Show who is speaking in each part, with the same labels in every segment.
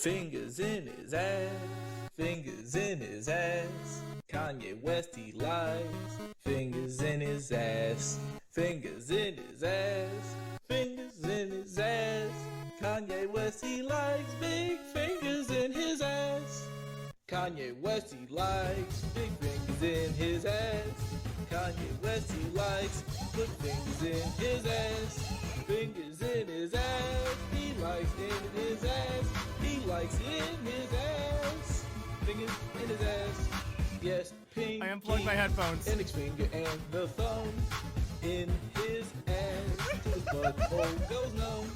Speaker 1: Fingers in his ass, fingers in his ass. Kanye West he likes fingers in his ass, fingers in his ass, fingers in his ass. Kanye West he likes big fingers in his ass. Kanye West he likes big fingers in his ass. Kanye West he likes put fingers in his ass. Fingers in his ass, he likes in his ass. He likes in his ass. Fingers in his ass. Yes, pinky.
Speaker 2: I unplugged my headphones.
Speaker 1: Index finger and the thumb in his ass. To his butthole goes numb.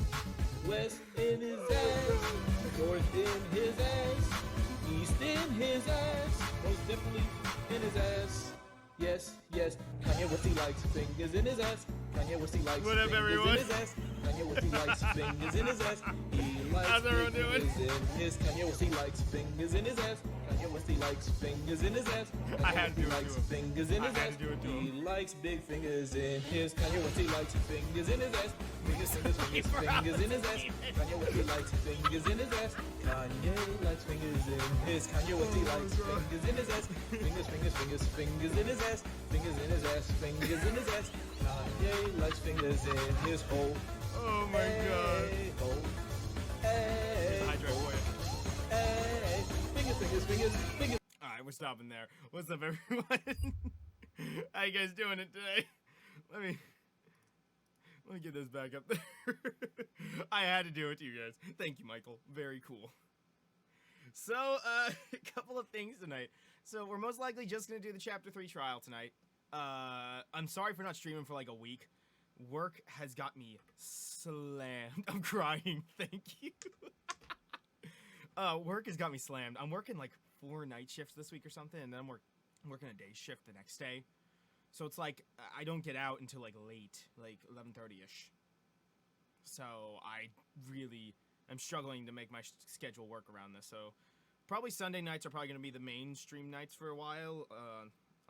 Speaker 1: West in his ass. North in his ass. East in his ass. Most definitely in his ass. Yes, yes. Kanye West he likes fingers in his ass. Kanye West he likes
Speaker 2: What up,
Speaker 1: fingers
Speaker 2: everyone?
Speaker 1: in his ass. Kanye West he likes fingers in his ass. He likes
Speaker 2: How's everyone doing?
Speaker 1: fingers in his. Kanye West he likes fingers in his ass. Kanye West he likes fingers in his ass. Kanye
Speaker 2: I had
Speaker 1: West
Speaker 2: to
Speaker 1: he
Speaker 2: do it
Speaker 1: likes
Speaker 2: to him.
Speaker 1: fingers in his
Speaker 2: I had
Speaker 1: ass.
Speaker 2: to do it to
Speaker 1: He
Speaker 2: him.
Speaker 1: likes big fingers in his. Kanye West he likes fingers in his ass. Fingers, fingers, fingers, fingers in his ass. Kanye West he likes fingers in his ass. Kanye likes fingers in his. Kanye West he likes fingers in his ass. Fingers, fingers, fingers, fingers in his ass. Fingers in his ass. Fingers in his ass. Kanye likes fingers in his hole.
Speaker 2: Oh my
Speaker 1: Hey, hole. Hey,
Speaker 2: Hydrate
Speaker 1: hole.
Speaker 2: for you.
Speaker 1: Hey, fingers, fingers, fingers, fingers.
Speaker 2: Alright, we're stopping there. What's up, everyone? How you guys doing it today? Let me get this back up there. I had to do it to you guys. Thank you, Michael. Very cool. So, a couple of things tonight. So, we're most likely just going to do the Chapter 3 trial tonight. I'm sorry for not streaming for like a week. Work has got me slammed. I'm crying. Thank you. Work has got me slammed. I'm working like 4 night shifts this week or something, and then I'm working a day shift the next day. So it's like I don't get out until like late, like 11:30ish. So I really am struggling to make my schedule work around this. So probably Sunday nights are probably going to be the mainstream nights for a while,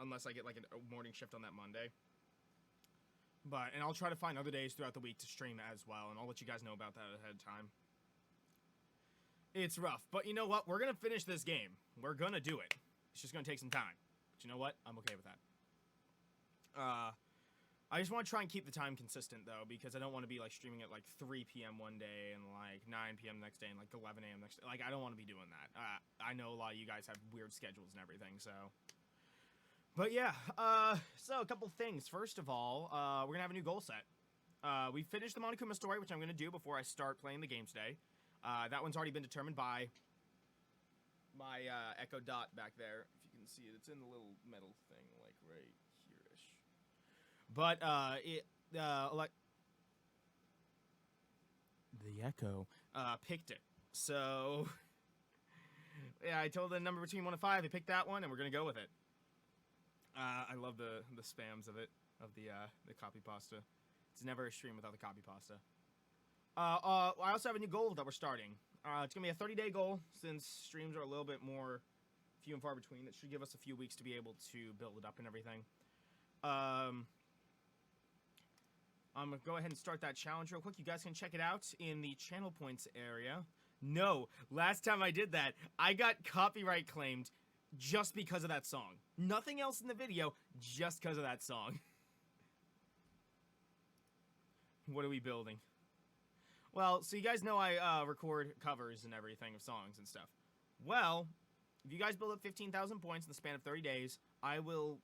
Speaker 2: unless I get like a morning shift on that Monday. And I'll try to find other days throughout the week to stream as well, and I'll let you guys know about that ahead of time. It's rough, but you know what? We're going to finish this game. We're going to do it. It's just going to take some time. But you know what? I'm okay with that. I just want to try and keep the time consistent, though, because I don't want to be, like, streaming at, like, 3 p.m. one day and, like, 9 p.m. next day and, like, 11 a.m. next day. Like, I don't want to be doing that. I know a lot of you guys have weird schedules and everything, so... But, yeah, so a couple things. First of all, we're going to have a new goal set. We finished the Monokuma story, which I'm going to do before I start playing the game today. That one's already been determined by my Echo Dot back there. If you can see it, it's in the little metal thing, like, right here-ish. But, the Echo, picked it. So, yeah, I told the number between 1 and 5, they picked that one, and we're gonna go with it. I love the spams of it, of the copy pasta. It's never a stream without the copy pasta. I also have a new goal that we're starting. It's gonna be a 30-day goal, since streams are a little bit more few and far between. It should give us a few weeks to be able to build it up and everything. I'm gonna go ahead and start that challenge real quick. You guys can check it out in the channel points area. No, last time I did that, I got copyright claimed just because of that song. Nothing else in the video, just because of that song. What are we building? Well, so you guys know I record covers and everything of songs and stuff. Well, if you guys build up 15,000 points in the span of 30 days, I will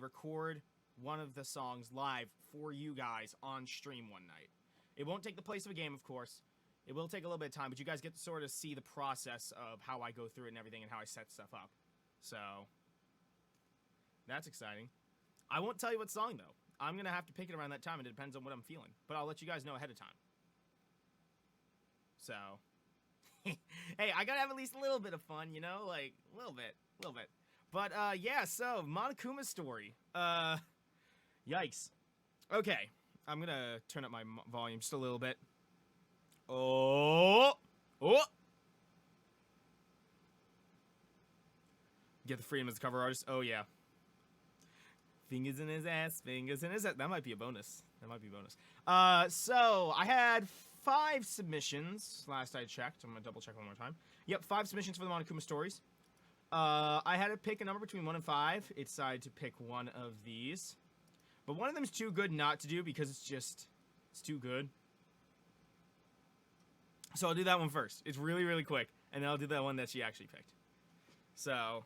Speaker 2: record one of the songs live for you guys on stream one night. It won't take the place of a game, of course. It will take a little bit of time, but you guys get to sort of see the process of how I go through it and everything and how I set stuff up. So, that's exciting. I won't tell you what song, though. I'm going to have to pick it around that time, and it depends on what I'm feeling. But I'll let you guys know ahead of time. So, hey, I gotta have at least a little bit of fun, you know? Like, a little bit. But, yeah, so, Monokuma's story. Yikes. Okay, I'm gonna turn up my volume just a little bit. Oh! Get the freedom as the cover artist. Oh, yeah. Fingers in his ass, fingers in his ass. That might be a bonus. So, I had 5 submissions last I checked. I'm gonna double check one more time. Yep, 5 submissions for the Monokuma stories. I had to pick a number between 1 and 5. It decided to pick one of these. But one of them is too good not to do because it's too good. So I'll do that one first. It's really, really quick. And then I'll do that one that she actually picked. So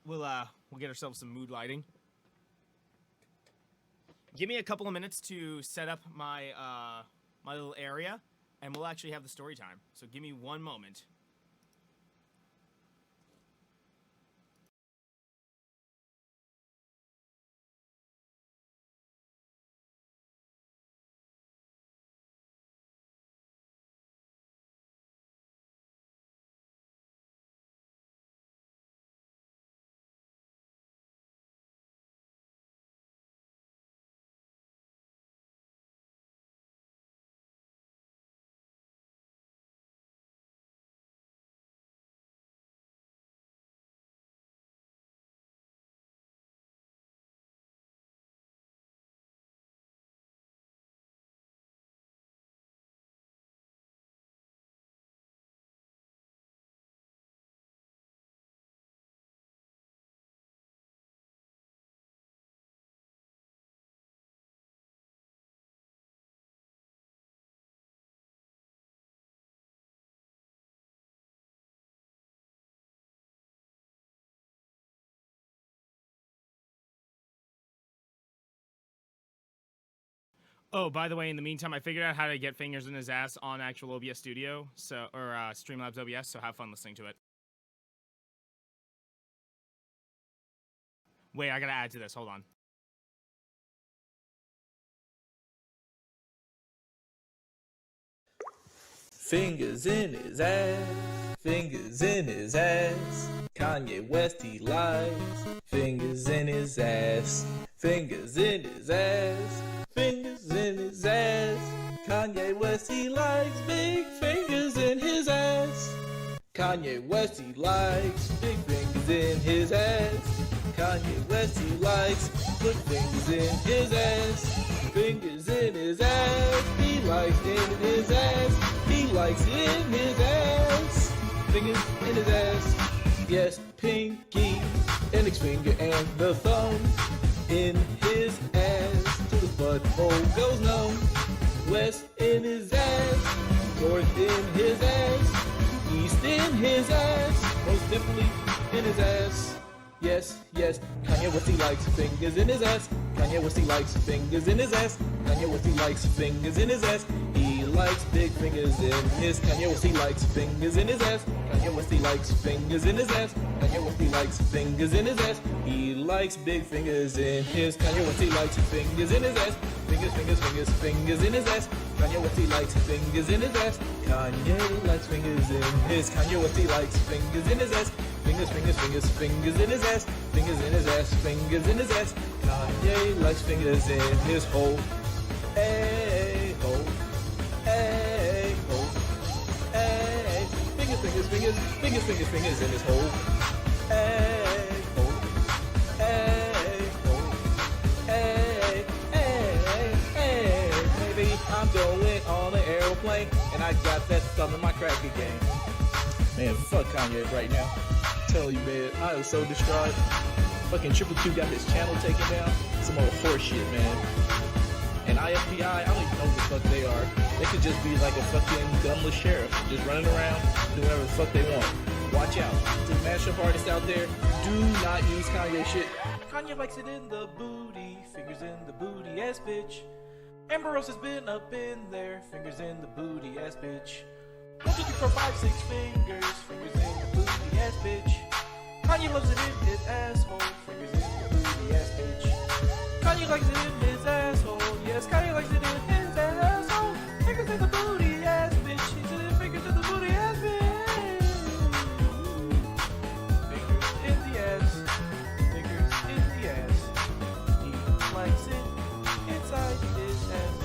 Speaker 2: we'll get ourselves some mood lighting. Give me a couple of minutes to set up my my little area, and we'll actually have the story time. So give me one moment. Oh, by the way, in the meantime, I figured out how to get fingers in his ass on actual OBS Studio, or Streamlabs OBS, so have fun listening to it. Wait, I gotta add to this. Hold on.
Speaker 1: Fingers in his ass, fingers in his ass. Kanye West, he likes fingers in his ass, fingers in his ass, fingers in his ass. Kanye West, he likes big fingers in his ass. Kanye West, he likes big fingers in his ass. Kanye West, he likes good fingers in his ass. Fingers in his ass, he likes in his ass. He likes in his ass. Fingers in his ass. Yes, pinky, index finger and the thumb in his ass. To the butthole goes numb. West in his ass, north in his ass, east in his ass, most definitely in his ass. Yes, yes, Kanye West, he likes fingers in his ass. Kanye West, he likes fingers in his ass. Kanye West, he likes fingers in his ass. He likes big fingers in his. Kanye West, he likes fingers in his ass. Kanye West, he likes fingers in his ass. Kanye West, he likes fingers in his ass. He likes big fingers in his. Kanye West, he likes fingers in his ass. Fingers, fingers, fingers, fingers in his ass. Kanye West, he likes fingers in his ass. Kanye likes fingers in his. Kanye West, he likes fingers in his ass. Fingers, fingers, fingers, fingers in his ass. Fingers in his ass, fingers in his ass. Kanye likes fingers in his hole. Hey, hole. Hey, hole. Hey. Fingers, fingers, fingers, fingers, fingers, fingers in his hole. Hey, hole. Hey, hole. Hey, hey, hey. Baby, I'm going on an aeroplane, and I got that thumb in my cracker game. Man, fuck Kanye right now. I'm telling you, man, I am so distraught. Fucking Triple Q got his channel taken down. Some old horse shit, man. And IFBI, I don't even know who the fuck they are. They could just be like a fucking gunless sheriff, just running around, doing whatever the fuck they want. Watch out. To the mashup artists out there, do not use Kanye shit. Kanye likes it in the booty, fingers in the booty ass bitch. Amber Rose has been up in there, fingers in the booty ass bitch. 1, 2, 3, 4, 5, 6 fingers, fingers in the booty ass bitch. Kanye loves it in his asshole, fingers in the booty ass bitch. Kanye likes it in his asshole, yes, Kanye likes it in his asshole. Fingers in the booty ass bitch, he's in fingers in the booty ass bitch. Fingers in the ass, fingers in the ass. He likes it inside his ass.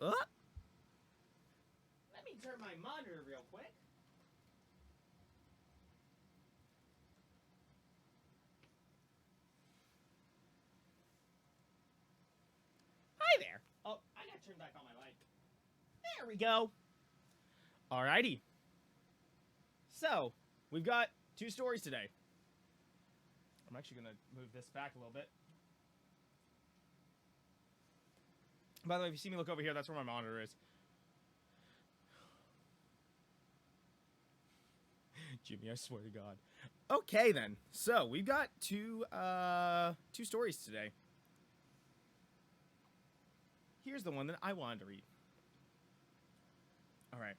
Speaker 2: Let me turn my monitor real quick. Hi there. Oh, I gotta turn back on my light. There we go. Alrighty. So, we've got 2 stories today. I'm actually gonna move this back a little bit. By the way, if you see me look over here, that's where my monitor is. Jimmy, I swear to God. Okay, then. So, we've got two stories today. Here's the one that I wanted to read. Alright.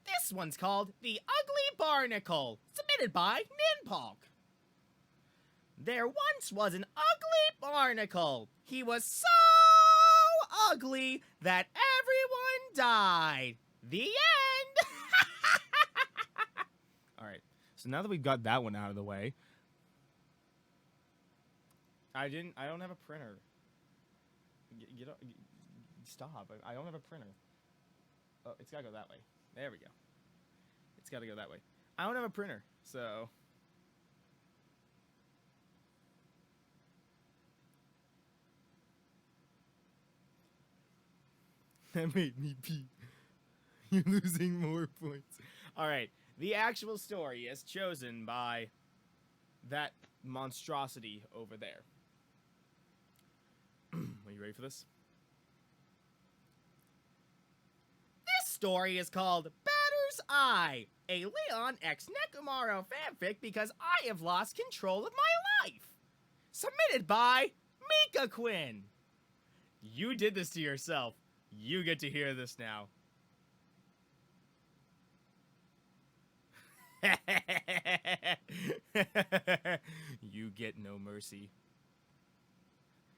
Speaker 2: This one's called The Ugly Barnacle, submitted by Ninpalk. There once was an ugly barnacle. He was so ugly that everyone died. The end. Alright, so now that we've got that one out of the way, I don't have a printer. Stop. I don't have a printer. Oh, it's gotta go that way. There we go. It's gotta go that way. I don't have a printer, so... That made me pee. You're losing more points. Alright, the actual story is chosen by that monstrosity over there. Are you ready for this? This story is called Batter's Eye, a Leon x Nekomaru fanfic because I have lost control of my life. Submitted by Mika Quinn. You did this to yourself. You get to hear this now. You get no mercy.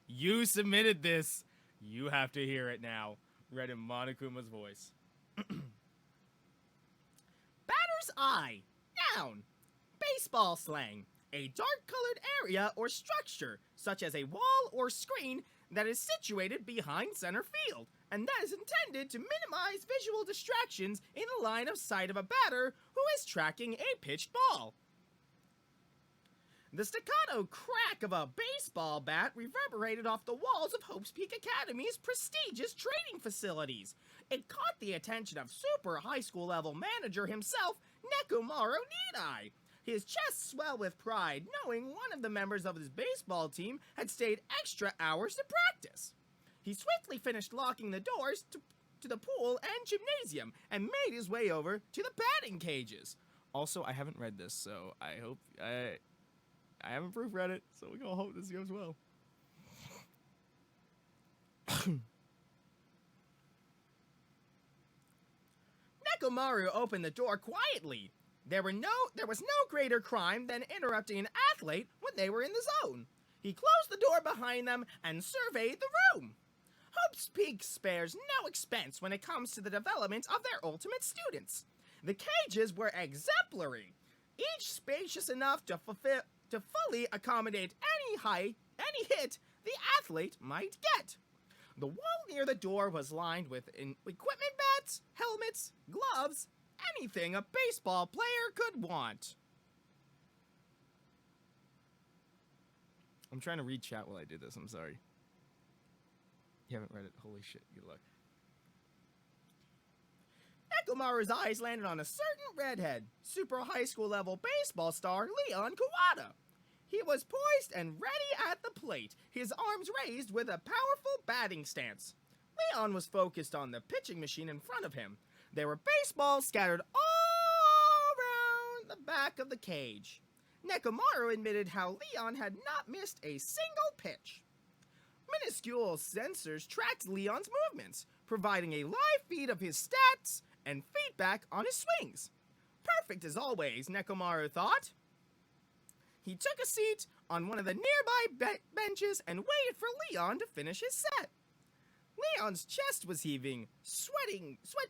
Speaker 2: You submitted this. You have to hear it now. Read in Monokuma's voice. Batter's Eye. Noun. Baseball slang. A dark-colored area or structure, such as a wall or screen, that is situated behind center field, and that is intended to minimize visual distractions in the line of sight of a batter who is tracking a pitched ball. The staccato crack of a baseball bat reverberated off the walls of Hope's Peak Academy's prestigious training facilities. It caught the attention of super high school level manager himself, Nekomaru Nidai. His chest swelled with pride, knowing one of the members of his baseball team had stayed extra hours to practice. He swiftly finished locking the doors to the pool and gymnasium, and made his way over to the batting cages. Also, I haven't read this, so I hope... I haven't proofread it, so we're gonna hope this goes well. Nekomaru opened the door quietly. There was no greater crime than interrupting an athlete when they were in the zone. He closed the door behind them and surveyed the room. Hope's Peak spares no expense when it comes to the development of their ultimate students. The cages were exemplary, each spacious enough to fully accommodate any hit the athlete might get. The wall near the door was lined with equipment bats, helmets, gloves, anything a baseball player could want. I'm trying to read chat while I do this, I'm sorry. You haven't read it? Holy shit, good luck. Nekomaru's eyes landed on a certain redhead, super high school level baseball star Leon Kawada. He was poised and ready at the plate, his arms raised with a powerful batting stance. Leon was focused on the pitching machine in front of him. There were baseballs scattered all around the back of the cage. Nekomaru admitted how Leon had not missed a single pitch. Minuscule sensors tracked Leon's movements, providing a live feed of his stats and feedback on his swings. Perfect as always, Nekomaru thought. He took a seat on one of the nearby benches and waited for Leon to finish his set. Leon's chest was heaving, sweat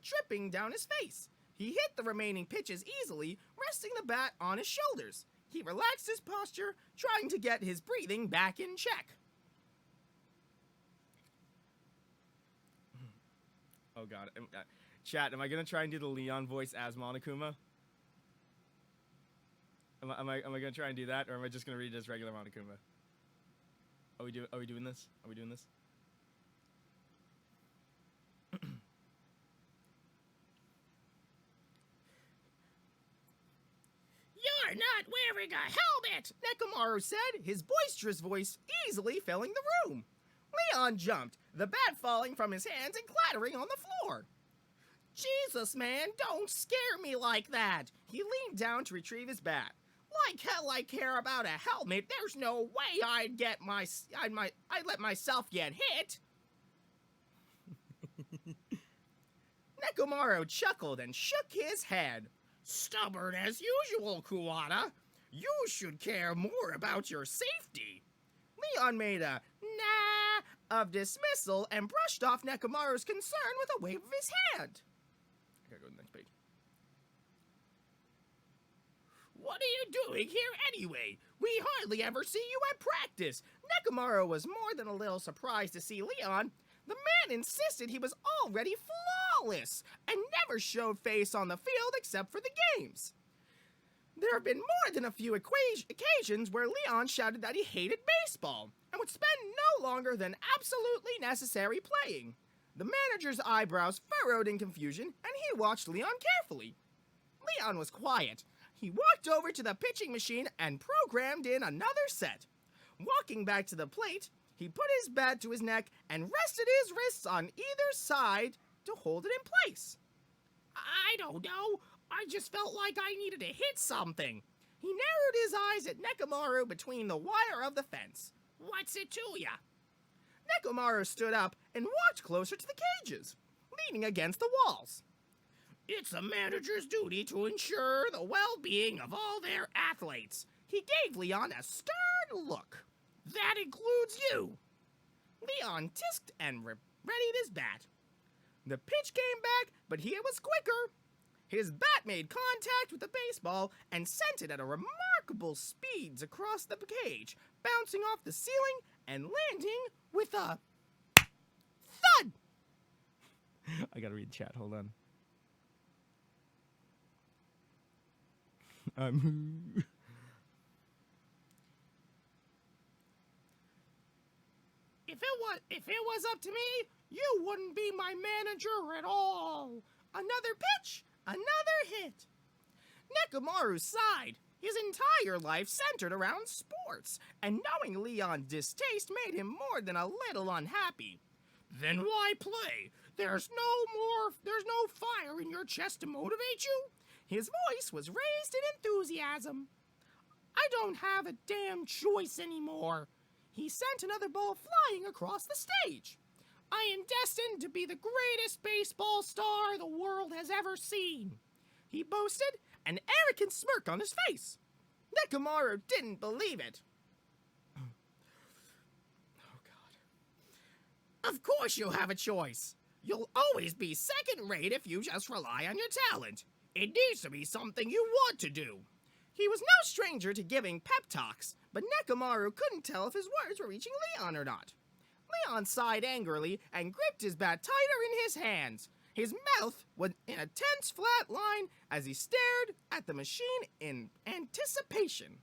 Speaker 2: dripping down his face. He hit the remaining pitches easily, resting the bat on his shoulders. He relaxed his posture, trying to get his breathing back in check. Oh god. Chat, am I gonna try and do the Leon voice as Monokuma? Am I gonna try and do that, or am I just gonna read it as regular Monokuma? Are we doing this? Are we doing this? You're not wearing a helmet! Nekomaru said, his boisterous voice easily filling the room. Leon jumped, the bat falling from his hands and clattering on the floor. Jesus, man, don't scare me like that. He leaned down to retrieve his bat. Like hell I care about a helmet. There's no way I'd let myself get hit. Nekomaru chuckled and shook his head. Stubborn as usual, Kuwata. You should care more about your safety. Leon made a nah of dismissal and brushed off Nekomaru's concern with a wave of his hand. I gotta go to the next page. What are you doing here anyway? We hardly ever see you at practice. Nekomaru was more than a little surprised to see Leon. The man insisted he was already flawless and never showed face on the field except for the games. There have been more than a few occasions where Leon shouted that he hated baseball and would spend no longer than absolutely necessary playing. The manager's eyebrows furrowed in confusion, and he watched Leon carefully. Leon was quiet. He walked over to the pitching machine and programmed in another set. Walking back to the plate, he put his bat to his neck and rested his wrists on either side to hold it in place. I don't know. I just felt like I needed to hit something. He narrowed his eyes at Nekomaru between the wire of the fence. What's it to ya? Nekomaru stood up and walked closer to the cages, leaning against the walls. It's a manager's duty to ensure the well-being of all their athletes. He gave Leon a stern look. That includes you. Leon tisked and readied his bat. The pitch came back, but he was quicker. His bat made contact with the baseball and sent it at a remarkable speeds across the cage, bouncing off the ceiling and landing with a thud. I gotta read the chat, hold on. If it was up to me, you wouldn't be my manager at all. Another pitch, another hit. Nekomaru sighed. His entire life centered around sports, and knowing Leon's distaste made him more than a little unhappy. Then why play? There's no fire in your chest to motivate you? His voice was raised in enthusiasm. I don't have a damn choice anymore. He sent another ball flying across the stage. I am destined to be the greatest baseball star the world has ever seen. He boasted, an arrogant smirk on his face. Nekomaru didn't believe it. Oh, God. Of course you'll have a choice. You'll always be second-rate if you just rely on your talent. It needs to be something you want to do. He was no stranger to giving pep talks, but Nekomaru couldn't tell if his words were reaching Leon or not. Leon sighed angrily and gripped his bat tighter in his hands. His mouth was in a tense, flat line as he stared at the machine in anticipation.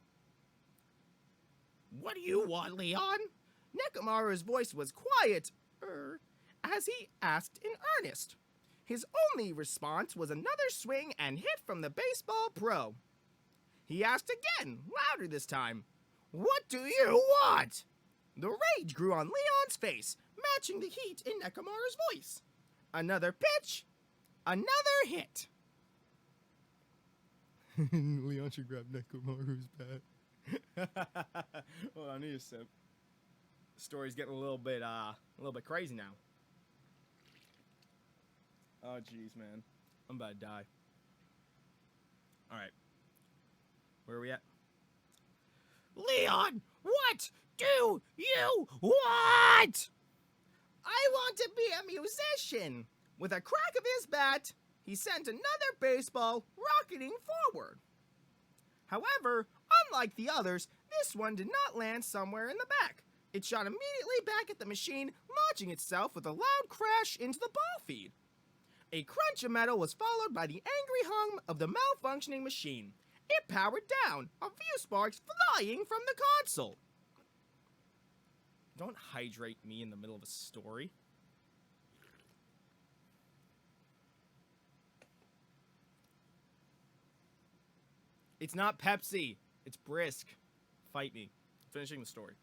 Speaker 2: What do you want, Leon? Nekomaru's voice was quieter as he asked in earnest. His only response was another swing and hit from the baseball pro. He asked again, louder this time. What do you want? The rage grew on Leon's face, matching the heat in Nekomaru's voice. Another pitch, another hit. Leon should grab Nekomaru's bat. Hold on, I need a sip. The story's getting a little bit crazy now. Oh, jeez, man. I'm about to die. Alright. Where are we at? Leon, what do you want? I want to be a musician. With a crack of his bat, he sent another baseball rocketing forward. However, unlike the others, this one did not land somewhere in the back. It shot immediately back at the machine, launching itself with a loud crash into the ball feed. A crunch of metal was followed by the angry hum of the malfunctioning machine. It powered down, a few sparks flying from the console. Don't hydrate me in the middle of a story. It's not Pepsi. It's Brisk. Fight me. Finishing the story.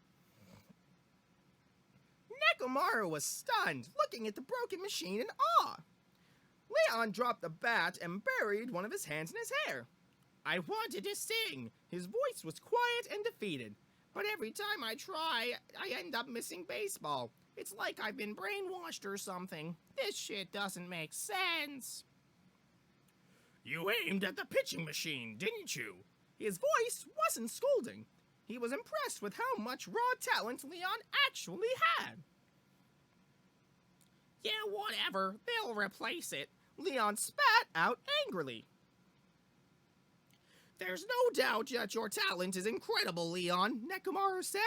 Speaker 2: Nekomaru was stunned, looking at the broken machine in awe. Leon dropped the bat and buried one of his hands in his hair. I wanted to sing. His voice was quiet and defeated. But every time I try, I end up missing baseball. It's like I've been brainwashed or something. This shit doesn't make sense. You aimed at the pitching machine, didn't you? His voice wasn't scolding. He was impressed with how much raw talent Leon actually had. Yeah, whatever. They'll replace it. Leon spat out angrily. There's no doubt that your talent is incredible, Leon, Nekomaru said,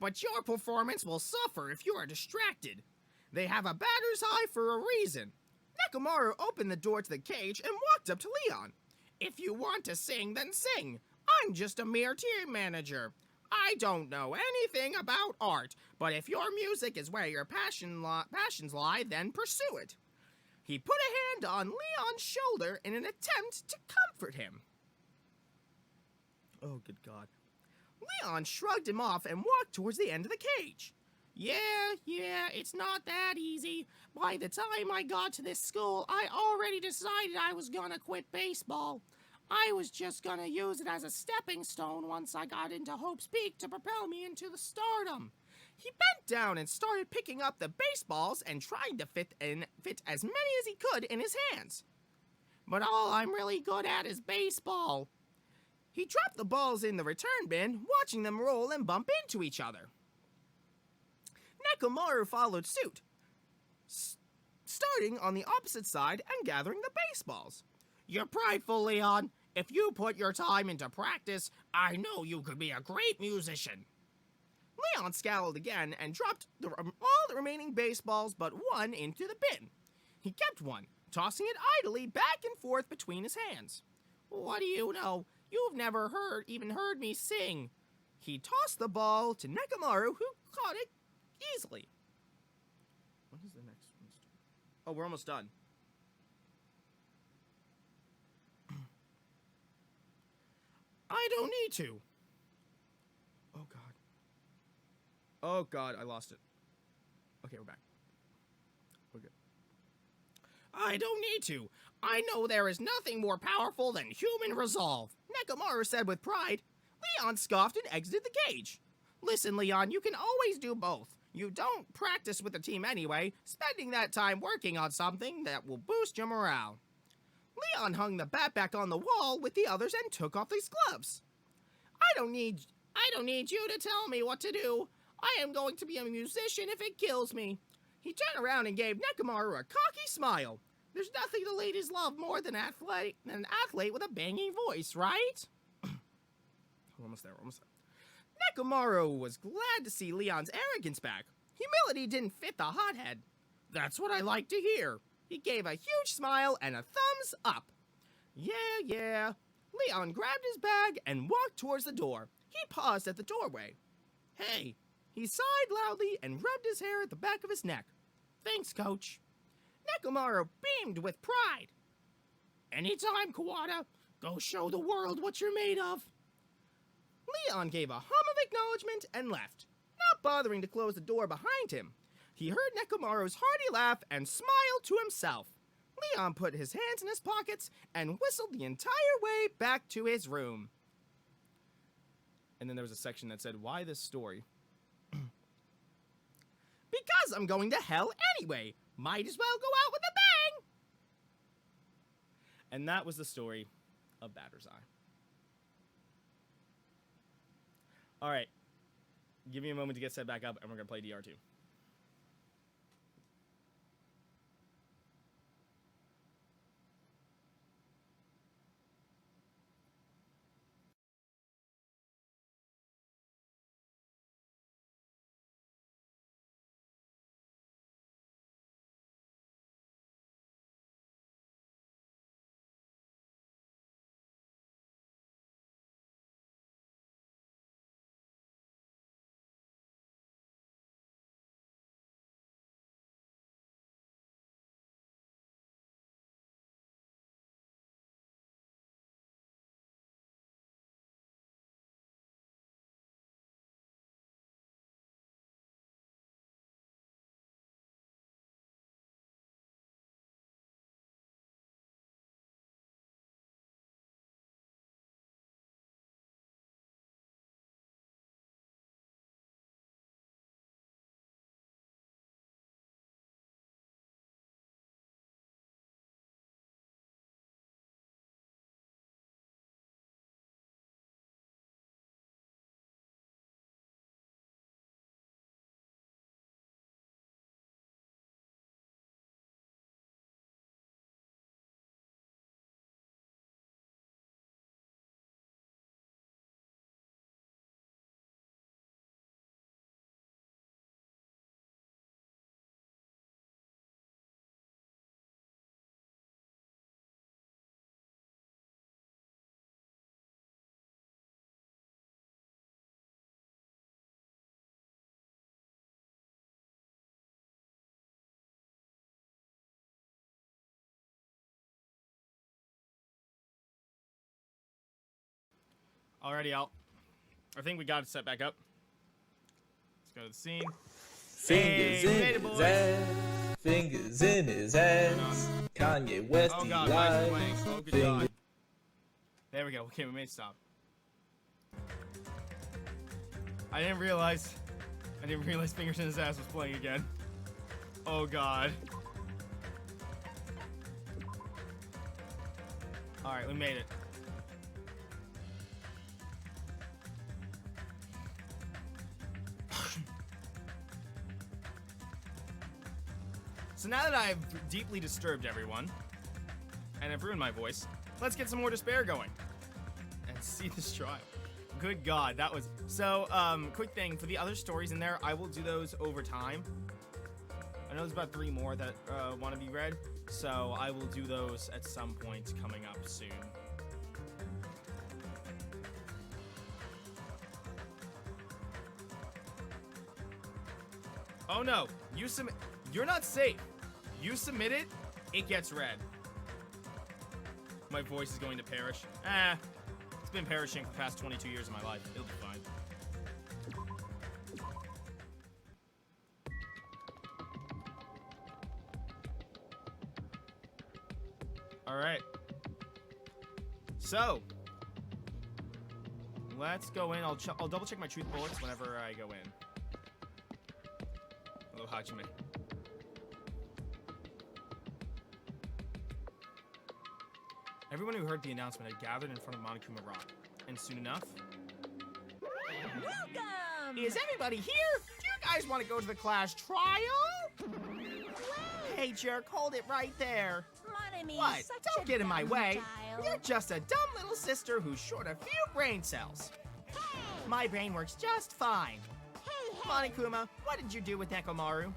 Speaker 2: but your performance will suffer if you are distracted. They have a batter's eye for a reason. Nekomaru opened the door to the cage and walked up to Leon. If you want to sing, then sing. I'm just a mere team manager. I don't know anything about art, but if your music is where your passions lie, then pursue it. He put a hand on Leon's shoulder in an attempt to comfort him. Oh, good God. Leon shrugged him off and walked towards the end of the cage. Yeah, it's not that easy. By the time I got to this school, I already decided I was gonna quit baseball. I was just gonna use it as a stepping stone once I got into Hope's Peak to propel me into the stardom. He bent down and started picking up the baseballs and trying to fit as many as he could in his hands. But all I'm really good at is baseball. He dropped the balls in the return bin, watching them roll and bump into each other. Nekomaru followed suit, starting on the opposite side and gathering the baseballs. You're prideful, Leon. If you put your time into practice, I know you could be a great musician. Leon scowled again and dropped all the remaining baseballs but one into the bin. He kept one, tossing it idly back and forth between his hands. What do you know? You've never even heard me sing. He tossed the ball to Nekomaru, who caught it easily. What is the next one? Oh, we're almost done. I don't need to. Oh, God. Oh, God, I lost it. Okay, we're back. We're good. I don't need to. I know there is nothing more powerful than human resolve, Nekomaru said with pride. Leon scoffed and exited the cage. Listen, Leon, you can always do both. You don't practice with the team anyway, spending that time working on something that will boost your morale. Leon hung the bat back on the wall with the others and took off his gloves. I don't need you to tell me what to do. I am going to be a musician if it kills me. He turned around and gave Nekomaru a cocky smile. There's nothing the ladies love more than an athlete with a banging voice, right? We're almost there. Nekomaru was glad to see Leon's arrogance back. Humility didn't fit the hothead. That's what I like to hear. He gave a huge smile and a thumbs up. Yeah. Leon grabbed his bag and walked towards the door. He paused at the doorway. Hey, he sighed loudly and rubbed his hair at the back of his neck. Thanks, coach. Nekomaru beamed with pride. Anytime, Kawada. Go show the world what you're made of. Leon gave a hum of acknowledgement and left, not bothering to close the door behind him. He heard Nekomaru's hearty laugh and smiled to himself. Leon put his hands in his pockets and whistled the entire way back to his room. And then there was a section that said, why this story? Because I'm going to hell anyway. Might as well go out with a bang. And that was the story of Batter's Eye. All right. Give me a moment to get set back up, and we're going to play DR2. Already out. I think we got it set back up. Let's go to the scene.
Speaker 1: Fingers
Speaker 2: Hey, we
Speaker 1: in
Speaker 2: made it,
Speaker 1: his
Speaker 2: boys.
Speaker 1: ass. Fingers in his ass. Kanye West,
Speaker 2: Oh
Speaker 1: he
Speaker 2: god, why is it
Speaker 1: lies.
Speaker 2: playing? Oh good
Speaker 1: Fingers-
Speaker 2: god. There we go. Okay, we made it stop. I didn't realize Fingers in His Ass was playing again. Oh god. Alright, we made it. So now that I've deeply disturbed everyone, and I've ruined my voice, let's get some more despair going. And see this trial. Good god, that was... So, quick thing, for the other stories in there, I will do those over time. I know there's about 3 more that want to be read, so I will do those at some point coming up soon. Oh no, you're not safe. You submit it, it gets read. My voice is going to perish. It's been perishing for the past 22 years of my life. It'll be fine. Alright. So, let's go in. I'll double check my truth bullets whenever I go in. Hello, Hajime. Everyone who heard the announcement had gathered in front of Monokuma Rock, and soon enough...
Speaker 3: Welcome!
Speaker 2: Is everybody here? Do you guys want to go to the class trial? Hey, jerk, hold it right there.
Speaker 3: Monomy's
Speaker 2: What?
Speaker 3: such
Speaker 2: Don't
Speaker 3: a
Speaker 2: get in my
Speaker 3: dumb
Speaker 2: way.
Speaker 3: child.
Speaker 2: You're just a dumb little sister who's short a few brain cells. My brain works just fine.
Speaker 3: Hey,
Speaker 2: Monokuma, what did you do with Nekomaru?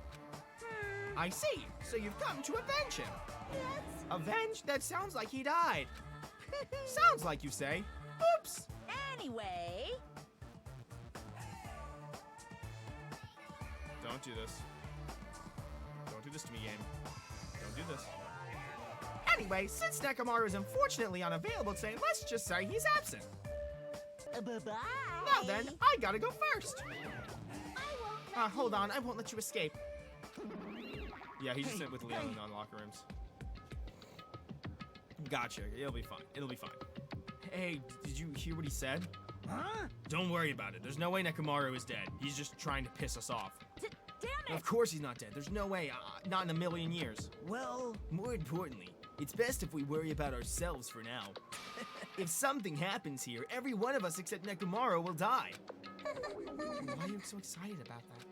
Speaker 2: I see. So you've come to avenge him. Avenge? That sounds like he died. Sounds like you say. Oops.
Speaker 3: Anyway,
Speaker 2: Don't do this. Don't do this to me, game. Don't do this. Anyway, since Nekomaru is unfortunately unavailable today, let's just say he's absent.
Speaker 3: bye-bye.
Speaker 2: Now then, I gotta go first.
Speaker 3: I won't
Speaker 2: Hold on, I won't let you escape. Yeah, he's just with Leon in the locker rooms. Gotcha, it'll be fine. It'll be fine. Hey, did you hear what he said?
Speaker 3: Huh?
Speaker 2: Don't worry about it. There's no way Nekomaru is dead. He's just trying to piss us off.
Speaker 3: Damn
Speaker 2: Of
Speaker 3: it!
Speaker 2: course he's not dead. There's no way. Not in a million years.
Speaker 3: Well,
Speaker 2: More importantly, it's best if we worry about ourselves for now. If something happens here, every one of us except Nekomaru will die. Why are you so excited about that?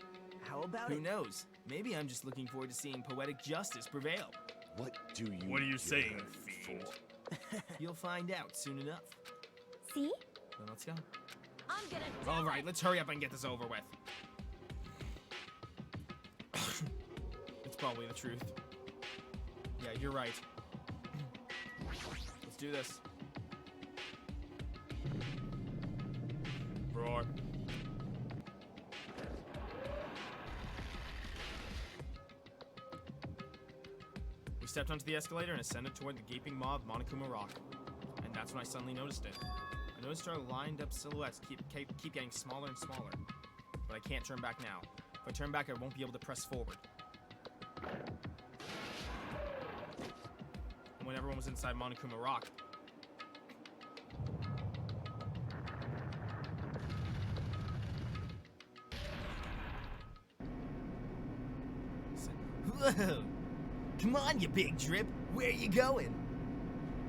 Speaker 3: how about
Speaker 2: Who
Speaker 3: it?
Speaker 2: knows? Maybe I'm just looking forward to seeing poetic justice prevail.
Speaker 4: What do you?
Speaker 2: What are you
Speaker 4: do
Speaker 2: saying,
Speaker 4: that
Speaker 2: fiend?
Speaker 4: for?
Speaker 2: You'll find out soon enough.
Speaker 3: See?
Speaker 2: Then let's go.
Speaker 3: I'm gonna do
Speaker 2: All right,
Speaker 3: it.
Speaker 2: let's hurry up and get this over with. It's probably the truth. Yeah, you're right. Let's do this. Roar. We stepped onto the escalator and ascended toward the gaping maw of Monokuma Rock. And that's when I suddenly noticed it. I noticed our lined up silhouettes keep getting smaller and smaller. But I can't turn back now. If I turn back, I won't be able to press forward. And when everyone was inside Monokuma Rock, whoa! Come on, you big drip! Where you going?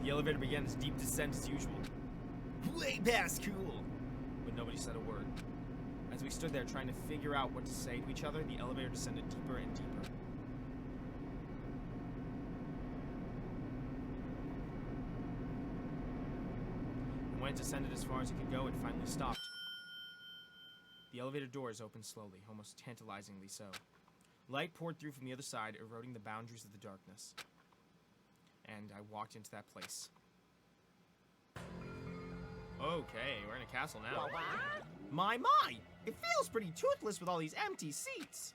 Speaker 2: The elevator began its deep descent as usual. Way past cool! But nobody said a word. As we stood there trying to figure out what to say to each other, the elevator descended deeper and deeper. And when it descended as far as it could go, it finally stopped. The elevator doors opened slowly, almost tantalizingly so. Light poured through from the other side, eroding the boundaries of the darkness. And I walked into that place. Okay, we're in a castle now. My! It feels pretty toothless with all these empty seats.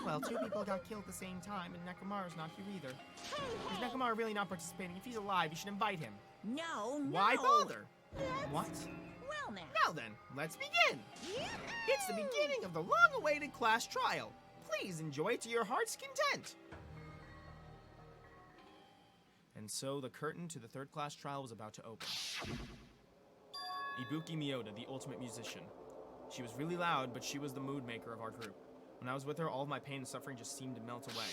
Speaker 2: Well, 2 people got killed at the same time, and Nekomaru's not here either. Is Nekomaru really not participating? If he's alive, you should invite him.
Speaker 3: No, no.
Speaker 2: Why bother? What?
Speaker 3: Well now.
Speaker 2: Now then, let's begin. It's the beginning of the long-awaited class trial. Please enjoy it to your heart's content. And so the curtain to the third class trial was about to open. Ibuki Miyoda, the ultimate musician. She was really loud, but she was the mood maker of our group. When I was with her, all of my pain and suffering just seemed to melt away.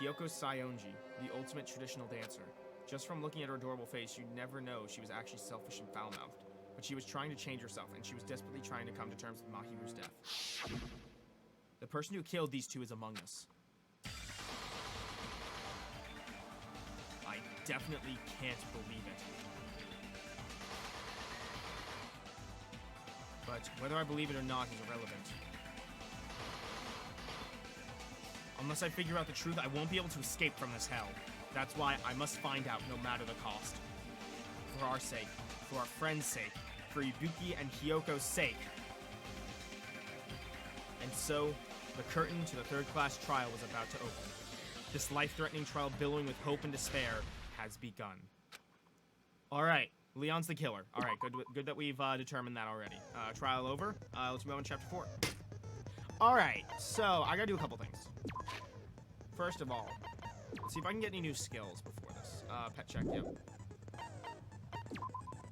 Speaker 2: Hiyoko Sayonji, the ultimate traditional dancer. Just from looking at her adorable face, you'd never know she was actually selfish and foul-mouthed. But she was trying to change herself, and she was desperately trying to come to terms with Mahiru's death. The person who killed these two is among us. I definitely can't believe it. But whether I believe it or not is irrelevant. Unless I figure out the truth, I won't be able to escape from this hell. That's why I must find out no matter the cost. For our sake, for our friends' sake, for Ibuki and Hiyoko's sake. And so, the curtain to the third class trial was about to open. This life-threatening trial billowing with hope and despair has begun. Alright, Leon's the killer. Alright, good that we've determined that already. Trial over. Let's move on to chapter 4. Alright, so I gotta do a couple things. First of all, let's see if I can get any new skills before this. Pet check, yep.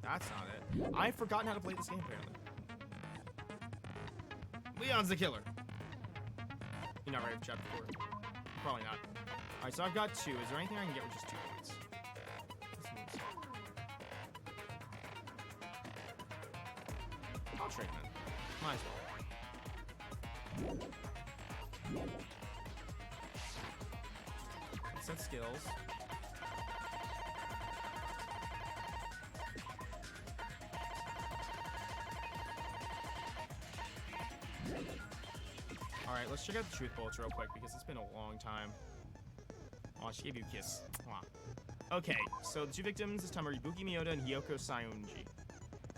Speaker 2: That's not it. I've forgotten how to play this game, apparently. Leon's the killer. You're not ready for chapter 4. Probably not. Alright, so I've got 2. Is there anything I can get with just 2 points? Let's move. I'll trade then. Might as well. Set skills. Alright, let's check out the truth bullets real quick because it's been a long time. Oh, she gave you a kiss. Mwah. Okay, so the two victims this time are Ibuki Miyoda and Hiyoko Sayonji.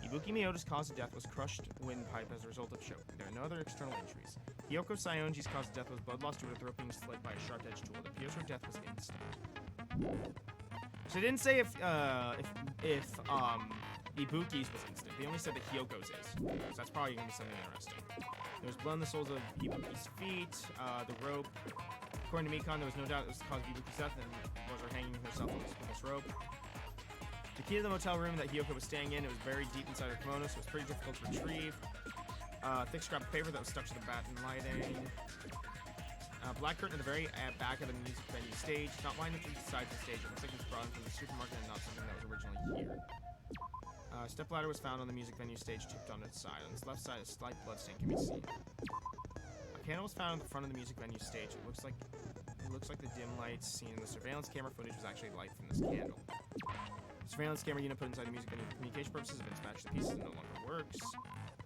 Speaker 2: Ibuki Miyoda's cause of death was crushed windpipe as a result of choking. There are no other external injuries. Hiyoko Sayonji's cause of death was blood loss due to her throat being slit by a sharp-edged tool. It appears her death was instant. So they didn't say if Ibuki's was instant. They only said that Hiyoko's is. So that's probably gonna be something interesting. There was blood on the soles of Ibuki's feet, the rope. According to Mikon, there was no doubt it was the cause of Ibuki's death and was her hanging herself with this rope. The key to the motel room that Hiyoko was staying in, it was buried deep inside her kimono, so it was pretty difficult to retrieve. Thick scrap of paper that was stuck to the bat and lighting. Black curtain at the very back of the music venue stage. Not lined up to the sides of the stage. It looks like it was brought in from the supermarket and not something that was originally here. Step ladder was found on the music venue stage, tipped on its side. On its left side, a slight bloodstain can be seen. A candle was found at the front of the music venue stage. It looks like the dim lights seen in the surveillance camera footage was actually light from this candle. The surveillance camera unit put inside the music venue for communication purposes have been smashed to pieces and no longer works.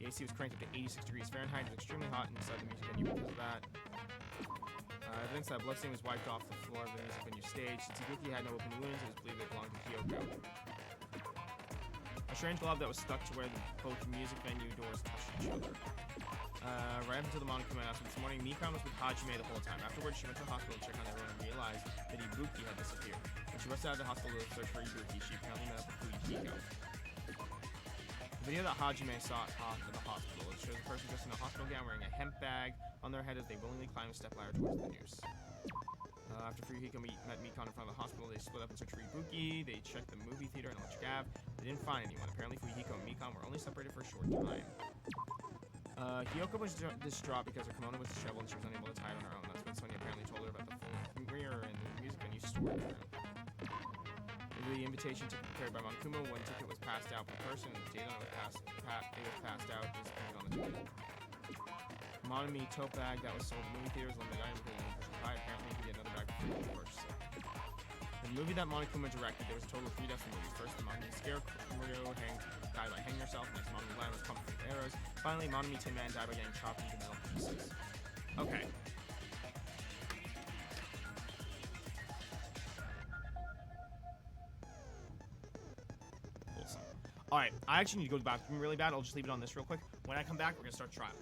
Speaker 2: The AC was cranked up to 86 degrees Fahrenheit. It was extremely hot inside the music venue because of that. Evidence that bloodstain was wiped off the floor of the music venue stage. Since Ibuki had no open wounds, it was believed they belonged to Hiyoko. A strange glove that was stuck to where both music venue doors touched each other. Right up until the Monokuma announcement this morning, Mikon was with Hajime the whole time. Afterwards, she went to the hospital to check on everyone and realized that Ibuki had disappeared. When she rushed out of the hospital to search for Ibuki, she apparently met up with Fujihiko. The video that Hajime saw at the hospital, it shows a person dressed in a hospital gown wearing a hemp bag on their head as they willingly climb a step ladder towards the noose. After Fujihiko met Mikon in front of the hospital, they split up and searched for Ibuki. They checked the movie theater in Electric Ave. They didn't find anyone. Apparently, Fujihiko and Mikon were only separated for a short time. Hiyoko was distraught because her kimono was disheveled and she was unable to tie it on her own. That's when Sonia apparently told her about the full mirror and the music venue storage room. The invitation ticket prepared by Monokuma, one ticket was passed out per person, and the date on it was passed out is printed on the ticket. Monami tote bag that was sold in movie theaters, limited item for one person to buy. Apparently, he get another bag for free to purchase it. In the movie that Monokuma directed, there was a total of 3 deaths in the movie. First, the Monami Scarecrow died by hanging herself. Next, Monami Lion was pumped with arrows. Finally, Monami Tin Man died by getting chopped into metal pieces. Okay. Awesome. Alright, I actually need to go to the bathroom really bad. I'll just leave it on this real quick. When I come back, we're going to start trial.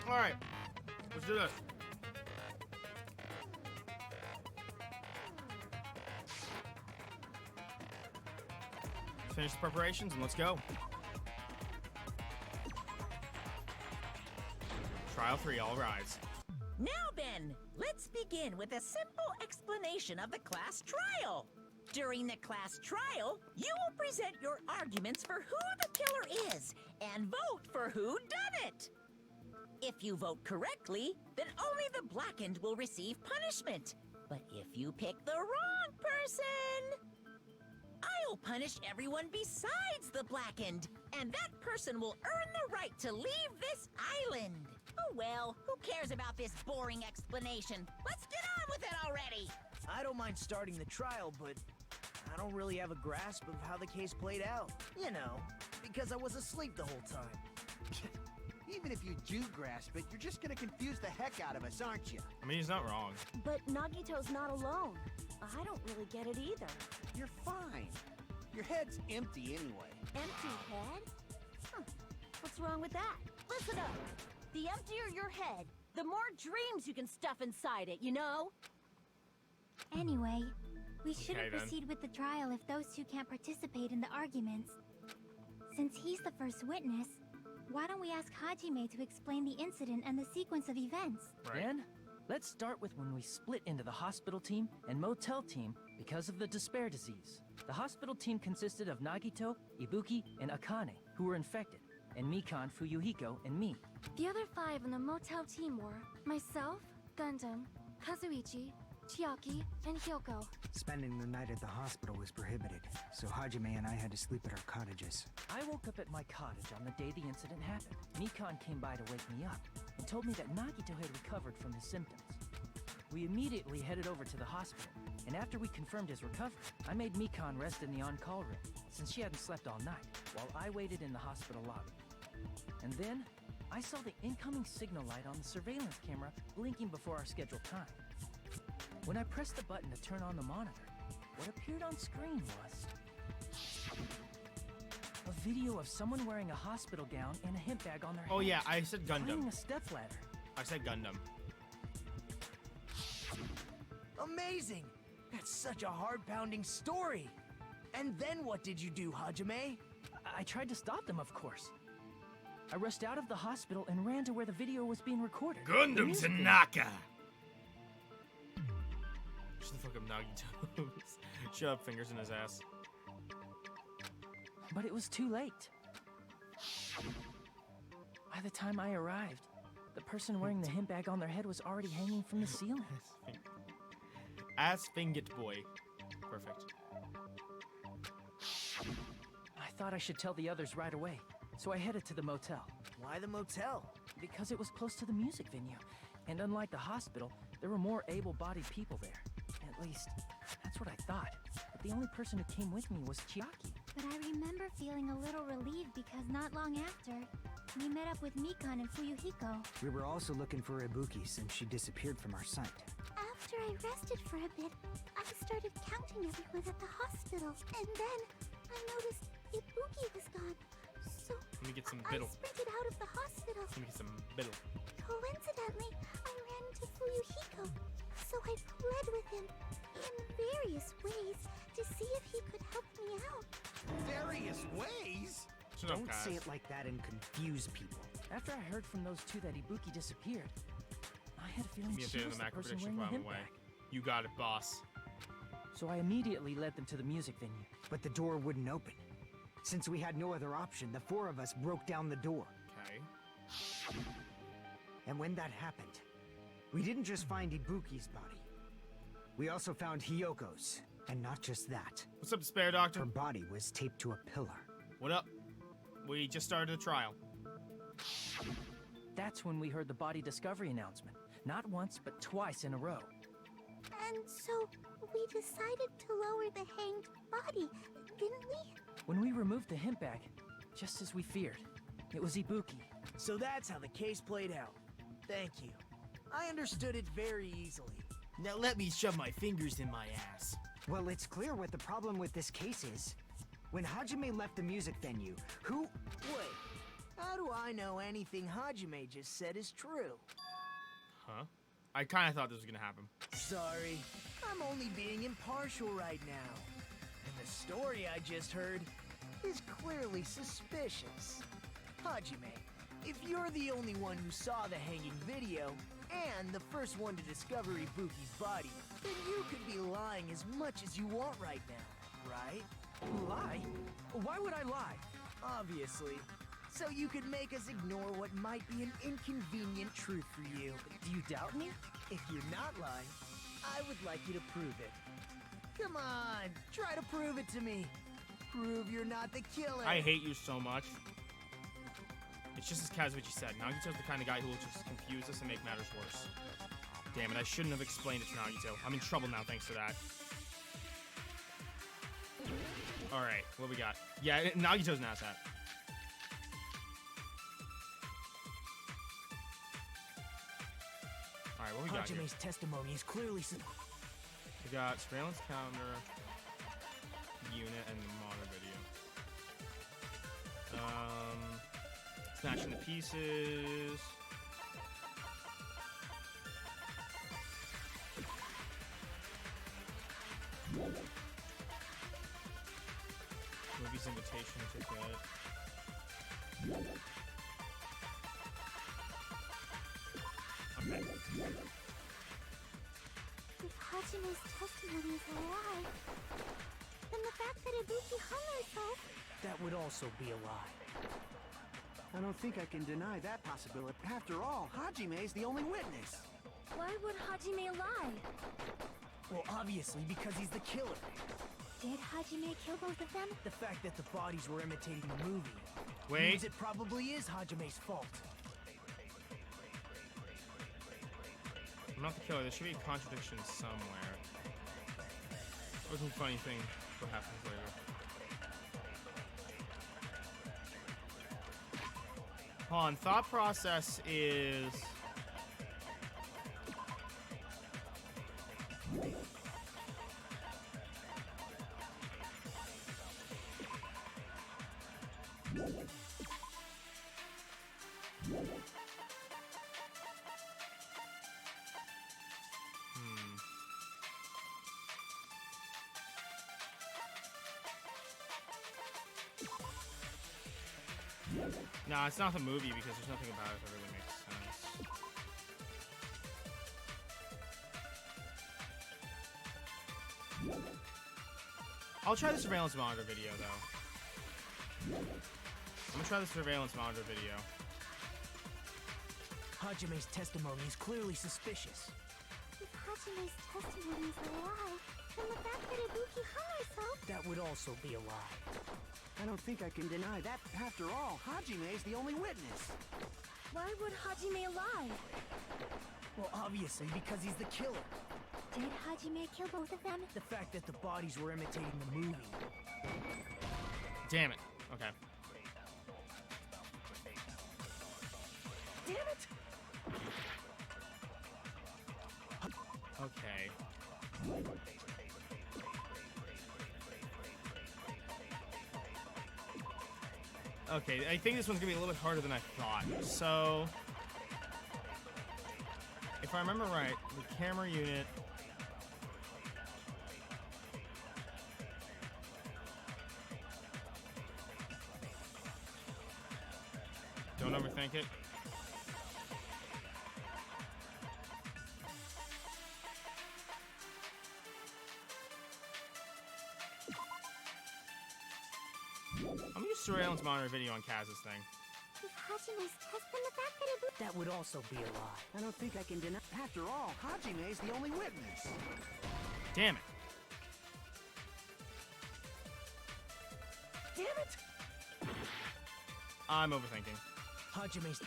Speaker 2: Alright, let's do this. Finish the preparations and let's go. Trial 3, all rise.
Speaker 5: Now then, let's begin with a simple explanation of the class trial. During the class trial, you will present your arguments for who the killer is and vote for who done it. If you vote correctly, then only the blackened will receive punishment. But if you pick the wrong person, I'll punish everyone besides the blackened, and that person will earn the right to leave this island. Oh well, who cares about this boring explanation? Let's get on with it already!
Speaker 6: I don't mind starting the trial, but I don't really have a grasp of how the case played out. You know, because I was asleep the whole time.
Speaker 4: Even if you do grasp it, you're just gonna confuse the heck out of us, aren't you?
Speaker 2: I mean, he's not wrong.
Speaker 3: But Nagito's not alone. I don't really get it either.
Speaker 4: You're fine. Your head's empty anyway.
Speaker 3: Empty head? Huh. What's wrong with that? Listen up. The emptier your head, the more dreams you can stuff inside it, you know?
Speaker 7: Anyway, we shouldn't
Speaker 2: Okay, then.
Speaker 7: proceed with the trial if those two can't participate in the arguments. Since he's the first witness, why don't we ask Hajime to explain the incident and the sequence of events?
Speaker 2: Right.
Speaker 6: Then, let's start with when we split into the hospital team and motel team because of the despair disease. The hospital team consisted of Nagito, Ibuki, and Akane, who were infected, and Mikan, Fuyuhiko, and me.
Speaker 8: The other 5 in the motel team were myself, Gundam, Kazuichi, Chiaki, and Hyoko.
Speaker 9: Spending the night at the hospital was prohibited, so Hajime and I had to sleep at our cottages.
Speaker 6: I woke up at my cottage on the day the incident happened. Mikan came by to wake me up and told me that Nagito had recovered from his symptoms. We immediately headed over to the hospital, and after we confirmed his recovery, I made Mikan rest in the on-call room, since she hadn't slept all night, while I waited in the hospital lobby. And then, I saw the incoming signal light on the surveillance camera blinking before our scheduled time. When I pressed the button to turn on the monitor, what appeared on screen was a video of someone wearing a hospital gown and a hemp bag on their
Speaker 2: Oh
Speaker 6: head.
Speaker 2: yeah, I said
Speaker 6: Climbing
Speaker 2: Gundam.
Speaker 6: a stepladder.
Speaker 2: I said Gundam.
Speaker 6: Amazing! That's such a heart-pounding story! And then what did you do, Hajime? I tried to stop them, of course. I rushed out of the hospital and ran to where the video was being recorded. The
Speaker 2: Gundam
Speaker 6: music video.
Speaker 2: Tanaka! Shut the fuck up, Nagito. Shut up, fingers in his ass.
Speaker 6: But it was too late. By the time I arrived, the person wearing the hemp bag on their head was already hanging from the ceiling.
Speaker 2: Ass Fingit boy. Perfect.
Speaker 6: I thought I should tell the others right away, so I headed to the motel.
Speaker 5: Why the motel?
Speaker 6: Because it was close to the music venue, and unlike the hospital, there were more able-bodied people there. At least, that's what I thought. But the only person who came with me was Chiaki.
Speaker 7: But I remember feeling a little relieved because not long after, we met up with Mikan and Fuyuhiko.
Speaker 9: We were also looking for Ibuki since she disappeared from our sight.
Speaker 7: After I rested for a bit, I started counting everyone at the hospital. And then I noticed Ibuki was gone. So
Speaker 2: Let me get some
Speaker 7: I
Speaker 2: biddle.
Speaker 7: sprinted out of the hospital.
Speaker 2: Let me get some biddle.
Speaker 7: Coincidentally, I ran into Fuyuhiko. So I pled with him in various ways to see if he could help me out.
Speaker 4: Various ways?
Speaker 2: Shut up,
Speaker 9: Don't
Speaker 2: guys.
Speaker 9: say it like that and confuse people.
Speaker 6: After I heard from those two that Ibuki disappeared, I had a feeling
Speaker 2: Give me a
Speaker 6: she
Speaker 2: bit of
Speaker 6: was
Speaker 2: the
Speaker 6: the
Speaker 2: macro
Speaker 6: person
Speaker 2: prediction
Speaker 6: wearing the
Speaker 2: file
Speaker 6: hemp
Speaker 2: away.
Speaker 6: bag.
Speaker 2: You got it, boss.
Speaker 6: So I immediately led them to the music venue.
Speaker 9: But the door wouldn't open. Since we had no other option, the 4 of us broke down the door.
Speaker 2: Okay.
Speaker 9: And when that happened, we didn't just find Ibuki's body. We also found Hyoko's. And not just that.
Speaker 2: What's up, Spare Doctor?
Speaker 9: Her body was taped to a pillar.
Speaker 2: What up? We just started the trial.
Speaker 6: That's when we heard the body discovery announcement. Not once, but twice in a row.
Speaker 7: And so we decided to lower the hanged body, didn't we?
Speaker 6: When we removed the hemp bag, just as we feared, it was Ibuki.
Speaker 5: So that's how the case played out. Thank you. I understood it very easily. Now let me shove my fingers in my ass.
Speaker 9: Well, it's clear what the problem with this case is. When Hajime left the music venue, who...
Speaker 5: Wait,
Speaker 4: How do I know anything Hajime just said is true?
Speaker 2: Huh? I kind of thought this was gonna happen.
Speaker 4: Sorry, I'm only being impartial right now. And the story I just heard is clearly suspicious. Hajime, if you're the only one who saw the hanging video, and the first one to discover Ibuki's body, then you could be lying as much as you want right now, right?
Speaker 6: Lie? Why would I lie?
Speaker 4: Obviously. So you could make us ignore what might be an inconvenient truth for you.
Speaker 6: Do you doubt me?
Speaker 4: If you're not lying, I would like you to prove it. Come on, try to prove it to me. Prove you're not the killer.
Speaker 2: I hate you so much. It's just as Kazuichi said, Nagito's the kind of guy who will just confuse us and make matters worse. Damn it, I shouldn't have explained it to Nagito. I'm in trouble now thanks to that. Alright, what we got? Yeah, Nagito's an asshat. Alright, what we got here?
Speaker 6: Hajime's testimony is clearly...
Speaker 2: We got surveillance counter, unit, and monitor video. Snatching the pieces. Movie's invitation ticket. Okay.
Speaker 7: If Hajime's testimony is a lie, then the fact that Ibuki hung herself...
Speaker 6: That would also be a lie.
Speaker 4: I don't think I can deny that possibility. After all, Hajime's the only witness.
Speaker 8: Why would Hajime lie?
Speaker 6: Well, obviously, because he's the killer.
Speaker 7: Did Hajime kill both of them?
Speaker 6: The fact that the bodies were imitating the movie
Speaker 2: Wait.
Speaker 6: means it probably is Hajime's fault.
Speaker 2: I'm not the killer. There should be a contradiction somewhere. Or some funny thing what happens later. Hold on. Thought process is... No, it's not the movie because there's nothing about it that really makes sense. I'll try the surveillance monitor video, though. I'm gonna try the surveillance monitor video.
Speaker 6: Hajime's testimony is clearly suspicious.
Speaker 7: If Hajime's testimony is a lie, then the fact that Ibuki hung herself...
Speaker 6: That would also be a lie.
Speaker 4: I don't think I can deny that. After all, Hajime's the only witness.
Speaker 8: Why would Hajime lie?
Speaker 6: Well, obviously, because he's the killer.
Speaker 7: Did Hajime kill both of them?
Speaker 6: The fact that the bodies were imitating the movie.
Speaker 2: Damn it. Okay.
Speaker 6: Damn it!
Speaker 2: Okay. Okay, I think this one's gonna be a little bit harder than I thought. So, if I remember right, the camera unit. Don't overthink it. I'm gonna use surveillance monitor video on Kaz's thing.
Speaker 7: If Hajime's test, then the fact that Ibuki...
Speaker 6: That would also be a lie.
Speaker 4: I don't think I can deny. After all, Hajime's the only witness.
Speaker 2: Damn it.
Speaker 6: Damn it!
Speaker 2: I'm overthinking.
Speaker 6: Hajime's...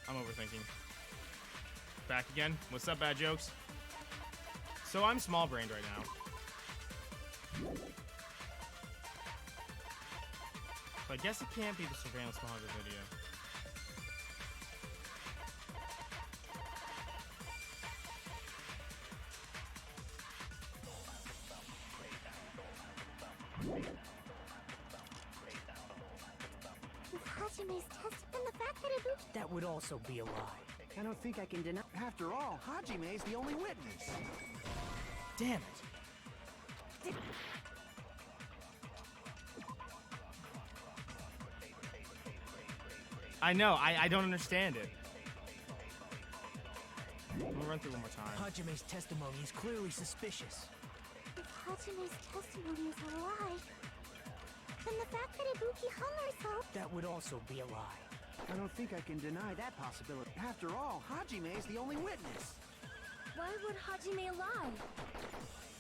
Speaker 2: I'm overthinking. Back again? What's up, bad jokes? So I'm small-brained right now. So I guess it can't be the surveillance monitor video.
Speaker 7: If Hajime's test and the fact that Ibuki...
Speaker 4: That would also be a lie.
Speaker 9: I don't think I can deny.
Speaker 4: After all, Hajime's the only witness.
Speaker 2: Damn it. I know, I don't understand it. I'm gonna run through one more time.
Speaker 4: Hajime's testimony is clearly suspicious.
Speaker 7: If Hajime's testimony is a lie, then the fact that Ibuki hung herself...
Speaker 4: That would also be a lie.
Speaker 9: I don't think I can deny that possibility.
Speaker 4: After all, Hajime's the only witness.
Speaker 8: Why would Hajime lie?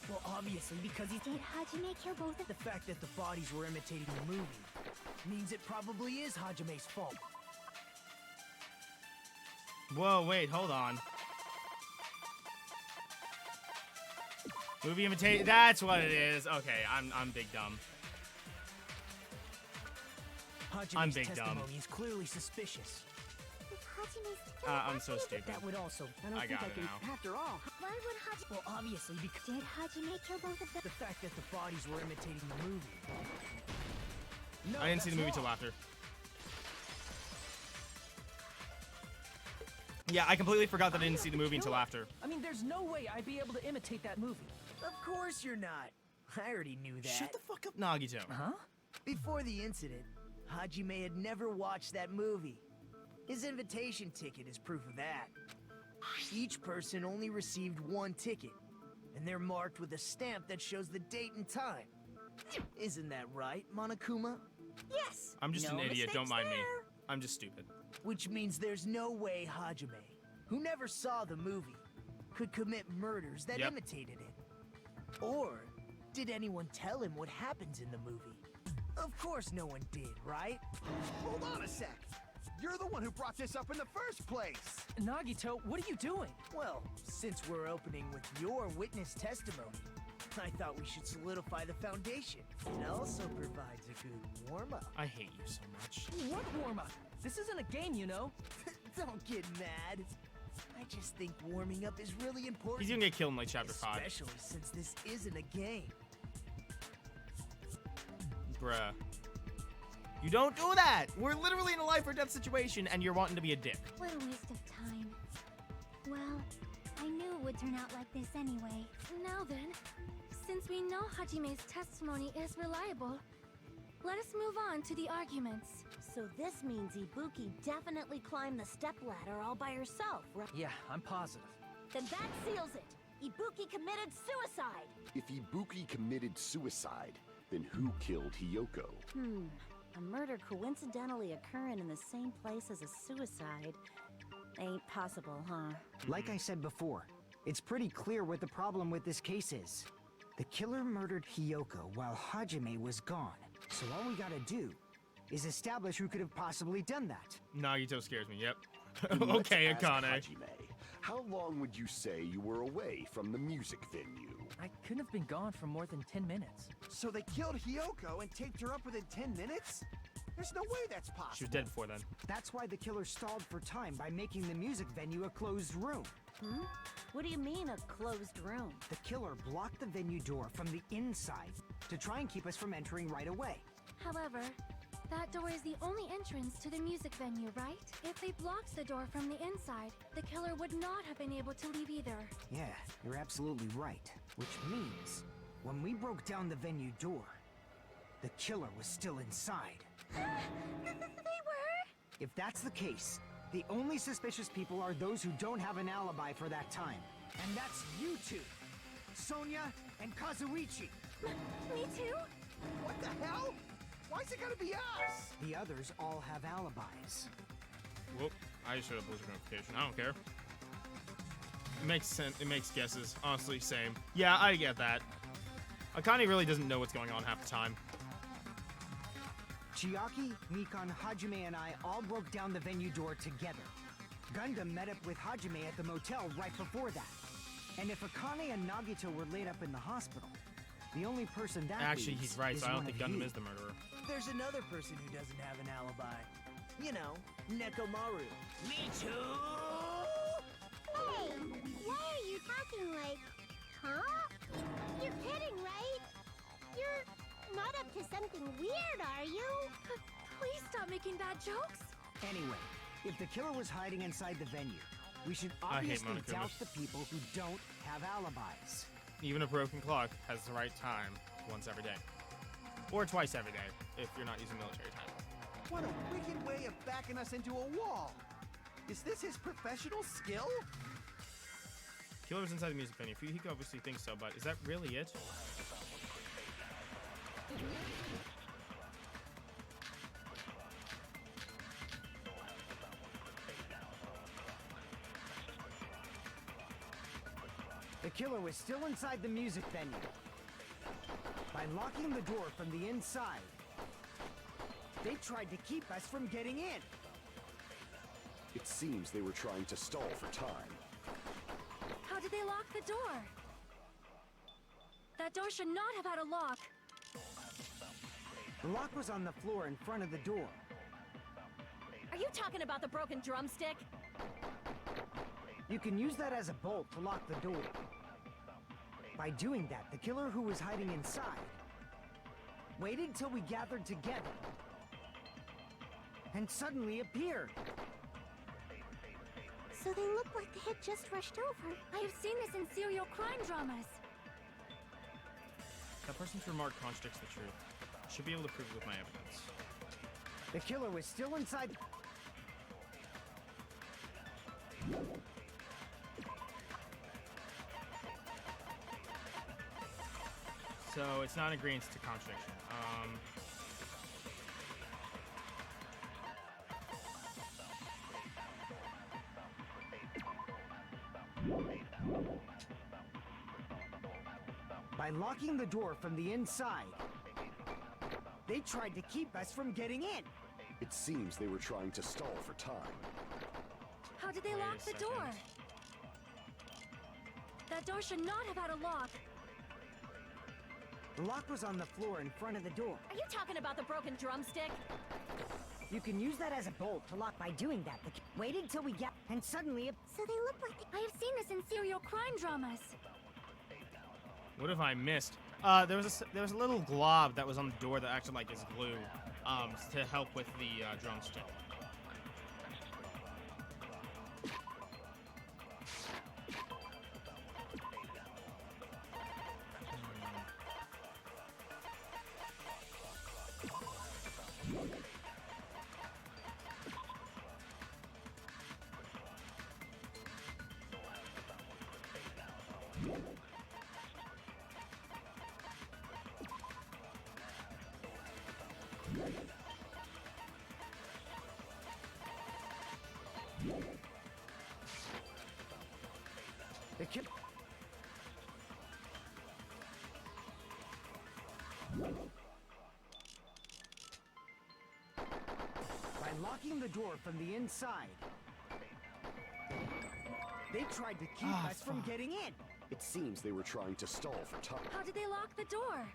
Speaker 4: Well, obviously, because he...
Speaker 7: Did Hajime kill both of
Speaker 4: The fact that the bodies were imitating the movie means it probably is Hajime's fault.
Speaker 2: Whoa, wait, hold on. Movie imitate. That's what it is. Okay, I'm big dumb. I'm big dumb.
Speaker 4: Testimony is clearly suspicious.
Speaker 7: If Hajime's...
Speaker 2: I'm so stupid.
Speaker 4: That would also...
Speaker 2: I got it now.
Speaker 9: After all,
Speaker 7: Why would Hajime...
Speaker 4: Well, obviously, because
Speaker 7: Did Hajime kill both of them?
Speaker 4: the fact that the bodies were imitating the movie. No,
Speaker 2: I didn't see the
Speaker 4: that's
Speaker 2: movie till
Speaker 4: wrong.
Speaker 2: after. Yeah, I completely forgot that I didn't see the movie until after.
Speaker 6: I mean, there's no way I'd be able to imitate that movie.
Speaker 4: Of course you're not. I already knew that.
Speaker 2: Shut the fuck up, Nagito.
Speaker 6: Huh?
Speaker 4: Before the incident, Hajime had never watched that movie. His invitation ticket is proof of that. Each person only received one ticket, and they're marked with a stamp that shows the date and time. Isn't that right, Monokuma?
Speaker 5: Yes.
Speaker 2: I'm just
Speaker 5: no
Speaker 2: an idiot, don't
Speaker 5: mistakes
Speaker 2: mind me.
Speaker 5: there.
Speaker 2: I'm just stupid.
Speaker 4: Which means there's no way Hajime, who never saw the movie, could commit murders that
Speaker 2: Yep.
Speaker 4: imitated it. Or did anyone tell him what happens in the movie? Of course no one did, right?
Speaker 10: Hold on a sec. You're the one who brought this up in the first place.
Speaker 6: Nagito, what are you doing?
Speaker 4: Well, since we're opening with your witness testimony, I thought we should solidify the foundation. It also provides a good warm-up.
Speaker 2: I hate you so much.
Speaker 6: What warm-up? This isn't a game, you know.
Speaker 4: Don't get mad. I just think warming up is really important.
Speaker 2: He's gonna get killed in like chapter 5.
Speaker 4: Especially since this isn't a game.
Speaker 2: Bruh. You don't do that! We're literally in a life or death situation and you're wanting to be a dick.
Speaker 7: What a waste of time. Well, I knew it would turn out like this anyway.
Speaker 8: Now then, since we know Hajime's testimony is reliable, let us move on to the arguments.
Speaker 3: So this means Ibuki definitely climbed the stepladder all by herself, right?
Speaker 6: Yeah, I'm positive.
Speaker 3: Then that seals it. Ibuki committed suicide.
Speaker 10: If Ibuki committed suicide, then who killed Hiyoko?
Speaker 3: A murder coincidentally occurring in the same place as a suicide. Ain't possible, huh?
Speaker 9: like I said before, it's pretty clear what the problem with this case is. The killer murdered Hiyoko while Hajime was gone. So all we gotta do is establish who could have possibly done that.
Speaker 2: Nagito scares me, yep.
Speaker 10: Then let's
Speaker 2: Okay,
Speaker 10: ask
Speaker 2: Akane.
Speaker 10: Hajime, how long would you say you were away from the music venue?
Speaker 6: I couldn't have been gone for more than 10 minutes.
Speaker 10: So they killed Hiyoko and taped her up within 10 minutes? There's no way that's possible.
Speaker 2: She was dead before then.
Speaker 9: That's why the killer stalled for time by making the music venue a closed room.
Speaker 3: What do you mean, a closed room?
Speaker 9: The killer blocked the venue door from the inside to try and keep us from entering right away.
Speaker 8: However, that door is the only entrance to the music venue, right? If they blocked the door from the inside, the killer would not have been able to leave either.
Speaker 9: Yeah, you're absolutely right. Which means, when we broke down the venue door, the killer was still inside.
Speaker 8: They were?
Speaker 9: If that's the case, the only suspicious people are those who don't have an alibi for that time. And that's you two, Sonia and Kazuichi.
Speaker 8: Me too?
Speaker 10: What the hell? Why's it gotta be us?
Speaker 9: The others all have alibis.
Speaker 2: Whoop. I just showed up push notification. I don't care. It makes sense. It makes guesses. Honestly, same. Yeah, I get that. Akane really doesn't know what's going on half the time.
Speaker 9: Chiaki, Mikan, Hajime, and I all broke down the venue door together. Gundam met up with Hajime at the motel right before that. And if Akane and Nagito were laid up in the hospital, the only person that
Speaker 2: Actually,
Speaker 9: leaves
Speaker 2: he's right,
Speaker 9: is
Speaker 2: so I don't
Speaker 9: one
Speaker 2: think
Speaker 9: of
Speaker 2: Gundam
Speaker 9: you.
Speaker 2: is the murderer.
Speaker 4: There's another person who doesn't have an alibi. You know, Nekomaru. Me too!
Speaker 7: Hey, why are you talking like... Huh? You're kidding, right? You're not up to something weird, are you?
Speaker 8: Please stop making bad jokes.
Speaker 9: Anyway, if the killer was hiding inside the venue, we should
Speaker 2: I hate
Speaker 9: obviously
Speaker 2: Monokuma.
Speaker 9: doubt the people who don't have alibis.
Speaker 2: Even a broken clock has the right time once every day. Or twice every day, if you're not using military time.
Speaker 10: What a wicked way of backing us into a wall. Is this his professional skill?
Speaker 2: Killer was inside the music venue. He obviously thinks so, but is that really it?
Speaker 9: The killer was still inside the music venue. By locking the door from the inside, they tried to keep us from getting in.
Speaker 11: It seems they were trying to stall for time.
Speaker 8: How did they lock the door? That door should not have had a lock.
Speaker 9: The lock was on the floor in front of the door.
Speaker 3: Are you talking about the broken drumstick?
Speaker 9: You can use that as a bolt to lock the door. By doing that, the killer who was hiding inside waited till we gathered together and suddenly appeared.
Speaker 7: So they look like they had just rushed over.
Speaker 8: I have seen this in serial crime dramas.
Speaker 2: That person's remark contradicts the truth. Should be able to prove it with my evidence.
Speaker 9: The killer was still inside.
Speaker 2: So it's not agreeing to contradiction.
Speaker 9: By locking the door from the inside, they tried to keep us from getting in.
Speaker 11: It seems they were trying to stall for time.
Speaker 8: How did they
Speaker 2: Wait
Speaker 8: lock
Speaker 2: a
Speaker 8: the
Speaker 2: second.
Speaker 8: door? That door should not have had a lock.
Speaker 9: The lock was on the floor in front of the door.
Speaker 3: Are you talking about the broken drumstick?
Speaker 9: You can use that as a bolt to lock. By doing that, waited till we get and suddenly.
Speaker 7: So they look like
Speaker 8: I have seen this in serial crime dramas.
Speaker 2: What have I missed? There was a little glob that was on the door that acted like as glue, to help with the drumstick.
Speaker 9: The kid. By locking the door from the inside, they tried to keep us from getting in.
Speaker 11: It seems they were trying to stall for time.
Speaker 8: How did they lock the door?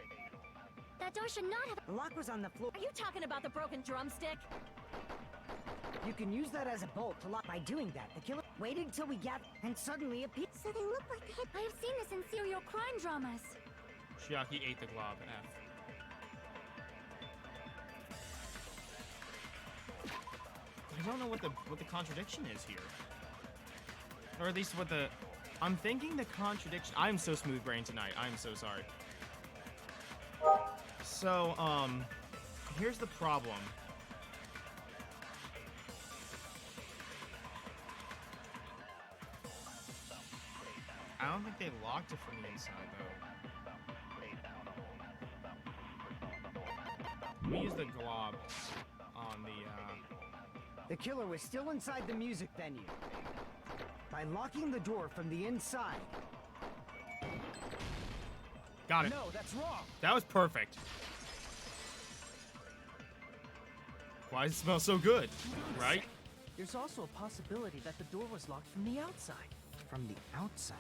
Speaker 8: That door should not have.
Speaker 9: The lock was on the floor.
Speaker 3: Are you talking about the broken drumstick?
Speaker 9: You can use that as a bolt to lock. By doing that, the killer waited till we gathered and suddenly appeared.
Speaker 7: so they look like they had.
Speaker 8: I have seen this in serial crime dramas.
Speaker 2: Shiaki ate the glob. F. I don't know what the contradiction is here, or at least what the. I'm thinking the contradiction. I'm so smooth-brained tonight. I'm so sorry. So here's the problem. I don't think they locked it from the inside, though. Let me use the glob on the,
Speaker 9: The killer was still inside the music venue. By locking the door from the inside.
Speaker 2: Got it.
Speaker 9: No, that's wrong.
Speaker 2: That was perfect. Why does it smell so good? Right?
Speaker 6: There's also a possibility that the door was locked from the outside.
Speaker 9: From the outside?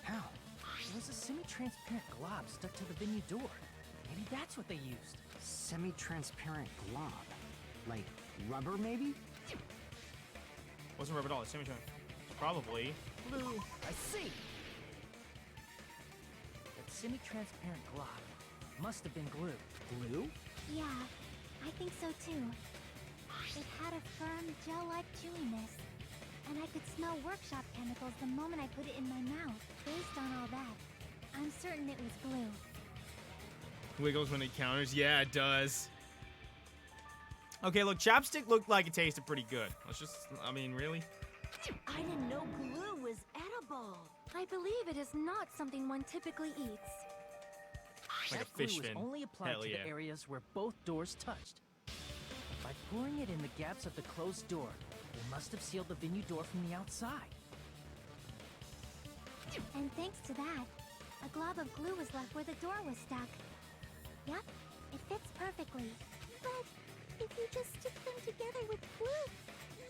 Speaker 9: How?
Speaker 6: There was a semi-transparent glob stuck to the venue door. Maybe that's what they used.
Speaker 9: Semi-transparent glob. Like rubber, maybe?
Speaker 2: Wasn't rubber at all. It's probably blue.
Speaker 9: I see.
Speaker 6: That semi-transparent glob must have been glue.
Speaker 9: Glue?
Speaker 7: Yeah. I think so too. It had a firm, gel-like chewiness, and I could smell workshop chemicals the moment I put it in my mouth. Based on all that, I'm certain it was glue.
Speaker 2: Wiggles when it counters. Yeah, it does. Okay, look, chapstick looked like it tasted pretty good. Let's just, I mean, really?
Speaker 3: I didn't know glue was edible.
Speaker 8: I believe it is not something one typically eats.
Speaker 2: Like
Speaker 6: That
Speaker 2: a fish
Speaker 6: glue was
Speaker 2: fin.
Speaker 6: only applied
Speaker 2: Hell
Speaker 6: to
Speaker 2: yeah.
Speaker 6: the areas where both doors touched. By pouring it in the gaps of the closed door, they must have sealed the venue door from the outside.
Speaker 7: And thanks to that, a glob of glue was left where the door was stuck. Yep, it fits perfectly. But if you just stick them together with glue,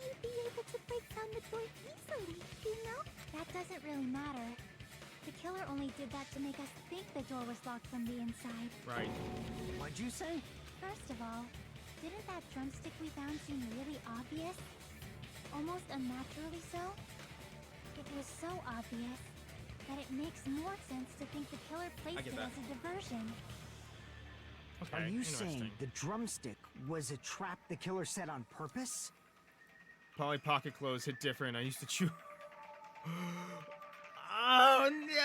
Speaker 7: you'd be able to break down the door easily, you know? That doesn't really matter. The killer only did that to make us think the door was locked from the inside.
Speaker 2: Right.
Speaker 9: What'd you say?
Speaker 7: First of all, didn't that drumstick we found seem really obvious? Almost unnaturally so? It was so obvious that it makes more sense to think the killer placed
Speaker 2: get
Speaker 7: it
Speaker 2: that.
Speaker 7: as a diversion.
Speaker 2: Okay,
Speaker 9: Are you
Speaker 2: interesting.
Speaker 9: saying the drumstick was a trap the killer set on purpose?
Speaker 2: Polly Pocket clothes hit different. I used to chew. Oh no!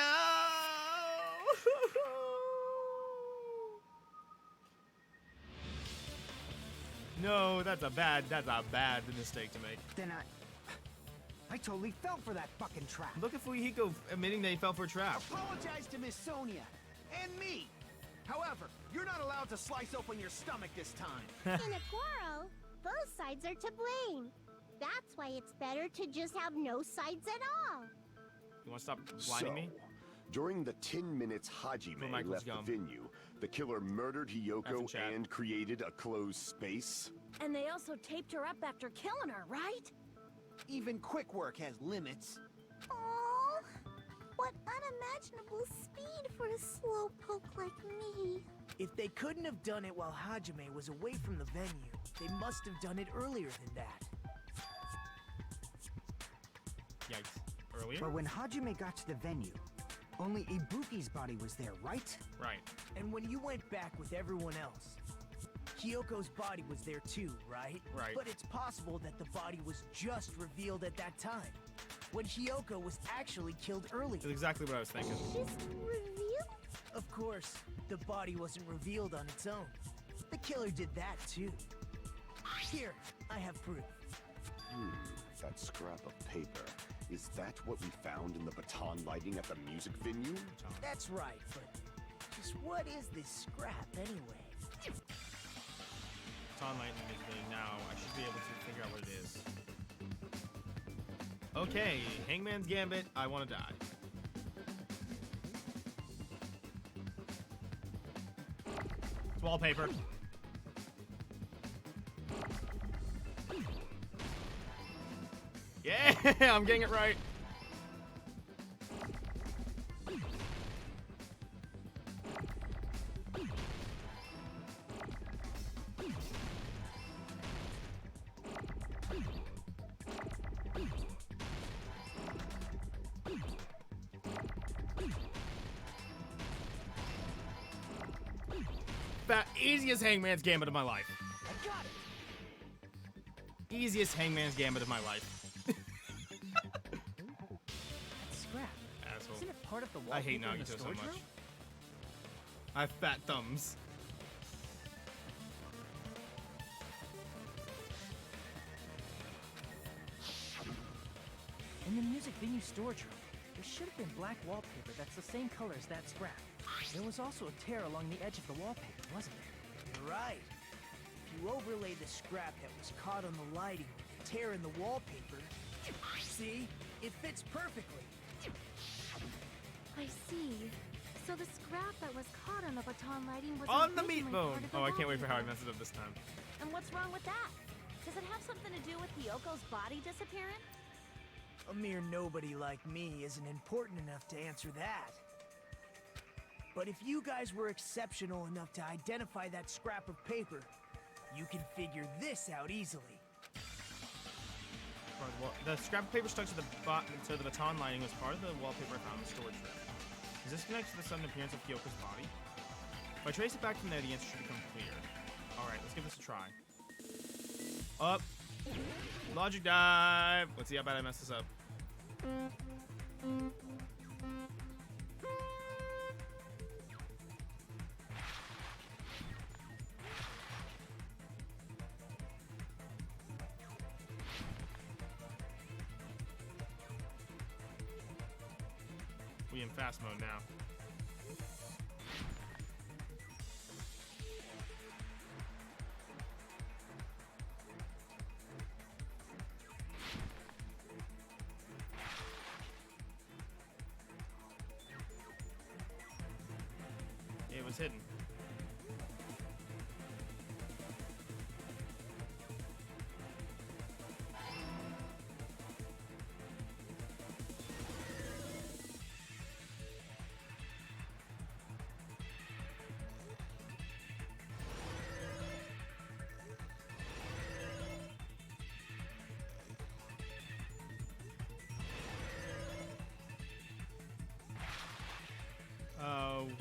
Speaker 2: No, that's a bad mistake to make.
Speaker 9: Then I totally fell for that fucking trap.
Speaker 2: Look at Fuyuhiko admitting that he fell for a trap.
Speaker 10: Apologize to Miss Sonia and me. However, you're not allowed to slice open your stomach this time.
Speaker 12: In a quarrel, both sides are to blame. That's why it's better to just have no sides at all.
Speaker 2: You want to stop blinding me?
Speaker 11: During the 10 minutes Hajime
Speaker 2: Michael's
Speaker 11: left
Speaker 2: gum.
Speaker 11: the venue, the killer murdered Hiyoko
Speaker 2: Effing chat.
Speaker 11: and created a closed space?
Speaker 3: And they also taped her up after killing her, right?
Speaker 10: Even quick work has limits.
Speaker 12: Oh, what unimaginable speed for a slowpoke like me.
Speaker 4: If they couldn't have done it while Hajime was away from the venue, they must have done it earlier than that.
Speaker 2: Yikes. Earlier?
Speaker 9: But when Hajime got to the venue, only Ibuki's body was there, right?
Speaker 2: Right.
Speaker 4: And when you went back with everyone else, Hyoko's body was there too, right?
Speaker 2: Right.
Speaker 4: But it's possible that the body was just revealed at that time, when Hyoko was actually killed earlier.
Speaker 2: That's exactly what I was thinking.
Speaker 12: Just revealed?
Speaker 4: Of course, the body wasn't revealed on its own. The killer did that too. Here, I have proof.
Speaker 11: That scrap of paper. Is that what we found in the baton lighting at the music venue?
Speaker 4: That's right, but just what is this scrap anyway?
Speaker 2: It's on light immediately. Now I should be able to figure out what it is. Okay, Hangman's Gambit. I want to die. It's wallpaper. Yeah, I'm getting it right. Easiest Hangman's Gambit of my life.
Speaker 4: I got it!
Speaker 2: Easiest Hangman's Gambit of my life.
Speaker 6: That scrap.
Speaker 2: Asshole.
Speaker 6: Isn't it part of the
Speaker 2: I
Speaker 6: wallpaper
Speaker 2: hate
Speaker 6: in the
Speaker 2: Nagito so
Speaker 6: storage
Speaker 2: much.
Speaker 6: room?
Speaker 2: I have fat thumbs.
Speaker 6: In the music venue storage room, there should have been black wallpaper that's the same color as that scrap. There was also a tear along the edge of the wallpaper, wasn't there?
Speaker 4: You're right. If you overlay the scrap that was caught on the lighting with the tear in the wallpaper, see? It fits perfectly.
Speaker 8: I see. So the scrap that was caught on the baton lighting was
Speaker 2: On the meat
Speaker 8: originally
Speaker 2: bone.
Speaker 8: part of the
Speaker 2: Oh, I can't wait for how I
Speaker 8: wallpaper.
Speaker 2: mess it up this time.
Speaker 3: And what's wrong with that? Does it have something to do with Hyoko's body disappearing?
Speaker 4: A mere nobody like me isn't important enough to answer that. But if you guys were exceptional enough to identify that scrap of paper, you can figure this out easily.
Speaker 2: Well, the scrap paper stuck to the baton lining was part of the wallpaper I found in the storage room. Is this connected to the sudden appearance of Kyoko's body? If I trace it back from there, the answer should become clear. Alright, let's give this a try. Up. Logic dive. Let's see how bad I mess this up. We in fast mode now. It was hidden.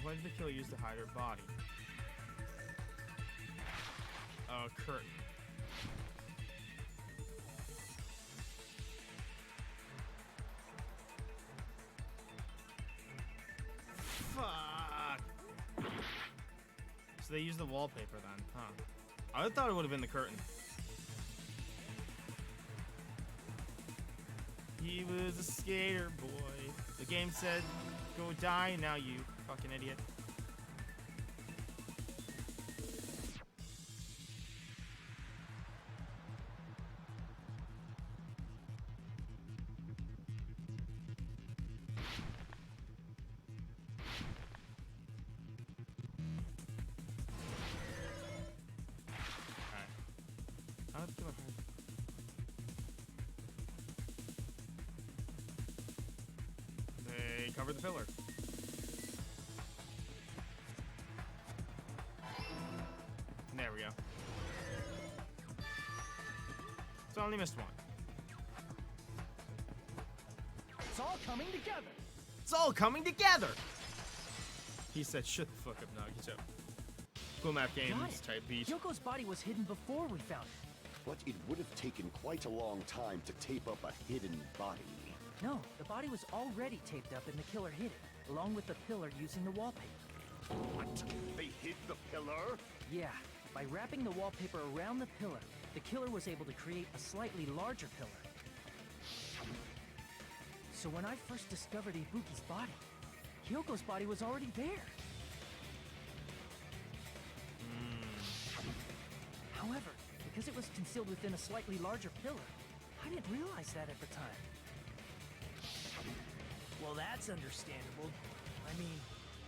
Speaker 2: What did the killer use to hide her body? Curtain. Fuck! So they used the wallpaper then, huh? I thought it would have been the curtain. He was a skater boy. The game said, go die, now you fucking idiot. They covered the pillar. There we go. So I only missed one.
Speaker 6: It's all coming together.
Speaker 2: It's all coming together! He said, shut the fuck up, Nagito. Cool Map Games type beat.
Speaker 6: Hyoko's body was hidden before we found it.
Speaker 11: But it would have taken quite a long time to tape up a hidden body.
Speaker 6: No, the body was already taped up and the killer hid it, along with the pillar using the wallpaper.
Speaker 11: What? They hid the pillar?
Speaker 6: Yeah, by wrapping the wallpaper around the pillar, the killer was able to create a slightly larger pillar. So when I first discovered Ibuki's body, Hyoko's body was already there. However, because it was concealed within a slightly larger pillar, I didn't realize that at the time.
Speaker 4: Well, that's understandable. I mean,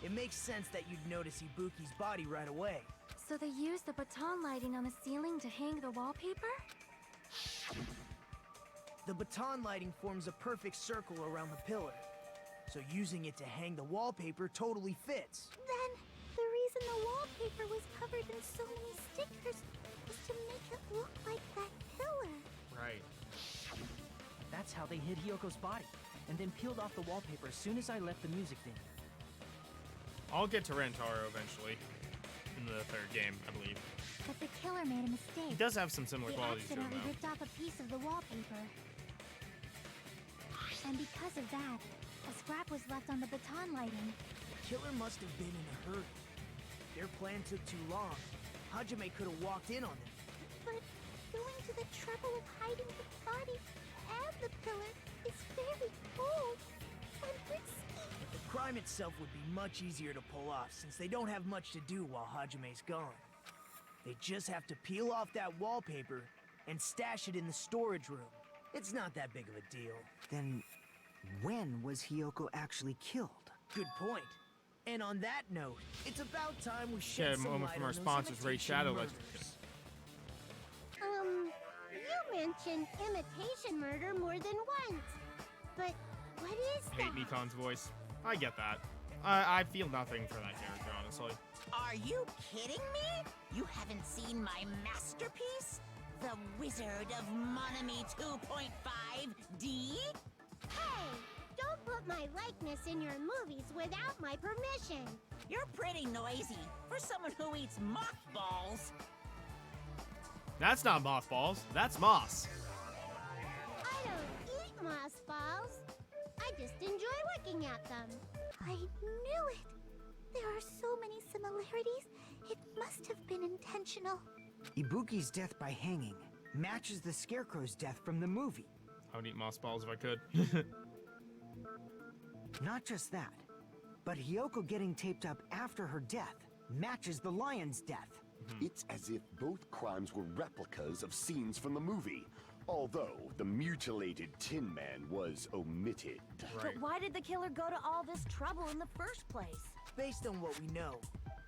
Speaker 4: it makes sense that you'd notice Ibuki's body right away.
Speaker 8: So they used the baton lighting on the ceiling to hang the wallpaper?
Speaker 4: The baton lighting forms a perfect circle around the pillar. So using it to hang the wallpaper totally fits.
Speaker 7: Then, the reason the wallpaper was covered in so many stickers was to make it look like that pillar.
Speaker 2: Right.
Speaker 6: That's how they hid Hyoko's body, and then peeled off the wallpaper as soon as I left the music venue.
Speaker 2: I'll get to Rentaro eventually. In the third game, I believe.
Speaker 7: But the killer made a mistake.
Speaker 2: He does have some similar
Speaker 7: He
Speaker 2: qualities to him,
Speaker 7: accidentally
Speaker 2: though.
Speaker 7: ripped off a piece of the wallpaper. And because of that, a scrap was left on the baton lighting.
Speaker 4: The killer must have been in a hurry. Their plan took too long. Hajime could have walked in on them.
Speaker 7: But going to the trouble of hiding the body and the pillar is very bold and risky.
Speaker 4: The crime itself would be much easier to pull off since they don't have much to do while Hajime's gone. They just have to peel off that wallpaper and stash it in the storage room. It's not that big of a deal.
Speaker 9: Then, when was Hyoko actually killed?
Speaker 4: Good point. And on that note, it's about time we
Speaker 2: Yeah,
Speaker 4: shed
Speaker 2: a
Speaker 4: some
Speaker 2: moment
Speaker 4: light
Speaker 2: from
Speaker 4: on
Speaker 2: our
Speaker 4: those
Speaker 2: sponsors, Raid
Speaker 4: imitation
Speaker 2: Shadow
Speaker 4: murders.
Speaker 2: Legends.
Speaker 12: You mentioned imitation murder more than once. But what is
Speaker 2: I hate
Speaker 12: that?
Speaker 2: Nikon's voice. I get that. I feel nothing for that character, honestly.
Speaker 5: Are you kidding me? You haven't seen my masterpiece? The Wizard of Monami 2.5D?
Speaker 12: Hey, don't put my likeness in your movies without my permission.
Speaker 5: You're pretty noisy for someone who eats mothballs.
Speaker 2: That's not mothballs. That's moss.
Speaker 12: I don't eat moss balls. I just enjoy looking at them.
Speaker 7: I knew it! There are so many similarities. It must have been intentional.
Speaker 9: Ibuki's death by hanging matches the Scarecrow's death from the movie.
Speaker 2: I would eat moss balls if I could.
Speaker 9: Not just that, but Hiyoko getting taped up after her death matches the lion's death.
Speaker 11: It's as if both crimes were replicas of scenes from the movie, although the mutilated Tin Man was omitted.
Speaker 3: But why did the killer go to all this trouble in the first place?
Speaker 4: Based on what we know,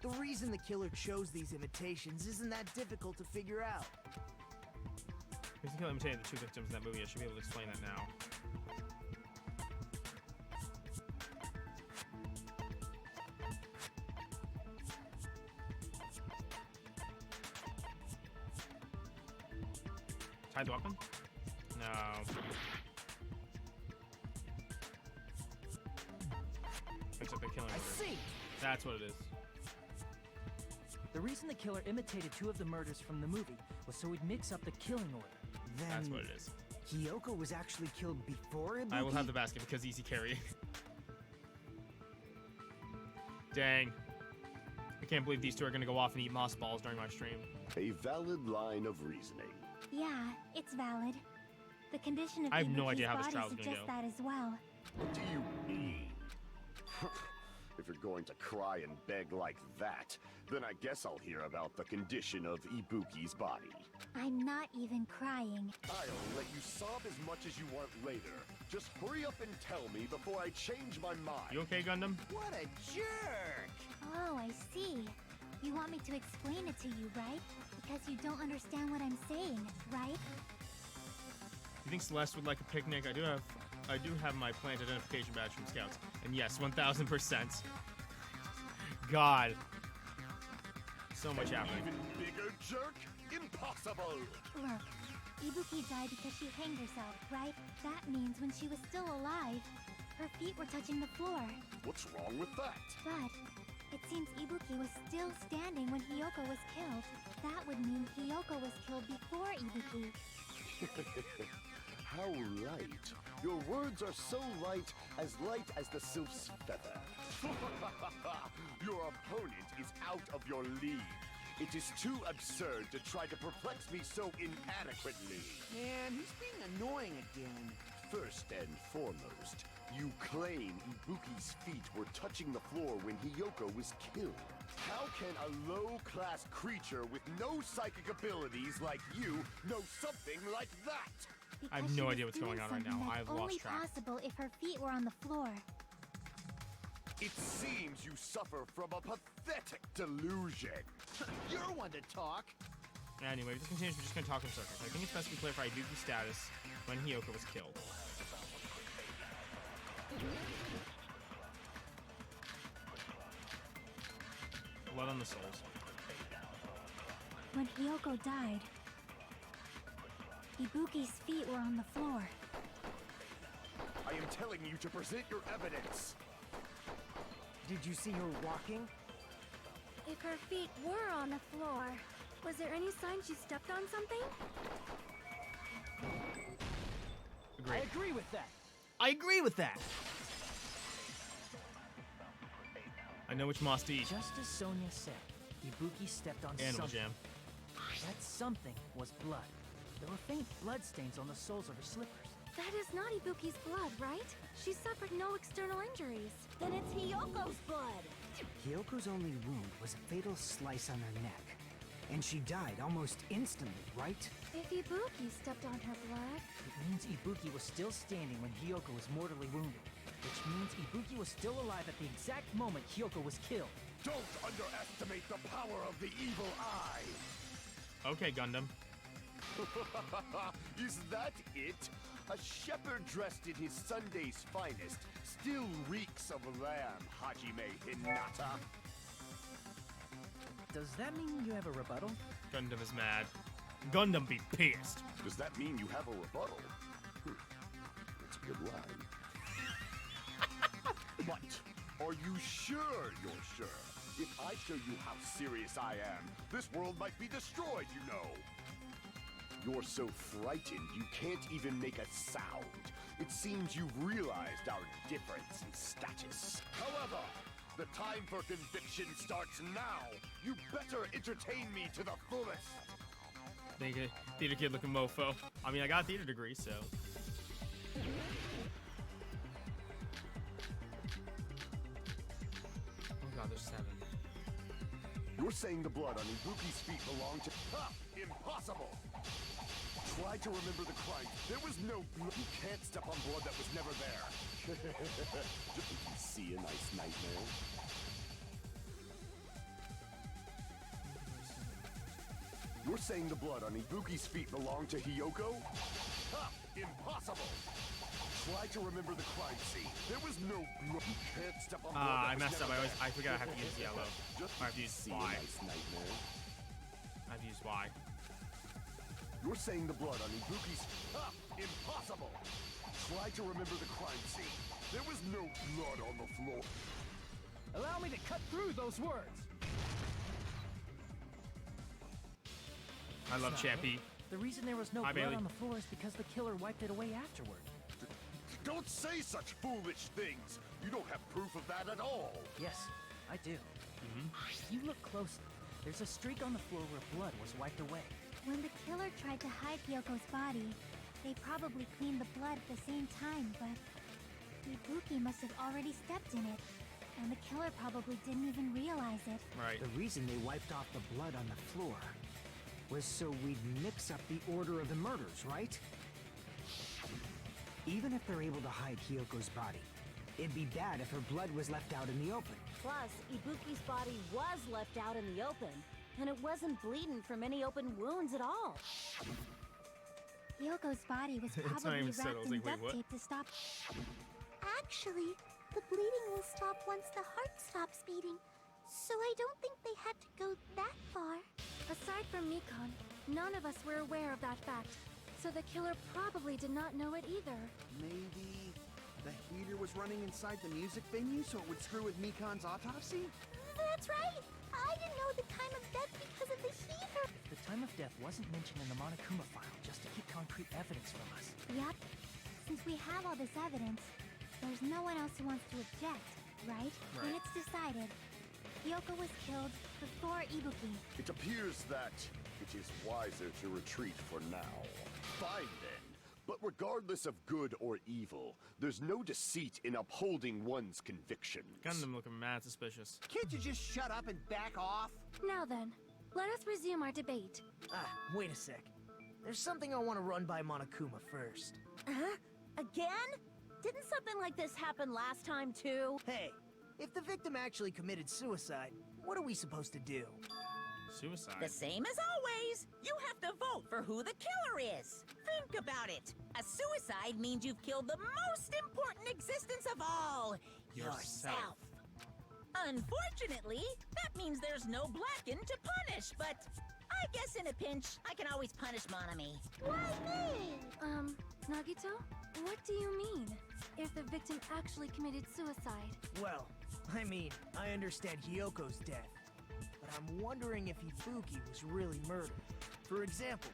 Speaker 4: the reason the killer chose these imitations isn't that difficult to figure out.
Speaker 2: If the killer imitated the two victims in that movie, I should be able to explain that now. Tied weapon? No. Except the killing.
Speaker 6: I see!
Speaker 2: That's what it is.
Speaker 6: The reason the killer imitated two of the murders from the movie was so he'd mix up the killing order.
Speaker 9: Then
Speaker 2: That's what it is.
Speaker 9: Hiyoko was actually killed before Ibuki?
Speaker 2: I will have the basket because easy carry. Dang. I can't believe these two are gonna go off and eat moss balls during my stream.
Speaker 11: A valid line of reasoning.
Speaker 7: Yeah, it's valid. The condition of
Speaker 2: I have no
Speaker 7: Ibuki's
Speaker 2: idea how this
Speaker 7: body
Speaker 2: trial's gonna
Speaker 7: suggests
Speaker 2: go.
Speaker 7: that as well.
Speaker 11: What do you mean? If you're going to cry and beg like that, then I guess I'll hear about the condition of Ibuki's body.
Speaker 7: I'm not even crying.
Speaker 11: I'll let you sob as much as you want later. Just hurry up and tell me before I change my mind.
Speaker 2: You okay, Gundam?
Speaker 4: What a jerk!
Speaker 7: Oh, I see. You want me to explain it to you, right? Because you don't understand what I'm saying, right?
Speaker 2: You think Celeste would like a picnic? I do have my plant identification badge from Scouts. And yes, 1000%. God. So much happening.
Speaker 11: Even bigger jerk? Impossible!
Speaker 7: Look, Ibuki died because she hanged herself, right? That means when she was still alive, her feet were touching the floor.
Speaker 11: What's wrong with that?
Speaker 7: But it seems Ibuki was still standing when Hiyoko was killed. That would mean Hiyoko was killed before Ibuki.
Speaker 11: How light. Your words are so light as the sylph's feather. Your opponent is out of your league. It is too absurd to try to perplex me so inadequately.
Speaker 4: Man, he's being annoying again.
Speaker 11: First and foremost, you claim Ibuki's feet were touching the floor when Hiyoko was killed. How can a low-class creature with no psychic abilities like you know something like that?
Speaker 2: I have no idea what's going on right now. I've lost track.
Speaker 7: Only possible if her feet were on the floor.
Speaker 11: It seems you suffer from a pathetic delusion.
Speaker 4: You're one to talk.
Speaker 2: Anyway, if this continues, we're just gonna talk in circles. I think it's best we clarify Ibuki's status when Hiyoko was killed. Blood on the souls.
Speaker 7: When Hiyoko died, Ibuki's feet were on the floor.
Speaker 11: I am telling you to present your evidence.
Speaker 9: Did you see her walking?
Speaker 8: If her feet were on the floor, was there any sign she stepped on something?
Speaker 6: I agree with that.
Speaker 2: I agree with that. I know which moss to eat.
Speaker 6: Just as Sonia said, Ibuki stepped on
Speaker 2: Animal
Speaker 6: something.
Speaker 2: Jam.
Speaker 6: That something was blood. There were faint blood stains on the soles of her slippers.
Speaker 8: That is not Ibuki's blood, right? She suffered no external injuries.
Speaker 3: Then it's Hiyoko's blood.
Speaker 9: Hiyoko's only wound was a fatal slice on her neck. And she died almost instantly, right?
Speaker 8: If Ibuki stepped on her blood...
Speaker 6: It means Ibuki was still standing when Hiyoko was mortally wounded. Which means Ibuki was still alive at the exact moment Hiyoko was killed.
Speaker 11: Don't underestimate the power of the evil eye.
Speaker 2: Okay, Gundam.
Speaker 11: Is that it? A shepherd dressed in his Sunday's finest still reeks of lamb, Hajime Hinata.
Speaker 6: Does that mean you have a rebuttal?
Speaker 2: Gundam is mad. Gundam be pissed.
Speaker 11: Does that mean you have a rebuttal? That's a good line. But are you sure you're sure? If I show you how serious I am, this world might be destroyed, you know. You're so frightened you can't even make a sound. It seems you've realized our difference in status. However, the time for conviction starts now. You better entertain me to the fullest.
Speaker 2: Theater kid looking mofo. I mean, I got a theater degree, so. Oh god, there's 7.
Speaker 11: You're saying the blood on Ibuki's feet belonged to... Ha! Impossible! Try to remember the crime. There was no blood. You can't step on blood that was never there. Did you see a nice nightmare? You're saying the blood on Ibuki's feet belonged to Hiyoko? Ha! Impossible! Try to remember the crime scene. There was no blood. You can't step on blood that
Speaker 2: I
Speaker 11: was
Speaker 2: messed up.
Speaker 11: never
Speaker 2: I forgot I have to use yellow. I have to use
Speaker 11: see
Speaker 2: Y.
Speaker 11: a nice nightmare.
Speaker 2: I have to use Y.
Speaker 11: You're saying the blood on Ibuki's... Ha! Impossible! Try to remember the crime scene. There was no blood on the floor.
Speaker 6: Allow me to cut through those words.
Speaker 2: I love Chappie.
Speaker 6: The reason there was no
Speaker 2: Hi,
Speaker 6: blood
Speaker 2: Bailey.
Speaker 6: on the floor is because the killer wiped it away afterward.
Speaker 11: Don't say such foolish things! You don't have proof of that at all!
Speaker 6: Yes, I do. If you look closely, there's a streak on the floor where blood was wiped away.
Speaker 7: When the killer tried to hide Hyoko's body, they probably cleaned the blood at the same time, but Ibuki must have already stepped in it, and the killer probably didn't even realize it.
Speaker 2: Right.
Speaker 9: The reason they wiped off the blood on the floor was so we'd mix up the order of the murders, right? Even if they're able to hide Hyoko's body, it'd be bad if her blood was left out in the open.
Speaker 3: Plus, Ibuki's body was left out in the open, and it wasn't bleeding from any open wounds at all.
Speaker 7: Hyoko's body was
Speaker 2: It's not
Speaker 7: probably
Speaker 2: even settled.
Speaker 7: wrapped in
Speaker 2: Like, wait,
Speaker 7: duct
Speaker 2: what?
Speaker 7: tape to stop.
Speaker 12: Actually, the bleeding will stop once the heart stops beating. So I don't think they had to go that far.
Speaker 8: Aside from Mikon, none of us were aware of that fact, so the killer probably did not know it either.
Speaker 10: Maybe the heater was running inside the music venue so it would screw with Mikon's autopsy?
Speaker 12: That's right! I didn't know the time of death because of the heater!
Speaker 6: The time of death wasn't mentioned in the Monokuma file just to keep concrete evidence from us.
Speaker 7: Yep. Since we have all this evidence, there's no one else who wants to object, right? When it's decided, Hyoko was killed before Ibuki.
Speaker 11: It appears that it is wiser to retreat for now. Fine then. But regardless of good or evil, there's no deceit in upholding one's convictions.
Speaker 2: Gundam looking mad suspicious.
Speaker 10: Can't you just shut up and back off?
Speaker 8: Now then, let us resume our debate.
Speaker 4: Wait a sec. There's something I want to run by Monokuma first.
Speaker 3: Huh? Again? Didn't something like this happen last time, too?
Speaker 4: Hey, if the victim actually committed suicide, what are we supposed to do?
Speaker 2: Suicide.
Speaker 5: The same as always. You have to vote for who the killer is. Think about it. A suicide means you've killed the most important existence of all. Yourself. Unfortunately, that means there's no Blacken to punish, but I guess in a pinch, I can always punish Monami.
Speaker 12: Why me?
Speaker 8: Nagito? What do you mean? If the victim actually committed suicide?
Speaker 4: Well, I mean, I understand Hyoko's death, but I'm wondering if Ibuki was really murdered. For example,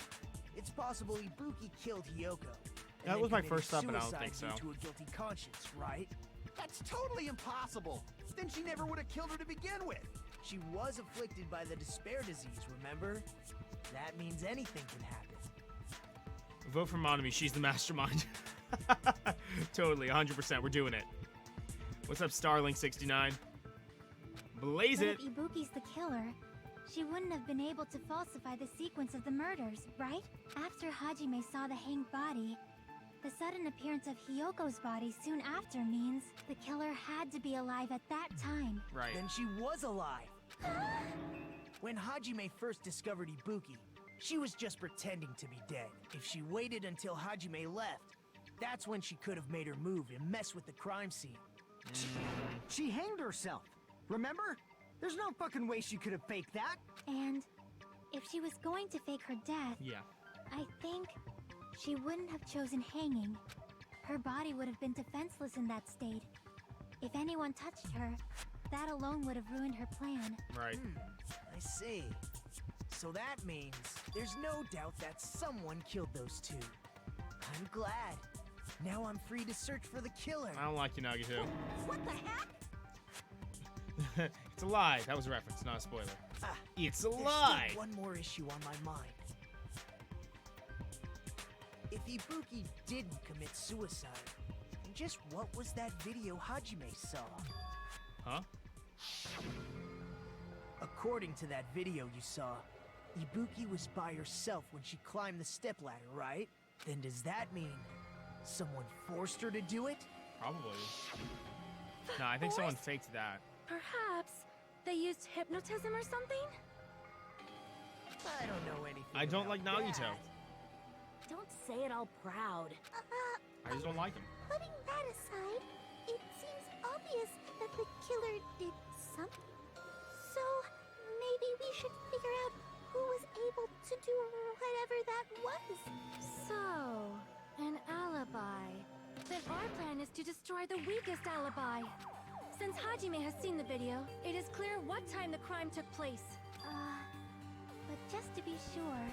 Speaker 4: it's possible Ibuki killed Hyoko. and
Speaker 2: That
Speaker 4: then
Speaker 2: was my
Speaker 4: committed
Speaker 2: first thought, but I don't
Speaker 4: suicide
Speaker 2: think so.
Speaker 4: due to a guilty conscience, right?
Speaker 10: That's totally impossible! Then she never would have killed her to begin with!
Speaker 4: She was afflicted by the despair disease, remember? That means anything can happen.
Speaker 2: Vote for Monami. She's the mastermind. Totally, 100%. We're doing it. What's up, Starling69? Blaze
Speaker 7: But
Speaker 2: it.
Speaker 7: if Ibuki's the killer, she wouldn't have been able to falsify the sequence of the murders, right? After Hajime saw the hanged body, the sudden appearance of Hyoko's body soon after means the killer had to be alive at that time.
Speaker 2: Right.
Speaker 4: Then she was alive. When Hajime first discovered Ibuki, she was just pretending to be dead. If she waited until Hajime left, that's when she could have made her move and mess with the crime scene.
Speaker 9: She hanged herself. Remember? There's no fucking way she could have faked that.
Speaker 7: And if she was going to fake her death,
Speaker 2: Yeah.
Speaker 7: I think she wouldn't have chosen hanging. Her body would have been defenseless in that state. If anyone touched her, that alone would have ruined her plan.
Speaker 2: Right.
Speaker 4: I see. So that means there's no doubt that someone killed those two. I'm glad. Now I'm free to search for the killer.
Speaker 2: I don't like you, Nagito.
Speaker 3: What the heck?
Speaker 2: It's a lie. That was a reference, not a spoiler. It's a
Speaker 4: There's
Speaker 2: lie.
Speaker 4: still one more issue on my mind. If Ibuki didn't commit suicide, just what was that video Hajime saw?
Speaker 2: Huh?
Speaker 4: According to that video you saw, Ibuki was by herself when she climbed the stepladder, right? Then does that mean someone forced her to do it?
Speaker 2: Probably. No, I think someone faked that.
Speaker 8: Perhaps they used hypnotism or something?
Speaker 4: I don't know anything.
Speaker 2: I don't like
Speaker 4: about
Speaker 2: Nagito.
Speaker 4: that.
Speaker 3: Don't say it all proud.
Speaker 2: I just don't like him.
Speaker 12: Putting that aside, it seems obvious that the killer did something. So maybe we should figure out who was able to do whatever that was.
Speaker 8: So, an alibi. Then our plan is to destroy the weakest alibi. Since Hajime has seen the video, it is clear what time the crime took place.
Speaker 12: But just to be sure,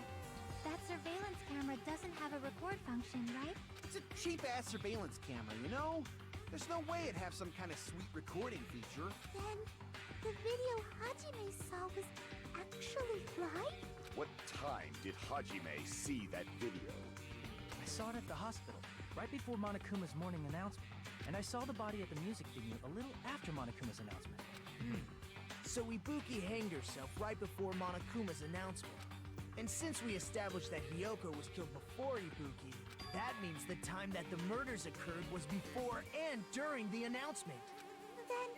Speaker 12: that surveillance camera doesn't have a record function, right?
Speaker 10: It's a cheap-ass surveillance camera, you know? There's no way it'd have some kind of sweet recording feature.
Speaker 12: Then the video Hajime saw was actually live?
Speaker 11: What time did Hajime see that video?
Speaker 6: I saw it at the hospital, right before Monokuma's morning announcement. And I saw the body at the music venue a little after Monokuma's announcement.
Speaker 4: So Ibuki hanged herself right before Monokuma's announcement. And since we established that Hiyoko was killed before Ibuki, that means the time that the murders occurred was before and during the announcement.
Speaker 12: Then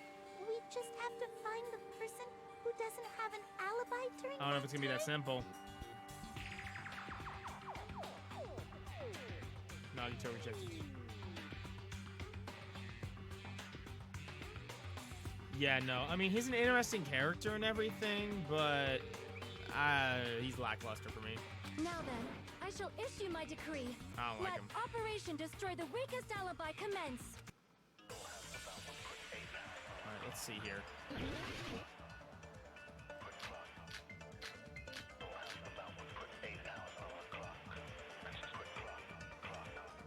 Speaker 12: we just have to find the person who doesn't have an alibi during
Speaker 2: I don't know if it's gonna be that simple. Nagito rejected. Yeah, no. I mean, he's an interesting character and everything, but he's lackluster for me.
Speaker 8: Now then, I shall issue my decree.
Speaker 2: I don't like
Speaker 8: Let
Speaker 2: him.
Speaker 8: Operation Destroy the Weakest Alibi commence.
Speaker 2: Alright, let's see here.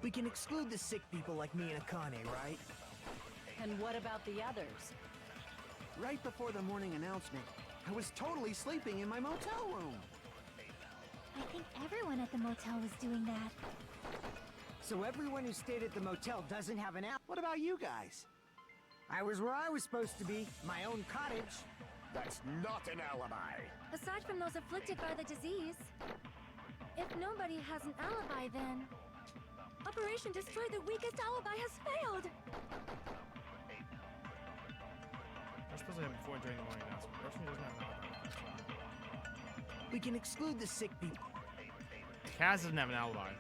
Speaker 4: We can exclude the sick people like me and Akane, right?
Speaker 3: And what about the others?
Speaker 10: Right before the morning announcement, I was totally sleeping in my motel room.
Speaker 12: I think everyone at the motel was doing that.
Speaker 9: So everyone who stayed at the motel doesn't have an alibi.
Speaker 10: What about you guys?
Speaker 9: I was where I was supposed to be, my own cottage.
Speaker 11: That's not an alibi.
Speaker 8: Aside from those afflicted by the disease, if nobody has an alibi, then Operation Destroy the Weakest Alibi has failed.
Speaker 2: We're supposed to have before and during the morning announcement. Person doesn't have an alibi.
Speaker 4: We can exclude the sick people.
Speaker 2: Kaz doesn't have an alibi.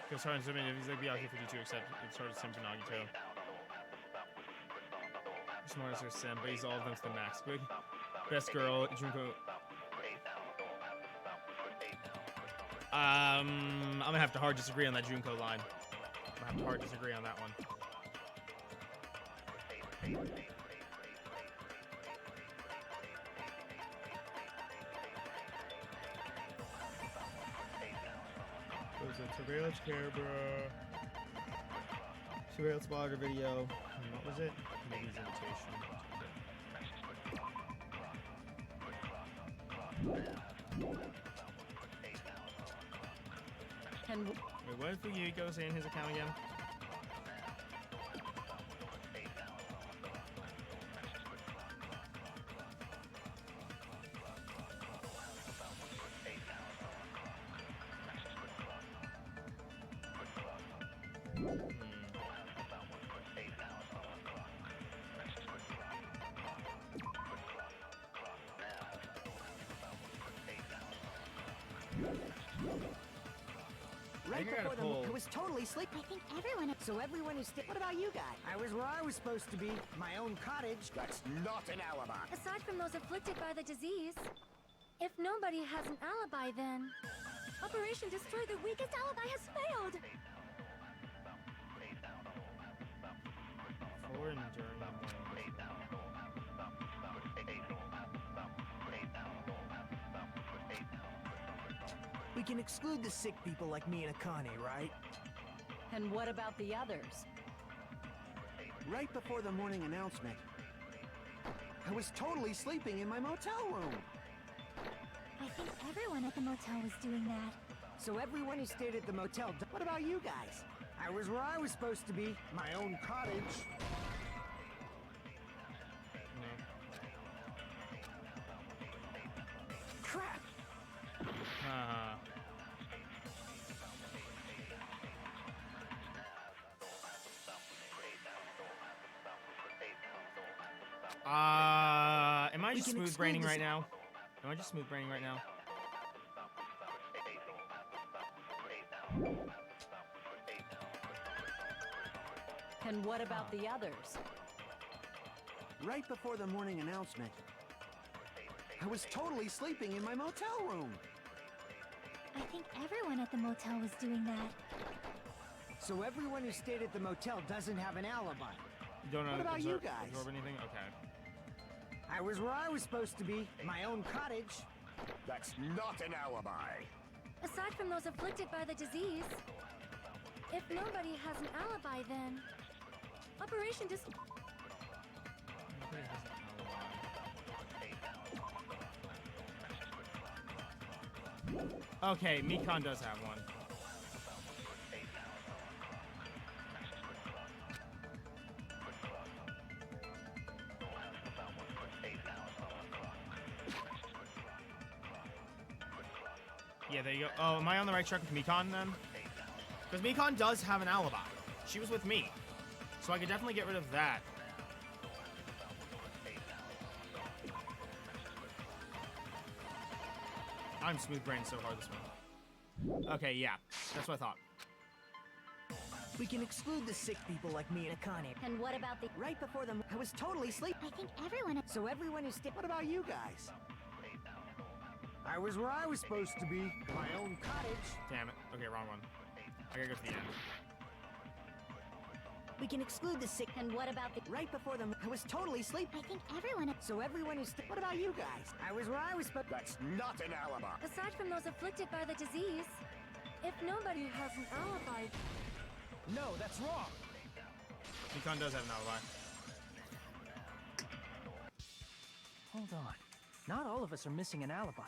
Speaker 2: Because Sergeant Simon, if he's like BLK52, except it's Sergeant Sim for Nagito. Smartest are Sim, but he's all of them to the max. Quick. Best girl, Junko. I'm gonna have to hard disagree on that Junko line. I'm gonna have to hard disagree on that one. There's a surveillance camera. Surveillance monitor video. What was it? Maybe his invitation.
Speaker 3: And
Speaker 2: Wait, what did Fuyuhiko say in his account again? I think I gotta pull.
Speaker 9: I was totally asleep.
Speaker 12: I think everyone...
Speaker 9: So everyone is... What about you guys? I was where I was supposed to be. My own cottage.
Speaker 11: That's not an alibi.
Speaker 8: Aside from those afflicted by the disease, if nobody has an alibi, then Operation Destroy the Weakest Alibi has failed.
Speaker 2: Before and during the morning.
Speaker 4: We can exclude the sick people like me and Akane, right?
Speaker 3: And what about the others?
Speaker 9: Right before the morning announcement, I was totally sleeping in my motel room.
Speaker 12: I think everyone at the motel was doing that.
Speaker 9: So everyone who stayed at the motel... What about you guys? I was where I was supposed to be. My own cottage.
Speaker 4: Crap!
Speaker 2: Am I just smooth braining right now? Am I just smooth braining right now?
Speaker 3: And what about the others?
Speaker 9: Right before the morning announcement, I was totally sleeping in my motel room.
Speaker 12: I think everyone at the motel was doing that.
Speaker 9: So everyone who stayed at the motel doesn't have an alibi.
Speaker 2: You don't know
Speaker 9: What about you guys?
Speaker 2: absorb anything? Okay.
Speaker 9: I was where I was supposed to be. My own cottage.
Speaker 11: That's not an alibi.
Speaker 8: Aside from those afflicted by the disease, if nobody has an alibi, then Operation Destroy...
Speaker 2: Nobody has an alibi. Okay, Mikan does have one. Yeah, there you go. Oh, am I on the right track with Mikan then? Because Mikan does have an alibi. She was with me. So I could definitely get rid of that. I'm smooth brain so hard this one. Okay, yeah. That's what I thought.
Speaker 4: We can exclude the sick people like me and Akane.
Speaker 3: And what about the...
Speaker 9: Right before the... I was totally asleep.
Speaker 12: I think everyone...
Speaker 9: So everyone who stayed... What about you guys? I was where I was supposed to be. My own cottage.
Speaker 2: Damn it. Okay, wrong one. I gotta go to the end.
Speaker 4: We can exclude the sick.
Speaker 3: And what about the...
Speaker 9: Right before them, I was totally asleep.
Speaker 12: I think everyone...
Speaker 9: So everyone who's... What about you guys? I was where I was supposed...
Speaker 11: That's not an alibi.
Speaker 8: Aside from those afflicted by the disease, if nobody has an alibi...
Speaker 10: No, that's wrong.
Speaker 2: Mikan does have an alibi.
Speaker 6: Hold on. Not all of us are missing an alibi.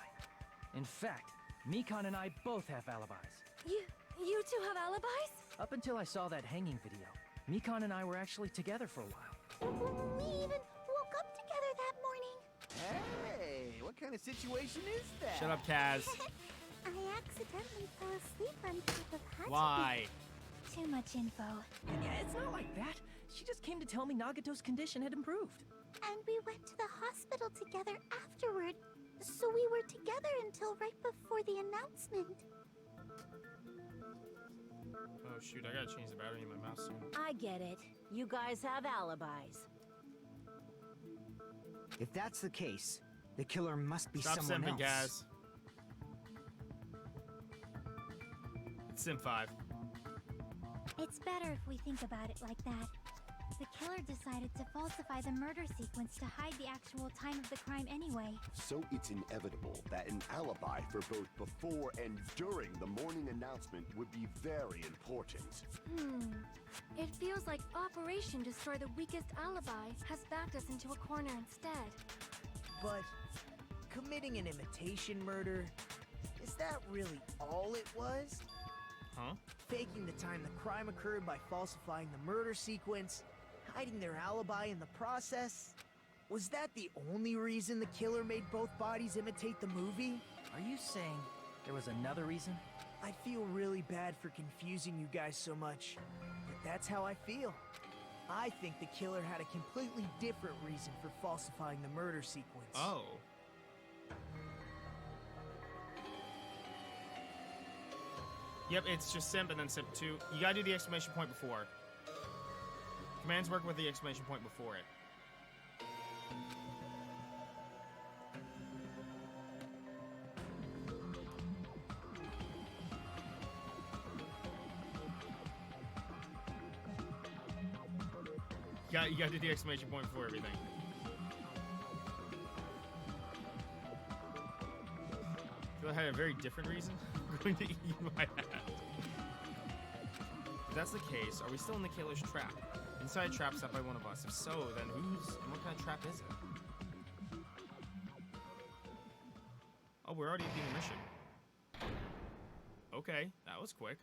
Speaker 6: In fact, Mikan and I both have alibis.
Speaker 8: You two have alibis?
Speaker 6: Up until I saw that hanging video, Mikan and I were actually together for a while.
Speaker 12: We even woke up together that morning.
Speaker 10: Hey, what kind of situation is that?
Speaker 2: Shut up, Kaz.
Speaker 12: I accidentally fell asleep on top of Hajime.
Speaker 2: Why?
Speaker 12: Too much info.
Speaker 6: Yeah, it's not like that. She just came to tell me Nagato's condition had improved.
Speaker 12: And we went to the hospital together afterward. So we were together until right before the announcement.
Speaker 2: Oh shoot, I gotta change the battery in my mouse soon.
Speaker 3: I get it. You guys have alibis.
Speaker 9: If that's the case, the killer must be
Speaker 2: Stop
Speaker 9: someone
Speaker 2: simping,
Speaker 9: else.
Speaker 2: Kaz. It's Sim 5.
Speaker 12: It's better if we think about it like that. The killer decided to falsify the murder sequence to hide the actual time of the crime anyway.
Speaker 11: So it's inevitable that an alibi for both before and during the morning announcement would be very important.
Speaker 8: It feels like Operation Destroy the Weakest Alibi has backed us into a corner instead.
Speaker 4: But committing an imitation murder, is that really all it was?
Speaker 2: Huh?
Speaker 4: Faking the time the crime occurred by falsifying the murder sequence, hiding their alibi in the process? Was that the only reason the killer made both bodies imitate the movie?
Speaker 6: Are you saying there was another reason?
Speaker 4: I feel really bad for confusing you guys so much, but that's how I feel. I think the killer had a completely different reason for falsifying the murder sequence.
Speaker 2: Oh. Yep, it's just simp and then simp 2. You gotta do the exclamation point before. Commands work with the exclamation point before it. You gotta do the exclamation point before everything. I feel I had a very different reason I'm going to eat my hat. If that's the case, are we still in the killer's trap? Inside a trap set by one of us. If so, then whose and what kind of trap is it? Oh, we're already doing the mission. Okay, that was quick.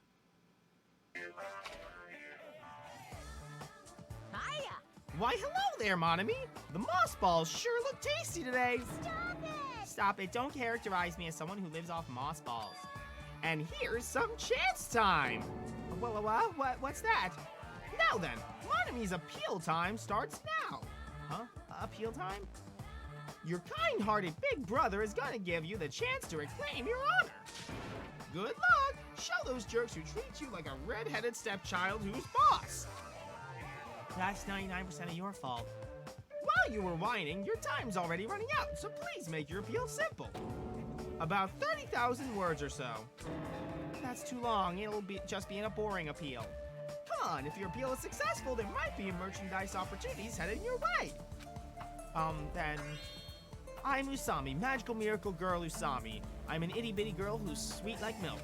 Speaker 5: Hiya!
Speaker 2: Why, hello there, Monami! The moss balls sure look tasty today!
Speaker 12: Stop it!
Speaker 2: Stop it, don't characterize me as someone who lives off moss balls. And here's some chance time! What's that? Now then, Monami's appeal time starts now! Huh? Appeal time? Your kind-hearted big brother is gonna give you the chance to reclaim your honor! Good luck! Show those jerks who treat you like a red-headed stepchild who's boss! That's 99% of your fault. While you were whining, your time's already running out, so please make your appeal simple. About 30,000 words or so. That's too long, it'll just be a boring appeal. Come on, if your appeal is successful, there might be merchandise opportunities headed your way. Then... I'm Usami, magical miracle girl Usami. I'm an itty-bitty girl who's sweet like milk.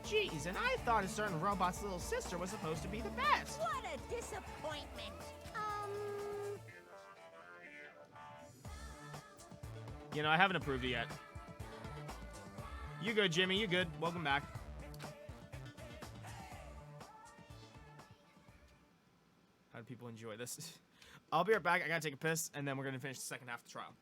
Speaker 2: Jeez, and I thought a certain robot's little sister was supposed to be the best.
Speaker 5: What a disappointment.
Speaker 2: You know, I haven't approved it yet. You good, Jimmy, you good. Welcome back. How do people enjoy this? I'll be right back. I gotta take a piss, and then we're gonna finish the second half of the trial.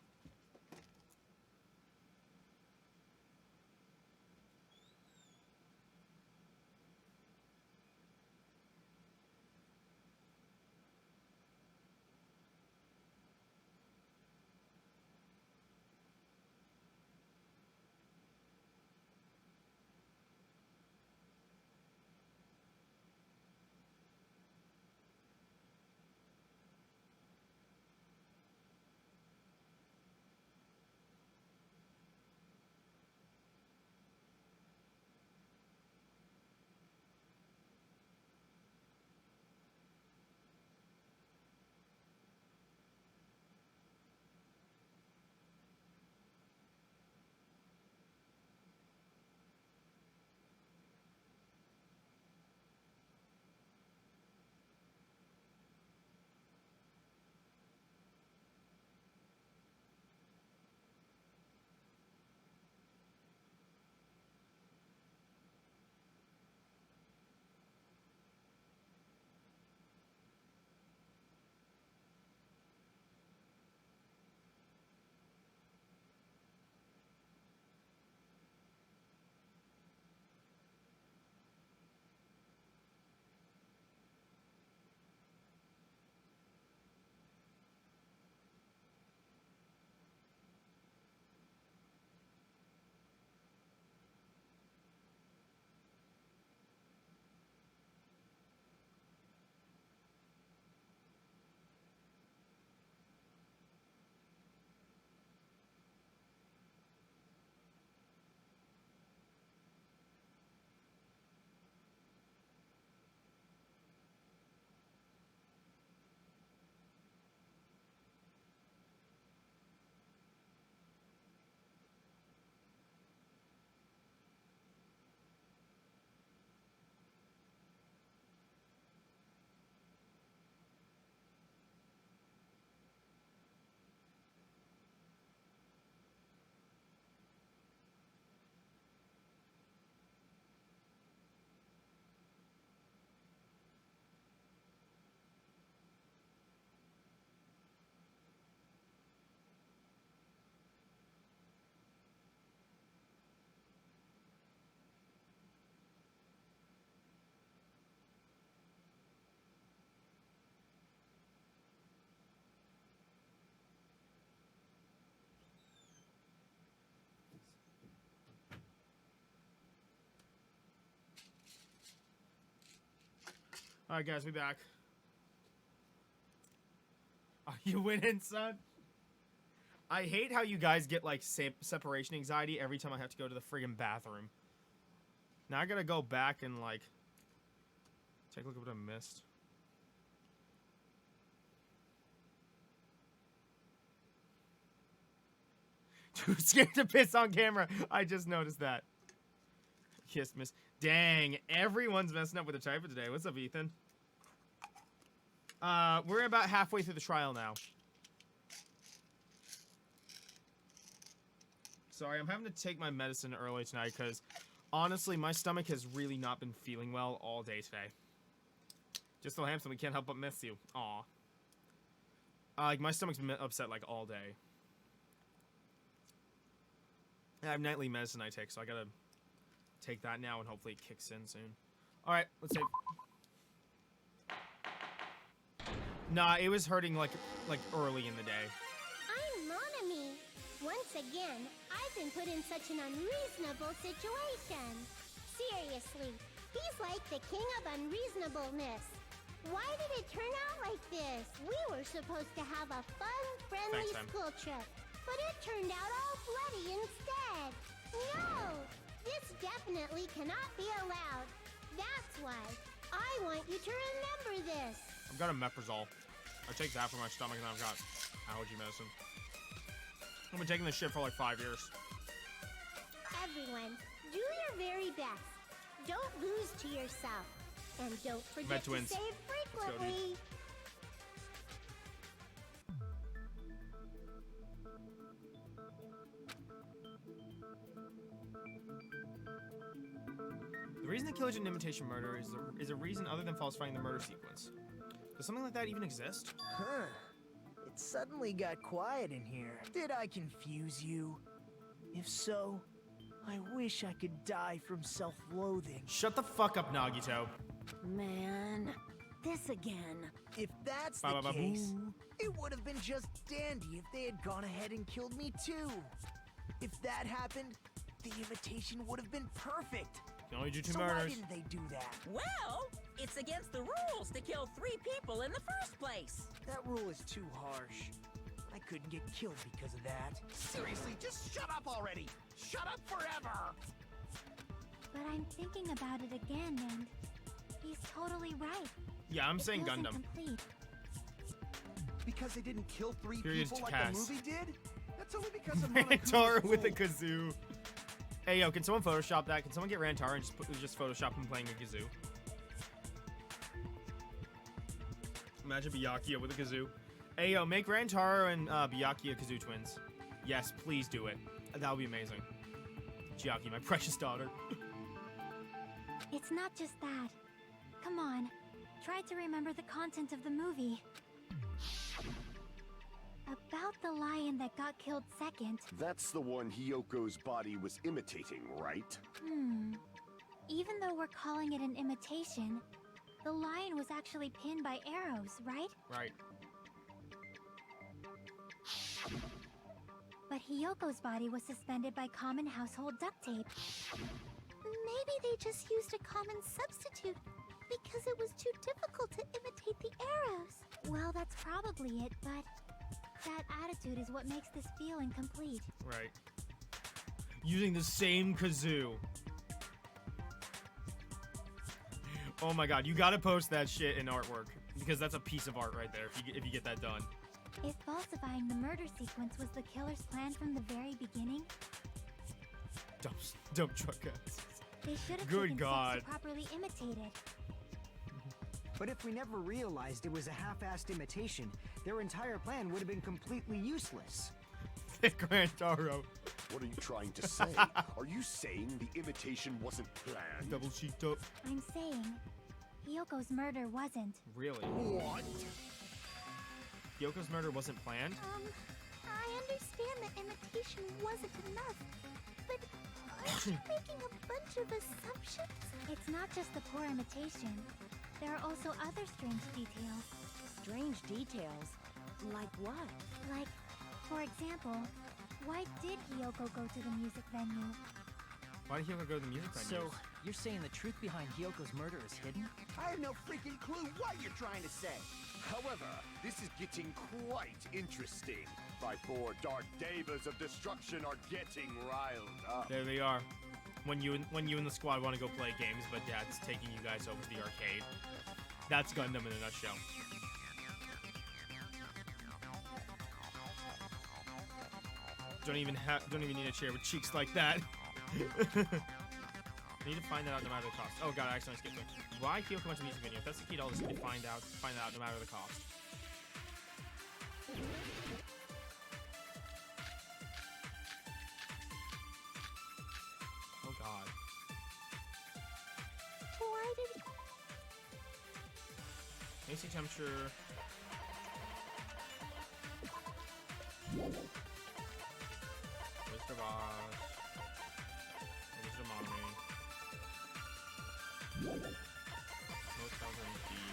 Speaker 2: Alright, guys, we back. Are you winning, son? I hate how you guys get, like, separation anxiety every time I have to go to the friggin' bathroom. Now I gotta go back and, like, take a look at what I missed. Too scared to piss on camera. I just noticed that. Kiss, miss. Dang, everyone's messing up with the typo today. What's up, Ethan? We're about halfway through the trial now. Sorry, I'm having to take my medicine early tonight because, honestly, my stomach has really not been feeling well all day today. Just so handsome, we can't help but miss you. Aw. Like, my stomach's been upset, like, all day. I have nightly medicine I take, so I gotta take that now and hopefully it kicks in soon. Alright, let's save. Nah, it was hurting like early in the day.
Speaker 12: I'm Monokuma. Once again, I've been put in such an unreasonable situation. Seriously, he's like the king of unreasonableness. Why did it turn out like this? We were supposed to have a fun, friendly school trip, but it turned out all bloody instead. No! This definitely cannot be allowed. That's why I want you to remember this.
Speaker 2: I've got a Meprazole. I take that for my stomach and I've got allergy medicine. I've been taking this shit for like 5 years.
Speaker 12: Everyone, do your very best. Don't lose to yourself. And don't forget to save frequently.
Speaker 2: The reason the killer did an imitation murder is a reason other than falsifying the murder sequence. Does something like that even exist?
Speaker 4: Huh. It suddenly got quiet in here. Did I confuse you? If so, I wish I could die from self-loathing.
Speaker 2: Shut the fuck up, Nagito.
Speaker 3: Man, this again.
Speaker 4: If that's the case, it would have been just dandy if they had gone ahead and killed me too. If that happened, the imitation would have been perfect.
Speaker 2: You can only do 2
Speaker 4: so
Speaker 2: murders.
Speaker 4: Why didn't they do that?
Speaker 5: Well, it's against the rules to kill 3 people in the first place.
Speaker 4: That rule is too harsh. I couldn't get killed because of that.
Speaker 10: Seriously, just shut up already! Shut up forever!
Speaker 7: But I'm thinking about it again, and he's totally right.
Speaker 2: Yeah, I'm saying Gundam.
Speaker 7: Complete.
Speaker 10: Because they didn't kill 3
Speaker 2: Period
Speaker 10: people
Speaker 2: to
Speaker 10: like
Speaker 2: Cass.
Speaker 10: the movie did? That's only because of
Speaker 2: Rantaro with a kazoo. Hey, yo, can someone Photoshop that? Can someone get Rantaro and just Photoshop him playing a kazoo? Imagine Byakuya with a kazoo. Hey, yo, make Rantaro and Byakuya kazoo twins. Yes, please do it. That would be amazing. Chiaki, my precious daughter.
Speaker 7: It's not just that. Come on, try to remember the content of the movie. About the lion that got killed second.
Speaker 11: That's the one Hyoko's body was imitating, right?
Speaker 7: Even though we're calling it an imitation, the lion was actually pinned by arrows, right?
Speaker 2: Right.
Speaker 7: But Hyoko's body was suspended by common household duct tape.
Speaker 12: Maybe they just used a common substitute because it was too difficult to imitate the arrows.
Speaker 7: Well, that's probably it, but that attitude is what makes this feel incomplete.
Speaker 2: Right. Using the same kazoo. Oh my god, you gotta post that shit in artwork. Because that's a piece of art right there, if you get that done.
Speaker 7: If falsifying the murder sequence was the killer's plan from the very beginning,
Speaker 2: dumb truck guys.
Speaker 7: They should have
Speaker 2: Good
Speaker 7: taken
Speaker 2: God.
Speaker 7: steps to properly imitate it.
Speaker 9: But if we never realized it was a half-assed imitation, their entire plan would have been completely useless.
Speaker 2: Rantaro.
Speaker 11: What are you trying to say? Are you saying the imitation wasn't planned?
Speaker 2: Double cheeked up.
Speaker 7: I'm saying, Hyoko's murder wasn't.
Speaker 2: Really?
Speaker 11: What?
Speaker 2: Hyoko's murder wasn't planned?
Speaker 12: I understand that imitation wasn't enough, but aren't you making a bunch of assumptions?
Speaker 7: It's not just the poor imitation. There are also other strange details.
Speaker 3: Strange details? Like what?
Speaker 7: Like, for example, why did Hyoko go to the music venue?
Speaker 2: Why did Hyoko go to the music venue?
Speaker 6: So, you're saying the truth behind Hyoko's murder is hidden?
Speaker 10: I have no freaking clue what you're trying to say.
Speaker 11: However, this is getting quite interesting. My four dark devas of destruction are getting riled up.
Speaker 2: There they are. When you and the squad want to go play games, but Dad's taking you guys over to the arcade. That's Gundam in a nutshell. Don't even need a chair with cheeks like that. I need to find that out no matter the cost. Oh god, I accidentally skipped it. Why Kyoko went to the music video? If that's the key to all this, I need to find out no matter the cost. Oh god.
Speaker 12: Why did
Speaker 2: AC temperature. Mr. Boss. Mr. Mommy. Motel room key.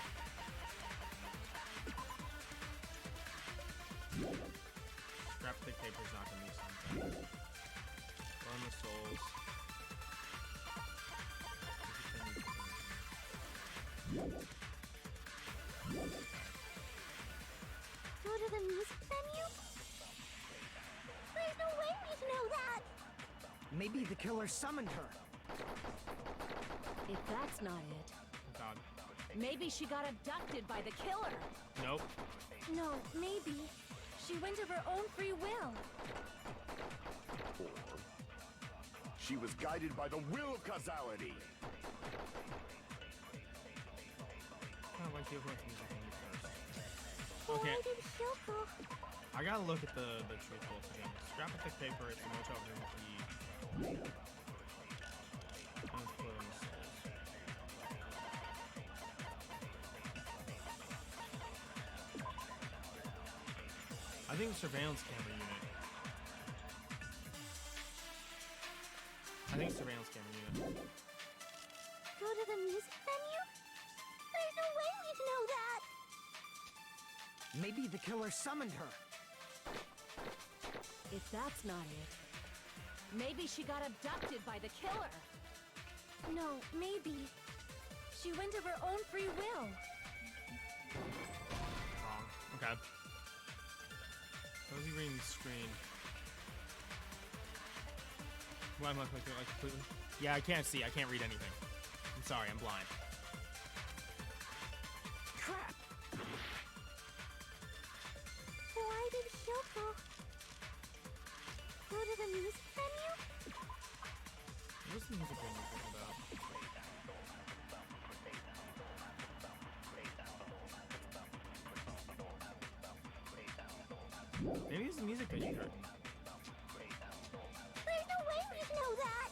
Speaker 2: Scrap thick paper's not gonna be something. Burn the souls.
Speaker 12: go to the music venue? There's no way we'd know that!
Speaker 9: Maybe the killer summoned her.
Speaker 3: If that's not it,
Speaker 2: Oh god.
Speaker 3: maybe she got abducted by the killer.
Speaker 2: Nope.
Speaker 8: No, maybe. She went of her own free will.
Speaker 11: Or she was guided by the will of causality.
Speaker 2: Why Kyoko went to the music venue first?
Speaker 12: Why
Speaker 2: Okay.
Speaker 12: did Hyoko?
Speaker 2: I gotta look at the truth bullets again. Scrap a thick paper, it's the motel room key. And it's put in the souls. I think surveillance camera unit. Surveillance camera unit.
Speaker 12: Go to the music venue? There's no way we'd know that!
Speaker 9: Maybe the killer summoned her.
Speaker 3: If that's not it, maybe she got abducted by the killer.
Speaker 8: No, maybe. She went of her own free will.
Speaker 2: Wrong. Okay. Cozy reading the screen. Why am I clicking like completely? Yeah, I can't see. I can't read anything. I'm sorry. I'm blind.
Speaker 9: Crap!
Speaker 12: Why did Hyoko go to the music venue?
Speaker 2: What's the music venue thing about? Maybe it's the music venue curtain.
Speaker 12: There's no way we'd know that!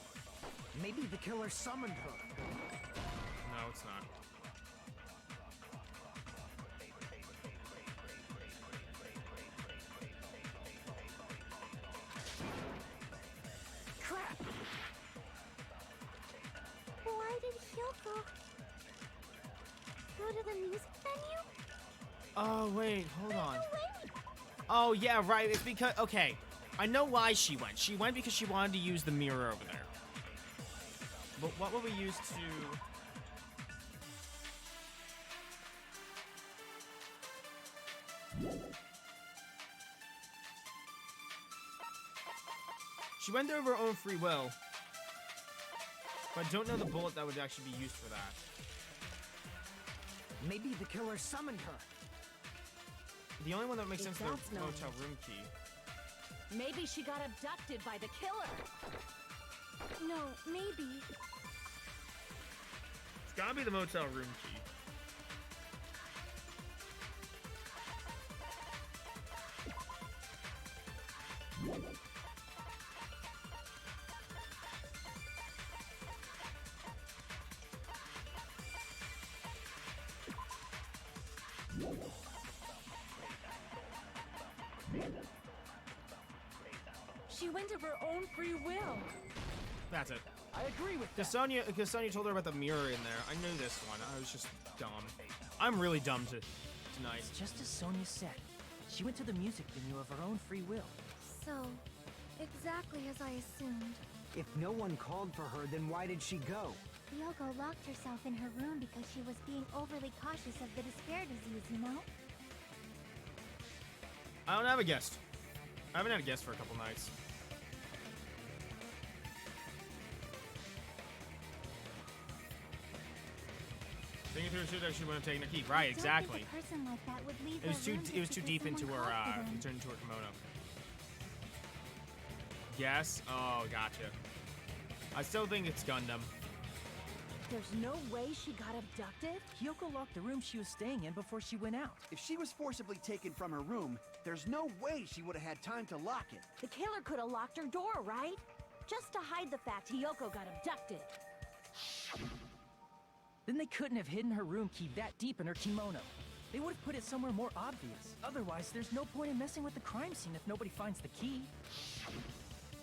Speaker 9: Maybe the killer summoned her.
Speaker 2: No, it's not.
Speaker 9: Crap!
Speaker 12: Why did Hyoko go to the music venue?
Speaker 2: Oh, wait. Hold on.
Speaker 12: No way we'd...
Speaker 2: Oh, yeah, right. It's because... Okay. I know why she went. She went because she wanted to use the mirror over there. But what would we use to... She went there of her own free will. But I don't know the bullet that would actually be used for that.
Speaker 9: Maybe the killer summoned her.
Speaker 2: The only one that makes
Speaker 3: If
Speaker 2: sense is
Speaker 3: that's
Speaker 2: the
Speaker 3: not
Speaker 2: motel
Speaker 3: it.
Speaker 2: room key.
Speaker 3: Maybe she got abducted by the killer.
Speaker 8: No, maybe.
Speaker 2: It's gotta be the motel room key.
Speaker 8: She went of her own free will.
Speaker 2: That's it.
Speaker 9: I agree with that.
Speaker 2: Because Sonya told her about the mirror in there. I knew this one. I was just dumb. I'm really dumb tonight.
Speaker 6: It's just as Sonya said. She went to the music venue of her own free will.
Speaker 8: So, exactly as I assumed.
Speaker 9: If no one called for her, then why did she go?
Speaker 7: Yoko locked herself in her room because she was being overly cautious of the despair disease, you know?
Speaker 2: I don't have a guest. I haven't had a guest for a couple nights. Thinking through it, she wouldn't have taken a key. Right, exactly.
Speaker 7: A person like that would leave
Speaker 2: It was
Speaker 7: their
Speaker 2: too.
Speaker 7: room
Speaker 2: It was
Speaker 7: just
Speaker 2: too
Speaker 7: because
Speaker 2: deep into
Speaker 7: someone
Speaker 2: her.
Speaker 7: called for them.
Speaker 2: Turned into her kimono. Yes. Oh, gotcha. I still think it's Gundam.
Speaker 3: There's no way she got abducted?
Speaker 6: Kyoko locked the room she was staying in before she went out.
Speaker 10: If she was forcibly taken from her room, there's no way she would have had time to lock it.
Speaker 3: The killer could have locked her door, right? Just to hide the fact Hiyoko got abducted.
Speaker 6: Then they couldn't have hidden her room key that deep in her kimono. They would have put it somewhere more obvious. Otherwise, there's no point in messing with the crime scene if nobody finds the key.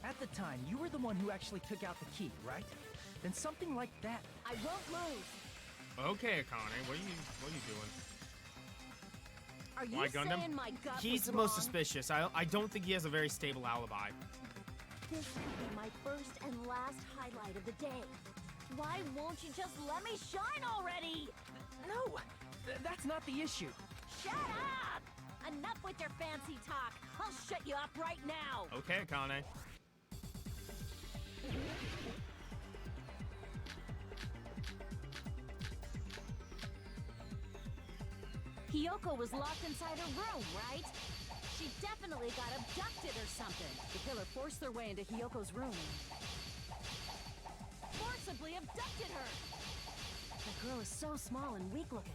Speaker 6: At the time, you were the one who actually took out the key, right? Then something like that.
Speaker 3: I won't lose.
Speaker 2: Okay, Akane, what are you doing?
Speaker 3: Are you
Speaker 2: Why Gundam?
Speaker 3: saying my gut
Speaker 2: He's
Speaker 3: was
Speaker 2: the most
Speaker 3: wrong?
Speaker 2: suspicious. I don't think he has a very stable alibi.
Speaker 3: This could be my first and last highlight of the day. Why won't you just let me shine already?
Speaker 6: No, that's not the issue.
Speaker 3: Shut up! Enough with your fancy talk. I'll shut you up right now.
Speaker 2: Okay, Akane.
Speaker 3: Hiyoko was locked inside her room, right? She definitely got abducted or something. The killer forced their way into Hiyoko's room and forcibly abducted her. The girl is so small and weak looking.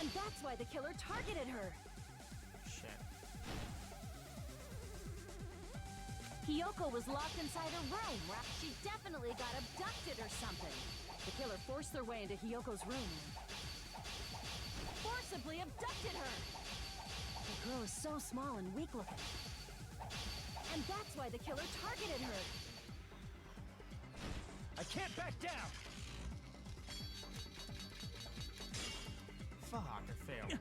Speaker 3: And that's why the killer targeted her.
Speaker 2: Shit.
Speaker 3: Hiyoko was locked inside her room, right? She definitely got abducted or something. The killer forced their way into Hiyoko's room and forcibly abducted her. The girl is so small and weak looking. And that's why the killer targeted her.
Speaker 10: I can't back down!
Speaker 2: Fuck, I failed.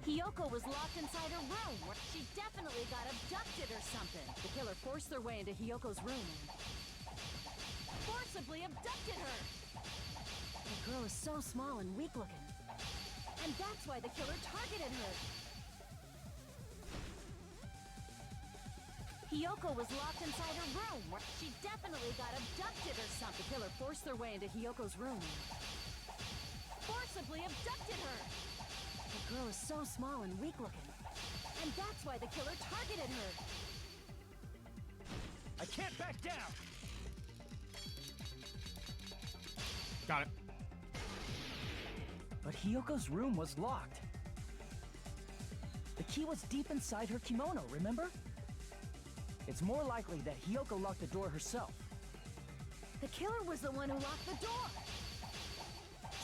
Speaker 3: Hiyoko was locked inside her room. She definitely got abducted or something. The killer forced their way into Hiyoko's room and forcibly abducted her. The girl is so small and weak looking. And that's why the killer targeted her. Hiyoko was locked inside her room. She definitely got abducted or something. The killer forced their way into Hiyoko's room and forcibly abducted her. The girl is so small and weak looking. And that's why the killer targeted her.
Speaker 10: I can't back down!
Speaker 2: Got it.
Speaker 6: But Hiyoko's room was locked. The key was deep inside her kimono, remember? It's more likely that Hiyoko locked the door herself.
Speaker 3: The killer was the one who locked the door.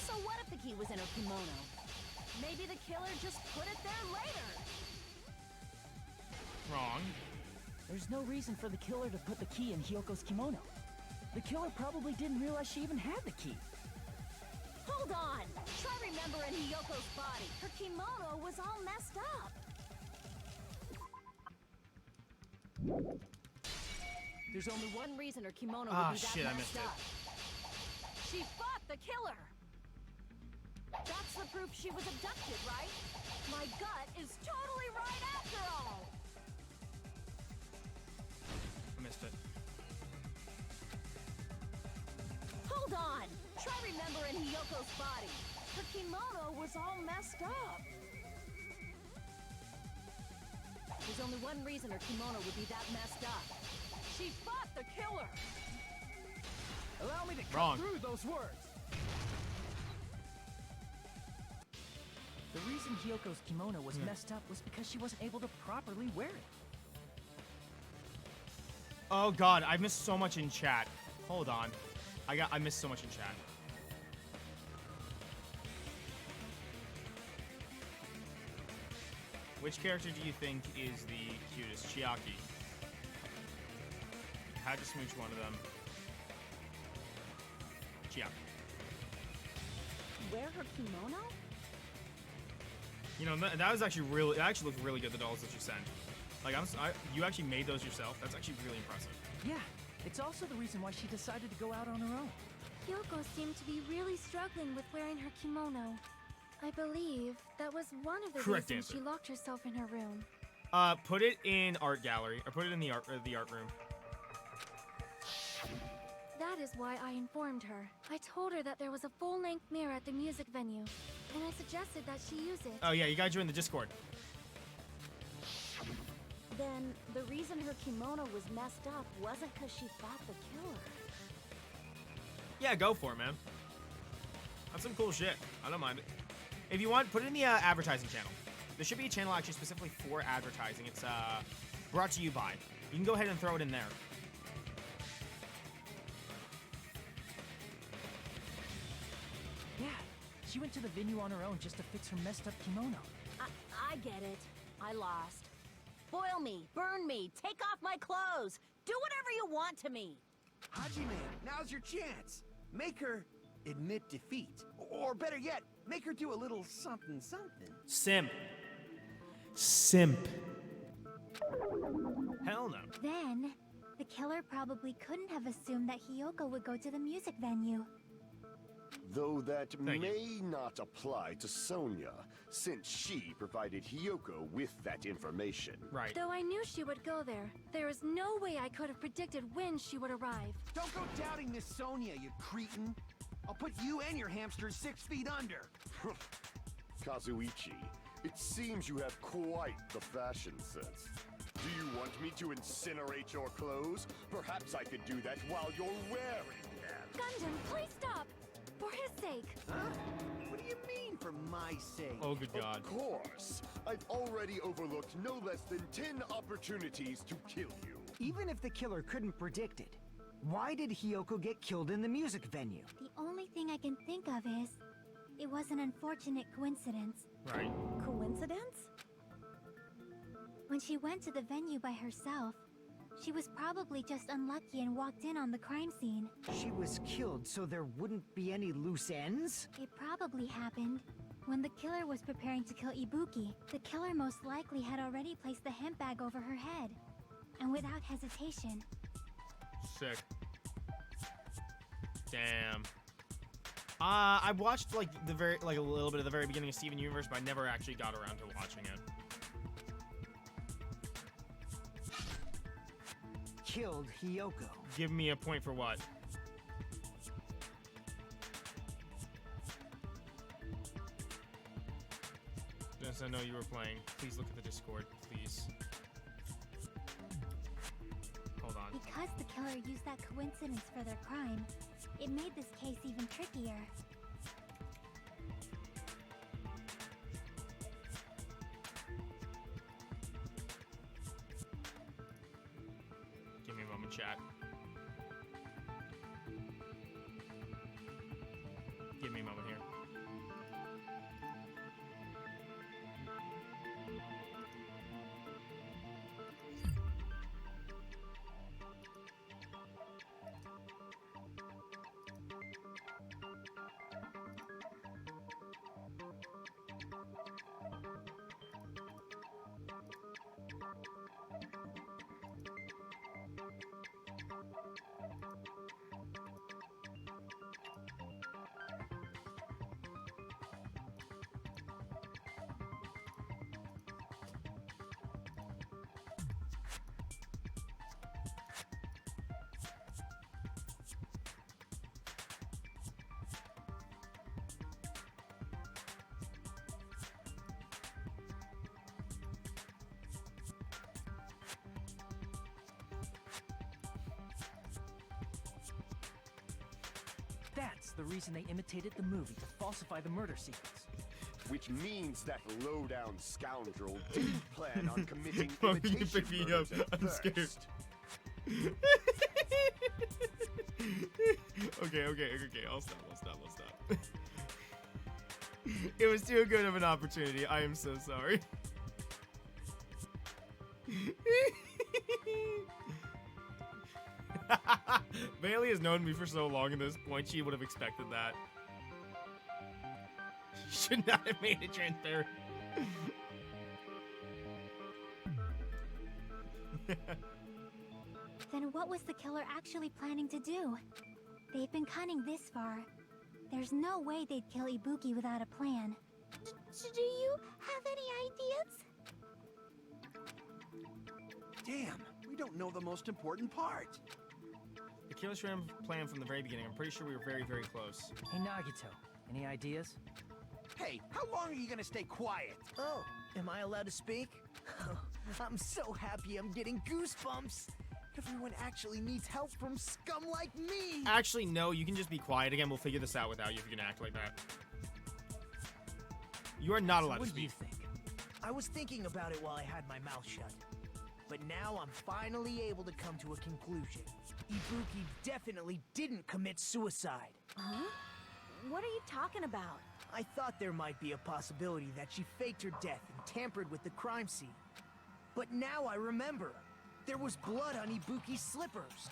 Speaker 3: So what if the key was in her kimono? Maybe the killer just put it there later.
Speaker 2: Wrong.
Speaker 6: There's no reason for the killer to put the key in Hiyoko's kimono. The killer probably didn't realize she even had the key.
Speaker 3: Hold on! Try remembering Hiyoko's body. Her kimono was all messed up. There's only one reason her kimono would be that
Speaker 2: shit, I missed
Speaker 3: messed
Speaker 2: it.
Speaker 3: up. She fought the killer. That's the proof she was abducted, right? My gut is totally right after all.
Speaker 2: I missed it.
Speaker 3: Hold on! Try remembering Hiyoko's body. Her kimono was all messed up. There's only one reason her kimono would be that messed up. She fought the killer!
Speaker 10: Allow me to
Speaker 2: Wrong.
Speaker 10: cut through those words!
Speaker 6: The reason Hiyoko's kimono was messed up was because she wasn't able to properly wear it.
Speaker 2: Oh god, I missed so much in chat. Hold on. I missed so much in chat. Which character do you think is the cutest? Chiaki. Had to smooch one of them. Chiaki.
Speaker 3: Wear her kimono?
Speaker 2: You know, that was actually really, it actually looked really good, the dolls that you sent. Like, you actually made those yourself? That's actually really impressive.
Speaker 6: Yeah, It's also the reason why she decided to go out on her own.
Speaker 8: Kyoko seemed to be really struggling with wearing her kimono. I believe that was one of the
Speaker 2: Correct
Speaker 8: reasons
Speaker 2: answer.
Speaker 8: she locked herself in her room.
Speaker 2: Put it in art gallery, or put it in the art room.
Speaker 8: That is why I informed her. I told her that there was a full-length mirror at the music venue, and I suggested that she use it.
Speaker 2: Oh yeah, you gotta join the Discord.
Speaker 3: Then the reason her kimono was messed up wasn't because she fought the killer.
Speaker 2: Yeah, go for it, man. That's some cool shit. I don't mind it. If you want, put it in the advertising channel. There should be a channel actually specifically for advertising. It's brought to you by. You can go ahead and throw it in there.
Speaker 6: Yeah, she went to the venue on her own just to fix her messed up kimono.
Speaker 3: I get it. I lost. Boil me, burn me, take off my clothes. Do whatever you want to me.
Speaker 10: Hajime, now's your chance. Make her admit defeat. Or better yet, make her do a little something something.
Speaker 2: Simp. Simp. Hell no.
Speaker 12: Then, the killer probably couldn't have assumed that Hiyoko would go to the music venue.
Speaker 11: Though that
Speaker 2: Thank
Speaker 11: may not apply to Sonia, since she provided Hiyoko with that information.
Speaker 2: Right.
Speaker 8: Though I knew she would go there, there is no way I could have predicted when she would arrive.
Speaker 10: Don't go doubting Miss Sonia, you cretin. I'll put you and your hamsters 6 feet under.
Speaker 11: Kazuichi, it seems you have quite the fashion sense. Do you want me to incinerate your clothes? Perhaps I could do that while you're wearing them.
Speaker 8: Gundam, please stop! For his sake!
Speaker 10: Huh? What do you mean, for my sake?
Speaker 2: Oh, good God.
Speaker 11: Of course. I've already overlooked no less than 10 opportunities to kill you.
Speaker 9: Even if the killer couldn't predict it, why did Hiyoko get killed in the music venue?
Speaker 12: The only thing I can think of is, it was an unfortunate coincidence.
Speaker 2: Right.
Speaker 3: Coincidence?
Speaker 12: When she went to the venue by herself, she was probably just unlucky and walked in on the crime scene.
Speaker 9: She was killed so there wouldn't be any loose ends?
Speaker 12: It probably happened when the killer was preparing to kill Ibuki. The killer most likely had already placed the hemp bag over her head, and without hesitation.
Speaker 2: Sick. Damn. I watched like a little bit of the very beginning of Steven Universe, but I never actually got around to watching it.
Speaker 9: Killed Hiyoko.
Speaker 2: Give me a point for what? Since I know you were playing, please look at the Discord, please. Hold on.
Speaker 12: Because the killer used that coincidence for their crime, it made this case even trickier.
Speaker 2: Give me a moment, chat. Give me a moment here.
Speaker 6: That's the reason they imitated the movie to falsify the murder sequence.
Speaker 11: Which means that low-down scoundrel didn't plan on committing
Speaker 2: Mom, can you
Speaker 11: imitation
Speaker 2: pick me
Speaker 11: murders
Speaker 2: up?
Speaker 11: at
Speaker 2: I'm scared.
Speaker 11: first.
Speaker 2: Okay, I'll stop. It was too good of an opportunity. I am so sorry. Bailey has known me for so long at this point, she would have expected that. She should not have made it transparent.
Speaker 12: The
Speaker 7: Then what was the killer actually planning to do? They've been cunning this far. There's no way they'd kill Ibuki without a plan.
Speaker 12: Do you have any ideas?
Speaker 10: Damn, we don't know the most important part.
Speaker 2: The killer's plan from the very beginning. I'm pretty sure we were very, very close.
Speaker 6: Hey, Nagito, any ideas?
Speaker 10: Hey, how long are you gonna stay quiet?
Speaker 4: Oh, am I allowed to speak? I'm so happy I'm getting goosebumps. Everyone actually needs help from scum like me.
Speaker 2: Actually, no, you can just be quiet again. We'll figure this out without you if you're gonna act like that. You are not allowed to
Speaker 4: What do you
Speaker 2: speak.
Speaker 4: think? I was thinking about it while I had my mouth shut. But now I'm finally able to come to a conclusion. Ibuki definitely didn't commit suicide.
Speaker 3: Huh? What are you talking about?
Speaker 4: I thought there might be a possibility that she faked her death and tampered with the crime scene. But now I remember. There was blood on Ibuki's slippers.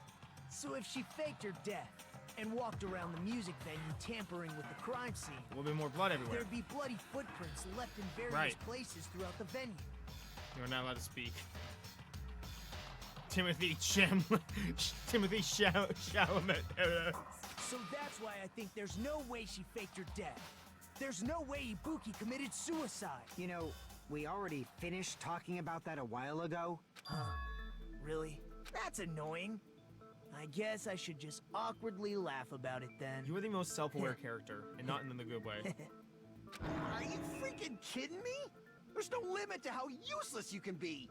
Speaker 4: So if she faked her death and walked around the music venue tampering with the crime scene,
Speaker 2: A little bit more blood everywhere.
Speaker 4: there'd be bloody footprints left in various
Speaker 2: Right.
Speaker 4: places throughout the venue.
Speaker 2: You are not allowed to speak. Timothy Chalamet.
Speaker 4: So that's why I think there's no way she faked her death. There's no way Ibuki committed suicide.
Speaker 9: You know, we already finished talking about that a while ago.
Speaker 4: Huh. Really? That's annoying. I guess I should just awkwardly laugh about it then.
Speaker 2: You are the most self-aware character, and not in the good way.
Speaker 10: Are you freaking kidding me? There's no limit to how useless you can be.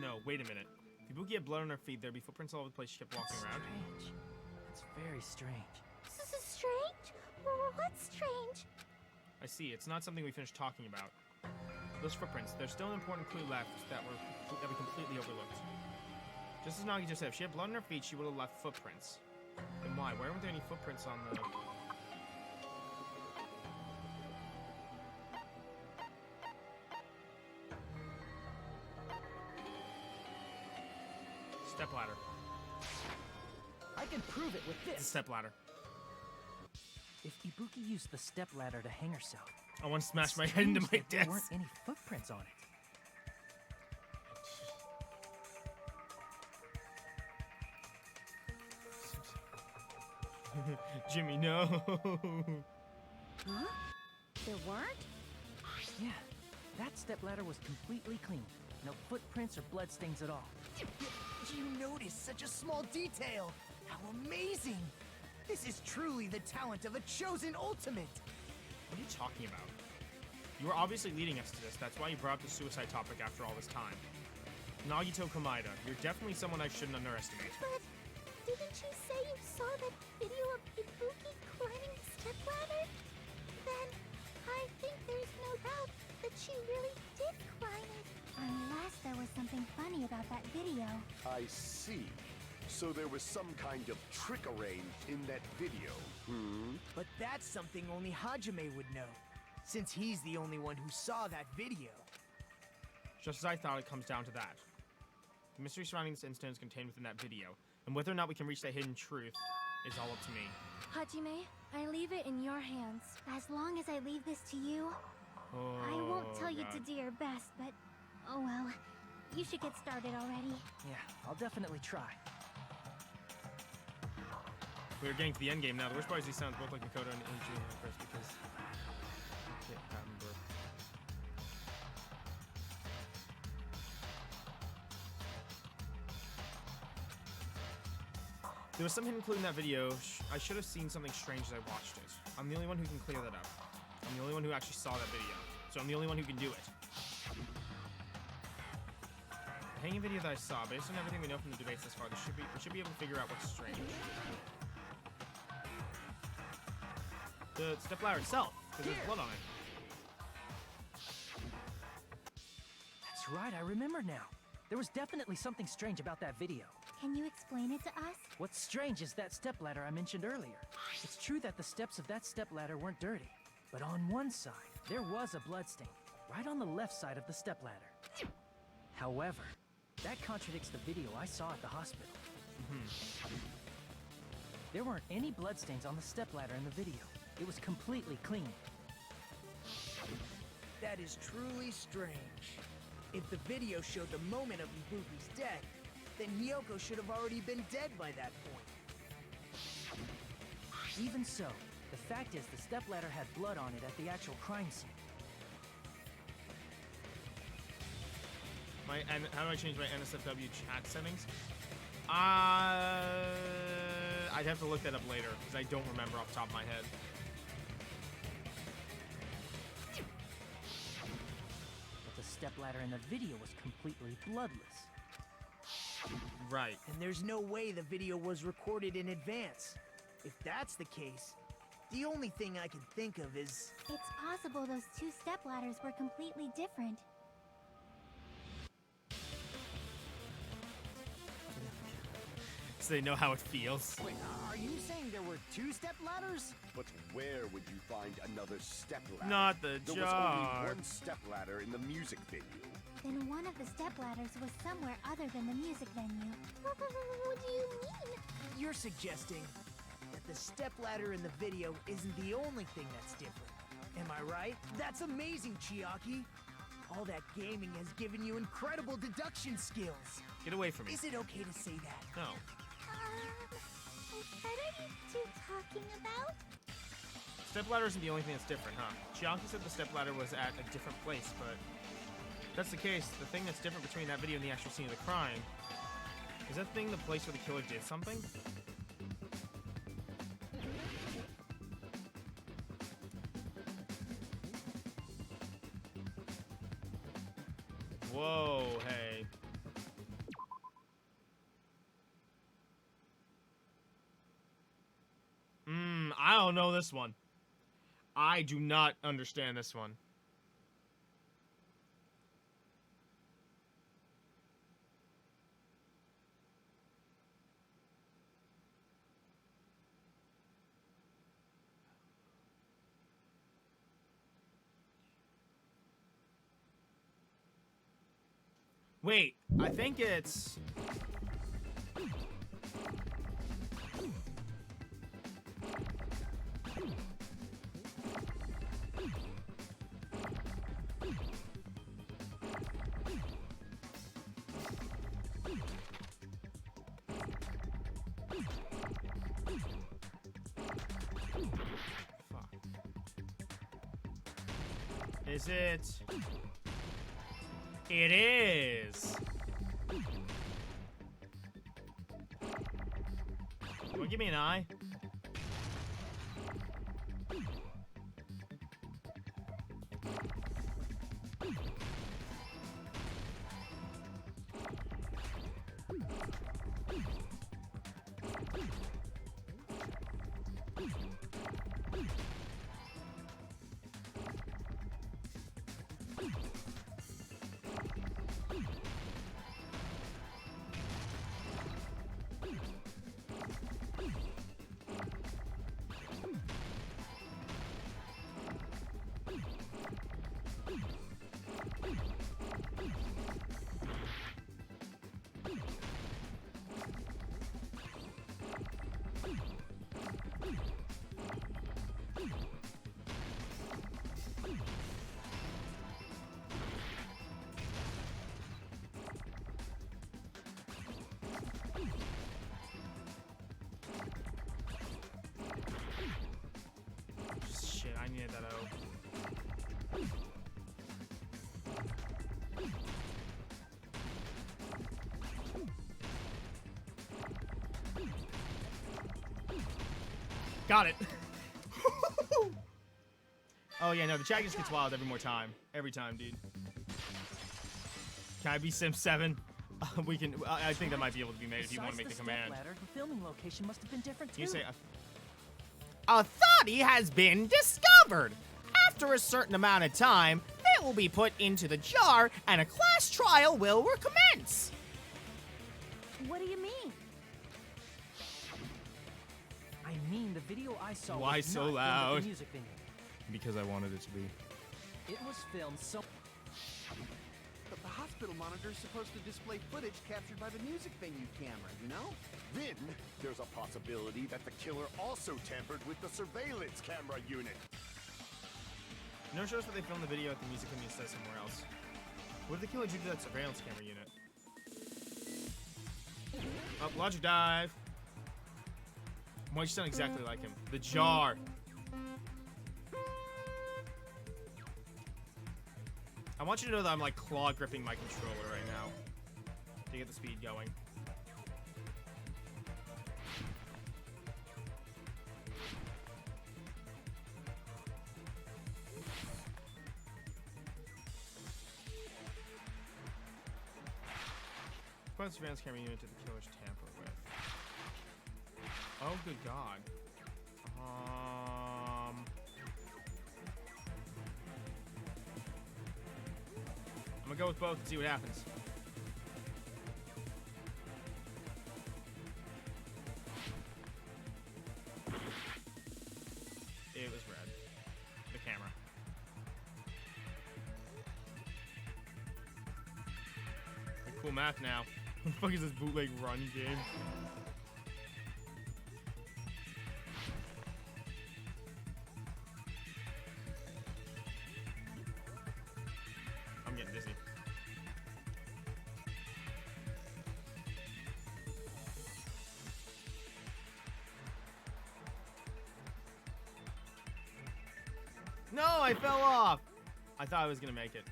Speaker 2: No, wait a minute. If Ibuki had blood on her feet, there'd be footprints all over the place she kept walking around.
Speaker 6: Strange. That's very strange.
Speaker 12: This is strange? What's strange?
Speaker 2: I see, it's not something we finished talking about. Those footprints, there's still an important clue left that we completely overlooked. Just as Nagi just said, if she had blood on her feet, she would have left footprints. Then why? Why weren't there any footprints on the... Stepladder.
Speaker 6: I can prove it with
Speaker 2: It's a
Speaker 6: this.
Speaker 2: stepladder.
Speaker 6: If Ibuki used the stepladder to hang herself,
Speaker 2: I want to smash
Speaker 6: it's
Speaker 2: my head into my
Speaker 6: strange that there weren't
Speaker 2: desk.
Speaker 6: any footprints on it.
Speaker 2: Jimmy, no.
Speaker 3: Huh? There weren't?
Speaker 6: Yeah, that stepladder was completely clean. No footprints or bloodstains at all.
Speaker 4: You noticed such a small detail. How amazing! This is truly the talent of a chosen ultimate.
Speaker 2: What are you talking about? You were obviously leading us to this. That's why you brought up the suicide topic after all this time. Nagito Komaeda, you're definitely someone I shouldn't underestimate.
Speaker 12: But didn't you say you saw that video of Ibuki climbing the stepladder? Then I think there's no doubt that she really did climb it.
Speaker 7: Unless there was something funny about that video.
Speaker 11: I see. So there was some kind of trick arranged in that video,
Speaker 4: But that's something only Hajime would know, since he's the only one who saw that video.
Speaker 2: Just as I thought, it comes down to that. The mystery surrounding this incident is contained within that video, and whether or not we can reach that hidden truth is all up to me.
Speaker 8: Hajime, I leave it in your hands.
Speaker 7: As long as I leave this to you,
Speaker 2: Oh,
Speaker 7: I won't tell you to
Speaker 2: God.
Speaker 7: do your best, but oh well. You should get started already.
Speaker 6: Yeah, I'll definitely try.
Speaker 2: We're getting to the end game now. The worst part is these sounds both like Makoto and Junior at first because... Yeah, I remember. There was some hidden clue in that video. I should have seen something strange as I watched it. I'm the only one who can clear that up. I'm the only one who actually saw that video. So I'm the only one who can do it. The hanging video that I saw, based on everything we know from the debates thus far, we should be able to figure out what's strange. The stepladder itself, because there's blood on it.
Speaker 6: That's right, I remember now. There was definitely something strange about that video.
Speaker 7: Can you explain it to us?
Speaker 6: What's strange is that stepladder I mentioned earlier. It's true that the steps of that stepladder weren't dirty, but on one side, there was a bloodstain, right on the left side of the stepladder. However, that contradicts the video I saw at the hospital. There weren't any bloodstains on the stepladder in the video. It was completely clean.
Speaker 4: That is truly strange. If the video showed the moment of Ibuki's death, then Hiyoko should have already been dead by that point.
Speaker 6: Even so, the fact is the stepladder had blood on it at the actual crime scene.
Speaker 2: How do I change my NSFW chat settings? I'd have to look that up later, because I don't remember off the top of my head.
Speaker 6: But the stepladder in the video was completely bloodless.
Speaker 2: Right.
Speaker 4: And there's no way the video was recorded in advance. If that's the case, the only thing I can think of is...
Speaker 7: It's possible those two stepladders were completely different.
Speaker 2: So they know how it feels.
Speaker 9: Wait, are you saying there were 2 stepladders?
Speaker 11: But where would you find another stepladder?
Speaker 2: Not the
Speaker 11: There was only one stepladder in the music venue.
Speaker 7: Then one of the stepladders was somewhere other than the music venue. What do you mean?
Speaker 4: You're suggesting that the stepladder in the video isn't the only thing that's different. Am I right? That's amazing, Chiaki. All that gaming has given you incredible deduction skills.
Speaker 2: Get away from me.
Speaker 4: Is it okay to say that?
Speaker 2: No.
Speaker 12: What are you two talking about?
Speaker 2: Stepladder isn't the only thing that's different, huh? Chiaki said the stepladder was at a different place, but if that's the case, the thing that's different between that video and the actual scene of the crime, is that thing the place where the killer did something? Whoa, hey. I don't know this one. I do not understand this one. Wait, I think it's... Is it? It is. Well, give me an eye. Shit, I needed that out. Got it. Oh yeah, no, the chat just gets wild every time, dude. Can I be Sim 7? We can. I think that might be able to be made if you want to make the command.
Speaker 6: The filming location must have been different too.
Speaker 2: You say a thotty has been discovered. After a certain amount of time, it will be put into the jar, and a class trial will recommence.
Speaker 3: What do you mean?
Speaker 6: I mean, the video I saw
Speaker 2: Why
Speaker 6: was
Speaker 2: so
Speaker 6: not filmed at
Speaker 2: loud?
Speaker 6: the music venue.
Speaker 2: Because I wanted it to be.
Speaker 6: It was filmed so...
Speaker 10: But the hospital monitor is supposed to display footage captured by the music venue camera, you know?
Speaker 11: Then, there's a possibility that the killer also tampered with the surveillance camera unit.
Speaker 2: No shows where they filmed the video at the music venue instead somewhere else. What did the killer do to that surveillance camera unit? Oh, logic dive. Why you sound exactly like him? The jar. I want you to know that I'm like claw gripping my controller right now to get the speed going. Put surveillance camera unit to the killer's tamper with. Oh, good God. I'm gonna go with both and see what happens. It was red. The camera. Like, cool math now. What the fuck is this bootleg run game? I'm getting dizzy. No, I fell off. I thought I was gonna make it.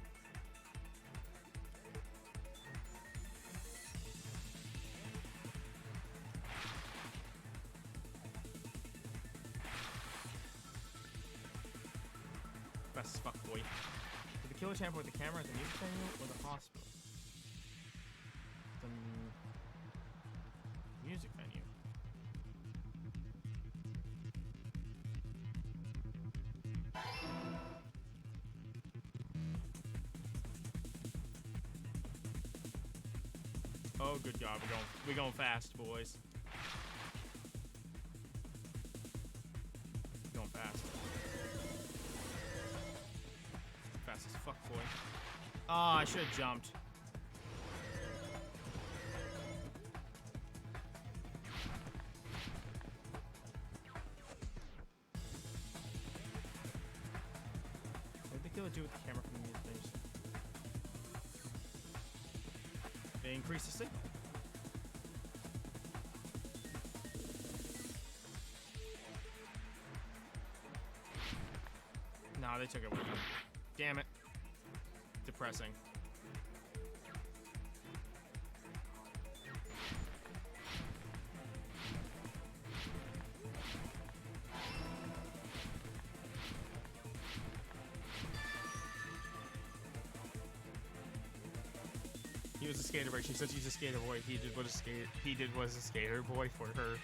Speaker 2: Fast as fuck, boy. Did the killer tamper with the camera at the music venue or the hospital? The music venue. Oh, good God, we're going fast, boys. Going fast. Fast as fuck, boy. Oh, I should have jumped. What did the killer do with the camera from the music venue? They increased the signal. Nah, they took it with them. Damn it. Depressing. He was a skater boy. She said she's a skater boy. He did what was a skater boy for her.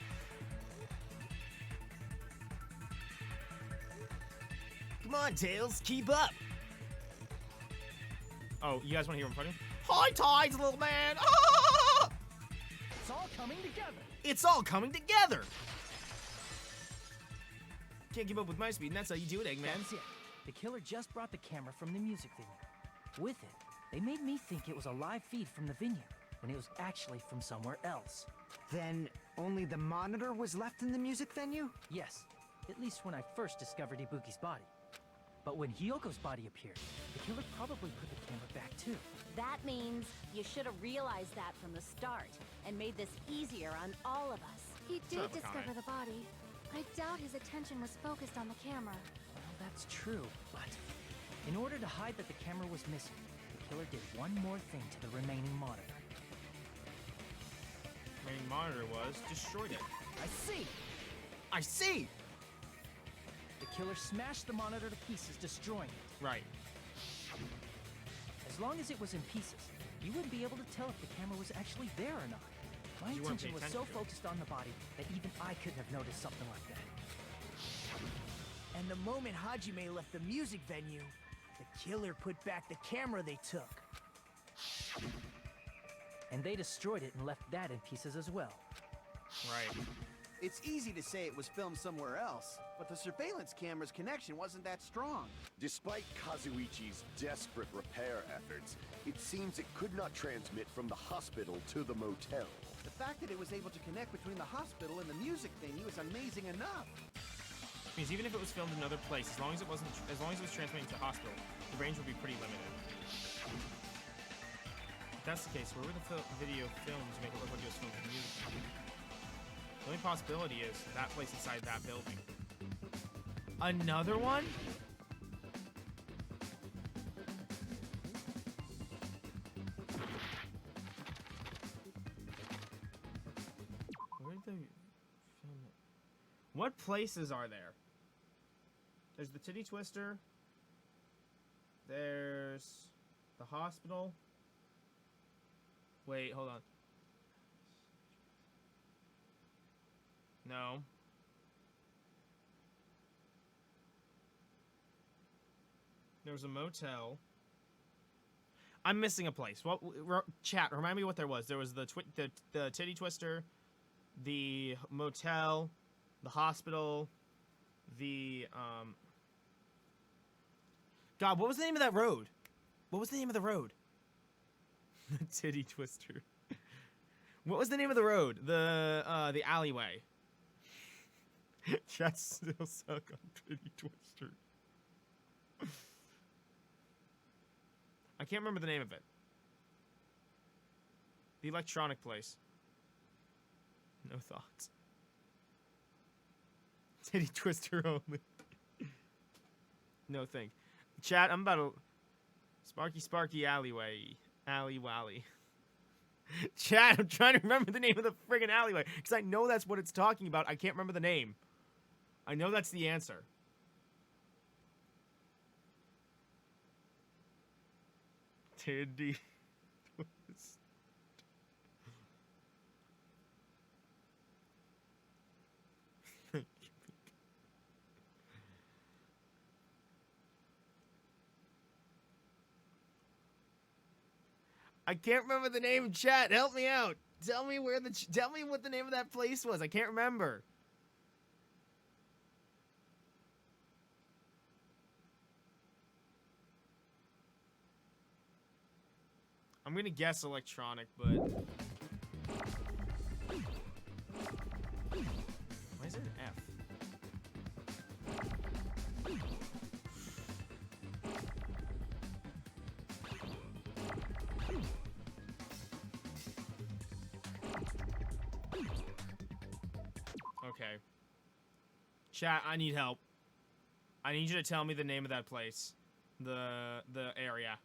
Speaker 4: Come on, Tails, keep up.
Speaker 2: Oh, you guys want to hear him funny? High tides, little man! Ah!
Speaker 6: It's all coming together.
Speaker 2: It's all coming together! Can't keep up with my speed, and that's how you do it, Eggman.
Speaker 6: That's it. The killer just brought the camera from the music venue. With it, they made me think it was a live feed from the venue, when it was actually from somewhere else.
Speaker 9: Then only the monitor was left in the music venue?
Speaker 6: Yes, at least when I first discovered Ibuki's body. But when Hyoko's body appeared, the killer probably put the camera back too.
Speaker 3: That means you should have realized that from the start and made this easier on all of us.
Speaker 8: He
Speaker 2: Shut up,
Speaker 8: did discover
Speaker 2: Akane.
Speaker 8: the body. I doubt his attention was focused on the camera.
Speaker 6: Well, that's true, but in order to hide that the camera was missing, the killer did one more thing to the remaining monitor.
Speaker 2: Main monitor was destroyed it.
Speaker 6: I see!
Speaker 2: I see!
Speaker 6: The killer smashed the monitor to pieces, destroying it.
Speaker 2: Right.
Speaker 6: As long as it was in pieces, you wouldn't be able to tell if the camera was actually there or not. My
Speaker 2: You weren't
Speaker 6: attention
Speaker 2: paying
Speaker 6: was so
Speaker 2: attention to it.
Speaker 6: focused on the body that even I couldn't have noticed something like that.
Speaker 4: And the moment Hajime left the music venue, the killer put back the camera they took.
Speaker 6: And they destroyed it and left that in pieces as well.
Speaker 2: Right.
Speaker 10: It's easy to say it was filmed somewhere else, but the surveillance camera's connection wasn't that strong.
Speaker 11: Despite Kazuichi's desperate repair efforts, it seems it could not transmit from the hospital to the motel.
Speaker 10: The fact that it was able to connect between the hospital and the music venue is amazing enough.
Speaker 2: Means even if it was filmed in another place, as long as it was transmitting to the hospital, the range would be pretty limited. that's the case, where were the video filmed to make it look like it was filmed in music? The only possibility is that place inside that building. Another one? Where did they film it? What places are there? There's the Titty Twister. There's the hospital. Wait, hold on. No. There was a motel. I'm missing a place. What? Chat, remind me what there was. There was the Titty Twister, the motel, the hospital, the God, what was the name of that road? What was the name of the road? The Titty Twister. What was the name of the road? The alleyway. Chat still suck on Titty Twister. I can't remember the name of it. The electronic place. No thoughts. Titty Twister only. No thing. Chat, I'm about to... Sparky alleyway. Alley-wally. Chat, I'm trying to remember the name of the friggin' alleyway. Because I know that's what it's talking about. I can't remember the name. I know that's the answer. Titty Twist. I can't remember the name. Chat, help me out. Tell me what the name of that place was. I can't remember. I'm gonna guess electronic, but why is it an F? Okay. Chat, I need help. I need you to tell me the name of that place. The area.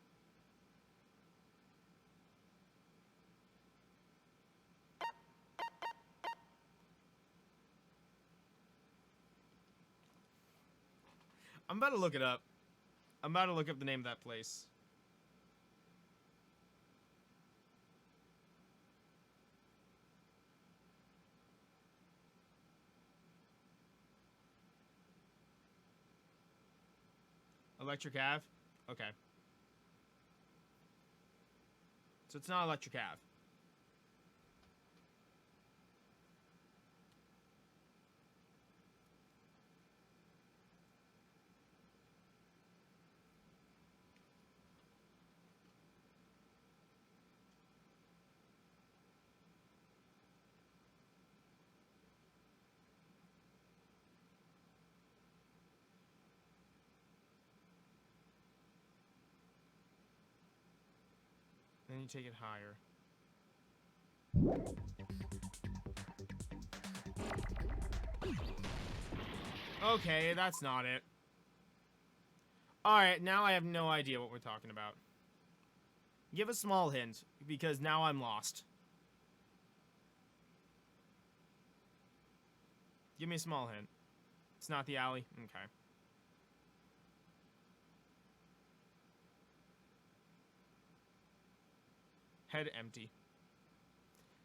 Speaker 2: I'm about to look it up. I'm about to look up the name of that place. Electric Ave? Okay. So it's not Electric Ave. Then you take it higher. Okay, that's not it. Alright, now I have no idea what we're talking about. Give a small hint, because now I'm lost. Give me a small hint. It's not the alley? Okay. Head empty.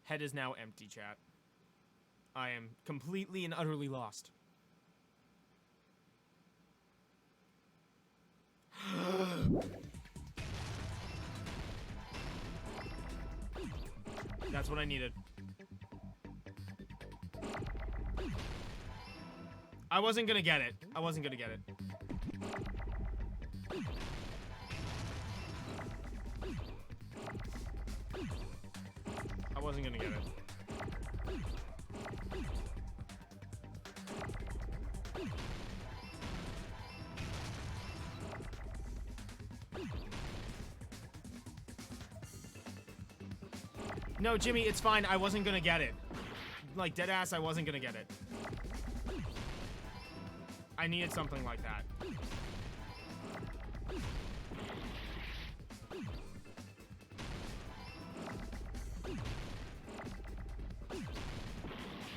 Speaker 2: Head is now empty, chat. I am completely and utterly lost. That's what I needed. I wasn't gonna get it. I wasn't gonna get it. I wasn't gonna get it. No, Jimmy, it's fine. I wasn't gonna get it. Like, deadass, I wasn't gonna get it. I needed something like that.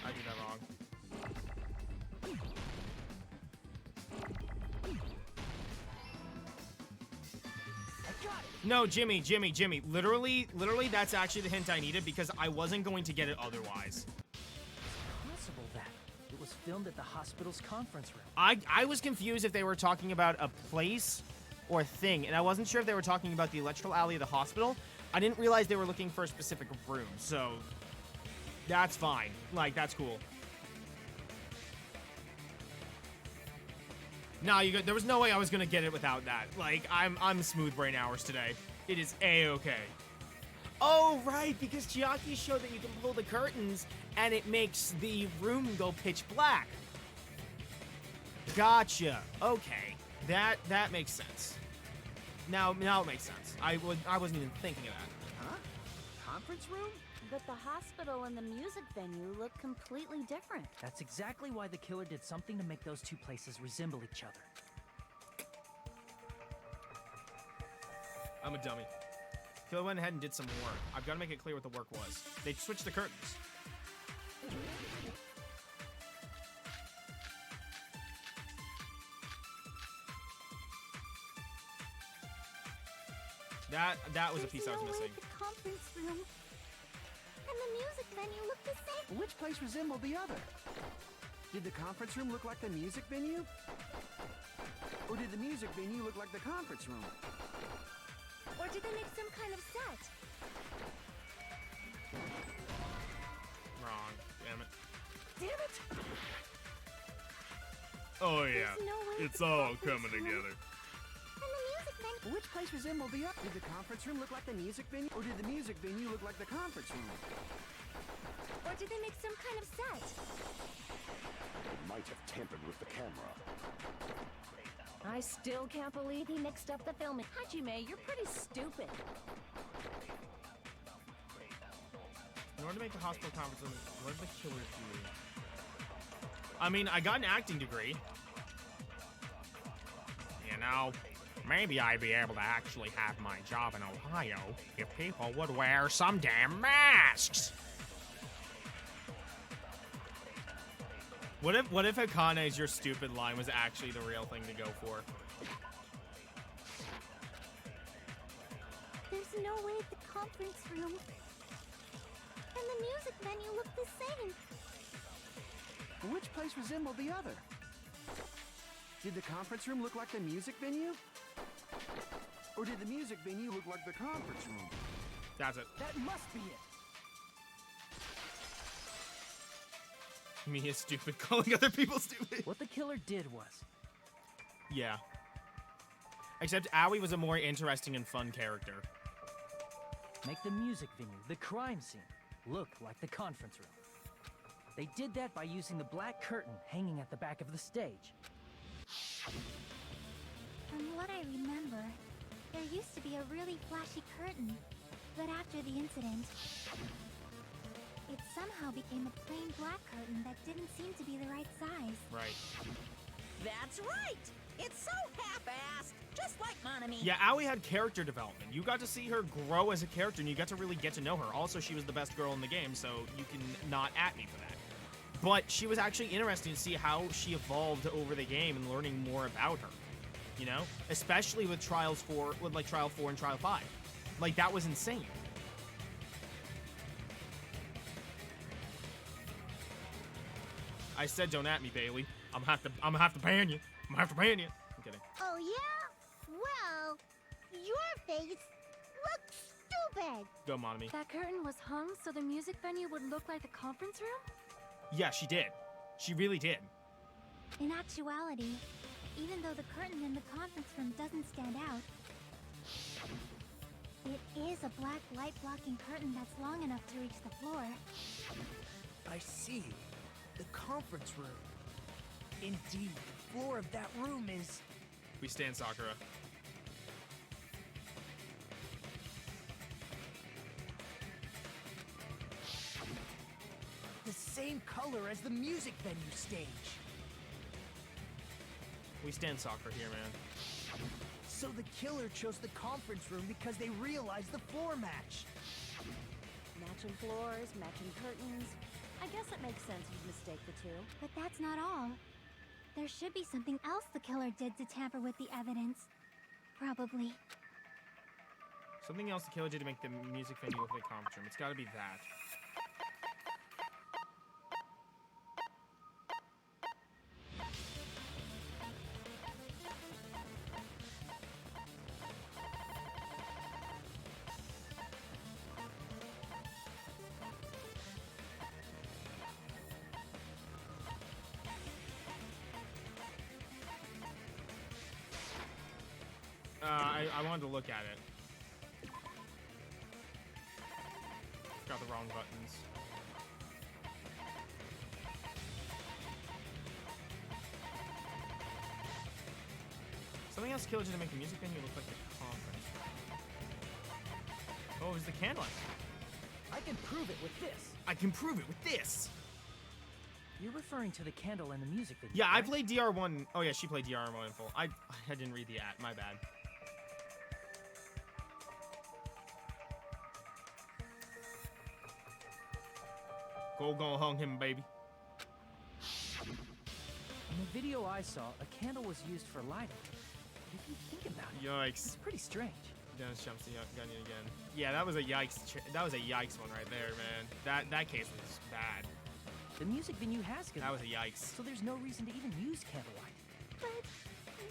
Speaker 2: I did that wrong. No, Jimmy. Literally, that's actually the hint I needed because I wasn't going to get it otherwise.
Speaker 6: Possible that it was filmed at the hospital's conference room.
Speaker 2: I was confused if they were talking about a place or a thing, and I wasn't sure if they were talking about the electrical alley of the hospital. I didn't realize they were looking for a specific room, so that's fine. Like, that's cool. No, you there was no way I was gonna get it without that. Like, I'm smooth brain hours today. It is a-okay. Oh, right, because Chiaki showed that you can pull the curtains and it makes the room go pitch black. Gotcha. Okay, that makes sense. Now it makes sense. I wasn't even thinking of that.
Speaker 4: Huh? Conference room?
Speaker 3: But the hospital and the music venue look completely different.
Speaker 6: That's exactly why the killer did something to make those two places resemble each other.
Speaker 2: I'm a dummy. Killer went ahead and did some work. I've got to make it clear what the work was. They switched the curtains. That was a piece I was missing.
Speaker 12: The conference room and the music venue look the same.
Speaker 10: Which place resembled the other? Did the conference room look like the music venue? Or did the music venue look like the conference room?
Speaker 8: Or did they make some kind of set?
Speaker 2: Wrong. Damn it.
Speaker 8: Damn it!
Speaker 2: Oh yeah.
Speaker 12: There's no way
Speaker 2: It's
Speaker 12: the
Speaker 2: all
Speaker 12: conference
Speaker 2: coming
Speaker 12: room
Speaker 2: together.
Speaker 12: And the music venue.
Speaker 10: Which place resembled the other? Did the conference room look like the music venue? Or did the music venue look like the conference room?
Speaker 8: Or did they make some kind of set?
Speaker 11: They might have tampered with the camera.
Speaker 3: I still can't believe he mixed up the filming. Hajime, you're pretty stupid.
Speaker 2: In order to make the hospital conference room, what did the killer do? I mean, I got an acting degree. You know, maybe I'd be able to actually have my job in Ohio if people would wear some damn masks. What if Akane's "your stupid" line was actually the real thing to go for?
Speaker 12: There's no way the conference room and the music venue look the same.
Speaker 10: Which place resembled the other? Did the conference room look like the music venue? Or did the music venue look like the conference room?
Speaker 2: That's it.
Speaker 6: That must be it.
Speaker 2: Me is stupid, calling other people stupid.
Speaker 6: What the killer did was...
Speaker 2: Yeah. Except Aoi was a more interesting and fun character.
Speaker 6: make the music venue, the crime scene, look like the conference room. They did that by using the black curtain hanging at the back of the stage.
Speaker 12: From what I remember, there used to be a really flashy curtain, but after the incident, it somehow became a plain black curtain that didn't seem to be the right size.
Speaker 2: Right.
Speaker 5: That's right! It's so half-assed, just like Monami.
Speaker 2: Yeah, Aoi had character development. You got to see her grow as a character, and you got to really get to know her. Also, she was the best girl in the game, so you can not at me for that. But she was actually interesting to see how she evolved over the game and learning more about her. You know? Especially with Trial 4 and Trial 5. Like, that was insane. I said don't at me, Bailey. I'm gonna have to ban you. I'm gonna have to ban you. I'm kidding.
Speaker 12: Oh yeah? Well, your face looks stupid.
Speaker 2: Go, Monami.
Speaker 8: That curtain was hung so the music venue would look like the conference room?
Speaker 2: Yeah, she did. She really did.
Speaker 12: In actuality, even though the curtain in the conference room doesn't stand out, it is a black light-blocking curtain that's long enough to reach the floor.
Speaker 4: I see. The conference room. Indeed, the floor of that room is...
Speaker 2: We stand Sakura.
Speaker 4: same color as the music venue stage.
Speaker 2: We stand soccer here, man.
Speaker 4: So the killer chose the conference room because they realized the floor match.
Speaker 3: Matching floors, matching curtains. I guess it makes sense you'd mistake the two.
Speaker 12: But that's not all. There should be something else the killer did to tamper with the evidence. Probably.
Speaker 2: Something else the killer did to make the music venue look like a conference room. It's gotta be that. I wanted to look at it. Got the wrong buttons. Something else killed you to make the music venue look like the conference. Oh, it was the candle.
Speaker 6: I can prove it with this.
Speaker 2: I can prove it with this.
Speaker 6: You're referring to the candle in the music video.
Speaker 2: Yeah,
Speaker 6: right?
Speaker 2: I played DR1. Oh yeah, she played DR1 in full. I didn't read the ad. My bad. Go hung him, baby.
Speaker 6: In the video I saw, a candle was used for lighting. If you think about it,
Speaker 2: Yikes.
Speaker 6: it's pretty strange.
Speaker 2: Dennis jumps the gun again. Yeah, that was a yikes. That was a yikes one right there, man. That case was bad.
Speaker 6: The music venue has good
Speaker 2: That was a
Speaker 6: lighting,
Speaker 2: yikes.
Speaker 6: so there's no reason to even use candlelight.
Speaker 12: But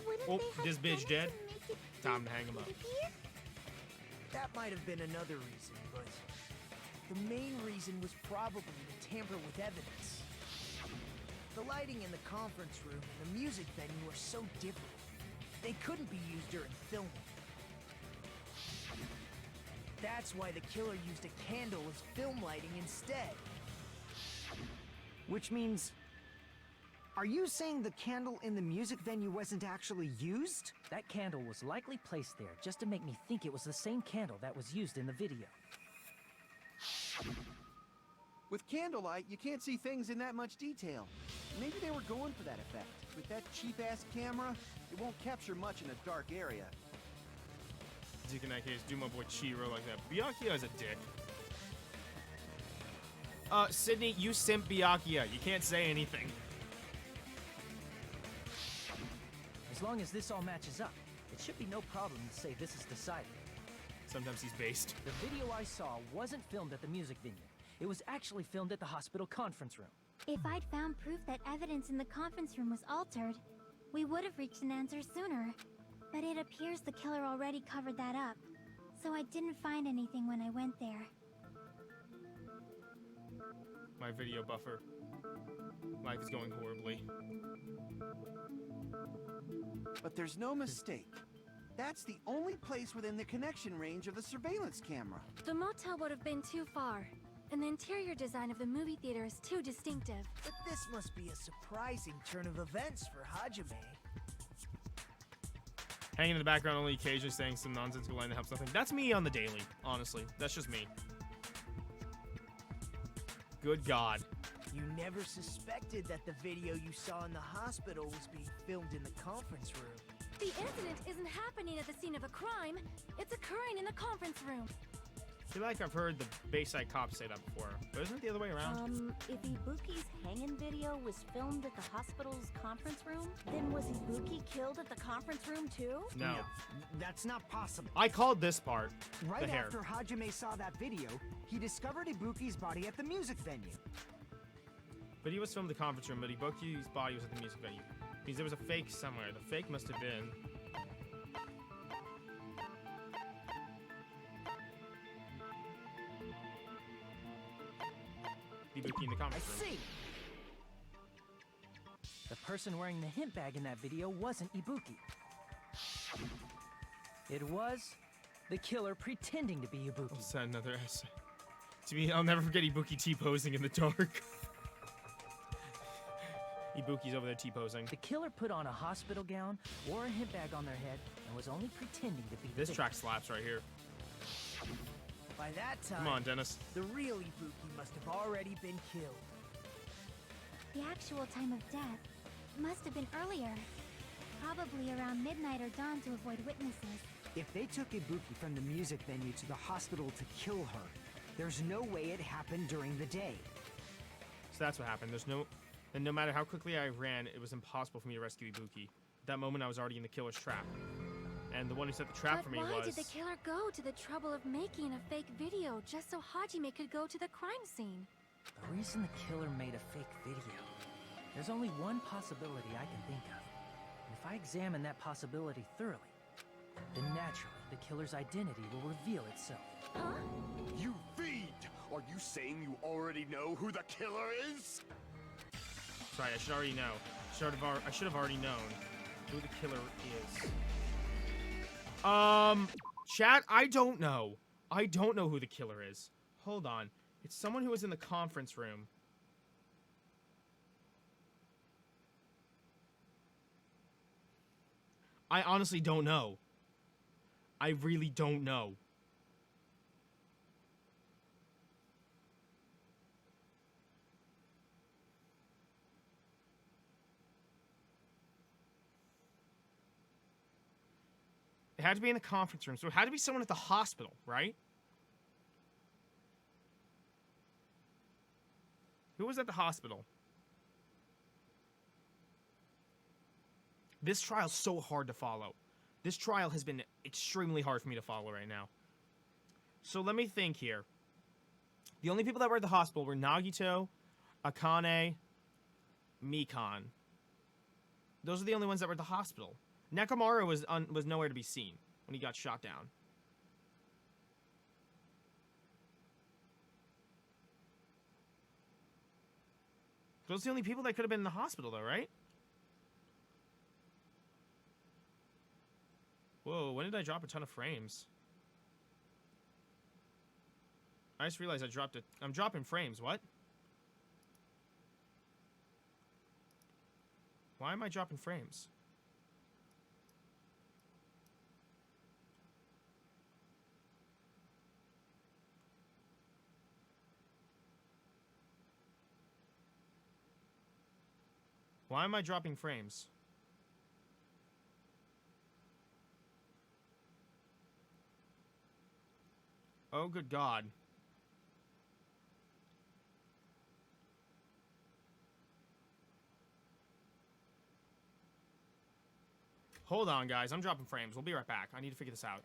Speaker 12: wouldn't
Speaker 2: Oh,
Speaker 12: they have
Speaker 2: this bitch
Speaker 12: done
Speaker 2: dead.
Speaker 12: it to make it
Speaker 2: Time to hang him up.
Speaker 12: disappear?
Speaker 4: That might have been another reason, but the main reason was probably to tamper with evidence. The lighting in the conference room and the music venue are so different. They couldn't be used during filming. That's why the killer used a candle as film lighting instead.
Speaker 9: Which means... Are you saying the candle in the music venue wasn't actually used?
Speaker 6: That candle was likely placed there just to make me think it was the same candle that was used in the video.
Speaker 10: With candlelight, you can't see things in that much detail. Maybe they were going for that effect. With that cheap-ass camera, it won't capture much in a dark area.
Speaker 2: Dick in that case, do my boy Chiro like that. Byakuya is a dick. Sydney, you simp Byakuya. You can't say anything.
Speaker 6: As long as this all matches up, it should be no problem to say this is decided.
Speaker 2: Sometimes he's based.
Speaker 6: The video I saw wasn't filmed at the music venue. It was actually filmed at the hospital conference room.
Speaker 12: If I'd found proof that evidence in the conference room was altered, we would have reached an answer sooner. But it appears the killer already covered that up, so I didn't find anything when I went there.
Speaker 2: My video buffer. Life is going horribly.
Speaker 10: But there's no mistake. That's the only place within the connection range of the surveillance camera.
Speaker 8: The motel would have been too far, and the interior design of the movie theater is too distinctive.
Speaker 4: But this must be a surprising turn of events for Hajime.
Speaker 2: Hanging in the background, only occasionally saying some nonsensical line that helps nothing. That's me on the daily, honestly. That's just me. Good God.
Speaker 4: You never suspected that the video you saw in the hospital was being filmed in the conference room.
Speaker 8: The incident isn't happening at the scene of a crime, it's occurring in the conference room.
Speaker 2: I feel like I've heard the Bayside cops say that before, but isn't it the other way around?
Speaker 3: If Ibuki's hanging video was filmed at the hospital's conference room, then was Ibuki killed at the conference room too?
Speaker 2: No.
Speaker 9: That's not possible.
Speaker 2: I called this part.
Speaker 9: Right
Speaker 2: the hair.
Speaker 9: after Hajime saw that video, he discovered Ibuki's body at the music venue.
Speaker 2: But he was filmed at the conference room, but Ibuki's body was at the music venue. Means there was a fake somewhere. The fake must have been... Ibuki in the conference room.
Speaker 6: I see! The person wearing the hint bag in that video wasn't Ibuki. It was the killer pretending to be Ibuki.
Speaker 2: I'll send another essay. To me, I'll never forget Ibuki T-posing in the dark. Ibuki's over there T-posing.
Speaker 6: The killer put on a hospital gown, wore a hint bag on their head, and was only pretending to be the
Speaker 2: This
Speaker 6: victim.
Speaker 2: track slaps right here.
Speaker 4: By that time,
Speaker 2: Come on, Dennis.
Speaker 4: the real Ibuki must have already been killed.
Speaker 7: The actual time of death must have been earlier. Probably around midnight or dawn to avoid witnesses.
Speaker 9: If they took Ibuki from the music venue to the hospital to kill her, there's no way it happened during the day.
Speaker 2: So that's what happened. And no matter how quickly I ran, it was impossible for me to rescue Ibuki. At that moment, I was already in the killer's trap. And the one who set the trap for me was...
Speaker 8: But why did the killer go to the trouble of making a fake video just so Hajime could go to the crime scene?
Speaker 6: The reason the killer made a fake video, there's only one possibility I can think of. And if I examine that possibility thoroughly, then naturally the killer's identity will reveal itself.
Speaker 8: Huh?
Speaker 11: You feed! Are you saying you already know who the killer is?
Speaker 2: That's right, I should already know. I should have already known who the killer is. Chat, I don't know. I don't know who the killer is. Hold on. It's someone who was in the conference room. I honestly don't know. I really don't know. It had to be in the conference room, so it had to be someone at the hospital, right? Who was at the hospital? This trial's so hard to follow. This trial has been extremely hard for me to follow right now. So let me think here. The only people that were at the hospital were Nagito, Akane, Mikan. Those are the only ones that were at the hospital. Nekomaru was nowhere to be seen when he got shot down. Those are the only people that could have been in the hospital, though, right? Whoa, when did I drop a ton of frames? I just realized I'm dropping frames, what? Why am I dropping frames? Why am I dropping frames? Oh, good God. Hold on, guys. I'm dropping frames. We'll be right back. I need to figure this out.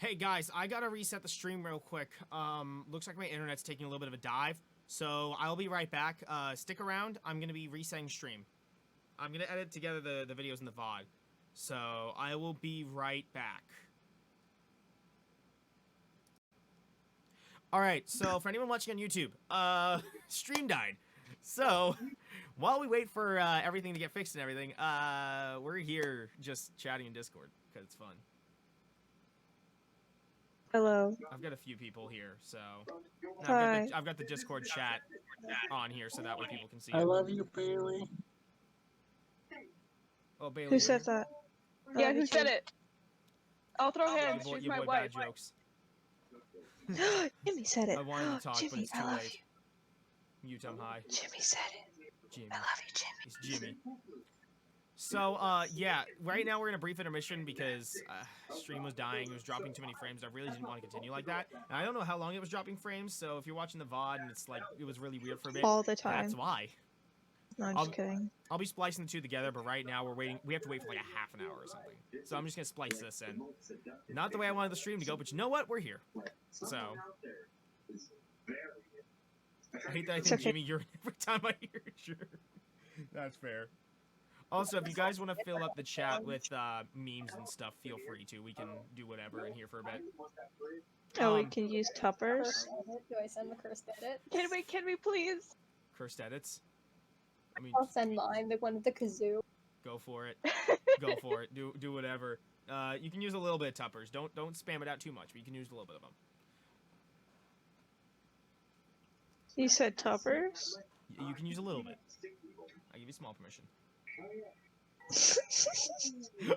Speaker 2: Hey guys, I gotta reset the stream real quick. Looks like my internet's taking a little bit of a dive, so I'll be right back. Stick around. I'm gonna be resetting stream. I'm gonna edit together the videos in the VOD, so I will be right back. All right. So for anyone watching on YouTube, stream died. So while we wait for everything to get fixed and everything, we're here just chatting in Discord because it's fun.
Speaker 13: Hello.
Speaker 2: I've got a few people here, so
Speaker 13: Hi.
Speaker 2: I've got the Discord chat on here, so that way people can see.
Speaker 14: I love you, Bailey.
Speaker 2: Oh, Bailey.
Speaker 13: Who said that?
Speaker 15: Yeah, who said it? I'll throw hands.
Speaker 2: Your
Speaker 15: She's
Speaker 2: boy
Speaker 15: my
Speaker 2: Bad
Speaker 15: wife.
Speaker 2: Jokes.
Speaker 13: Jimmy said it.
Speaker 2: I wanted to talk,
Speaker 13: Jimmy,
Speaker 2: but it's too
Speaker 13: I love
Speaker 2: late. Mute him high.
Speaker 13: Jimmy said it.
Speaker 2: Jimmy.
Speaker 13: I love you, Jimmy.
Speaker 2: It's Jimmy. So, yeah, right now we're in a brief intermission because stream was dying. It was dropping too many frames. I really didn't want to continue like that. And I don't know how long it was dropping frames, so if you're watching the VOD and it's like, it was really weird for a bit.
Speaker 13: All the time.
Speaker 2: That's why.
Speaker 13: No, I'm just kidding.
Speaker 2: I'll be splicing the two together, but right now we have to wait for like a half an hour or something. So I'm just going to splice this in. Not the way I wanted the stream to go, but you know what? We're here. So. I hate that I think Jimmy, you're every time I hear sure. That's fair. Also, if you guys want to fill up the chat with memes and stuff, feel free to. We can do whatever in here for a bit.
Speaker 13: Oh, we can use tuppers.
Speaker 16: Do I send the cursed edit?
Speaker 15: Can we please?
Speaker 2: Cursed edits? I mean,
Speaker 16: I'll send mine, the one with the kazoo.
Speaker 2: Go for it. Go for it. Do whatever. You can use a little bit of tuppers. Don't spam it out too much, but you can use a little bit of them.
Speaker 13: You said tuppers?
Speaker 2: You can use a little bit. I give you small permission.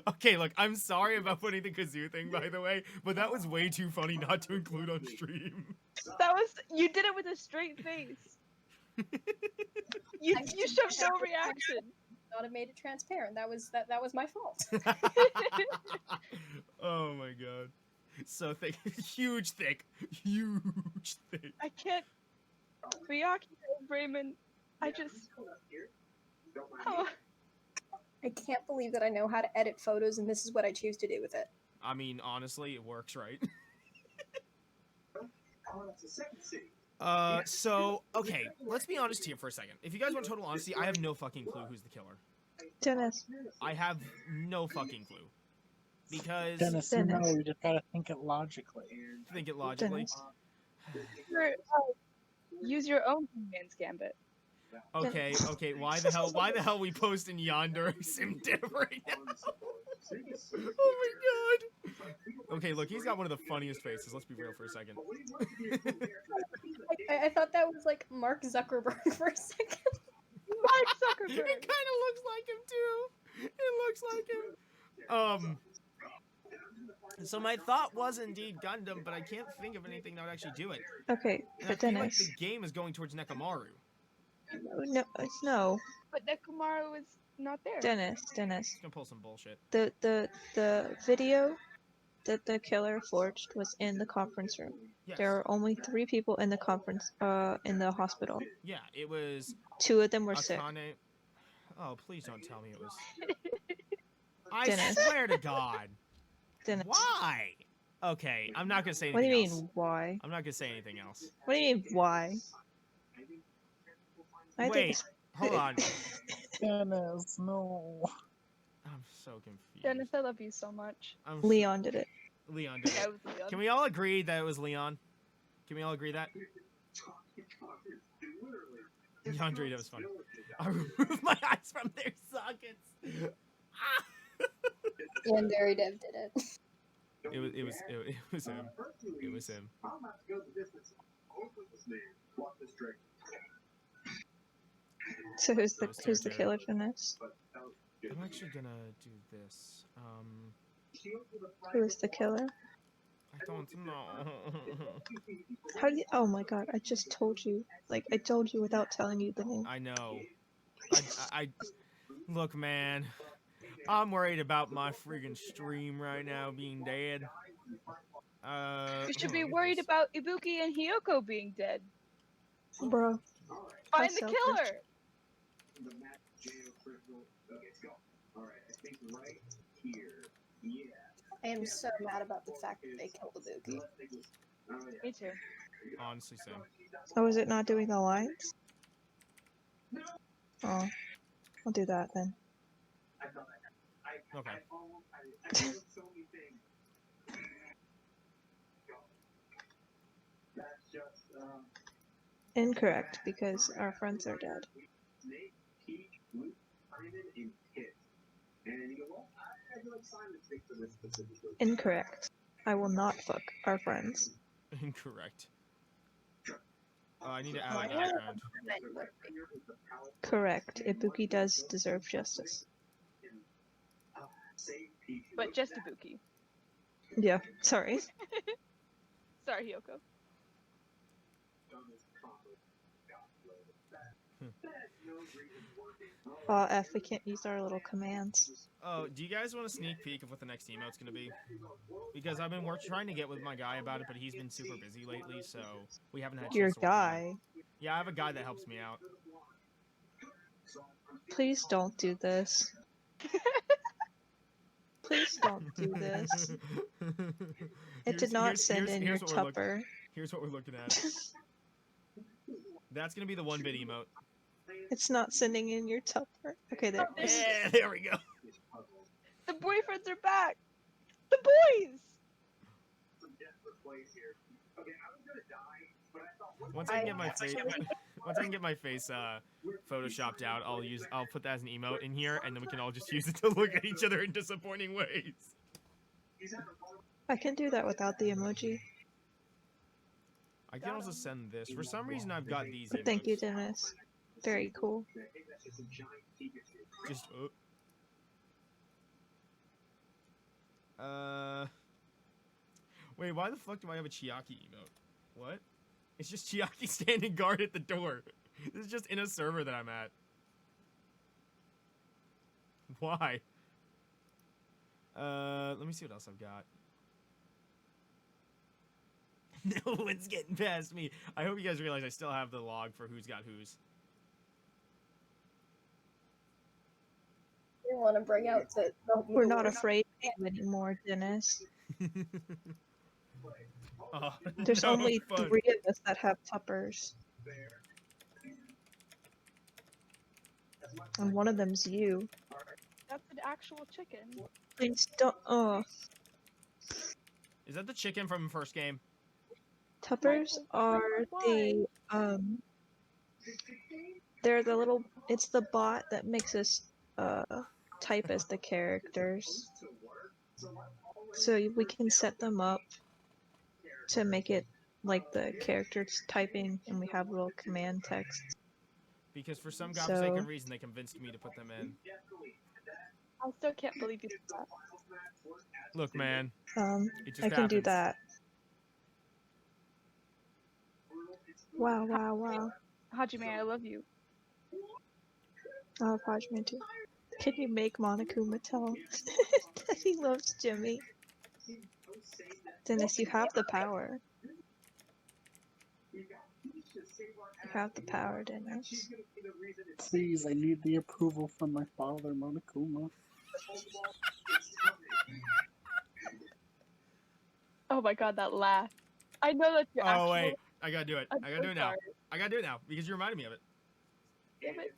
Speaker 2: Okay, look, I'm sorry about putting the kazoo thing, by the way, but that was way too funny not to include on stream.
Speaker 15: You did it with a straight face. you showed no reaction.
Speaker 16: Not have made it transparent. That was my fault.
Speaker 2: Oh my god. So thick. Huge thick. Huge thick.
Speaker 15: I can't. Miyaki, Raymond, I just. Oh.
Speaker 16: I can't believe that I know how to edit photos and this is what I choose to do with it.
Speaker 2: I mean, honestly, it works, right? So, okay, let's be honest here for a second. If you guys want total honesty, I have no fucking clue who's the killer.
Speaker 13: Dennis.
Speaker 2: I have no fucking clue. Because...
Speaker 14: Dennis, you know, you just gotta think it logically.
Speaker 2: Think it logically?
Speaker 15: Use your own man's gambit.
Speaker 2: Okay, why the hell we posting Yonder Sim Dev right now? Oh my god! Okay, look, he's got one of the funniest faces, let's be real for a second.
Speaker 16: I thought that was like Mark Zuckerberg for a second.
Speaker 15: Mark Zuckerberg!
Speaker 2: It kinda looks like him too! It looks like him! So my thought was indeed Gundam, but I can't think of anything that would actually do it.
Speaker 13: Okay,
Speaker 2: and
Speaker 13: but
Speaker 2: I feel
Speaker 13: Dennis.
Speaker 2: like the game is going towards Nekomaru.
Speaker 13: No.
Speaker 15: But Nekomaru was not there.
Speaker 13: Dennis.
Speaker 2: He's gonna pull some bullshit.
Speaker 13: The video that the killer forged was in the conference room.
Speaker 2: Yes.
Speaker 13: There are only 3 people in the conference, in the hospital.
Speaker 2: Yeah, it was...
Speaker 13: 2 of them were sick.
Speaker 2: Oh, please don't tell me it was... I
Speaker 13: Dennis.
Speaker 2: swear to God.
Speaker 13: Dennis.
Speaker 2: Why? Okay, I'm not gonna say anything
Speaker 13: What do you
Speaker 2: else.
Speaker 13: mean, why?
Speaker 2: I'm not gonna say anything else.
Speaker 13: What do you mean, why?
Speaker 2: Wait, hold on.
Speaker 14: Dennis, no.
Speaker 2: I'm so confused.
Speaker 15: Dennis, I love you so much.
Speaker 13: Leon did it.
Speaker 2: Leon did
Speaker 15: Yeah,
Speaker 2: it.
Speaker 15: it was Leon.
Speaker 2: Can we all agree that it was Leon? Can we all agree that? Yandere, that was funny. I removed my eyes from their sockets.
Speaker 16: Yandere Dev did it.
Speaker 2: It was him. It was him.
Speaker 13: So who's the killer for this?
Speaker 2: I'm actually gonna do this.
Speaker 13: Who is the killer?
Speaker 2: I don't know.
Speaker 13: How do you? Oh my god! I just told you. Like I told you without telling you the name.
Speaker 2: I know. I look, man. I'm worried about my friggin' stream right now being dead.
Speaker 15: You should be worried about Ibuki and Hiyoko being dead.
Speaker 13: Bro.
Speaker 15: Find the killer!
Speaker 16: I am so mad about the fact that they killed Ibuki.
Speaker 15: Me too.
Speaker 2: Honestly, same.
Speaker 13: Oh, is it not doing the lines? Oh, I'll do that then.
Speaker 2: Okay.
Speaker 13: Incorrect, because our friends are dead. Incorrect. I will not fuck our friends.
Speaker 2: Incorrect. I need to add a background.
Speaker 13: Correct. Ibuki does deserve justice.
Speaker 15: But just Ibuki.
Speaker 13: Yeah, sorry.
Speaker 15: Sorry, Hiyoko.
Speaker 13: F, we can't use our little commands.
Speaker 2: Oh, do you guys want a sneak peek of what the next emote's gonna be? Because I've been trying to get with my guy about it, but he's been super busy lately, so we haven't had a
Speaker 13: Your
Speaker 2: chance to work on
Speaker 13: guy?
Speaker 2: it. Yeah, I have a guy that helps me out.
Speaker 13: Please don't do this. Please don't do this. It did not send in your tupper.
Speaker 2: Here's what we're looking at. That's gonna be the one bit emote.
Speaker 13: It's not sending in your tupper. Okay, there.
Speaker 2: Yeah, there we go.
Speaker 15: The boyfriends are back. The boys.
Speaker 2: Once I can get my face photoshopped out, I'll put that as an emote in here, and then we can all just use it to look at each other in disappointing ways.
Speaker 13: I can do that without the emoji.
Speaker 2: I can also send this. For some reason, I've got these emotes.
Speaker 13: Thank you, Dennis. Very cool.
Speaker 2: Just wait, why the fuck do I have a Chiaki emote? What? It's just Chiaki standing guard at the door. This is just in a server that I'm at. Why? Let me see what else I've got. No one's getting past me. I hope you guys realize I still have the log for who's got who's.
Speaker 16: We want to bring out the
Speaker 13: We're not afraid of you anymore, Dennis.
Speaker 2: Oh,
Speaker 13: There's
Speaker 2: no
Speaker 13: only
Speaker 2: fun.
Speaker 13: 3 of us that have tuppers. And one of them's you.
Speaker 15: That's an actual chicken.
Speaker 13: Please don't. Oh.
Speaker 2: Is that the chicken from the first game?
Speaker 13: Tuppers are the they're the little. It's the bot that makes us type as the characters. So we can set them up to make it like the characters typing, and we have little command text.
Speaker 2: Because for some godforsaken reason, they convinced me to put them in.
Speaker 15: I still can't believe you did that.
Speaker 2: Look, man. It just
Speaker 13: I can do
Speaker 2: happens.
Speaker 13: that. Wow, wow, wow.
Speaker 15: Hajime, I love you.
Speaker 13: I love Hajime too. Can you make Monokuma tell that he loves Jimmy? Dennis, you have the power. You have the power, Dennis.
Speaker 14: Please, I need the approval from my father, Monokuma.
Speaker 15: Oh my god, that laugh. I know that's your actual...
Speaker 2: Oh, wait. I gotta do it.
Speaker 15: I'm
Speaker 2: I gotta
Speaker 15: so
Speaker 2: do it now.
Speaker 15: sorry.
Speaker 2: I gotta do it now because you reminded me of it.
Speaker 15: Damn it.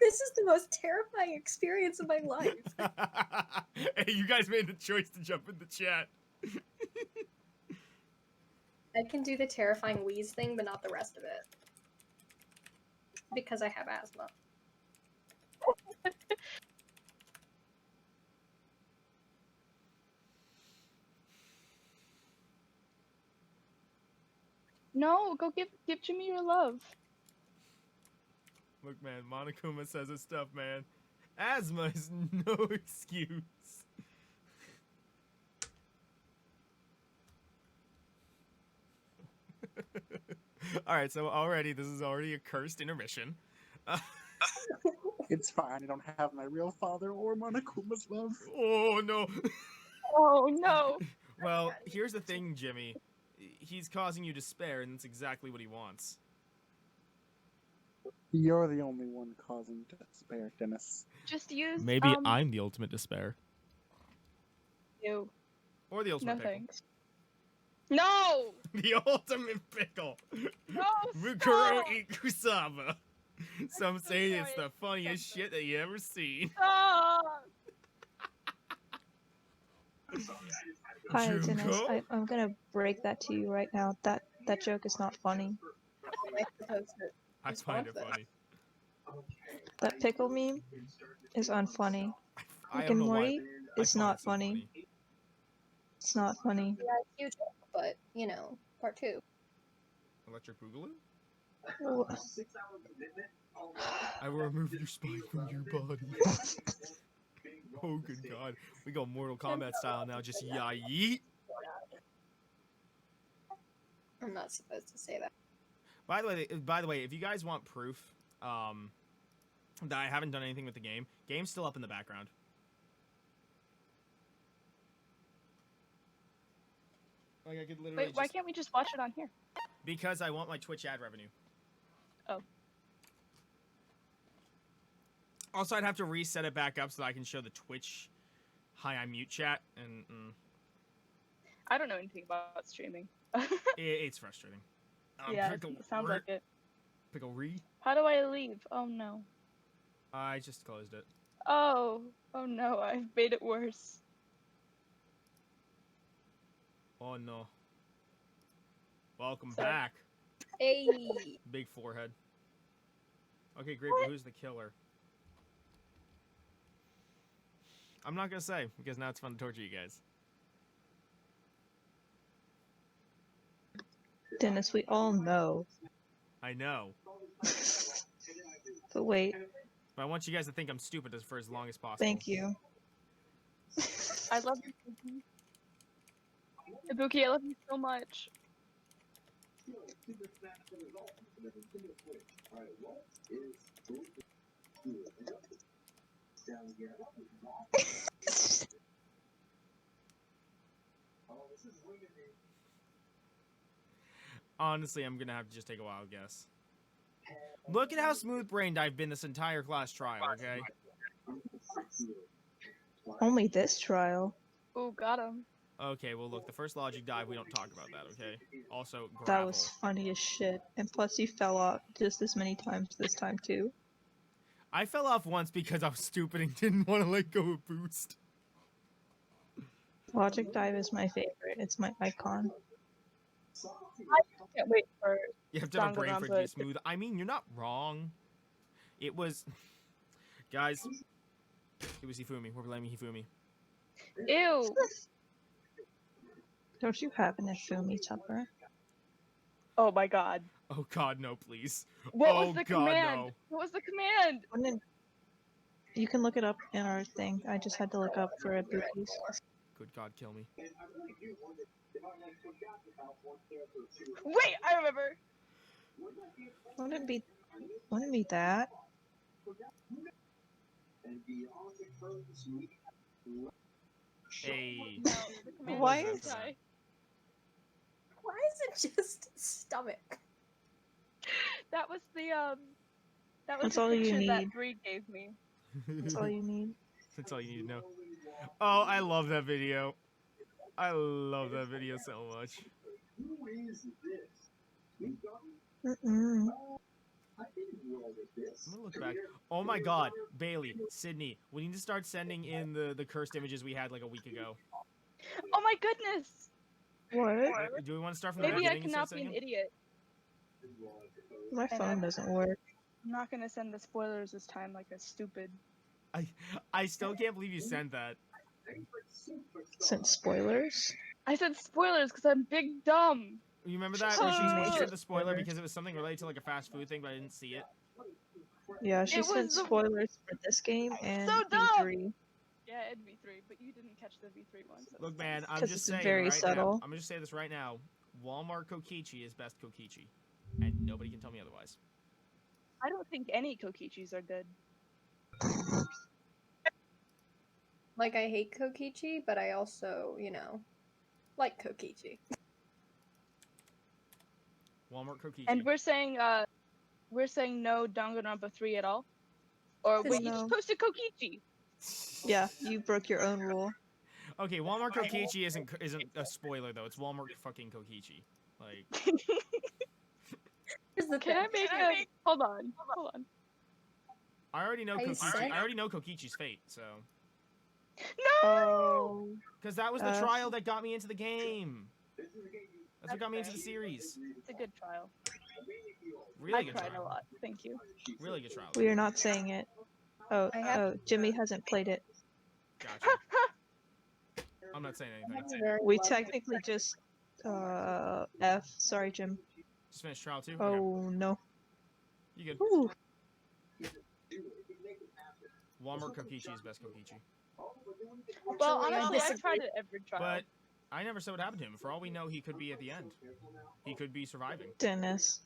Speaker 16: This is the most terrifying experience of my life.
Speaker 2: Hey, you guys made the choice to jump in the chat.
Speaker 16: I can do the terrifying wheeze thing, but not the rest of it. Because I have asthma.
Speaker 15: No, go give Jimmy your love.
Speaker 2: Look, man, Monokuma says his stuff, man. Asthma is no excuse. Alright, so already, this is already a cursed intermission.
Speaker 14: It's fine, I don't have my real father or Monokuma's love.
Speaker 2: Oh, no.
Speaker 15: Oh, no.
Speaker 2: Well, here's the thing, Jimmy. He's causing you despair, and that's exactly what he wants.
Speaker 14: You're the only one causing despair, Dennis.
Speaker 15: Just use
Speaker 2: Maybe I'm the ultimate despair.
Speaker 15: You.
Speaker 2: Or the ultimate
Speaker 15: No
Speaker 2: pickle.
Speaker 15: thanks. No!
Speaker 2: The ultimate pickle.
Speaker 15: No,
Speaker 2: Mukuro
Speaker 15: stop!
Speaker 2: Ikusaba. Some say it's the funniest shit that you ever seen.
Speaker 15: Stop!
Speaker 13: Hi, Dennis.
Speaker 2: Junko?
Speaker 13: I'm gonna break that to you right now. That joke is not funny.
Speaker 2: I find it funny.
Speaker 13: That pickle meme is unfunny.
Speaker 2: I
Speaker 13: Rick
Speaker 2: don't
Speaker 13: and
Speaker 2: know why.
Speaker 13: Morty
Speaker 2: I
Speaker 13: is
Speaker 2: find
Speaker 13: not
Speaker 2: it so
Speaker 13: funny. It's not funny.
Speaker 16: Yeah, huge, but you know, part 2.
Speaker 2: Electric Boogaloo?
Speaker 13: Oh,
Speaker 2: I will remove your spine from your body. Oh, good God. We go Mortal Kombat style now. Just yeet.
Speaker 16: I'm not supposed to say that.
Speaker 2: By the way, if you guys want proof that I haven't done anything with the game's still up in the background. Like I could literally
Speaker 15: Wait, why can't we just watch it on here?
Speaker 2: Because I want my Twitch ad revenue.
Speaker 15: Oh.
Speaker 2: Also, I'd have to reset it back up so that I can show the Twitch hi, I'm mute chat, and
Speaker 15: I don't know anything about streaming.
Speaker 2: it's frustrating.
Speaker 15: Yeah,
Speaker 2: Pickle
Speaker 15: sounds like it.
Speaker 2: Pickle re.
Speaker 15: How do I leave? Oh no.
Speaker 2: I just closed it.
Speaker 15: Oh no, I've made it worse.
Speaker 2: Oh no. Welcome
Speaker 16: Sorry.
Speaker 2: back.
Speaker 16: Hey.
Speaker 2: Big forehead. Okay, great, but who's the killer? I'm not gonna say, because now it's fun to torture you guys.
Speaker 13: Dennis, we all know.
Speaker 2: I know.
Speaker 13: But wait.
Speaker 2: But I want you guys to think I'm stupid for as long as possible.
Speaker 13: Thank you.
Speaker 15: I love you, Ibuki. I love you so much.
Speaker 2: Honestly, I'm gonna have to just take a wild guess. Look at how smooth-brained I've been this entire class trial, okay?
Speaker 13: Only this trial.
Speaker 15: Oh, got him.
Speaker 2: Okay, well look, the first logic dive, we don't talk about that, okay? Also, gravel.
Speaker 13: That was funny as shit. And plus you fell off just as many times this time too.
Speaker 2: I fell off once because I was stupid and didn't want to let go of boost.
Speaker 13: Logic dive is my favorite. It's my icon.
Speaker 15: I can't wait for
Speaker 2: You have to have a brain for it to be
Speaker 15: Danganronpa.
Speaker 2: smooth. I mean, you're not wrong. It was... Guys, it was Hifumi. We're blaming Hifumi.
Speaker 15: Ew.
Speaker 13: Don't you have an Ifumi, Tupper?
Speaker 15: Oh my god.
Speaker 2: Oh god, no, please.
Speaker 15: What
Speaker 2: oh
Speaker 15: was the
Speaker 2: god,
Speaker 15: command?
Speaker 2: no.
Speaker 15: What was the command?
Speaker 13: You can look it up in our thing. I just had to look up for a bookies.
Speaker 2: Good god, kill me.
Speaker 15: Wait, I remember.
Speaker 13: Wouldn't be that.
Speaker 2: Hey.
Speaker 15: No, the command
Speaker 13: Why
Speaker 15: was
Speaker 13: is-
Speaker 15: die.
Speaker 16: Why is it just stomach?
Speaker 15: That was the that was
Speaker 13: That's
Speaker 15: the
Speaker 13: all you
Speaker 15: picture that
Speaker 13: need.
Speaker 15: Bree gave me.
Speaker 13: That's all you need.
Speaker 2: That's all you need to know. Oh, I love that video. I love that video so much.
Speaker 13: Mm-mm.
Speaker 2: I'm gonna look back. Oh my god, Bailey, Sydney, we need to start sending in the cursed images we had like a week ago.
Speaker 15: Oh my goodness!
Speaker 13: What?
Speaker 2: Do we want to start from the
Speaker 15: Maybe I
Speaker 2: beginning and start
Speaker 15: cannot be an
Speaker 2: sending
Speaker 15: idiot.
Speaker 13: My phone doesn't work.
Speaker 15: I'm not gonna send the spoilers this time like a stupid.
Speaker 2: I still can't believe you sent that.
Speaker 13: Sent spoilers?
Speaker 15: I said spoilers because I'm big dumb.
Speaker 2: You remember that?
Speaker 13: So
Speaker 2: Where
Speaker 13: she made
Speaker 2: she
Speaker 13: it
Speaker 2: said the spoiler
Speaker 13: spoilers.
Speaker 2: because it was something related to like a fast food thing, but I didn't see it.
Speaker 13: Yeah, she
Speaker 15: It
Speaker 13: said
Speaker 15: was the-
Speaker 13: spoilers for this game and
Speaker 15: So dumb!
Speaker 13: V3.
Speaker 15: Yeah, and V3, but you didn't catch the V3 one. So
Speaker 2: Look, man, I'm
Speaker 13: 'Cause
Speaker 2: just
Speaker 13: it's
Speaker 2: saying
Speaker 13: very
Speaker 2: right
Speaker 13: subtle.
Speaker 2: now. I'm gonna just say this right now. Walmart Kokichi is best Kokichi, and nobody can tell me otherwise.
Speaker 15: I don't think any Kokichis are good.
Speaker 16: Like, I hate Kokichi, but I also, you know, like Kokichi.
Speaker 2: Walmart Kokichi.
Speaker 15: And we're saying we're saying no Danganronpa 3 at all? Or wait, you
Speaker 13: No.
Speaker 15: just posted Kokichi.
Speaker 13: Yeah, you broke your own rule.
Speaker 2: Okay, Walmart Kokichi isn't a spoiler though. It's Walmart fucking Kokichi. Like.
Speaker 15: Can I make a? Hold on.
Speaker 2: I already know Kokichi. I already know Kokichi's fate, so.
Speaker 15: No.
Speaker 2: Because that was the trial that got me into the game. That's what got me into the series.
Speaker 15: It's a good trial.
Speaker 2: Really good
Speaker 15: I cried
Speaker 2: trial.
Speaker 15: a lot. Thank you.
Speaker 2: Really good trial.
Speaker 13: We are not saying it. Oh, Jimmy hasn't played it.
Speaker 2: Gotcha. I'm not saying anything.
Speaker 13: We technically just F. Sorry, Jim.
Speaker 2: Just finished trial 2?
Speaker 13: Oh
Speaker 2: okay.
Speaker 13: no.
Speaker 2: You good?
Speaker 13: Ooh.
Speaker 2: Walmart Kokichi is best Kokichi.
Speaker 15: Well, honestly, I tried it every trial.
Speaker 2: But I never said what happened to him. For all we know, he could be at the end. He could be surviving.
Speaker 13: Dennis.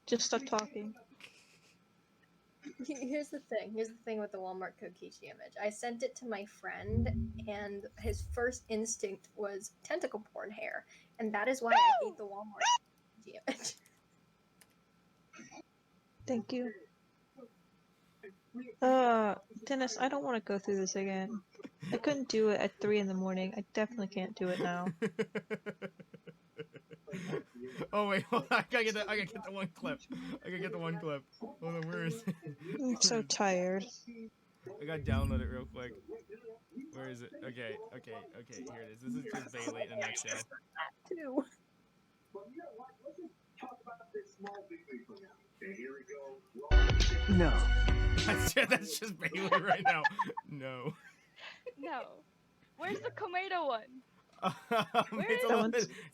Speaker 13: Just stop talking.
Speaker 16: Here's the thing with the Walmart Kokichi image. I sent it to my friend, and his first instinct was tentacle porn hair, and that is why I hate the Walmart Kokichi image.
Speaker 13: Thank you. Dennis, I don't want to go through this again. I couldn't do it at 3 in the morning. I definitely can't do it now.
Speaker 2: Oh wait, hold on. I gotta get the one clip. Hold on, where is it?
Speaker 13: I'm so tired.
Speaker 2: I gotta download it real quick. Where is it? Okay, here it is. This is just Bailey in a nutshell.
Speaker 16: Too.
Speaker 10: No.
Speaker 2: That's just Bailey right now. No.
Speaker 15: No. Where's the Komedo one?
Speaker 2: It's a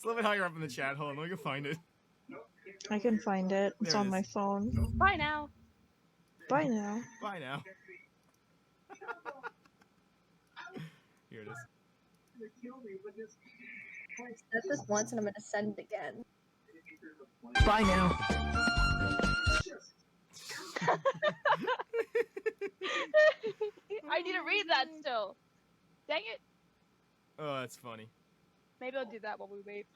Speaker 2: little bit higher up in the chat. Hold on, let me go find it.
Speaker 13: I can find it. It's
Speaker 2: There it
Speaker 13: on
Speaker 2: is.
Speaker 13: my phone.
Speaker 15: Bye now.
Speaker 13: Bye now.
Speaker 2: Bye now. Here it is.
Speaker 16: I said this once, and I'm gonna send it again.
Speaker 9: Bye now.
Speaker 15: I need to read that still. Dang it.
Speaker 2: Oh, that's funny.
Speaker 15: Maybe I'll do that while we wait.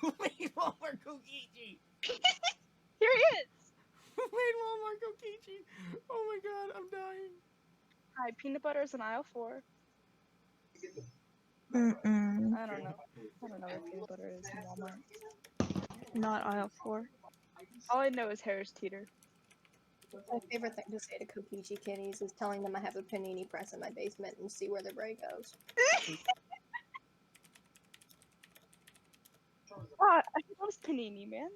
Speaker 2: Who made Walmart Kokichi?
Speaker 15: Here he is.
Speaker 2: Who made Walmart Kokichi? Oh my god, I'm dying.
Speaker 15: Hi, peanut butter is in aisle 4.
Speaker 13: Mm-mm.
Speaker 15: I don't know where peanut butter is in Walmart.
Speaker 13: Not aisle 4.
Speaker 15: All I know is Harris Teeter.
Speaker 16: My favorite thing to say to Kokichi kitties is telling them I have a panini press in my basement and see where the brain goes.
Speaker 15: Wow, I loves panini, man.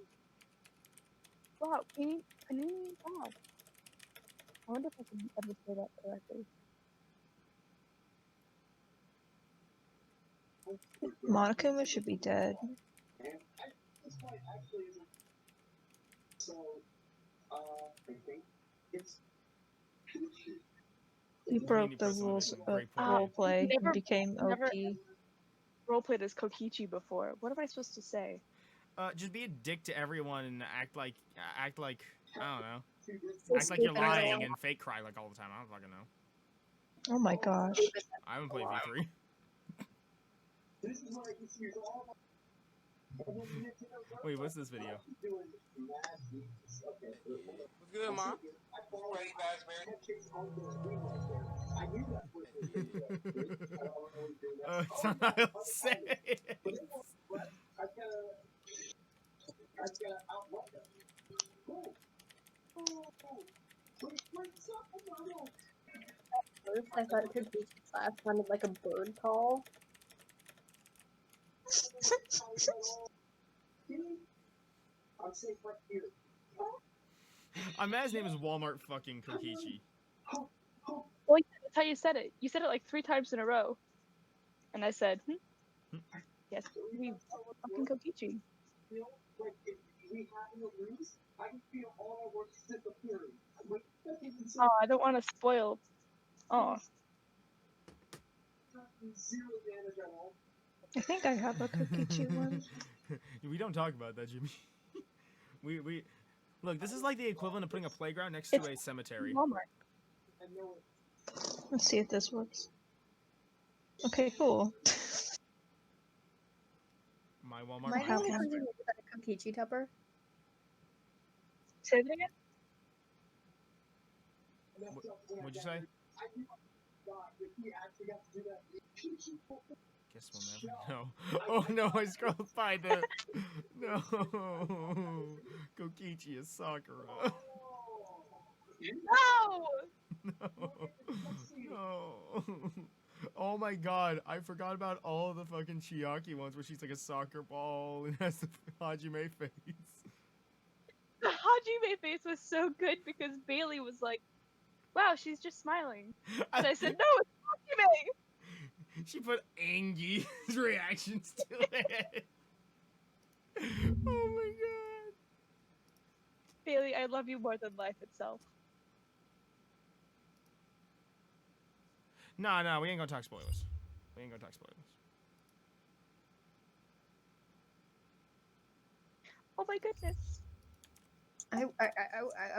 Speaker 15: Wow, panini, wow. I wonder if I can ever say that correctly.
Speaker 13: Monokuma should be dead. You broke the rules of roleplay and became OP.
Speaker 15: Roleplayed as Kokichi before. What am I supposed to say?
Speaker 2: Just be a dick to everyone and act like I don't know. Act like you're lying and fake cry like all the time. I don't fucking know.
Speaker 13: Oh my gosh.
Speaker 2: I haven't played V3. Wait, what's this video?
Speaker 17: What's good, Mom?
Speaker 2: Oh, it's on aisle 6.
Speaker 16: First, I thought Kokichi's laugh sounded like a bird call.
Speaker 2: I'm mad his name is Walmart fucking Kokichi.
Speaker 15: Well, yeah, that's how you said it. You said it like 3 times in a row. And I said, yes, we fucking Kokichi. Oh, I don't want to spoil. Oh.
Speaker 13: I think I have a Kokichi one.
Speaker 2: We don't talk about that, Jimmy. we look. This is like the equivalent of putting a playground next to a cemetery.
Speaker 15: Walmart.
Speaker 13: Let's see if this works. Okay, cool.
Speaker 2: My Walmart.
Speaker 16: Am I the only person who got a Kokichi Tupper?
Speaker 15: Say that again?
Speaker 2: What'd you say? Guess we'll never know. Oh no, I scrolled by the... No. Kokichi is Sakura.
Speaker 15: No!
Speaker 2: No. No. Oh my god, I forgot about all the fucking Chiaki ones where she's like a soccer ball and has the Hajime face.
Speaker 15: The Hajime face was so good because Bailey was like, wow, she's just smiling. And I said, no, it's Hajime!
Speaker 2: She put Angi's reactions to it. Oh my god.
Speaker 15: Bailey, I love you more than life itself.
Speaker 2: No, we ain't gonna talk spoilers. We ain't gonna talk spoilers.
Speaker 15: Oh my goodness.
Speaker 16: I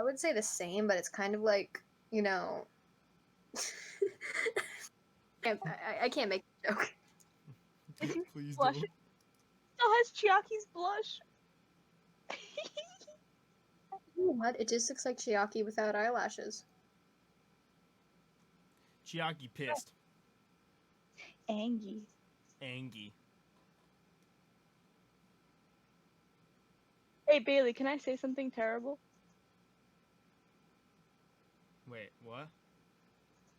Speaker 16: would say the same, but it's kind of like, you know, I can't make a joke.
Speaker 2: Please
Speaker 15: Blush.
Speaker 2: don't.
Speaker 15: It still has Chiaki's blush.
Speaker 16: You know what? It just looks like Chiaki without eyelashes.
Speaker 2: Chiaki pissed.
Speaker 15: Angie.
Speaker 2: Angie.
Speaker 15: Hey Bailey, can I say something terrible?
Speaker 2: Wait, what?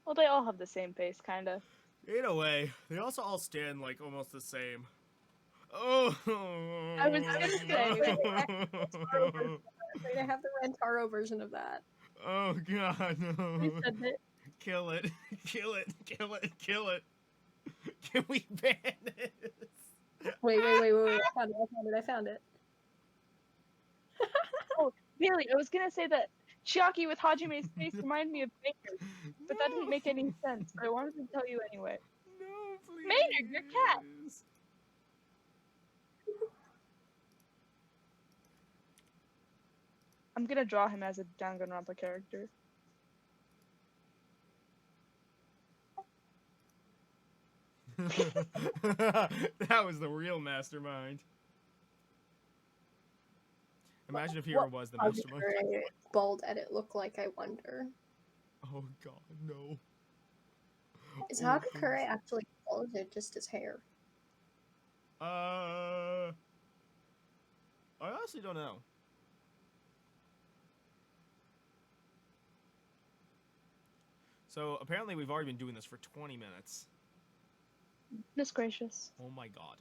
Speaker 15: Well, they all have the same face, kinda.
Speaker 2: In a way, they also all stand like almost the same. Oh.
Speaker 15: I was gonna say.
Speaker 16: Wait, I have the Rentaro version of that.
Speaker 2: Oh god, no.
Speaker 15: We said it.
Speaker 2: Kill it. Kill it. Kill it. Kill it. Can we ban this?
Speaker 16: Wait. I found it.
Speaker 15: Oh, Bailey, I was gonna say that Chiaki with Hajime's face reminded me of Maynard, but that didn't make any sense. But I wanted to tell you anyway.
Speaker 2: No, please.
Speaker 15: Maynard, your cat. I'm gonna draw him as a Danganronpa character.
Speaker 2: That was the real mastermind. Imagine if Hero was the mastermind.
Speaker 16: Bald edit look like, I wonder.
Speaker 2: Oh god, no.
Speaker 16: Is
Speaker 2: Oh,
Speaker 16: Hagakure
Speaker 2: please.
Speaker 16: actually bald or just his hair?
Speaker 2: I honestly don't know. So apparently we've already been doing this for 20 minutes.
Speaker 15: Goodness gracious.
Speaker 2: Oh my god.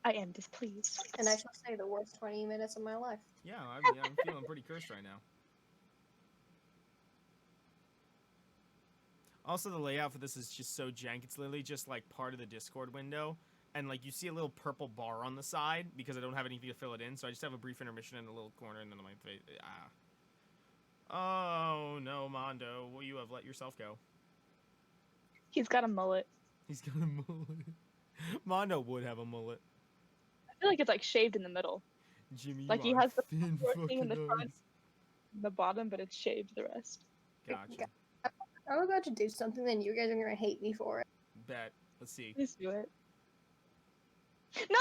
Speaker 15: I am displeased.
Speaker 16: And I shall say the worst 20 minutes of my life.
Speaker 2: Yeah, I'm feeling pretty cursed right now. Also, the layout for this is just so jank. It's literally just like part of the Discord window. And like you see a little purple bar on the side because I don't have anything to fill it in. So I just have a brief intermission in a little corner and then my face. Oh no, Mondo. Will you have let yourself go?
Speaker 15: He's got a mullet.
Speaker 2: He's got a mullet. Mondo would have a mullet.
Speaker 15: I feel like it's like shaved in the middle.
Speaker 2: Jimmy,
Speaker 15: Like he
Speaker 2: you
Speaker 15: has the
Speaker 2: thin
Speaker 15: thing in the
Speaker 2: fucking
Speaker 15: front,
Speaker 2: eyes.
Speaker 15: the bottom, but it's shaved the rest.
Speaker 2: Gotcha.
Speaker 16: I'm about to do something, then you guys are gonna hate me for it.
Speaker 2: Bet. Let's see.
Speaker 15: Please do it. No!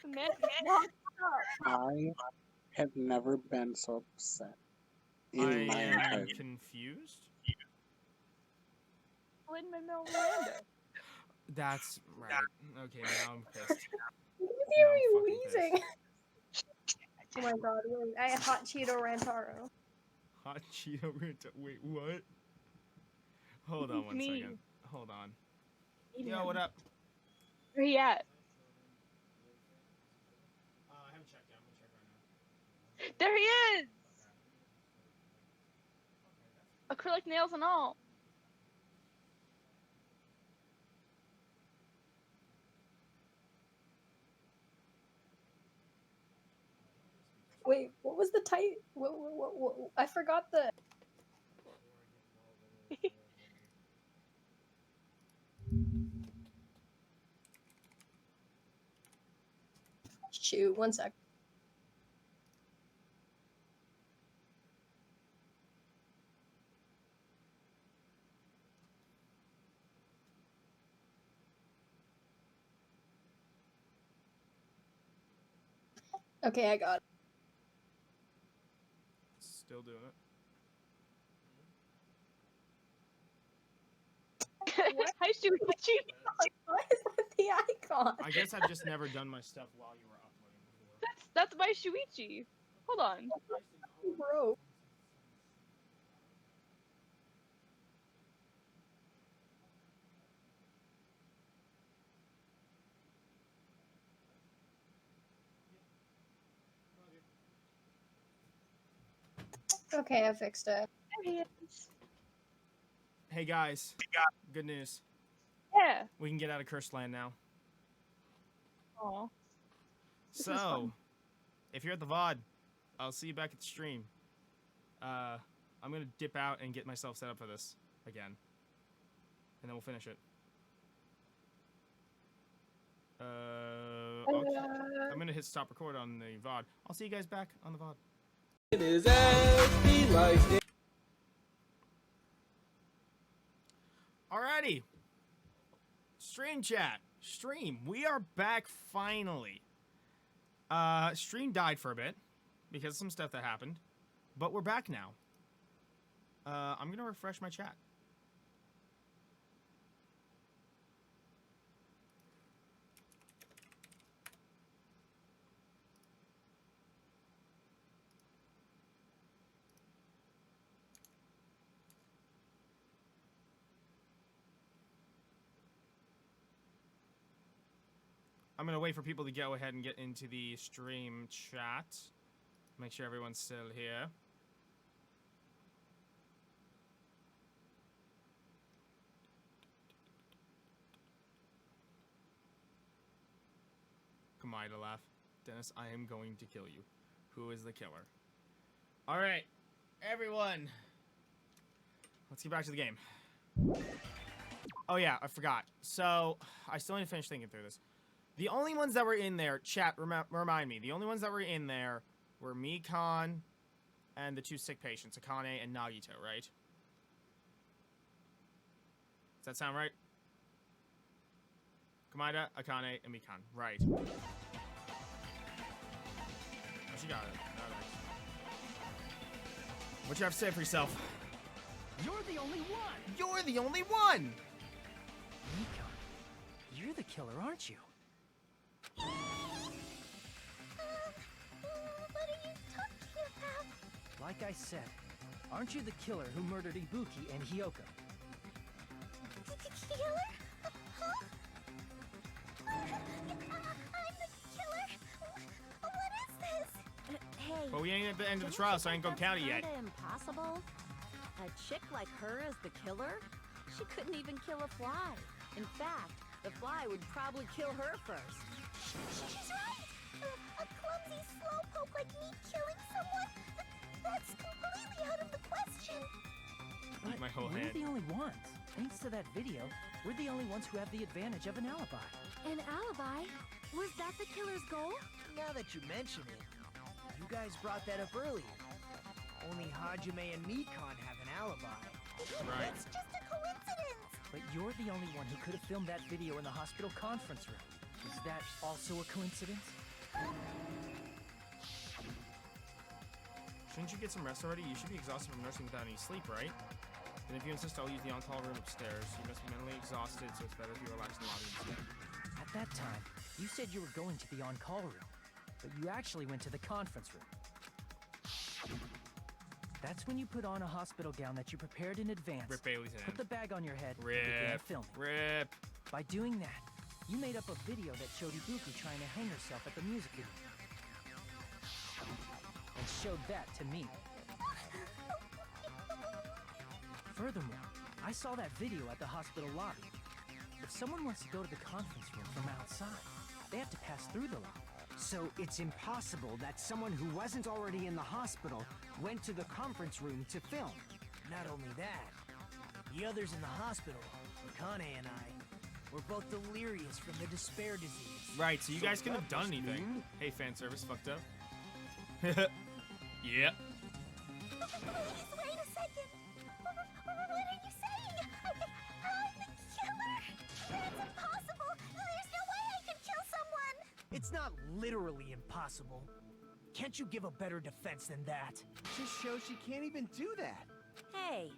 Speaker 15: The man won't stop.
Speaker 14: I have never been so upset
Speaker 2: I
Speaker 14: in my entire
Speaker 2: am confused.
Speaker 15: Lin-Manuel Miranda.
Speaker 2: That's right. Okay, now I'm pissed.
Speaker 16: You
Speaker 2: Now I'm
Speaker 16: hear me
Speaker 2: fucking
Speaker 16: wheezing. Oh my god, wait, I have hot Cheeto Rantaro.
Speaker 2: Hot Cheeto Ranta. Wait, what? Hold on one
Speaker 15: Me.
Speaker 2: second. Hold on. Yo, what up?
Speaker 15: Where he at?
Speaker 2: I haven't checked yet. I'm gonna check right now.
Speaker 15: There he is! Acrylic nails and all.
Speaker 16: Wait, what was the title? I forgot the. Shoot, one sec. Okay, I got it.
Speaker 2: Still doing it.
Speaker 15: Hi, Shuichi.
Speaker 16: Why is that the icon?
Speaker 2: I guess I've just never done my stuff while you were uploading before.
Speaker 15: That's my Shuichi. Hold on.
Speaker 16: Bro. Okay, I fixed it.
Speaker 15: There he is.
Speaker 2: Hey guys, good news.
Speaker 15: Yeah.
Speaker 2: We can get out of Cursed Land now.
Speaker 15: Aw. This is
Speaker 2: So,
Speaker 15: fun.
Speaker 2: if you're at the VOD, I'll see you back at the stream. I'm gonna dip out and get myself set up for this again, and then we'll finish it. Okay. I'm gonna hit stop record on the VOD. I'll see you guys back on the VOD.
Speaker 1: It is as he likes it.
Speaker 2: Alrighty. Stream chat. Stream. We are back finally. Stream died for a bit because of some stuff that happened, but we're back now. I'm gonna refresh my chat. I'm gonna wait for people to go ahead and get into the stream chat. Make sure everyone's still here. Come on, to laugh. Dennis, I am going to kill you. Who is the killer? Alright, everyone. Let's get back to the game. Oh yeah, I forgot. So, I still need to finish thinking through this. The only ones that were in there, chat, remind me, the only ones that were in there were Mikan and the two sick patients, Akane and Nagito, right? Does that sound right? Kamada, Akane, and Mikan. Right. Oh, she got it. Alright. What you have to say for yourself?
Speaker 6: You're the only one!
Speaker 2: You're the only one!
Speaker 6: Mikan, you're the killer, aren't you?
Speaker 12: What are you talking about?
Speaker 6: Like I said, aren't you the killer who murdered Ibuki and Hyoko?
Speaker 12: Killer? Huh? I'm the killer? What is this?
Speaker 3: Hey.
Speaker 2: Well, we ain't at the end of the trial, so I ain't gonna count it yet.
Speaker 3: Kinda impossible. A chick like her as the killer? She couldn't even kill a fly. In fact, the fly would probably kill her first.
Speaker 12: She's right! A clumsy slowpoke like me killing someone? That's completely out of the question.
Speaker 6: But
Speaker 2: my whole
Speaker 6: we're
Speaker 2: head.
Speaker 6: the only ones. Thanks to that video, we're the only ones who have the advantage of an alibi.
Speaker 8: An alibi? Was that the killer's goal?
Speaker 4: Now that you mention it, you guys brought that up earlier. Only Hajime and Mikan have an alibi.
Speaker 2: Right.
Speaker 12: It's just a coincidence.
Speaker 6: But you're the only one who could have filmed that video in the hospital conference room. Is that also a coincidence?
Speaker 2: Shouldn't you get some rest already? You should be exhausted from nursing without any sleep, right? And if you insist, I'll use the on-call room upstairs. You must be mentally exhausted, so it's better if you relax in the lobby instead.
Speaker 6: At that time, you said you were going to the on-call room, but you actually went to the conference room. That's when you put on a hospital gown that you prepared in advance.
Speaker 2: Rip Bailey's
Speaker 6: Put
Speaker 2: hand.
Speaker 6: the bag on your head and
Speaker 2: Rip.
Speaker 6: began filming.
Speaker 2: Rip.
Speaker 6: By doing that, you made up a video that showed Ibuki trying to hang herself at the music video. And showed that to me. Furthermore, I saw that video at the hospital lobby. If someone wants to go to the conference room from outside, they have to pass through the lobby.
Speaker 9: So it's impossible that someone who wasn't already in the hospital went to the conference room to film.
Speaker 4: Not only that, the others in the hospital, Akane and I, were both delirious from the despair disease.
Speaker 2: Right, so you guys couldn't have done anything. Hey, fan service fucked up. Yep.
Speaker 12: Please, wait a second. What are you saying? I'm the killer? That's impossible. There's no way I could kill someone.
Speaker 4: It's not literally impossible.
Speaker 9: Can't you give a better defense than that?
Speaker 10: Just shows she can't even do that.
Speaker 3: Hey,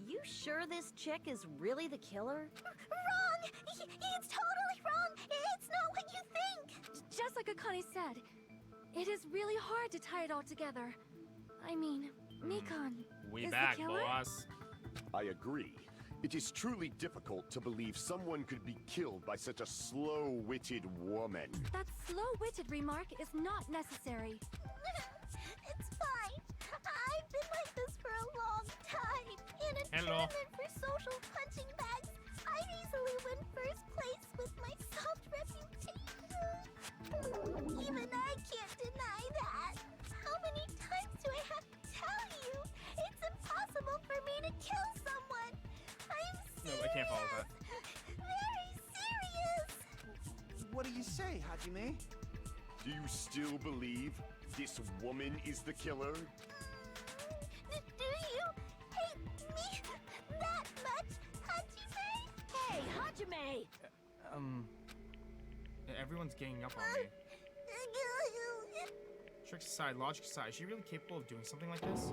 Speaker 3: you sure this chick is really the killer?
Speaker 12: Wrong! It's totally wrong! It's not what you think!
Speaker 8: Just like Akane said, it is really hard to tie it all together. I mean, Nikon
Speaker 2: We
Speaker 8: is
Speaker 2: back,
Speaker 8: the killer?
Speaker 2: boss.
Speaker 11: I agree. It is truly difficult to believe someone could be killed by such a slow-witted woman.
Speaker 8: That slow-witted remark is not necessary.
Speaker 12: It's fine. I've been like this for a long time. In a
Speaker 2: Hello.
Speaker 12: tournament for social punching bags, I'd easily win first place with my soft reputation. Even I can't deny that. How many times do I have to tell you? It's impossible for me to kill someone. I'm
Speaker 2: No,
Speaker 12: serious.
Speaker 2: I can't follow that.
Speaker 12: Very serious.
Speaker 10: What do you say, Hajime?
Speaker 11: Do you still believe this woman is the killer?
Speaker 12: Do you hate me that much, Hajime?
Speaker 3: Hey, Hajime!
Speaker 2: Everyone's ganging up on me. Tricks aside, logic aside, is she really capable of doing something like this?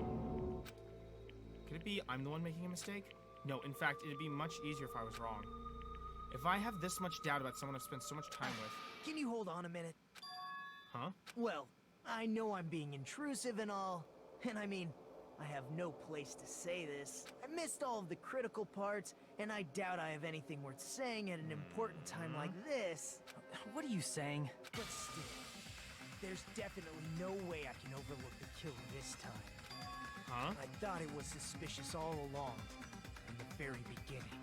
Speaker 2: Could it be I'm the one making a mistake? No, in fact, it'd be much easier if I was wrong. If I have this much doubt about someone I've spent so much time with...
Speaker 9: Can you hold on a minute?
Speaker 2: Huh?
Speaker 9: Well, I know I'm being intrusive and all, and I mean, I have no place to say this. I missed all of the critical parts, and I doubt I have anything worth saying at an important time like this.
Speaker 6: What are you saying?
Speaker 9: But still, there's definitely no way I can overlook the killer this time.
Speaker 2: Huh?
Speaker 9: I thought it was suspicious all along, from the very beginning.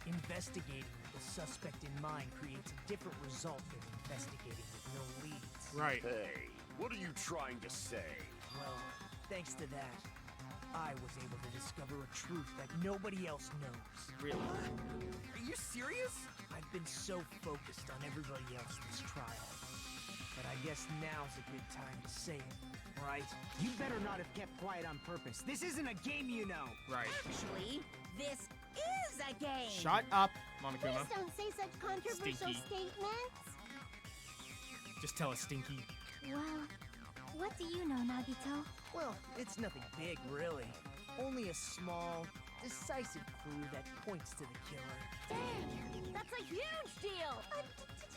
Speaker 9: Investigating with the suspect in mind creates a different result than investigating with no leads.
Speaker 2: Right.
Speaker 11: Hey, what are you trying to say?
Speaker 9: Well, thanks to that, I was able to discover a truth that nobody else knows.
Speaker 2: Really?
Speaker 9: Are you serious? I've been so focused on everybody else this trial. But I guess now's a good time to say it, right?
Speaker 17: You better not have kept quiet on purpose. This isn't a game, you know.
Speaker 2: Right.
Speaker 5: Actually, this is a game.
Speaker 2: Shut up, Monokuma.
Speaker 12: Please don't say such controversial
Speaker 2: Stinky.
Speaker 12: statements.
Speaker 2: Just tell us, Stinky.
Speaker 8: Well, what do you know, Nagito?
Speaker 9: Well, it's nothing big, really. Only a small, decisive clue that points to the killer.
Speaker 3: Dang! That's a huge deal!
Speaker 12: A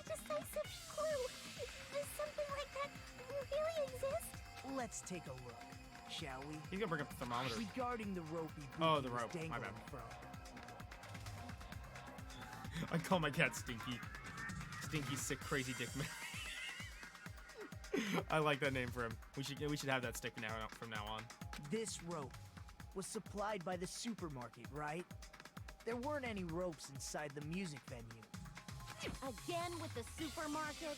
Speaker 12: decisive clue. Does something like that really exist?
Speaker 9: Let's take a look, shall we?
Speaker 2: He's gonna bring up the thermometer.
Speaker 9: Regarding the ropey
Speaker 2: Oh,
Speaker 9: booty
Speaker 2: the
Speaker 9: was
Speaker 2: rope. My
Speaker 9: dangling
Speaker 2: bad.
Speaker 9: from.
Speaker 2: I call my cat Stinky. Stinky, sick, crazy dick man. I like that name for him. We should have that stick from now on.
Speaker 9: This rope was supplied by the supermarket, right? There weren't any ropes inside the music venue.
Speaker 3: Again with the supermarket?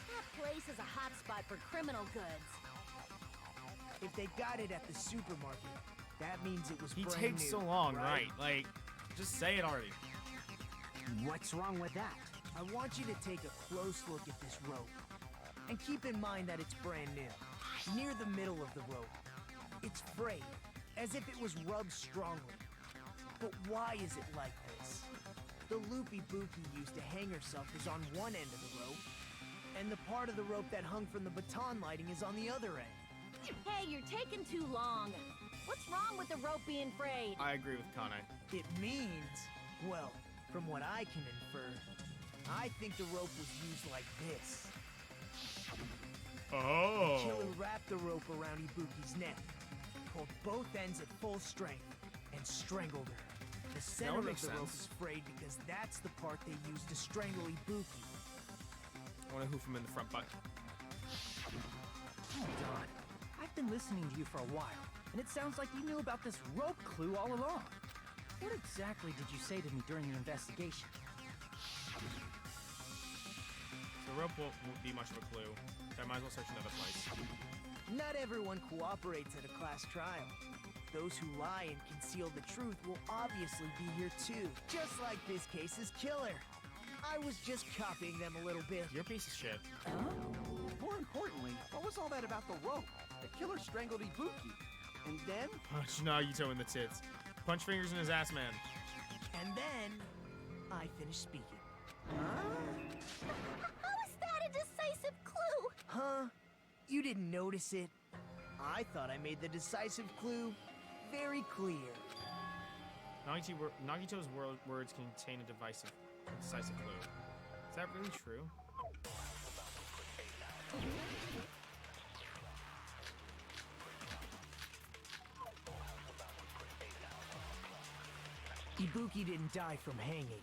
Speaker 3: That place is a hotspot for criminal goods.
Speaker 9: If they got it at the supermarket, that means it was
Speaker 2: He
Speaker 9: brand
Speaker 2: takes
Speaker 9: new,
Speaker 2: so long, right? Like, just say it already.
Speaker 17: What's wrong with that?
Speaker 9: I want you to take a close look at this rope. And keep in mind that it's brand new. Near the middle of the rope, it's frayed, as if it was rubbed strongly. But why is it like this? The loopy Buki used to hang herself is on one end of the rope, and the part of the rope that hung from the baton lighting is on the other end.
Speaker 3: Hey, you're taking too long. What's wrong with the rope being frayed?
Speaker 2: I agree with Kane.
Speaker 9: It means, well, from what I can infer, I think the rope was used like this.
Speaker 2: Oh.
Speaker 9: The killer wrapped the rope around Ibuki's neck, pulled both ends at full strength, and strangled her. The center of the
Speaker 2: makes
Speaker 9: rope
Speaker 2: sense.
Speaker 9: is frayed because that's the part they used to strangle Ibuki.
Speaker 2: I want to hoof him in the front butt.
Speaker 6: Hold on. I've been listening to you for a while, and it sounds like you knew about this rope clue all along. What exactly did you say to me during your investigation?
Speaker 2: The rope won't be much of a clue. So I might as well search another place.
Speaker 9: Not everyone cooperates at a class trial. Those who lie and conceal the truth will obviously be here too, just like this case's killer. I was just copying them a little bit.
Speaker 2: You're a piece of shit.
Speaker 10: More importantly, what was all that about the rope? The killer strangled Ibuki. And then?
Speaker 2: Punch Nagito in the tits. Punch fingers in his ass, man.
Speaker 9: And then, I finished speaking.
Speaker 12: How is that a decisive clue?
Speaker 9: Huh?
Speaker 4: You didn't notice it? I thought I made the decisive clue very clear.
Speaker 2: Nagito's words contain a decisive clue. Is that really true?
Speaker 4: Ibuki didn't die from hanging.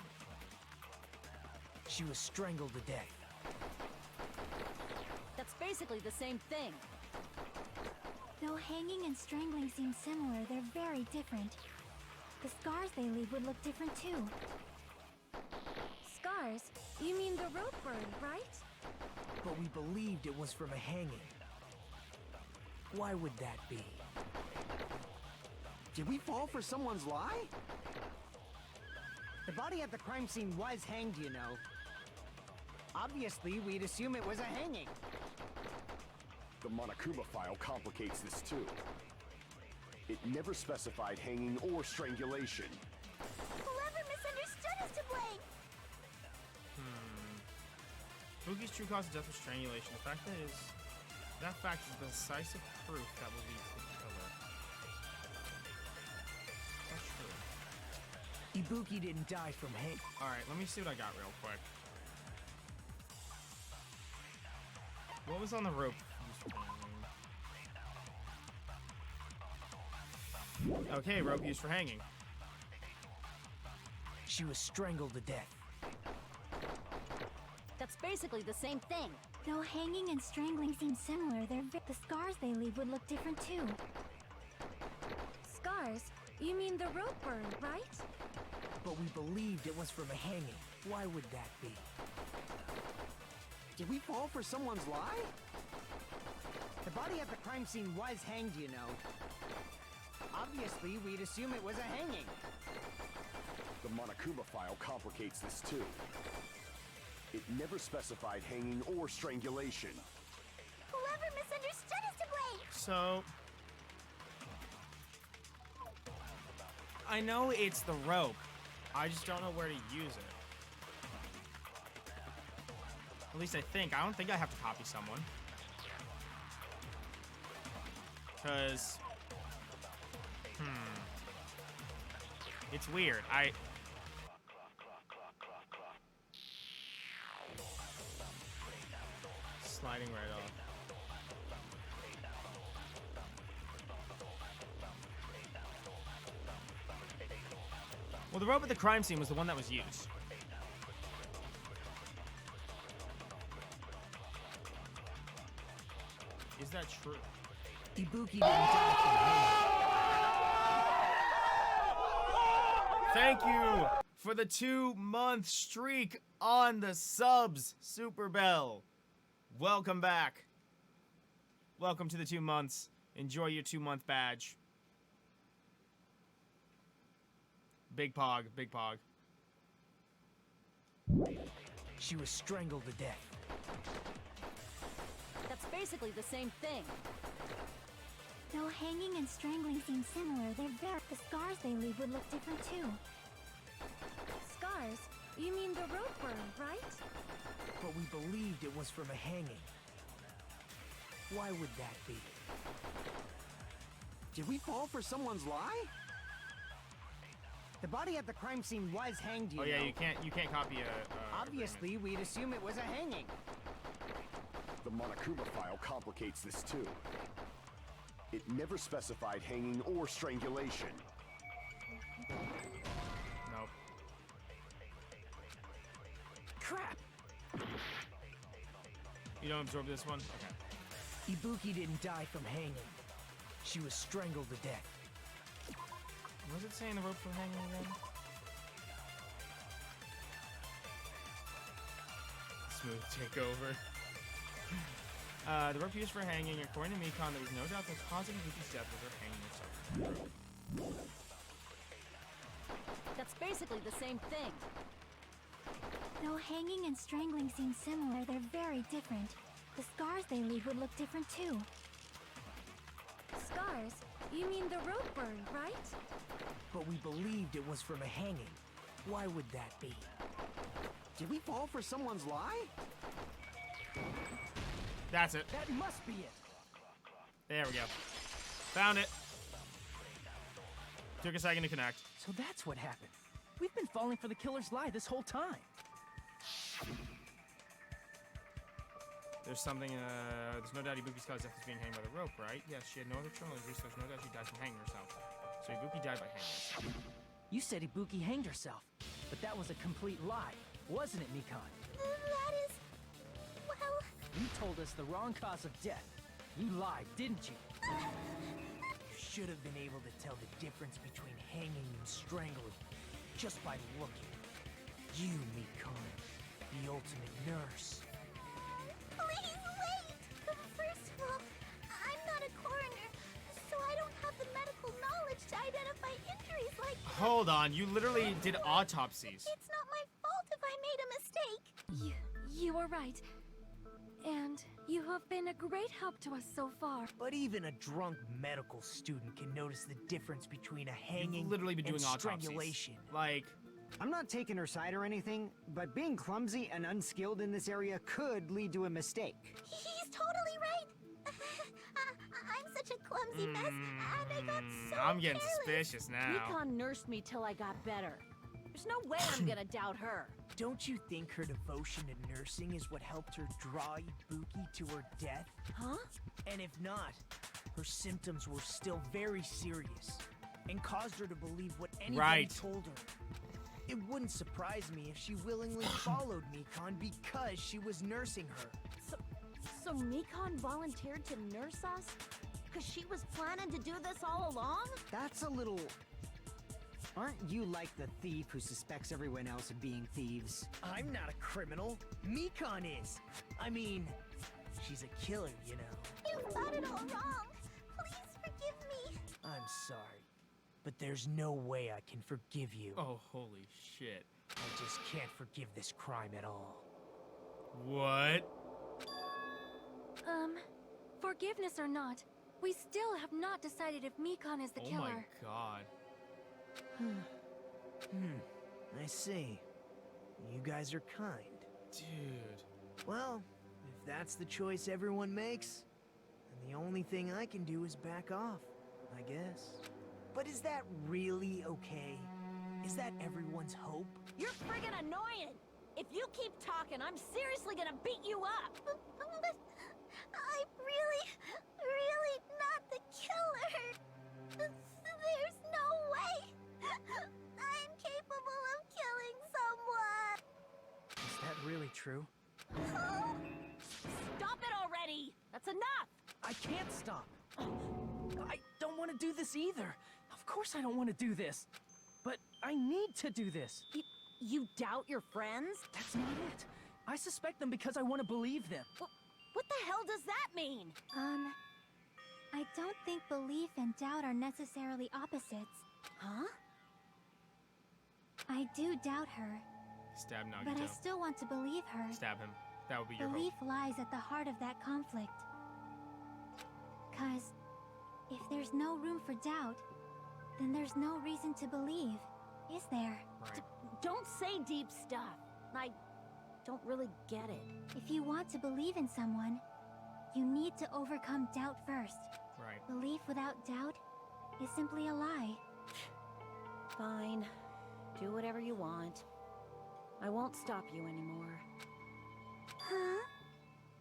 Speaker 4: She was strangled to death.
Speaker 3: That's basically the same thing.
Speaker 7: Though hanging and strangling seem similar, they're very different. The scars they leave would look different too.
Speaker 8: Scars? You mean the rope burn, right?
Speaker 4: But we believed it was from a hanging. Why would that be?
Speaker 10: Did we fall for someone's lie?
Speaker 9: The body at the crime scene was hanged, you know. Obviously, we'd assume it was a hanging.
Speaker 11: The Monokuma file complicates this too. It never specified hanging or strangulation.
Speaker 12: Whoever misunderstood is to blame!
Speaker 2: Buki's true cause of death was strangulation. That fact is the decisive proof that will lead to the killer. That's true.
Speaker 4: Ibuki didn't die from hanging. Alright,
Speaker 2: let me see what I got real quick. What was on the rope? Okay, rope used for hanging.
Speaker 4: She was strangled to death.
Speaker 3: That's basically the same thing.
Speaker 7: Though hanging and strangling seem similar, the scars they leave would look different too.
Speaker 8: Scars? You mean the rope burn, right?
Speaker 4: But we believed it was from a hanging. Why would that be?
Speaker 10: Did we fall for someone's lie?
Speaker 9: The body at the crime scene was hanged, you know. Obviously, we'd assume it was a hanging.
Speaker 11: The Monokuma file complicates this too. It never specified hanging or strangulation.
Speaker 12: Whoever misunderstood is to blame!
Speaker 2: So... I know it's the rope. I just don't know where to use it. At least I think. I don't think I have to copy someone. Because... It's weird. Sliding right off. Well, the rope at the crime scene was the one that was used. Is that true?
Speaker 4: Ibuki didn't die from hanging.
Speaker 2: Thank you for the 2-month streak on the subs, Super Bell. Welcome back. Welcome to the 2 months. Enjoy your 2-month badge. Big Pog, Big Pog.
Speaker 4: She was strangled to death.
Speaker 3: That's basically the same thing.
Speaker 7: Though hanging and strangling seem similar, the scars they leave would look different too.
Speaker 8: Scars? You mean the rope burn, right?
Speaker 4: But we believed it was from a hanging. Why would that be?
Speaker 10: Did we fall for someone's lie?
Speaker 9: The body at the crime scene was hanged, you know.
Speaker 2: Oh yeah, you can't copy a
Speaker 9: Obviously, we'd assume it was a hanging.
Speaker 11: The Monokuma file complicates this too. It never specified hanging or strangulation.
Speaker 2: Nope.
Speaker 4: Crap!
Speaker 2: You don't absorb this one? Okay.
Speaker 4: Ibuki didn't die from hanging. She was strangled to death.
Speaker 2: What was it saying the rope from hanging again? Smooth takeover. The rope used for hanging, according to Mikon, there was no doubt that the cause of Ibuki's death was her hanging herself from the rope.
Speaker 3: That's basically the same thing.
Speaker 7: Though hanging and strangling seem similar, they're very different. The scars they leave would look different too.
Speaker 8: Scars? You mean the rope burn, right?
Speaker 4: But we believed it was from a hanging. Why would that be?
Speaker 10: Did we fall for someone's lie?
Speaker 2: That's it.
Speaker 6: That must be it.
Speaker 2: There we go. Found it. Took a second to connect.
Speaker 6: So that's what happened. We've been falling for the killer's lie this whole time.
Speaker 2: There's something, there's no doubt Ibuki's cause death is being hanged by the rope, right? Yes, she had no other terminal injuries, so there's no doubt she died from hanging herself. So Ibuki died by hanging herself.
Speaker 6: You said Ibuki hanged herself, but that was a complete lie, wasn't it, Mikan?
Speaker 12: That is... well...
Speaker 6: You told us the wrong cause of death. You lied, didn't you?
Speaker 4: You should have been able to tell the difference between hanging and strangling just by looking. You, Mikan, the ultimate nurse.
Speaker 12: Please wait! First of all, I'm not a coroner, so I don't have the medical knowledge to identify injuries like that.
Speaker 2: Hold on, you literally did autopsies.
Speaker 12: It's not my fault if I made a mistake.
Speaker 8: You were right. And you have been a great help to us so far.
Speaker 4: But even a drunk medical student can notice the difference between a hanging
Speaker 2: You've literally been doing
Speaker 4: and
Speaker 2: autopsies.
Speaker 4: strangulation.
Speaker 2: Like...
Speaker 9: I'm not taking her side or anything, but being clumsy and unskilled in this area could lead to a mistake.
Speaker 12: He's totally right. I'm such a clumsy mess, and I got so
Speaker 2: I'm getting
Speaker 12: careless.
Speaker 2: suspicious now.
Speaker 3: Mikan nursed me till I got better. There's no way I'm gonna doubt her.
Speaker 4: Don't you think her devotion to nursing is what helped her draw Ibuki to her death?
Speaker 3: Huh?
Speaker 4: And if not, her symptoms were still very serious and caused her to believe what anybody told her. It wouldn't surprise me if she willingly followed Mikan because she was nursing her.
Speaker 3: So Mikan volunteered to nurse us? Cause she was planning to do this all along?
Speaker 9: That's a little... Aren't you like the thief who suspects everyone else of being thieves?
Speaker 4: I'm not a criminal. Mikan is. I mean, she's a killer, you know.
Speaker 12: You've got it all wrong. Please forgive me.
Speaker 4: I'm sorry, but there's no way I can forgive you.
Speaker 2: Oh, holy shit.
Speaker 4: I just can't forgive this crime at all.
Speaker 2: What?
Speaker 8: Forgiveness or not, we still have not decided if Mikan is the killer.
Speaker 2: Oh my god.
Speaker 4: I see. You guys are kind.
Speaker 2: Dude.
Speaker 4: Well, if that's the choice everyone makes, then the only thing I can do is back off, I guess. But is that really okay? Is that everyone's hope?
Speaker 3: You're friggin' annoying! If you keep talking, I'm seriously gonna beat you up!
Speaker 12: But I'm really not the killer. There's no way. I'm capable of killing someone.
Speaker 6: Is that really true?
Speaker 3: Stop it already! That's enough!
Speaker 6: I can't stop. I don't want to do this either. Of course I don't want to do this. But I need to do this.
Speaker 3: You doubt your friends?
Speaker 6: That's not it. I suspect them because I want to believe them.
Speaker 3: What the hell does that mean?
Speaker 7: I don't think belief and doubt are necessarily opposites.
Speaker 3: Huh?
Speaker 7: I do doubt her,
Speaker 2: Stab Nagito.
Speaker 7: but I still want to believe her.
Speaker 2: Stab him. That would be your
Speaker 7: Belief
Speaker 2: hope.
Speaker 7: lies at the heart of that conflict. 'Cause if there's no room for doubt, then there's no reason to believe, is there?
Speaker 2: Right.
Speaker 3: Don't say deep stuff. I don't really get it.
Speaker 7: If you want to believe in someone, you need to overcome doubt first.
Speaker 2: Right.
Speaker 7: Belief without doubt is simply a lie.
Speaker 3: Fine. Do whatever you want. I won't stop you anymore.
Speaker 12: Huh?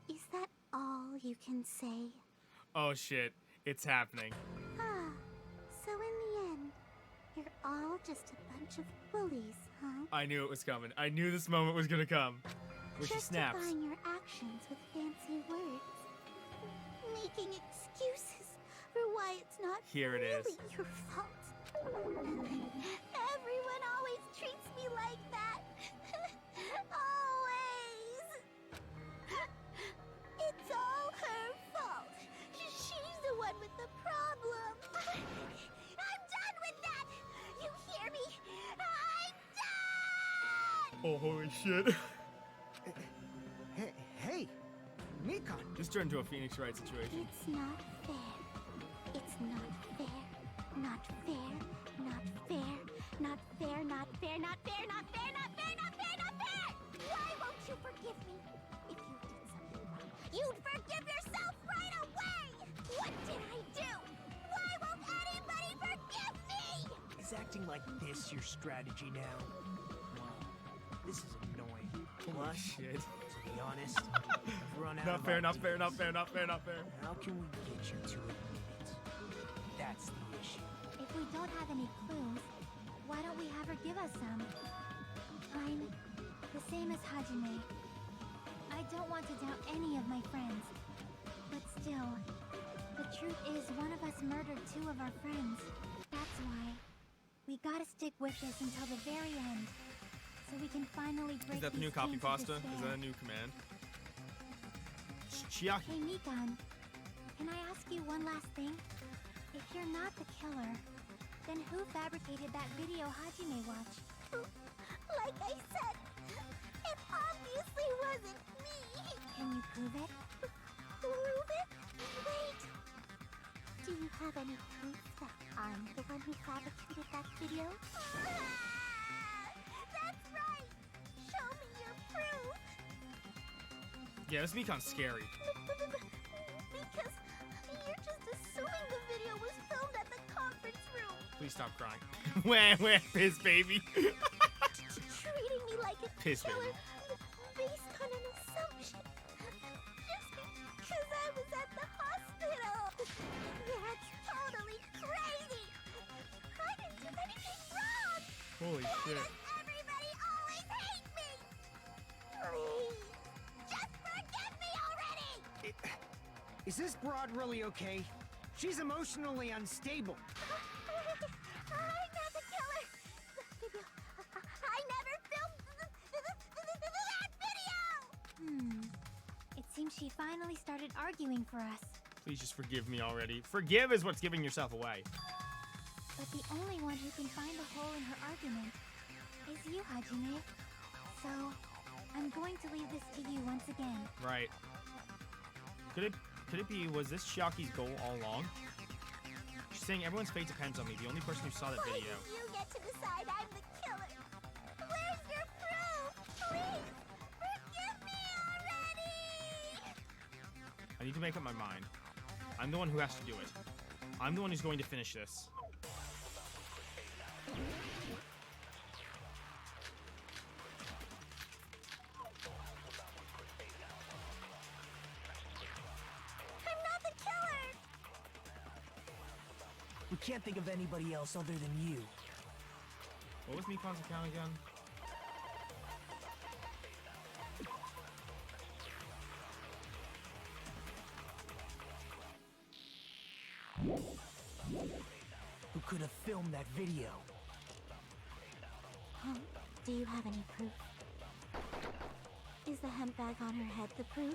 Speaker 12: Is that all you can say?
Speaker 2: Oh shit. It's happening.
Speaker 12: Ah, so in the end, you're all just a bunch of bullies, huh?
Speaker 2: I knew it was coming. I knew this moment was gonna come. Where she snaps.
Speaker 12: Justifying your actions with fancy words. Making excuses for why it's not
Speaker 2: Here it
Speaker 12: really
Speaker 2: is.
Speaker 12: your fault. Everyone always treats me like that. Always. It's all her fault. She's the one with the problem. I'm done with that. You hear me? I'm done.
Speaker 2: Oh, holy shit.
Speaker 9: Hey, Mikan.
Speaker 2: This turned into a Phoenix Wright situation.
Speaker 12: It's not fair. It's not fair. Not fair. Not fair. Not fair. Not fair. Not fair. Not fair. Not fair. Not fair. Not fair. Why won't you forgive me? If you did something wrong, you'd forgive
Speaker 4: like this your strategy now? Wow, this is annoying. Plus,
Speaker 2: shit.
Speaker 4: to be honest, I've run out
Speaker 2: Not
Speaker 4: of
Speaker 2: fair, not fair,
Speaker 4: ideas.
Speaker 2: not fair, not fair, not fair.
Speaker 4: How can we get you to admit it? That's the issue.
Speaker 7: If we don't have any clues, why don't we have her give us some? I'm the same as Hajime. I don't want to doubt any of my friends. But still, the truth is one of us murdered 2 of our friends. That's why we gotta stick with this until the very end. So we can finally break
Speaker 2: Is that the new
Speaker 7: these
Speaker 2: copy
Speaker 7: chains of
Speaker 2: pasta? Is
Speaker 7: despair.
Speaker 2: that a new command? Chiaki.
Speaker 7: Hey Mikan, can I ask you one last thing? If you're not the killer, then who fabricated that video Hajime watched?
Speaker 12: Like I said, it obviously wasn't me.
Speaker 7: Can you prove it?
Speaker 12: Prove it? Wait. Do you have any proof that I'm the one who fabricated that video? That's right. Show me your proof.
Speaker 2: Yeah, this Mikan's scary.
Speaker 12: Because you're just assuming the video was filmed at the conference room.
Speaker 2: Please stop crying. Wah, piss baby.
Speaker 12: Treating me like a
Speaker 2: Piss
Speaker 12: killer
Speaker 2: baby.
Speaker 12: based on an assumption. Just because I was at the hospital. That's totally crazy. I didn't do anything wrong.
Speaker 2: Holy
Speaker 12: Why
Speaker 2: shit.
Speaker 12: does everybody always hate me? Please, just forgive me already.
Speaker 9: Is this broad really okay? She's emotionally unstable.
Speaker 12: I'm not the killer. The video. I never filmed that video.
Speaker 7: It seems she finally started arguing for us.
Speaker 2: Please just forgive me already. Forgive is what's giving yourself away.
Speaker 7: But the only one who can find a hole in her argument is you, Hajime. So, I'm going to leave this to you once again.
Speaker 2: Right. Could it be, was this Chiaki's goal all along? She's saying everyone's fate depends on me, the only person who saw that
Speaker 12: Why
Speaker 2: video.
Speaker 12: do you get to decide I'm the killer? Where's your proof? Please, forgive me already.
Speaker 2: I need to make up my mind. I'm the one who has to do it. I'm the one who's going to finish this.
Speaker 12: I'm not the killer.
Speaker 4: We can't think of anybody else other than you.
Speaker 2: What was Mikan's account again?
Speaker 4: Who could have filmed that video?
Speaker 12: Do you have any proof? Is the hemp bag on her head the proof?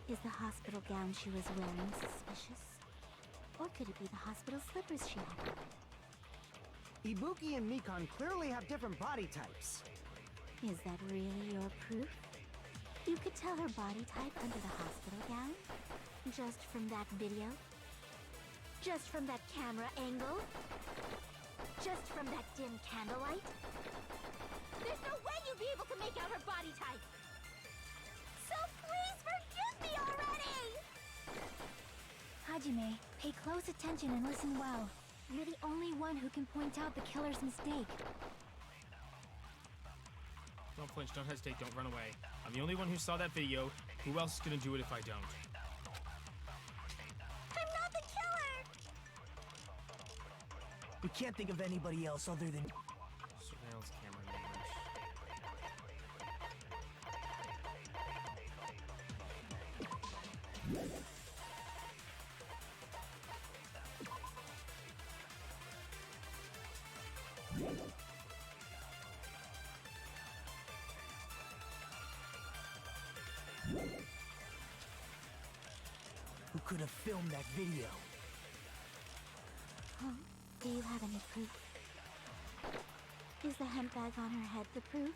Speaker 12: Is the hospital gown she was wearing suspicious? Or could it be the hospital slippers she had on?
Speaker 9: Ibuki and Mikan clearly have different body types.
Speaker 12: Is that really your proof? You could tell her body type under the hospital gown? Just from that video? Just from that camera angle? Just from that dim candlelight? There's no way you'd be able to make out her body type! So please forgive me already!
Speaker 7: Hajime, pay close attention and listen well. You're the only one who can point out the killer's mistake.
Speaker 2: Don't flinch, don't hesitate, don't run away. I'm the only one who saw that video. Who else is gonna do it if I don't?
Speaker 12: I'm not the killer!
Speaker 4: We can't think of anybody else other than...
Speaker 2: Surveillance camera neighbors.
Speaker 4: Who could have filmed that video?
Speaker 12: Do you have any proof? Is the hemp bag on her head the proof?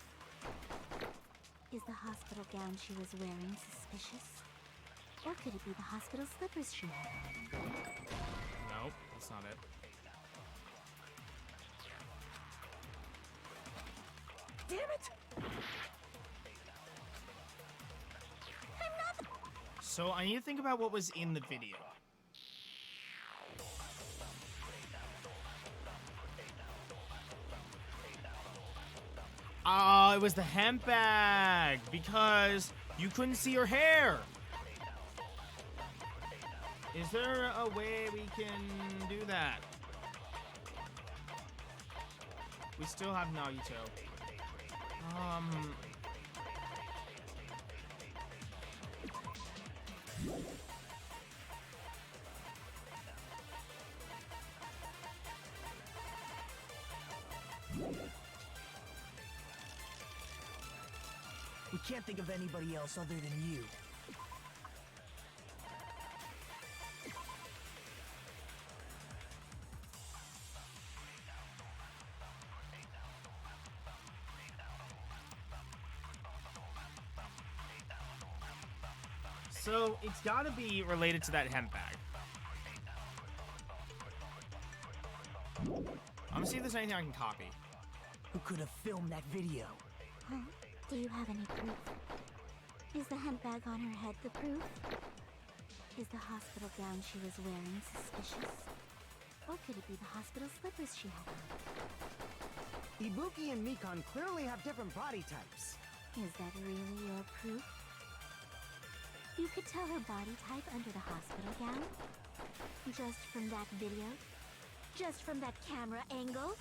Speaker 12: Is the hospital gown she was wearing suspicious? Or could it be the hospital slippers she had on?
Speaker 2: Nope, that's not it.
Speaker 4: Damn it!
Speaker 2: So I need to think about what was in the video. Oh, it was the hemp bag because you couldn't see her hair. Is there a way we can do that? We still have Nagito.
Speaker 4: We can't think of anybody else other than you.
Speaker 2: So it's gotta be related to that hemp bag. I'm gonna see if there's anything I can copy.
Speaker 4: Who could have filmed that video?
Speaker 12: Huh? Do you have any proof? Is the hemp bag on her head the proof? Is the hospital gown she was wearing suspicious? Or could it be the hospital slippers she had on?
Speaker 9: Ibuki and Mikon clearly have different body types.
Speaker 12: Is that really your proof? You could tell her body type under the hospital gown? Just from that video? Just from that camera angle?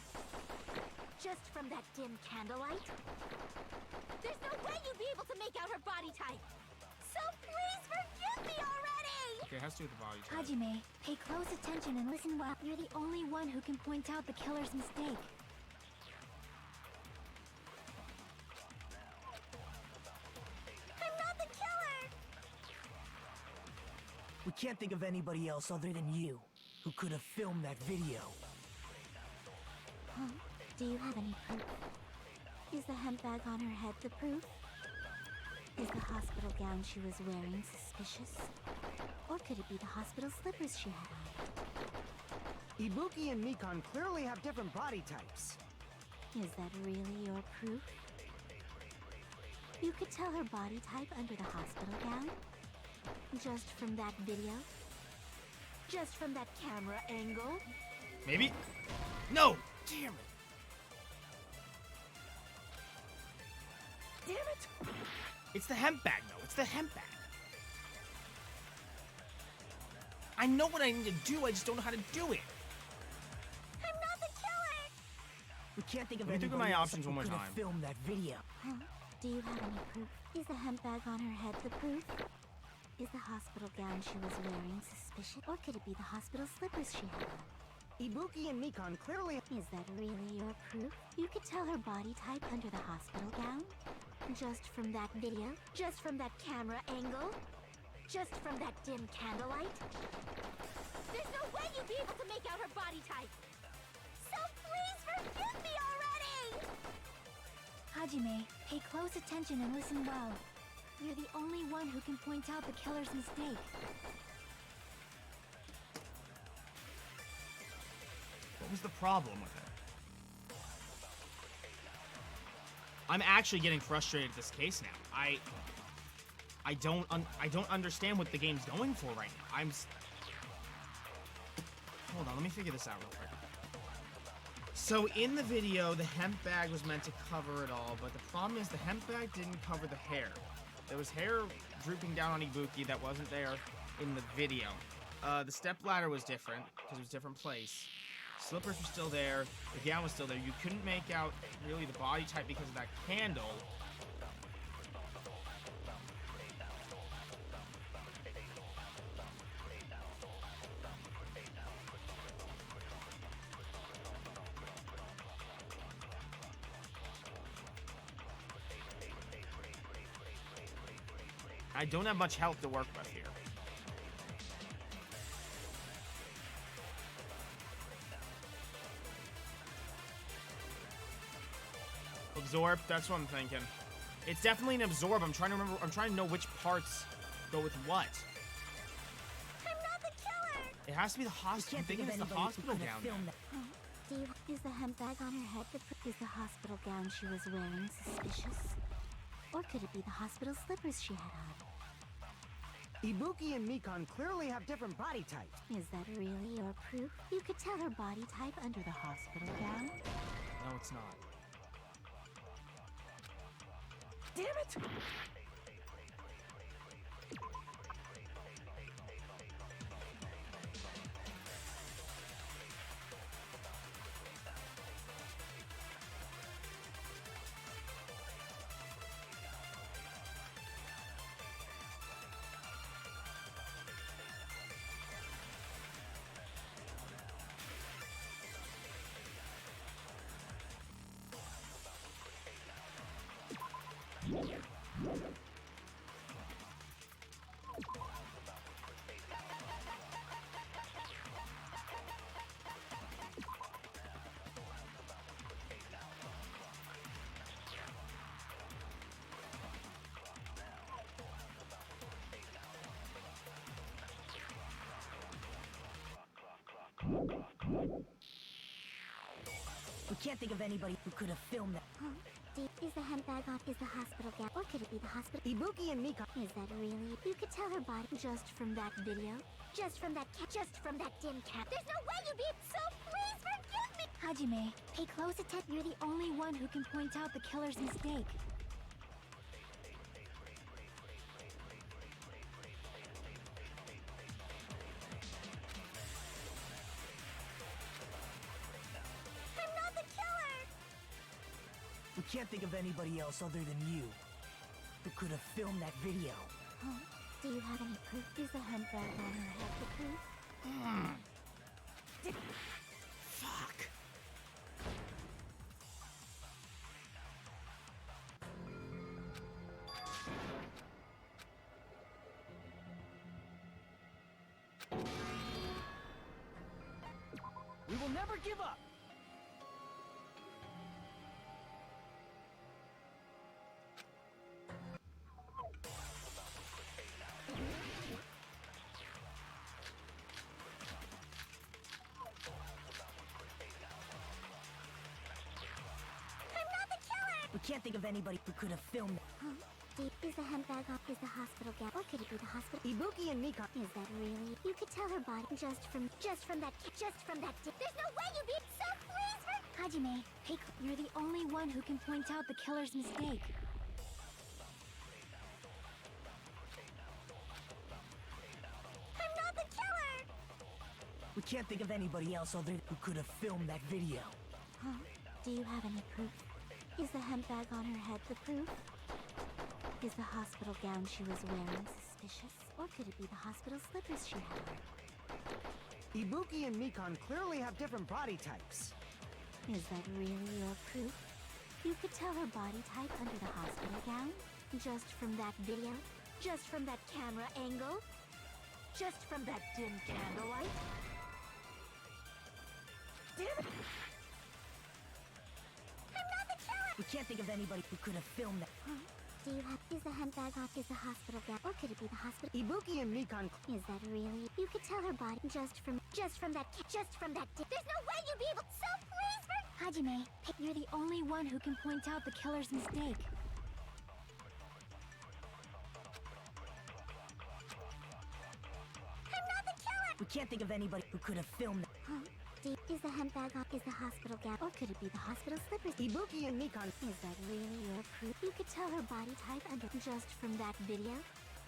Speaker 12: Just from that dim candlelight?
Speaker 3: There's no way you'd be able to make out her body type. So please forgive me already!
Speaker 2: Okay, it has to do with the body type.
Speaker 8: Hajime, pay close attention and listen well. You're the only one who can point out the killer's mistake.
Speaker 3: I'm not the killer!
Speaker 4: We can't think of anybody else other than you who could have filmed that video.
Speaker 12: Huh? Do you have any proof? Is the hemp bag on her head the proof? Is the hospital gown she was wearing suspicious? Or could it be the hospital slippers she had on?
Speaker 9: Ibuki and Mikon clearly have different body types.
Speaker 12: Is that really your proof? You could tell her body type under the hospital gown? Just from that video? Just from that camera angle?
Speaker 2: Maybe? No! Damn it! Damn it! It's the hemp bag, though. It's the hemp bag. I know what I need to do, I just don't know how to do it.
Speaker 3: I'm not the killer!
Speaker 4: We can't think of
Speaker 2: Let me
Speaker 4: anybody
Speaker 2: think of my
Speaker 4: else
Speaker 2: options
Speaker 4: who
Speaker 2: one more
Speaker 4: could have
Speaker 2: time.
Speaker 4: filmed that video.
Speaker 12: Huh? Do you have any proof? Is the hemp bag on her head the proof? Is the hospital gown she was wearing suspicious? Or could it be the hospital slippers she had on?
Speaker 9: Ibuki and Mikon clearly...
Speaker 12: Is that really your proof? You could tell her body type under the hospital gown? Just from that video? Just from that camera angle? Just from that dim candlelight?
Speaker 3: There's no way you'd be able to make out her body type. So please forgive me already!
Speaker 8: Hajime, pay close attention and listen well. You're the only one who can point out the killer's mistake.
Speaker 2: What was the problem with it? I'm actually getting frustrated at this case now. I don't understand what the game's going for right now. Hold on, let me figure this out real quick. So in the video, the hemp bag was meant to cover it all, but the problem is the hemp bag didn't cover the hair. There was hair drooping down on Ibuki that wasn't there in the video. The stepladder was different because it was a different place. Slippers were still there. The gown was still there. You couldn't make out really the body type because of that candle. I don't have much help to work with here. Absorb, that's what I'm thinking. It's definitely an absorb. I'm trying to remember. I'm trying to know which parts go with what.
Speaker 3: I'm not the killer!
Speaker 2: It has to be the hospital. I'm thinking it's the hospital gown.
Speaker 12: Is the hemp bag on her head is the hospital gown she was wearing suspicious? Or could it be the hospital slippers she had on?
Speaker 9: Ibuki and Mikon clearly have different body types.
Speaker 12: Is that really your proof? You could tell her body type under the hospital gown?
Speaker 2: No, it's not.
Speaker 17: What?
Speaker 5: We can't think of anybody who could have filmed that.
Speaker 12: Huh? Is the handbag on? Is the hospital gown? Or could it be the hospital?
Speaker 9: Ibuki and Mika.
Speaker 12: Is that really? You could tell her body just from that video? Just from that dim cap. There's no way you'd be so please forgive me!
Speaker 8: Hajime, pay close attention. You're the only one who can point out the killer's mistake.
Speaker 12: I'm not the killer!
Speaker 5: We can't think of anybody else other than you who could have filmed that video.
Speaker 12: Huh? Do you have any proof? Is the handbag on her head the proof?
Speaker 5: Fuck.
Speaker 17: We will never give up.
Speaker 5: We can't think of anybody who could have filmed that.
Speaker 12: Huh? Is the handbag on? Is the hospital gown? Or could it be the hospital?
Speaker 9: Ibuki and Mika.
Speaker 12: Is that really? You could tell her body just from that. There's no way you'd be so please for.
Speaker 8: Hajime, hey, you're the only one who can point out the killer's mistake.
Speaker 12: I'm not the killer!
Speaker 5: We can't think of anybody else other who could have filmed that video.
Speaker 12: Huh? Do you have any proof? Is the handbag on her head the proof? Is the hospital gown she was wearing suspicious? Or could it be the hospital slippers she had on?
Speaker 9: Ibuki and Mikon clearly have different body types.
Speaker 12: Is that really your proof? You could tell her body type under the hospital gown? Just from that video? Just from that camera angle? Just from that dim candlelight?
Speaker 5: Damn it!
Speaker 12: I'm not the killer!
Speaker 5: We can't think of anybody who could have filmed that.
Speaker 12: Huh? Do you have? Is the handbag on? Is the hospital gown? Or could it be the hospital?
Speaker 9: Ibuki and Mikon.
Speaker 12: Is that really? You could tell her body just from that. There's no way you'd be able. So please for.
Speaker 8: Hajime, hey, you're the only one who can point out the killer's mistake.
Speaker 12: I'm not the killer!
Speaker 5: We can't think of anybody who could have filmed that.
Speaker 12: Huh? Is the handbag on? Is the hospital gown? Or could it be the hospital slippers?
Speaker 9: Ibuki and Mikon.
Speaker 12: Is that really your proof? You could tell her body type under just from that video?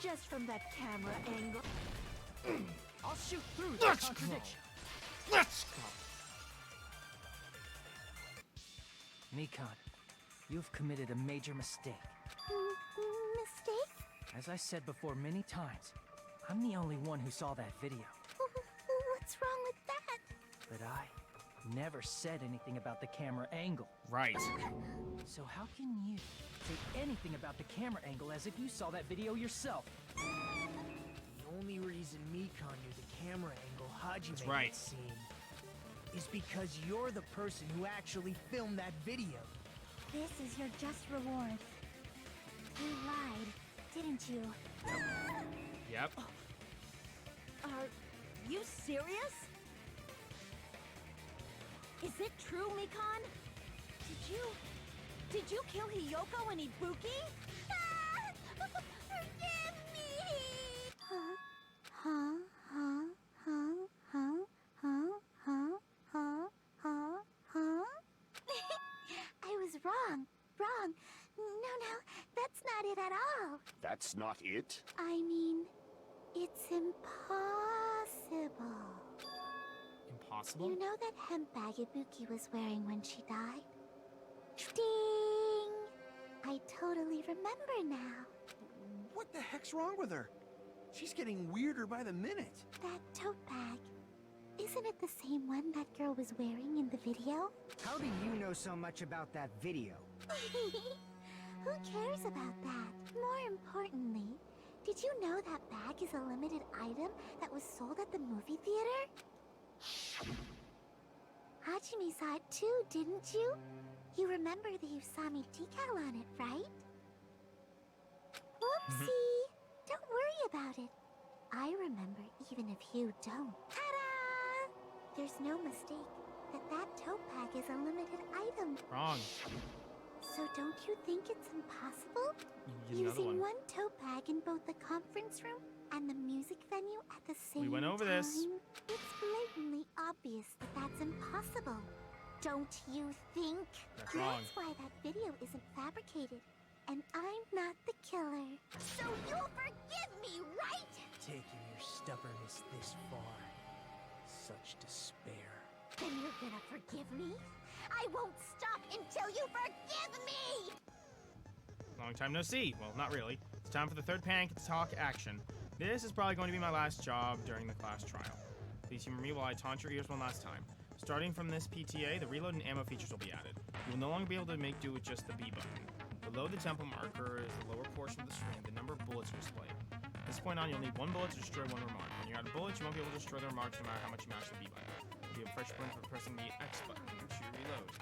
Speaker 12: Just from that camera angle?
Speaker 17: I'll shoot through the contradiction.
Speaker 1: Let's go!
Speaker 6: Mikon, you've committed a major mistake.
Speaker 12: Mistake?
Speaker 6: As I said before many times, I'm the only one who saw that video.
Speaker 12: What's wrong with that?
Speaker 6: But I never said anything about the camera angle.
Speaker 2: Right.
Speaker 6: So how can you say anything about the camera angle as if you saw that video yourself?
Speaker 4: The only reason Mikon knew the camera angle Hajime
Speaker 2: That's right.
Speaker 4: had seen is because you're the person who actually filmed that video.
Speaker 8: This is your just reward. You lied, didn't you?
Speaker 2: Yep.
Speaker 5: Are you serious? Is it true, Mikon? Did you kill Hiyoko and Ibuki?
Speaker 12: Forgive me! I was wrong. No, that's not it it at all.
Speaker 11: That's not it?
Speaker 12: I mean, it's impossible.
Speaker 2: Impossible?
Speaker 12: You know that hemp bag Ibuki was wearing when she died? Ding! I totally remember now.
Speaker 10: What the heck's wrong with her? She's getting weirder by the minute.
Speaker 12: That tote bag. Isn't it the same one that girl was wearing in the video?
Speaker 9: How do you know so much about that video?
Speaker 12: Who cares about that? More importantly, did you know that bag is a limited item that was sold at the movie theater? Hajime saw it too, didn't you? You remember the Usami decal on it, right? Whoopsie! Don't worry about it. I remember even if you don't. Ta-da! There's no mistake that tote bag is a limited item.
Speaker 2: Wrong.
Speaker 12: So don't you think it's impossible?
Speaker 2: You get another
Speaker 12: Using
Speaker 2: one.
Speaker 12: one tote bag in both the conference room and the music venue at the same time?
Speaker 2: We went over this.
Speaker 12: It's blatantly obvious that that's impossible. Don't you think?
Speaker 2: That's wrong.
Speaker 12: That's why that video isn't fabricated. And I'm not the killer. So you'll forgive me, right?
Speaker 6: Taking your stubbornness this far. Such despair.
Speaker 12: Then you're gonna forgive me? I won't stop until you forgive me!
Speaker 2: Long time no see. Well, not really. It's time for the third panic talk action. This is probably going to be my last job during the class trial. Please humor me while I taunt your ears one last time. Starting from this PTA, the reload and ammo features will be added. You will no longer be able to make do with just the B button. Below the tempo marker is the lower portion of the screen. The number of bullets are displayed. From this point on, you'll need one bullet to destroy one remark. When you're out of bullets, you won't be able to destroy the remarks no matter how much you mash the B button. You have fresh sprint for pressing the X button to reload.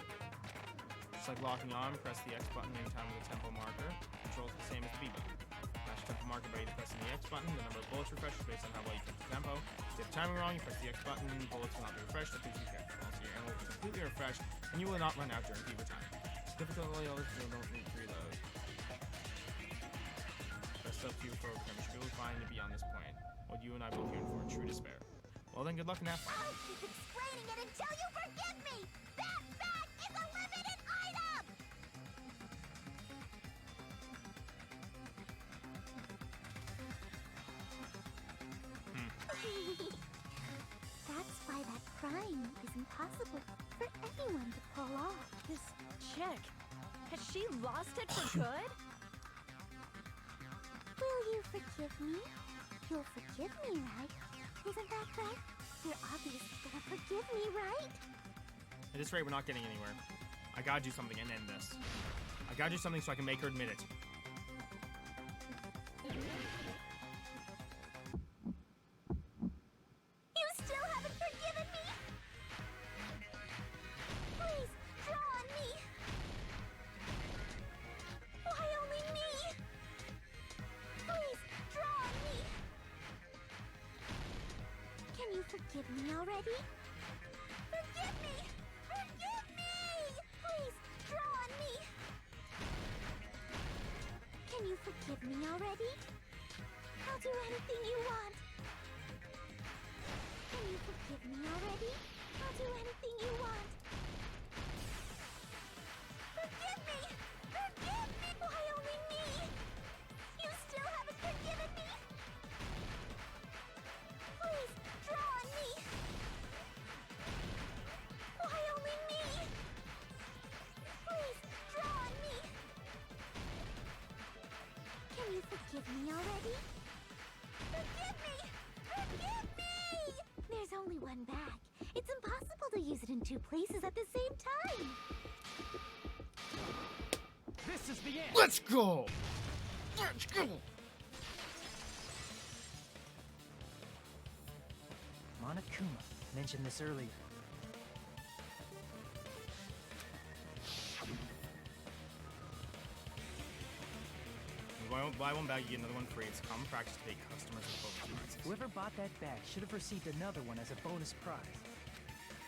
Speaker 2: Just like locking on, press the X button anytime with the tempo marker. Controls the same as the B button. Mash the tempo marker by either pressing the X button. The number of bullets refreshes based on how well you keep the tempo. If you have the timing wrong, you press the X button. Bullets will not be refreshed, so please be careful. Also, your ammo will be completely refreshed, and you will not run out during fever time. Difficulty others don't need to reload. Press up to your program. You should really find to be on this point. What you and I both yearn for in true despair. Well then, good luck and have fun.
Speaker 12: I'll keep explaining it until you forgive me! That bag is a limited item! That's why that crime is impossible for anyone to pull off.
Speaker 3: This chick, has she lost it for good?
Speaker 12: Will you forgive me? You'll forgive me, right? Isn't that right? You're obviously gonna forgive me, right?
Speaker 2: At this rate, we're not getting anywhere. I gotta do something and end this. I gotta do something so I can make her admit it.
Speaker 12: You still haven't forgiven me? Please, draw on me! Why only me? Please, draw on me! Can you forgive me already? Forgive me! Forgive me! Please, draw on me! Can you forgive me already? I'll do anything you want. Can you forgive me already? I'll do anything you want. Forgive me! Forgive me! Why only me? You still haven't forgiven me? Please, draw on me! Why only me? Please, draw on me! Can you forgive me already? Forgive me! Forgive me! There's only one bag. It's impossible to use it in two places at the same time.
Speaker 6: This is the end!
Speaker 2: Let's go! Let's go!
Speaker 6: Monokuma mentioned this earlier.
Speaker 2: You buy one bag, you get another one free. It's common practice to pay customers with bonus prizes.
Speaker 6: Whoever bought that bag should have received another one as a bonus prize.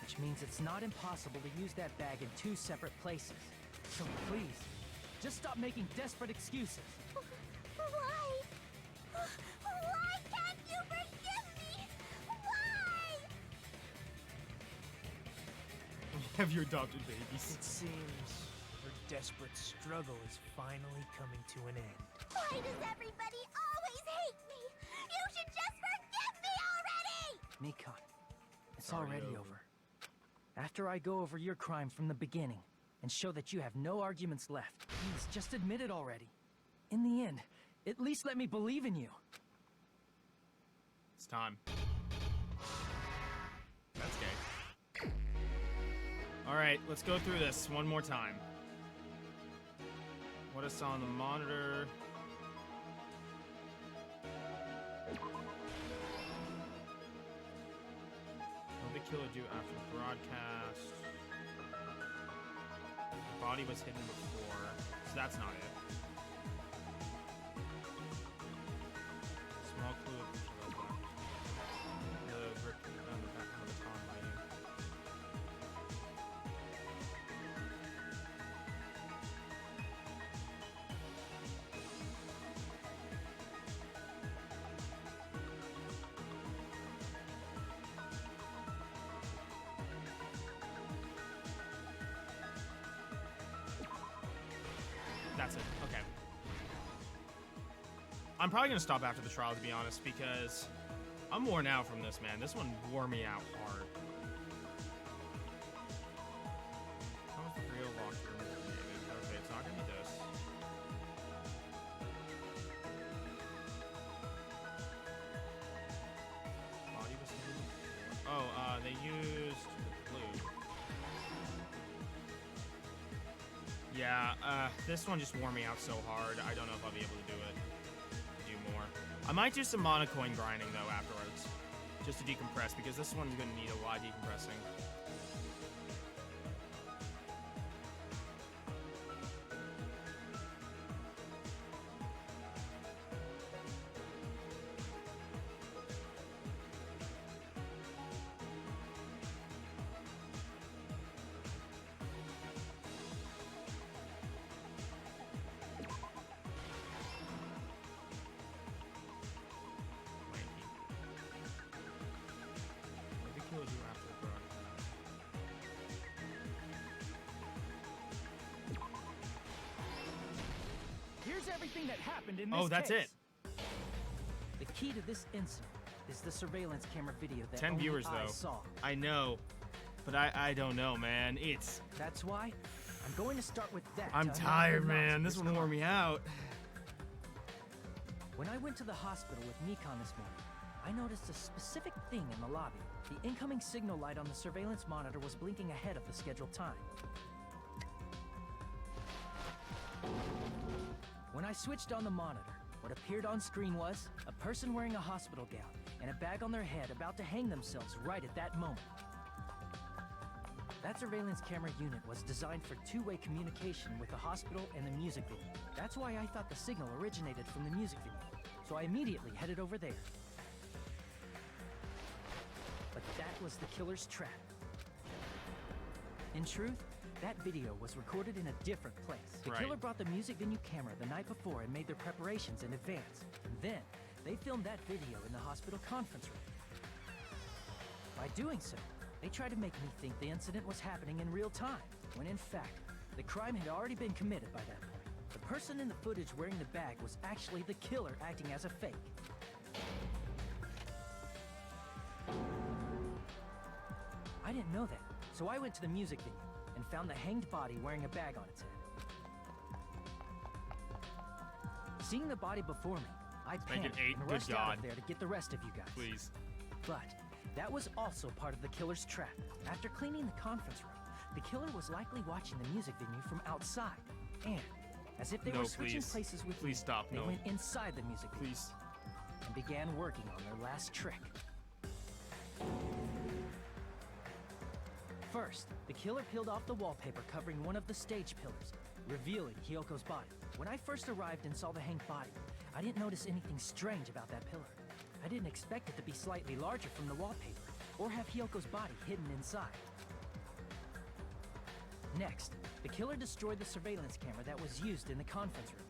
Speaker 6: Which means it's not impossible to use that bag in two separate places. So please, just stop making desperate excuses.
Speaker 12: Why? Why can't you forgive me? Why?
Speaker 2: Have your adopted babies.
Speaker 18: It seems her desperate struggle is finally coming to an end.
Speaker 12: Why does everybody always hate me? You should just forgive me already!
Speaker 6: Nikon, it's already over. After I go over your crime from the beginning and show that you have no arguments left, please just admit it already. In the end, at least let me believe in you.
Speaker 2: It's time. That's gay. Alright, let's go through this one more time. What I saw on the monitor. What did the killer do after the broadcast? The body was hidden before, so that's not it. Small clue of the brick on the back of the baton lighting. That's it. Okay. I'm probably gonna stop after the trial, to be honest, because I'm worn out from this, man. This one wore me out hard. How was the real locked room created? Okay, it's not gonna be this. Body was hidden. Oh, they used blue. Yeah, this one just wore me out so hard. I don't know if I'll be able to do it. More. I might do some monocoin grinding though afterwards, just to decompress, because this one's gonna need a lot of decompressing.
Speaker 6: Here's everything that happened in this
Speaker 2: Oh, that's
Speaker 6: case.
Speaker 2: it.
Speaker 6: The key to this incident is the surveillance camera video that
Speaker 2: 10
Speaker 6: only
Speaker 2: viewers
Speaker 6: I
Speaker 2: though.
Speaker 6: saw.
Speaker 2: I know, but I don't know, man. It's.
Speaker 6: That's why I'm going to start with that.
Speaker 2: I'm
Speaker 6: to
Speaker 2: tired,
Speaker 6: unravel the
Speaker 2: man.
Speaker 6: knots
Speaker 2: This
Speaker 6: of
Speaker 2: one wore me out.
Speaker 6: When I went to the hospital with Nikon this morning, I noticed a specific thing in the lobby. The incoming signal light on the surveillance monitor was blinking ahead of the scheduled time. When I switched on the monitor, what appeared on screen was a person wearing a hospital gown and a bag on their head about to hang themselves right at that moment. That surveillance camera unit was designed for two-way communication with the hospital and the music venue. That's why I thought the signal originated from the music venue, so I immediately headed over there. But that was the killer's trap. In truth, that video was recorded in a different place. The killer brought the music venue camera the night before and made their preparations in advance. And then, they filmed that video in the hospital conference room. By doing so, they tried to make me think the incident was happening in real time, when in fact, the crime had already been committed by that point. The person in the footage wearing the bag was actually the killer acting as a fake. I didn't know that, so I went to the music venue and found the hanged body wearing a bag on its head. Seeing the body before me, I panicked and rushed out of there to get the rest of you guys.
Speaker 2: Please.
Speaker 6: But that was also part of the killer's trap. After cleaning the conference room, the killer was likely watching the music venue from outside. And, as if they were switching places with me, they went inside the music venue and began working on their last trick. First, the killer peeled off the wallpaper covering one of the stage pillars, revealing Hyoko's body. When I first arrived and saw the hanged body, I didn't notice anything strange about that pillar. I didn't expect it to be slightly larger from the wallpaper, or have Hyoko's body hidden inside. Next, the killer destroyed the surveillance camera that was used in the conference room.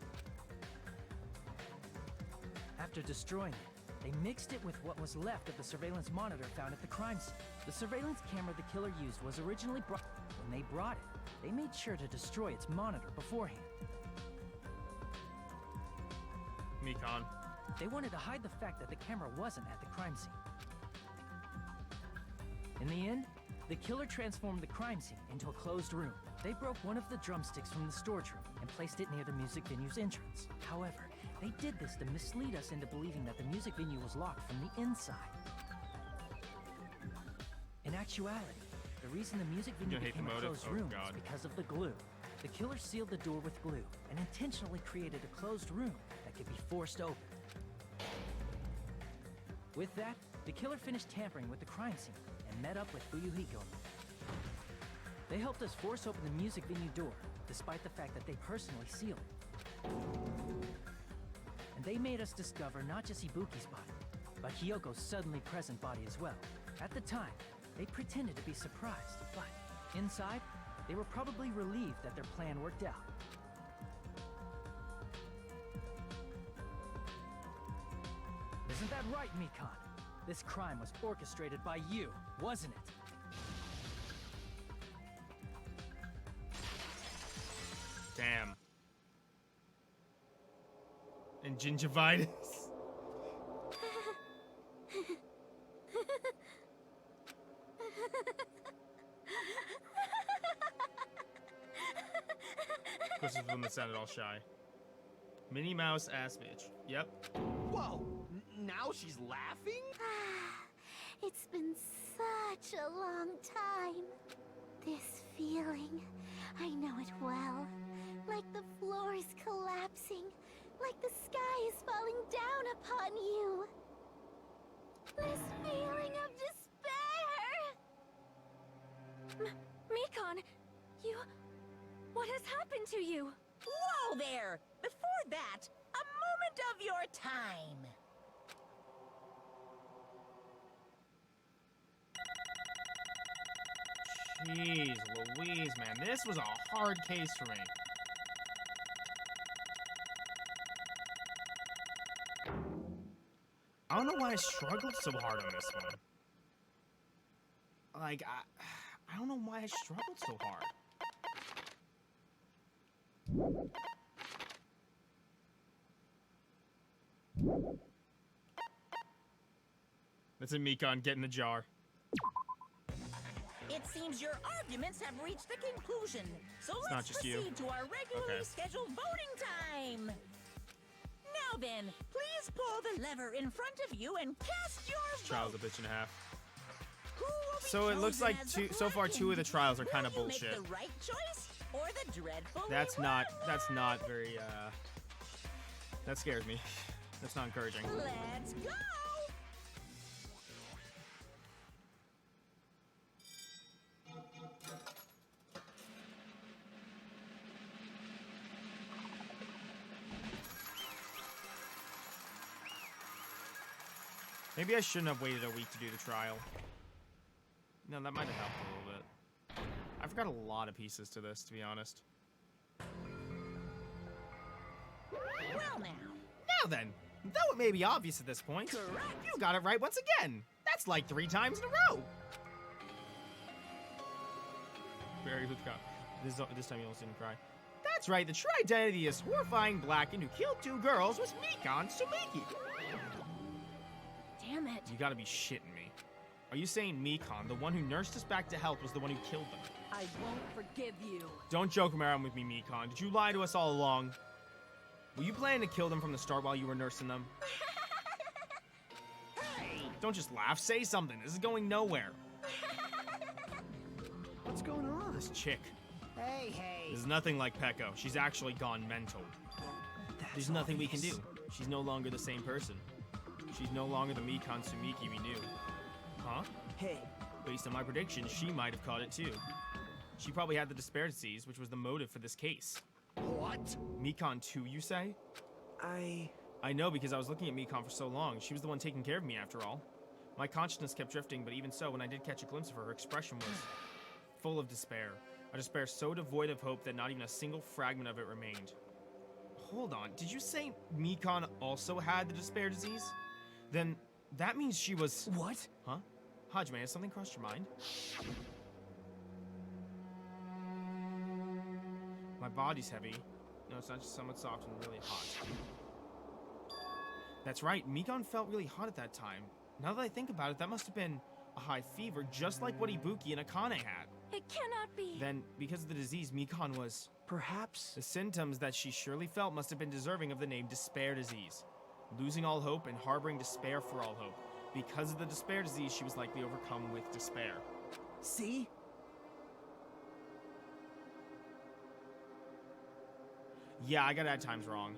Speaker 6: After destroying it, they mixed it with what was left of the surveillance monitor found at the crime scene. The surveillance camera the killer used was originally brought. When they brought it, they made sure to destroy its monitor beforehand.
Speaker 2: Mikon.
Speaker 6: They wanted to hide the fact that the camera wasn't at the crime scene. In the end, the killer transformed the crime scene into a closed room. They broke one of the drumsticks from the storage room and placed it near the music venue's entrance. However, they did this to mislead us into believing that the music venue was locked from the inside. In actuality, the reason the music venue became a closed room was because of the glue. The killer sealed the door with glue and intentionally created a closed room that could be forced open. With that, the killer finished tampering with the crime scene and met up with Fuyuhiko. They helped us force open the music venue door, despite the fact that they personally sealed it. And they made us discover not just Ibuki's body, but Hyoko's suddenly present body as well. At the time, they pretended to be surprised, but inside, they were probably relieved that their plan worked out. Isn't that right, Mikon? This crime was orchestrated by you, wasn't it?
Speaker 2: Damn. And gingivitis. This is when that sounded all shy. Minnie Mouse ass bitch. Yep.
Speaker 4: Whoa! Now she's laughing?
Speaker 12: It's been such a long time. This feeling, I know it well. Like the floor is collapsing, like the sky is falling down upon you. This feeling of despair!
Speaker 8: Mikon, you... What has happened to you?
Speaker 5: Whoa there! Before that, a moment of your time.
Speaker 2: Jeez Louise, man. This was a hard case for me. I don't know why I struggled so hard on this one. Like, I don't know why I struggled so hard. That's a Mikon, get in the jar.
Speaker 5: It seems your arguments have reached a conclusion, so
Speaker 2: It's not
Speaker 5: let's
Speaker 2: just
Speaker 5: proceed
Speaker 2: you.
Speaker 5: to our regularly scheduled voting time. Now then, please pull the lever in front of you and cast your vote.
Speaker 2: Trial's a bitch and a half. So it looks like so far two of the trials are kind of bullshit.
Speaker 5: Make the right choice or the dreadful
Speaker 2: That's not very that scares me. That's not encouraging.
Speaker 5: Let's go.
Speaker 2: Maybe I shouldn't have waited a week to do the trial. No, that might have helped a little bit. I forgot a lot of pieces to this, to be honest.
Speaker 5: Well now.
Speaker 2: Now then, though it may be obvious at this point,
Speaker 5: Correct.
Speaker 2: you got it right once again. That's like 3 times in a row. Very good cop. This time you almost didn't cry. That's right, the true identity is horrifying Blacken who killed 2 girls was Mikon Sumiki.
Speaker 8: Damn it.
Speaker 2: You gotta be shitting me. Are you saying Mikon, the one who nursed us back to health, was the one who killed them?
Speaker 8: I won't forgive you.
Speaker 2: Don't joke around with me, Mikon. Did you lie to us all along? Were you planning to kill them from the start while you were nursing them? Hey! Don't just laugh. Say something. This is going nowhere.
Speaker 4: What's going on?
Speaker 2: This chick.
Speaker 4: Hey, hey.
Speaker 2: There's nothing like Peko. She's actually gone mental. There's nothing we can do. She's no longer the same person. She's no longer the Mikon Sumiki we knew. Huh?
Speaker 4: Hey.
Speaker 2: Based on my predictions, she might have caught it too. She probably had the despair disease, which was the motive for this case.
Speaker 4: What?
Speaker 2: Mikon too, you say? I know because I was looking at Mikon for so long. She was the one taking care of me after all. My consciousness kept drifting, but even so, when I did catch a glimpse of her, her expression was full of despair. A despair so devoid of hope that not even a single fragment of it remained. Hold on, did you say Mikon also had the despair disease? Then that means she was...
Speaker 4: What?
Speaker 2: Huh? Hajime, has something crossed your mind? My body's heavy. No, it's not just somewhat soft and really hot. That's right, Mikon felt really hot at that time. Now that I think about it, that must have been a high fever, just like what Ibuki and Akane had.
Speaker 8: It cannot be.
Speaker 2: Then, because of the disease, Mikon was...
Speaker 9: Perhaps...
Speaker 2: The symptoms that she surely felt must have been deserving of the name despair disease. Losing all hope and harboring despair for all hope. Because of the despair disease, she was likely overcome with despair.
Speaker 9: See?
Speaker 2: Yeah, I got add times wrong.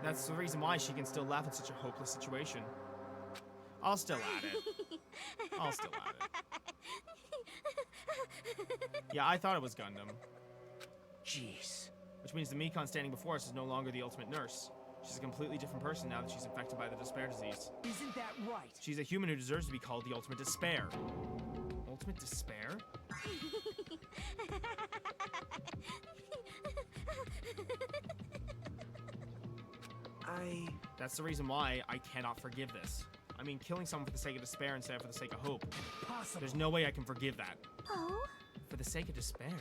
Speaker 2: That's the reason why she can still laugh in such a hopeless situation. I'll still add it. I'll still add it. Yeah, I thought it was Gundam.
Speaker 9: Jeez.
Speaker 2: Which means the Mikon standing before us is no longer the ultimate nurse. She's a completely different person now that she's infected by the despair disease.
Speaker 9: Isn't that right?
Speaker 2: She's a human who deserves to be called the ultimate despair. Ultimate despair? That's the reason why I cannot forgive this. I mean, killing someone for the sake of despair instead of for the sake of hope.
Speaker 9: Impossible.
Speaker 2: There's no way I can forgive that.
Speaker 12: Oh?
Speaker 2: For the sake of despair?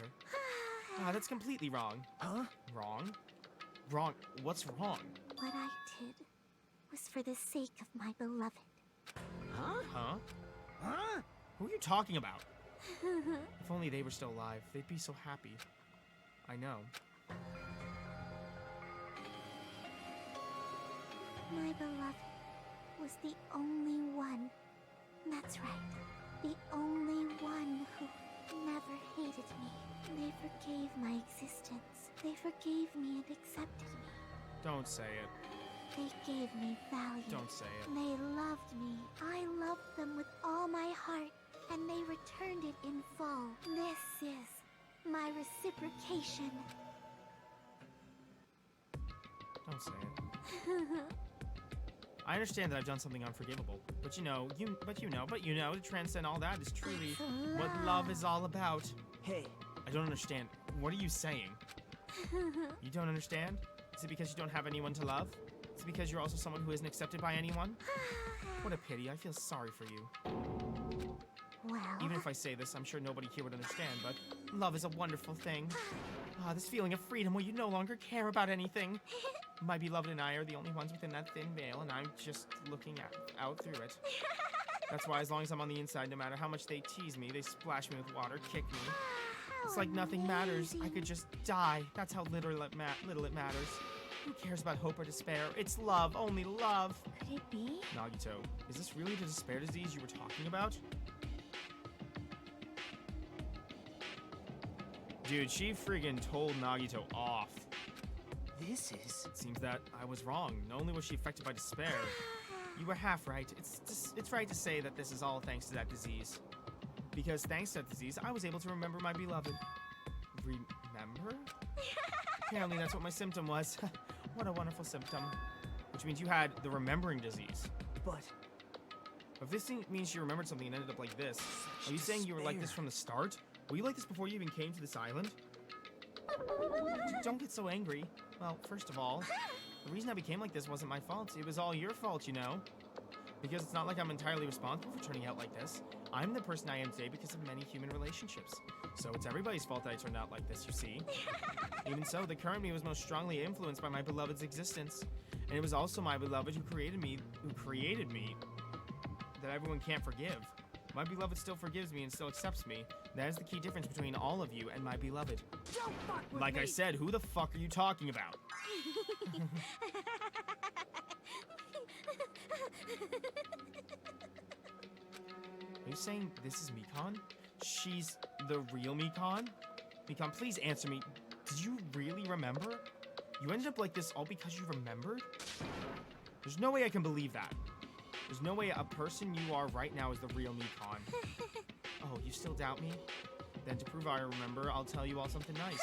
Speaker 2: Ah, that's completely wrong.
Speaker 9: Huh?
Speaker 2: Wrong? Wrong? What's wrong?
Speaker 12: What I did was for the sake of my beloved.
Speaker 9: Huh?
Speaker 2: Huh?
Speaker 9: Huh?
Speaker 2: Who are you talking about? If only they were still alive, they'd be so happy. I know.
Speaker 12: My beloved was the only one. That's right. The only one who never hated me. They forgave my existence. They forgave me and accepted me.
Speaker 2: Don't say it.
Speaker 12: They gave me value.
Speaker 2: Don't say it.
Speaker 12: They loved me. I loved them with all my heart, and they returned it in full. This is my reciprocation.
Speaker 2: Don't say it. I understand that I've done something unforgivable, but you know, to transcend all that is truly what love is all about.
Speaker 9: Hey.
Speaker 2: I don't understand. What are you saying? You don't understand? Is it because you don't have anyone to love? Is it because you're also someone who isn't accepted by anyone? What a pity. I feel sorry for you.
Speaker 12: Well...
Speaker 2: Even if I say this, I'm sure nobody here would understand, but love is a wonderful thing. Ah, this feeling of freedom where you no longer care about anything. My beloved and I are the only ones within that thin veil, and I'm just looking out through it. That's why as long as I'm on the inside, no matter how much they tease me, they splash me with water, kick me. It's like nothing matters. I could just die. That's how little it matters. Who cares about hope or despair? It's love, only love.
Speaker 12: Could it be?
Speaker 2: Nagito, is this really the despair disease you were talking about? Dude, she friggin' told Nagito off.
Speaker 9: This is...
Speaker 2: It seems that I was wrong. Not only was she affected by despair, you were half right. It's right to say that this is all thanks to that disease. Because thanks to that disease, I was able to remember my beloved. Remember? Apparently that's what my symptom was. What a wonderful symptom. Which means you had the remembering disease.
Speaker 9: But...
Speaker 2: If this thing means you remembered something and ended up like this, are you saying you were like this from the start? Were you like this before you even came to this island? Don't get so angry. Well, first of all, the reason I became like this wasn't my fault. It was all your fault, you know? Because it's not like I'm entirely responsible for turning out like this. I'm the person I am today because of many human relationships. So it's everybody's fault that I turned out like this, you see? Even so, the current me was most strongly influenced by my beloved's existence. And it was also my beloved who created me, that everyone can't forgive. My beloved still forgives me and still accepts me. That is the key difference between all of you and my beloved.
Speaker 9: Don't fuck with
Speaker 2: like
Speaker 9: me.
Speaker 2: I said, who the fuck are you talking about? Are you saying this is Mikon? She's the real Mikon? Mikon, please answer me. Did you really remember? You ended up like this all because you remembered? There's no way I can believe that. There's no way a person you are right now is the real Mikon. Oh, you still doubt me? Then to prove I remember, I'll tell you all something nice.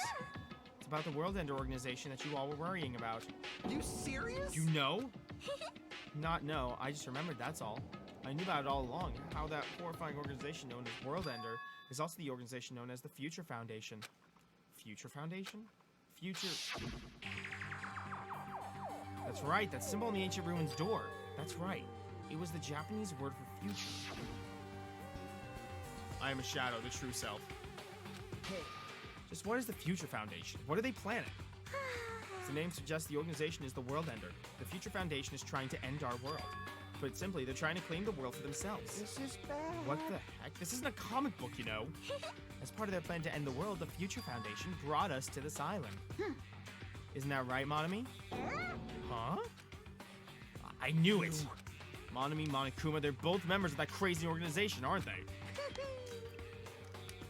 Speaker 2: It's about the World Ender organization that you all were worrying about.
Speaker 9: You serious?
Speaker 2: You know? Not know, I just remembered, that's all. I knew about it all along, how that horrifying organization known as World Ender is also the organization known as the Future Foundation. Future Foundation? Future... That's right, that symbol on the ancient ruins door. That's right. It was the Japanese word for future. I am a shadow, the true self.
Speaker 6: Hey.
Speaker 2: Just what is the Future Foundation? What are they planning? As the name suggests, the organization is the World Ender. The Future Foundation is trying to end our world. Put simply, they're trying to claim the world for themselves.
Speaker 9: This is bad.
Speaker 2: What the heck? This isn't a comic book, you know. As part of their plan to end the world, the Future Foundation brought us to this island. Isn't that right, Monami? Huh? I knew it! Monami, Monokuma, they're both members of that crazy organization, aren't they?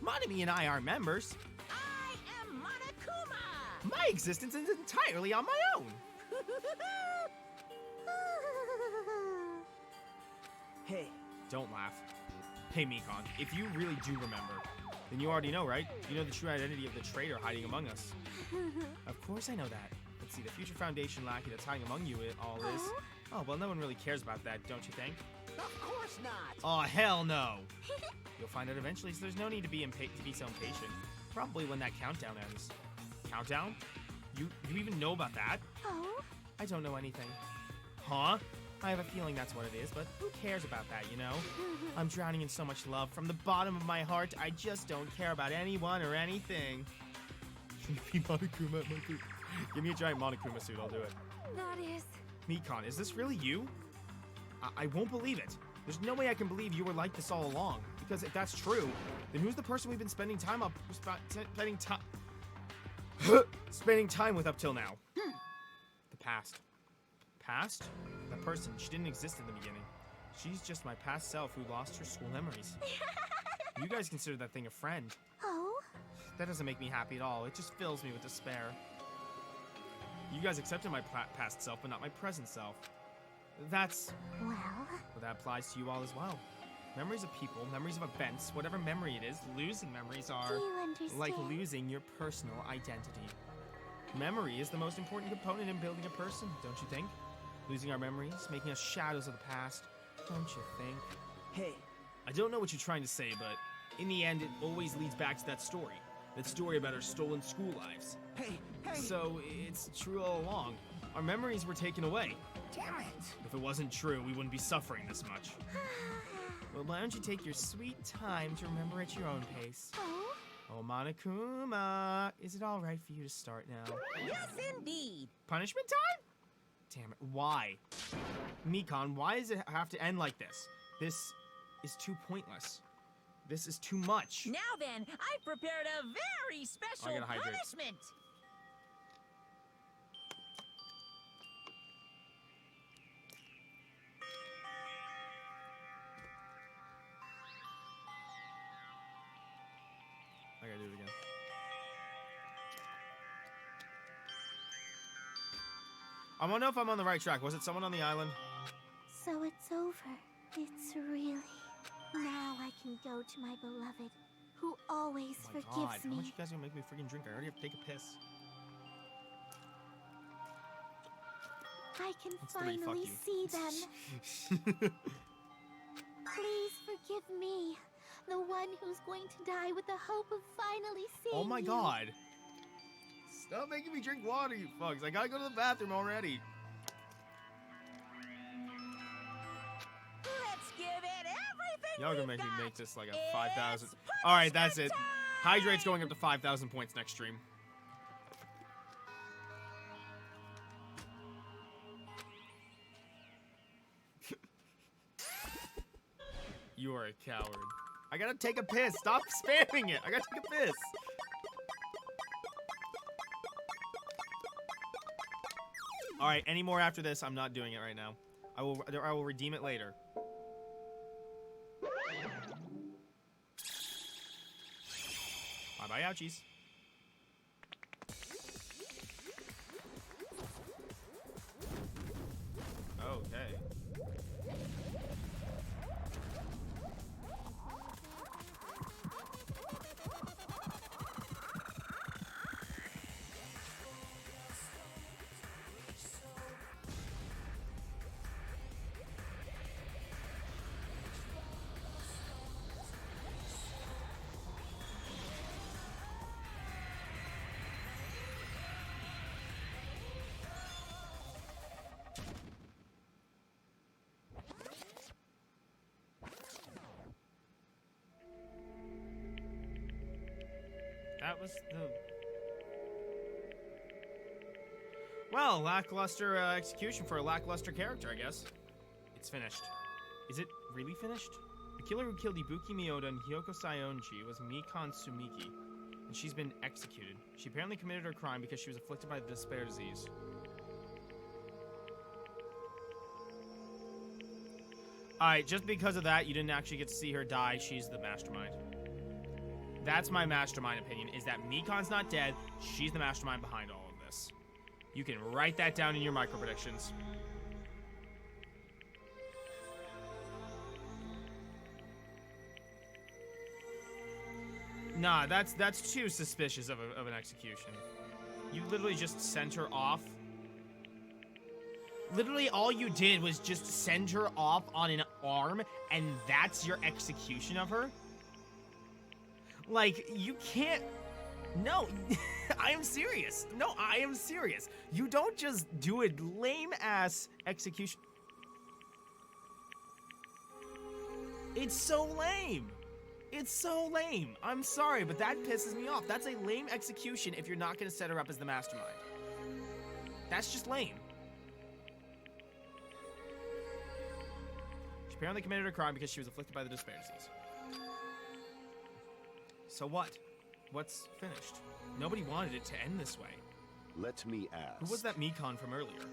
Speaker 2: Monami and I aren't members.
Speaker 5: I am Monokuma!
Speaker 2: My existence is entirely on my own.
Speaker 6: Hey.
Speaker 2: Don't laugh. Hey, Mikon, if you really do remember, then you already know, right? You know the true identity of the traitor hiding among us. Of course I know that. Let's see, the Future Foundation lackey that's hiding among you all is... Oh, well, no one really cares about that, don't you think?
Speaker 5: Of course not!
Speaker 2: Oh, hell no! You'll find out eventually, so there's no need to be so impatient. Probably when that countdown ends. Countdown? You even know about that?
Speaker 12: Oh?
Speaker 2: I don't know anything. Huh? I have a feeling that's what it is, but who cares about that, you know? I'm drowning in so much love. From the bottom of my heart, I just don't care about anyone or anything. Give me Monokuma at my feet. Give me a giant Monokuma suit, I'll do it.
Speaker 8: That is...
Speaker 2: Mikon, is this really you? I won't believe it. There's no way I can believe you were like this all along. Because if that's true, then who's the person we've been spending time spending time with up till now? The past. Past? That person, she didn't exist in the beginning. She's just my past self who lost her school memories. You guys consider that thing a friend.
Speaker 12: Oh?
Speaker 2: That doesn't make me happy at all. It just fills me with despair. You guys accepted my past self, but not my present self. That's...
Speaker 12: Well,
Speaker 2: that applies to you all as well. Memories of people, memories of events, whatever memory it is, losing memories are...
Speaker 12: do you understand?
Speaker 2: like losing your personal identity. Memory is the most important component in building a person, don't you think? Losing our memories, making us shadows of the past, don't you think?
Speaker 6: Hey.
Speaker 2: I don't know what you're trying to say, but in the end, it always leads back to that story. That story about our stolen school lives.
Speaker 6: Hey, hey!
Speaker 2: So, it's true all along. Our memories were taken away.
Speaker 6: Damn it!
Speaker 2: If it wasn't true, we wouldn't be suffering this much. Well, why don't you take your sweet time to remember at your own pace?
Speaker 12: Oh?
Speaker 2: Oh, Monokuma, is it all right for you to start now?
Speaker 5: Yes, indeed!
Speaker 2: Punishment time? Damn it, why? Mikon, why does it have to end like this? This is too pointless. This is too much.
Speaker 5: Now then, I've prepared a very special
Speaker 2: I gotta hydrate.
Speaker 5: punishment!
Speaker 2: I gotta do it again. I wanna know if I'm on the right track. Was it someone on the island?
Speaker 12: So it's over. It's really... Now I can go to my beloved, who always
Speaker 2: Oh my
Speaker 12: forgives
Speaker 2: God, how
Speaker 12: me.
Speaker 2: much you guys gonna make me freaking drink? I already have to take a piss.
Speaker 12: I can
Speaker 2: That's 3, fuck
Speaker 12: finally
Speaker 2: you.
Speaker 12: see them. Please forgive me, the one who's going to die with the hope of finally seeing
Speaker 2: Oh my
Speaker 12: you.
Speaker 2: God. Stop making me drink water, you fucks. I gotta go to the bathroom already.
Speaker 5: Let's give it everything
Speaker 2: Y'all gonna
Speaker 5: we've
Speaker 2: make me
Speaker 5: got.
Speaker 2: make this like a 5,000. Alright, that's it. Hydrate's going up to 5,000 points next stream. You are a coward. I gotta take a piss. Stop spamming it. I gotta take a piss. Alright, any more after this, I'm not doing it right now. I will redeem it later. Bye-bye, ouchies. Okay. that was the... Well, lackluster execution for a lackluster character, I guess. It's finished. Is it really finished? The killer who killed Ibuki Miyoda and Hyoko Sayonji was Mikan Sumiki, and she's been executed. She apparently committed her crime because she was afflicted by the despair disease. Alright, just because of that, you didn't actually get to see her die. She's the mastermind. That's my mastermind opinion, is that Mikan's not dead. She's the mastermind behind all of this. You can write that down in your micro predictions. Nah, that's too suspicious of an execution. You literally just sent her off. Literally all you did was just send her off on an arm, and that's your execution of her? Like, you can't... No, I am serious. No, I am serious. You don't just do a lame-ass execution. It's so lame. It's so lame. I'm sorry, but that pisses me off. That's a lame execution if you're not going to set her up as the mastermind. That's just lame. She apparently committed a crime because she was afflicted by the despair disease. So what? What's finished? Nobody wanted it to end this way.
Speaker 11: Let me ask.
Speaker 2: Who was that Mikan from earlier?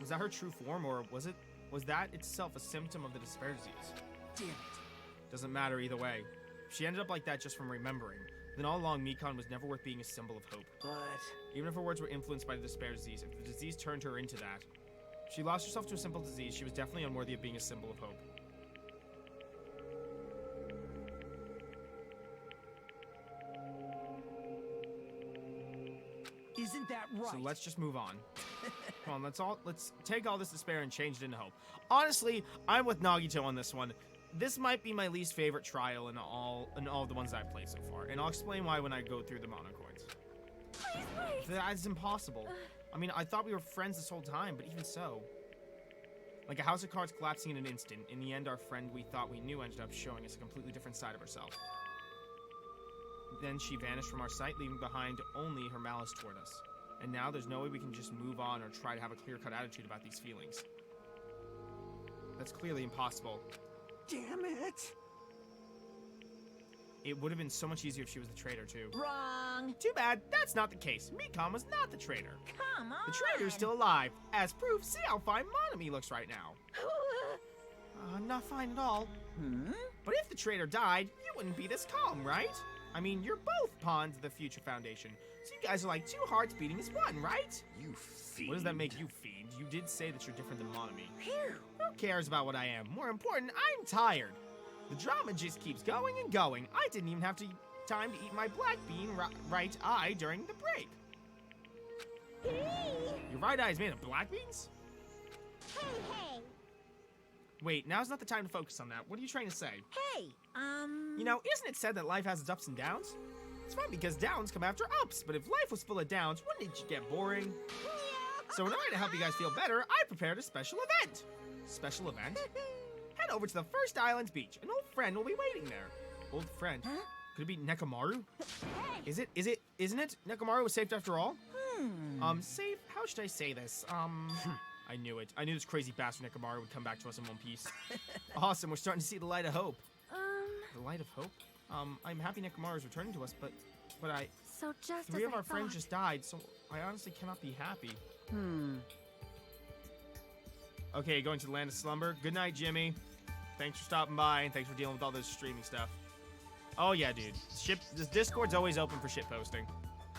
Speaker 2: Was that her true form, or was that itself a symptom of the despair disease?
Speaker 6: Damn it.
Speaker 2: Doesn't matter either way. She ended up like that just from remembering. Then all along, Mikan was never worth being a symbol of hope.
Speaker 6: But...
Speaker 2: Even if her words were influenced by the despair disease, if the disease turned her into that, if she lost herself to a simple disease, she was definitely unworthy of being a symbol of hope.
Speaker 6: Isn't that right?
Speaker 2: So let's just move on. Come on, let's take all this despair and change it into hope. Honestly, I'm with Nagito on this one. This might be my least favorite trial in all of the ones I've played so far, and I'll explain why when I go through the monocoins.
Speaker 8: Please wait.
Speaker 2: That's impossible. I mean, I thought we were friends this whole time, but even so. Like a house of cards collapsing in an instant. In the end, our friend we thought we knew ended up showing us a completely different side of herself. Then she vanished from our sight, leaving behind only her malice toward us. And now there's no way we can just move on or try to have a clear-cut attitude about these feelings. That's clearly impossible.
Speaker 6: Damn it!
Speaker 2: It would have been so much easier if she was the traitor, too.
Speaker 5: Wrong.
Speaker 2: Too bad, that's not the case. Mikan was not the traitor.
Speaker 5: Come on.
Speaker 2: The traitor's still alive. As proof, see how fine Monami looks right now. Not fine at all. But if the traitor died, you wouldn't be this calm, right? I mean, you're both pawns of the Future Foundation, so you guys are like two hearts beating as one, right?
Speaker 11: You fiend.
Speaker 2: What does that make you, fiend? You did say that you're different than Monami.
Speaker 5: Phew.
Speaker 2: Who cares about what I am? More important, I'm tired. The drama just keeps going and going. I didn't even have time to eat my black bean right eye during the break. Your right eye is made of black beans?
Speaker 12: Hey.
Speaker 2: Wait, now's not the time to focus on that. What are you trying to say?
Speaker 5: Hey,
Speaker 2: You know, isn't it said that life has its ups and downs? It's fun because downs come after ups, but if life was full of downs, wouldn't it get boring? So in order to help you guys feel better, I prepared a special event. Special event? Head over to the First Islands Beach. An old friend will be waiting there. Old friend?
Speaker 5: Huh?
Speaker 2: Could it be Nekomaru?
Speaker 5: Hey.
Speaker 2: Isn't it? Nekomaru was saved after all? Safe? How should I say this? I knew it. I knew this crazy bastard Nekomaru would come back to us in one piece. Awesome, we're starting to see the light of hope. The light of hope? I'm happy Nekomaru is returning to us, but
Speaker 8: So just
Speaker 2: three
Speaker 8: as
Speaker 2: of
Speaker 8: I
Speaker 2: our friends
Speaker 8: thought.
Speaker 2: just died, so I honestly cannot be happy. Okay, going to the land of slumber. Good night, Jimmy. Thanks for stopping by, and thanks for dealing with all this streaming stuff. Oh yeah, dude. This Discord's always open for shitposting.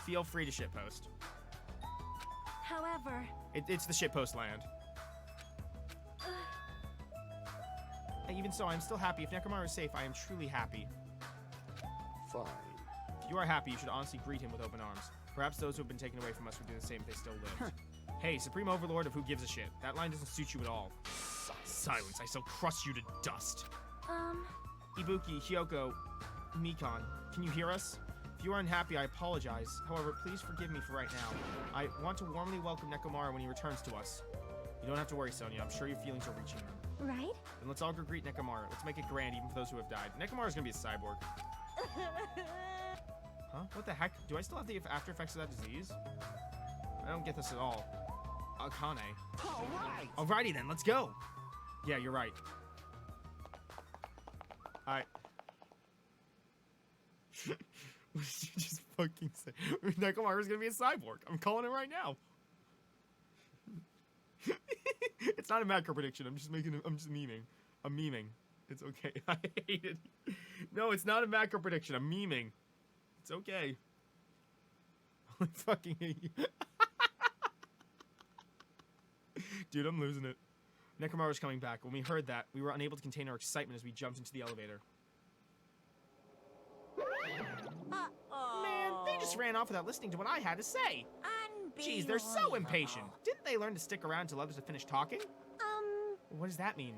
Speaker 2: Feel free to shitpost.
Speaker 8: However,
Speaker 2: It's the shitpost land. Even so, I'm still happy. If Nekomaru is safe, I am truly happy.
Speaker 11: Fine.
Speaker 2: If you are happy, you should honestly greet him with open arms. Perhaps those who have been taken away from us would do the same if they still lived. Hey, Supreme Overlord of Who Gives a Shit. That line doesn't suit you at all. Silence, I shall crush you to dust. Ibuki, Hyoko, Mikan, can you hear us? If you are unhappy, I apologize. However, please forgive me for right now. I want to warmly welcome Nekomaru when he returns to us. You don't have to worry, Sonia. I'm sure your feelings are reaching him.
Speaker 8: right?
Speaker 2: Then let's all go greet Nekomaru. Let's make it grand, even for those who have died. Nekomaru's gonna be a cyborg. Huh? What the heck? Do I still have the after effects of that disease? I don't get this at all. Akane.
Speaker 17: All right.
Speaker 2: Alrighty then, let's go. Yeah, you're right. Alright. What did you just fucking say? Nekomaru's gonna be a cyborg. I'm calling it right now. It's not a macro prediction. I'm just memeing. I'm memeing. It's okay. I hate it. No, it's not a macro prediction. I'm memeing. It's okay. I fucking hate you. Dude, I'm losing it. Nekomaru's coming back. When we heard that, we were unable to contain our excitement as we jumped into the elevator. Man, they just ran off without listening to what I had to say. Jeez, they're so impatient. Didn't they learn to stick around till others have finished talking? What does that mean?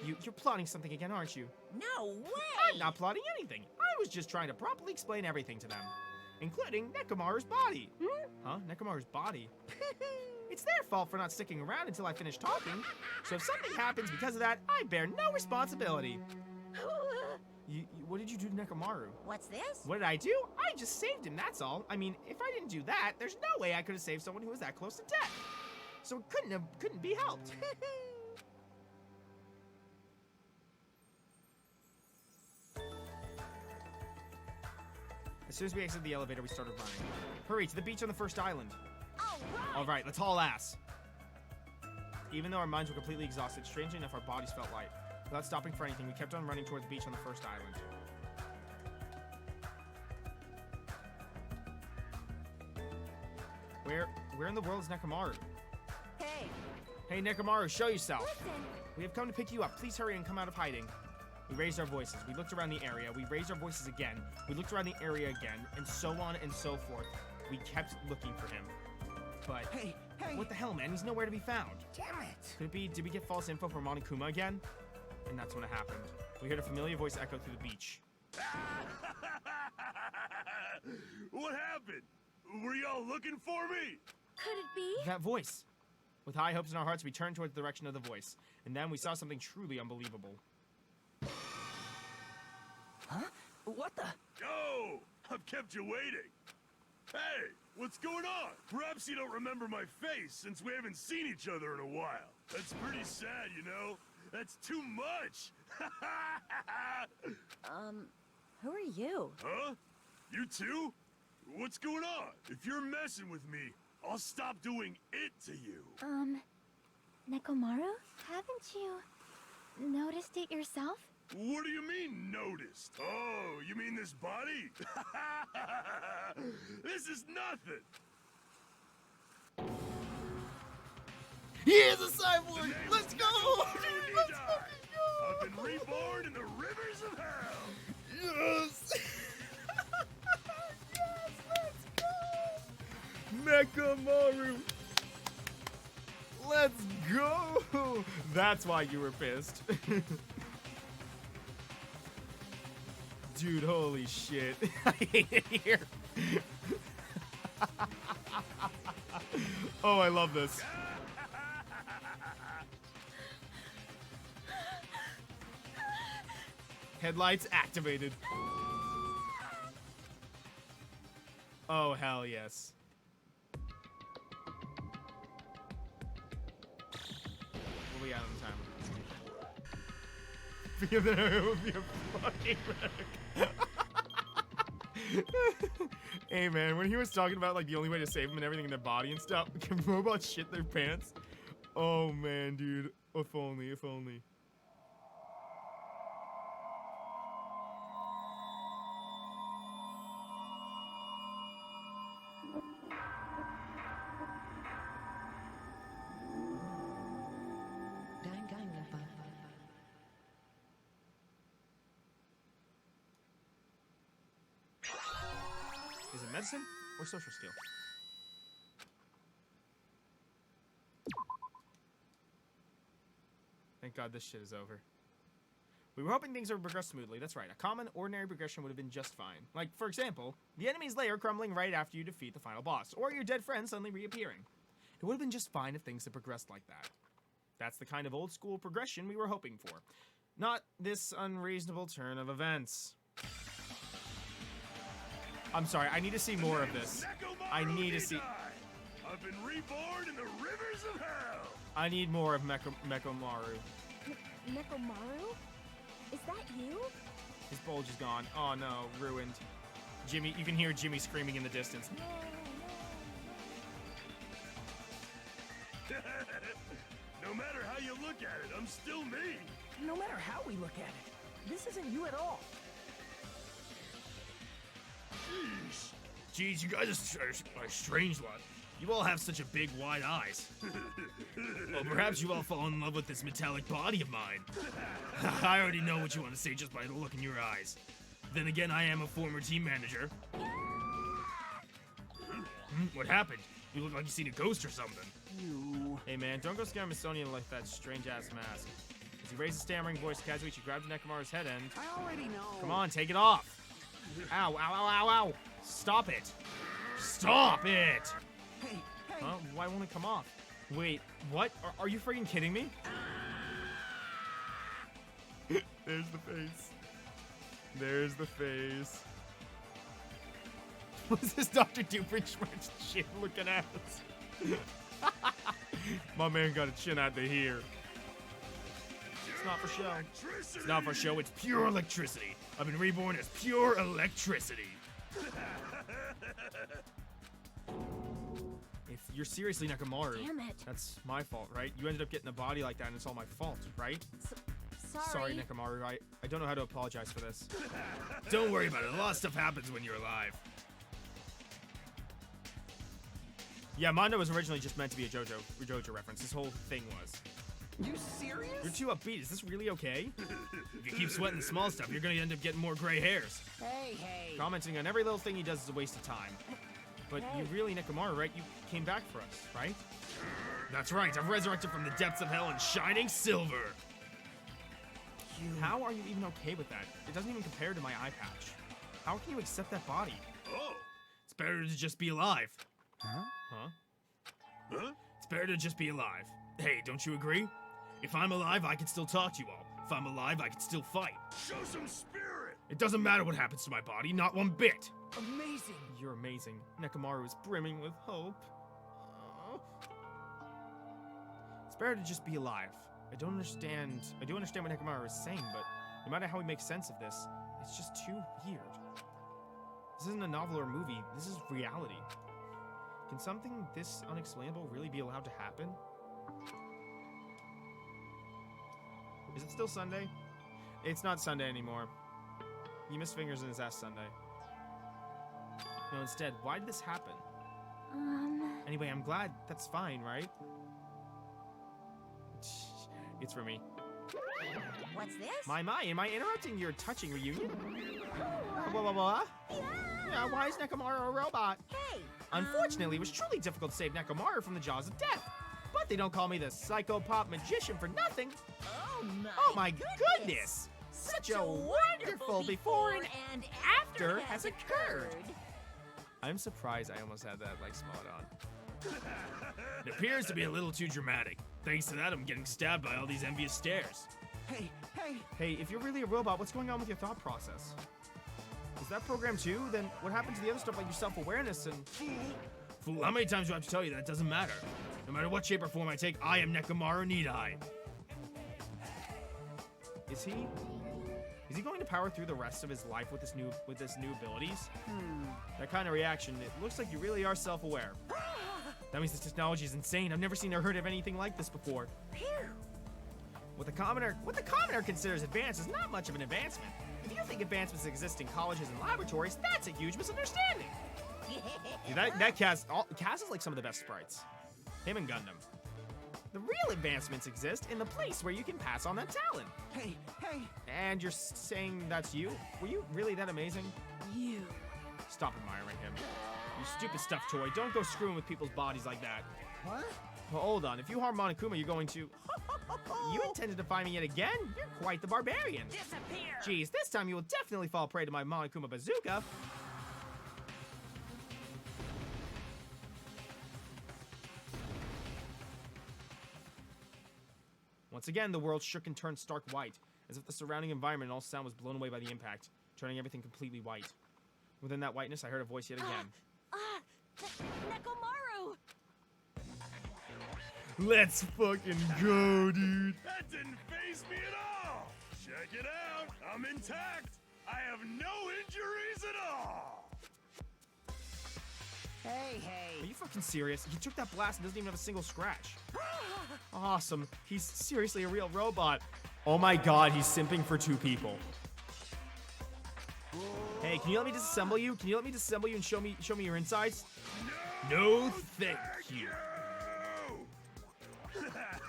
Speaker 2: You're plotting something again, aren't you?
Speaker 5: No way!
Speaker 2: I'm not plotting anything. I was just trying to properly explain everything to them. Including Nekomaru's body. Huh? Nekomaru's body? It's their fault for not sticking around until I finish talking. So if something happens because of that, I bear no responsibility. What did you do to Nekomaru?
Speaker 5: What's this?
Speaker 2: What did I do? I just saved him, that's all. I mean, if I didn't do that, there's no way I could have saved someone who was that close to death. So it couldn't be helped. As soon as we exited the elevator, we started running. Hurry, to the beach on the first island. Alright, let's haul ass. Even though our minds were completely exhausted, strangely enough, our bodies felt light. Without stopping for anything, we kept on running towards the beach on the first island. Where in the world is Nekomaru?
Speaker 5: Hey!
Speaker 2: Hey, Nekomaru, show yourself!
Speaker 8: Listen!
Speaker 2: We have come to pick you up. Please hurry and come out of hiding. We raised our voices. We looked around the area. We raised our voices again. We looked around the area again, and so on and so forth. We kept looking for him. But
Speaker 17: Hey!
Speaker 2: what the hell, man? He's nowhere to be found.
Speaker 17: Damn it!
Speaker 2: Did we get false info from Monokuma again? And that's when it happened. We heard a familiar voice echo through the beach.
Speaker 11: What happened? Were y'all looking for me?
Speaker 8: Could it be?
Speaker 2: That voice! With high hopes in our hearts, we turned towards the direction of the voice. And then we saw something truly unbelievable.
Speaker 17: Huh? What the?
Speaker 11: Oh, I've kept you waiting. Hey, what's going on? Perhaps you don't remember my face since we haven't seen each other in a while. That's pretty sad, you know? That's too much.
Speaker 5: Who are you?
Speaker 11: Huh? You too? What's going on? If you're messing with me, I'll stop doing it to you.
Speaker 8: Nekomaru? Haven't you noticed it yourself?
Speaker 11: What do you mean, noticed? Oh, you mean this body? This is nothing.
Speaker 2: He is a cyborg! Let's go!
Speaker 11: Let's fucking go! I've been reborn in the rivers of hell!
Speaker 2: Yes! Yes, let's go! Nekomaru! Let's go! That's why you were pissed. Dude, holy shit. I hate it here. Oh, I love this. Headlights activated. Oh, hell yes. What we got on the timer? It would be a fucking wreck. Hey man, when he was talking about like the only way to save them and everything in their body and stuff, can robots shit their pants? Oh man, dude. If only, if only.
Speaker 5: Danganronpa.
Speaker 2: Is it medicine or social skill? Thank God this shit is over. We were hoping things would progress smoothly. That's right. A common, ordinary progression would have been just fine. Like, for example, the enemy's lair crumbling right after you defeat the final boss, or your dead friend suddenly reappearing. It would have been just fine if things had progressed like that. That's the kind of old-school progression we were hoping for. Not this unreasonable turn of events. I'm sorry, I need to see more of this. I need to see...
Speaker 18: I've been reborn in the rivers of hell.
Speaker 2: I need more of Mekomaru.
Speaker 8: Nekomaru? Is that you?
Speaker 2: His bulge is gone. Oh no, ruined. Jimmy, you can hear Jimmy screaming in the distance.
Speaker 18: No matter how you look at it, I'm still me.
Speaker 6: No matter how we look at it, this isn't you at all.
Speaker 18: Jeez, you guys are a strange lot. You all have such a big, wide eyes. Well, perhaps you all fall in love with this metallic body of mine. I already know what you want to say just by the look in your eyes. Then again, I am a former team manager. What happened? You look like you've seen a ghost or something.
Speaker 6: You.
Speaker 2: Hey man, don't go scare Misonia like that strange-ass mask. As he raised a stammering voice, Kazuichi grabbed Nekomaru's head and...
Speaker 9: I already know.
Speaker 2: Come on, take it off. Ow, ow, ow, ow, ow. Stop it. Stop it.
Speaker 9: Hey, hey.
Speaker 2: Huh? Why won't it come off? Wait, what? Are you freaking kidding me? There's the face. There's the face. What's this Dr. Doofenshmirtz shit looking at us? My man got a chin out to here. It's not for show.
Speaker 18: It's not for show, it's pure electricity. I've been reborn as pure electricity.
Speaker 2: If you're seriously Nekomaru,
Speaker 8: Damn it.
Speaker 2: that's my fault, right? You ended up getting a body like that and it's all my fault, right? Sorry, Nekomaru. I don't know how to apologize for this.
Speaker 18: Don't worry about it. A lot of stuff happens when you're alive.
Speaker 2: Yeah, Mondo was originally just meant to be a JoJo reference. This whole thing was.
Speaker 9: You serious?
Speaker 2: You're too upbeat. Is this really okay?
Speaker 18: If you keep sweating the small stuff, you're gonna end up getting more gray hairs.
Speaker 9: Hey, hey.
Speaker 2: Commenting on every little thing he does is a waste of time. But you really, Nekomaru, right? You came back for us, right?
Speaker 18: That's right. I've resurrected from the depths of hell in shining silver.
Speaker 2: How are you even okay with that? It doesn't even compare to my eye patch. How can you accept that body?
Speaker 18: Oh, it's better to just be alive.
Speaker 2: Huh?
Speaker 18: Huh? It's better to just be alive. Hey, don't you agree? If I'm alive, I can still talk to you all. If I'm alive, I can still fight. Show some spirit! It doesn't matter what happens to my body, not one bit.
Speaker 9: Amazing.
Speaker 2: You're amazing. Nekomaru is brimming with hope. It's better to just be alive. I do understand what Nekomaru is saying, but no matter how we make sense of this, it's just too weird. This isn't a novel or a movie, this is reality. Can something this unexplainable really be allowed to happen? Is it still Sunday? It's not Sunday anymore. He missed fingers in his ass Sunday. No, instead, why did this happen? Anyway, I'm glad that's fine, right? It's for me.
Speaker 5: What's this?
Speaker 2: My, am I interrupting your touching reunion? Blah. Yeah, why is Nekomaru a robot?
Speaker 5: Hey!
Speaker 2: Unfortunately, it was truly difficult to save Nekomaru from the jaws of death. But they don't call me the psycho-pop magician for nothing.
Speaker 5: Oh my
Speaker 2: goodness! Such a wonderful before and after has occurred. I'm surprised I almost had that, like, spot on.
Speaker 18: It appears to be a little too dramatic. Thanks to that, I'm getting stabbed by all these envious stares.
Speaker 9: Hey, hey.
Speaker 2: Hey, if you're really a robot, what's going on with your thought process? Is that programmed too? Then what happened to the other stuff like your self-awareness and...
Speaker 18: Fool, how many times do I have to tell you that it doesn't matter? No matter what shape or form I take, I am Nekomaru, need I?
Speaker 2: Is he going to power through the rest of his life with this new abilities? That kind of reaction, it looks like you really are self-aware. That means this technology is insane. I've never seen or heard of anything like this before. What the commoner considers advanced is not much of an advancement. If you think advancements exist in colleges and laboratories, that's a huge misunderstanding. That Kaz is like some of the best sprites. Him and Gundam. The real advancements exist in the place where you can pass on that talent.
Speaker 9: Hey, hey.
Speaker 2: And you're saying that's you? Were you really that amazing?
Speaker 9: You.
Speaker 2: Stop admiring him. You stupid stuffed toy. Don't go screwing with people's bodies like that.
Speaker 9: What?
Speaker 2: Well, hold on. If you harm Monokuma, you're going to... You intended to find me yet again? You're quite the barbarian.
Speaker 5: Disappear!
Speaker 2: Geez, this time you will definitely fall prey to my Monokuma bazooka. Once again, the world shook and turned stark white, as if the surrounding environment and all sound was blown away by the impact, turning everything completely white. Within that whiteness, I heard a voice yet again.
Speaker 3: Nekomaru!
Speaker 18: Let's fucking go, dude.
Speaker 11: That didn't faze me at all! Check it out! I'm intact! I have no injuries at all!
Speaker 9: Hey.
Speaker 2: Are you fucking serious? He took that blast and doesn't even have a single scratch. Awesome. He's seriously a real robot. Oh my god, he's simping for 2 people. Hey, can you let me disassemble you? Can you let me disassemble you and show me your insides?
Speaker 18: No, thank you.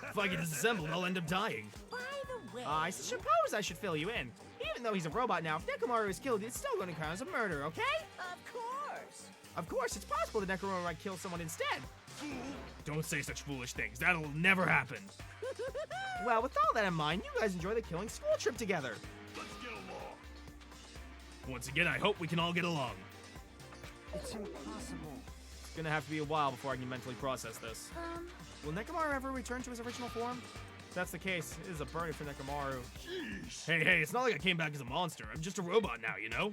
Speaker 18: If I get disassembled, I'll end up dying.
Speaker 5: By the way,
Speaker 2: I suppose I should fill you in. Even though he's a robot now, if Nekomaru is killed, it's still going to count as a murder, okay?
Speaker 5: of course.
Speaker 2: Of course, it's possible that Nekomaru might kill someone instead.
Speaker 18: Don't say such foolish things. That'll never happen.
Speaker 2: Well, with all that in mind, you guys enjoy the killing school trip together.
Speaker 11: Let's get along.
Speaker 18: Once again, I hope we can all get along.
Speaker 9: It's impossible.
Speaker 2: It's gonna have to be a while before I can mentally process this. Will Nekomaru ever return to his original form? If that's the case, it is a burden for Nekomaru.
Speaker 18: Hey, it's not like I came back as a monster. I'm just a robot now, you know?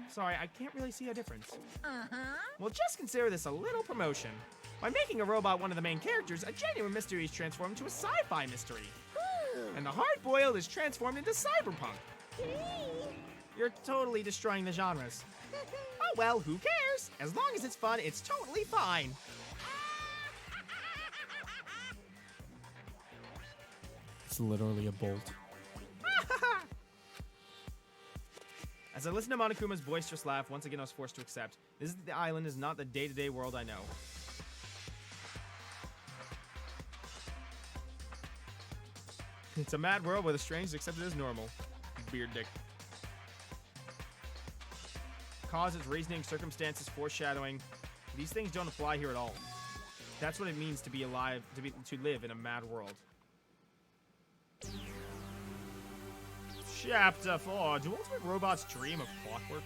Speaker 2: Sorry, I can't really see a difference.
Speaker 5: Uh-huh.
Speaker 2: Well, just consider this a little promotion. By making a robot one of the main characters, a genuine mystery is transformed into a sci-fi mystery. And the hard-boiled is transformed into cyberpunk. You're totally destroying the genres. Oh well, who cares? As long as it's fun, it's totally fine.
Speaker 18: It's literally a bolt.
Speaker 2: As I listened to Monokuma's boisterous laugh, once again I was forced to accept. This island is not the day-to-day world I know. It's a mad world where the strange is accepted as normal. Beard dick. Causes, reasoning, circumstances, foreshadowing. These things don't apply here at all. That's what it means to be alive, to live in a mad world. Chapter 4. Do ultimate robots dream of clockwork?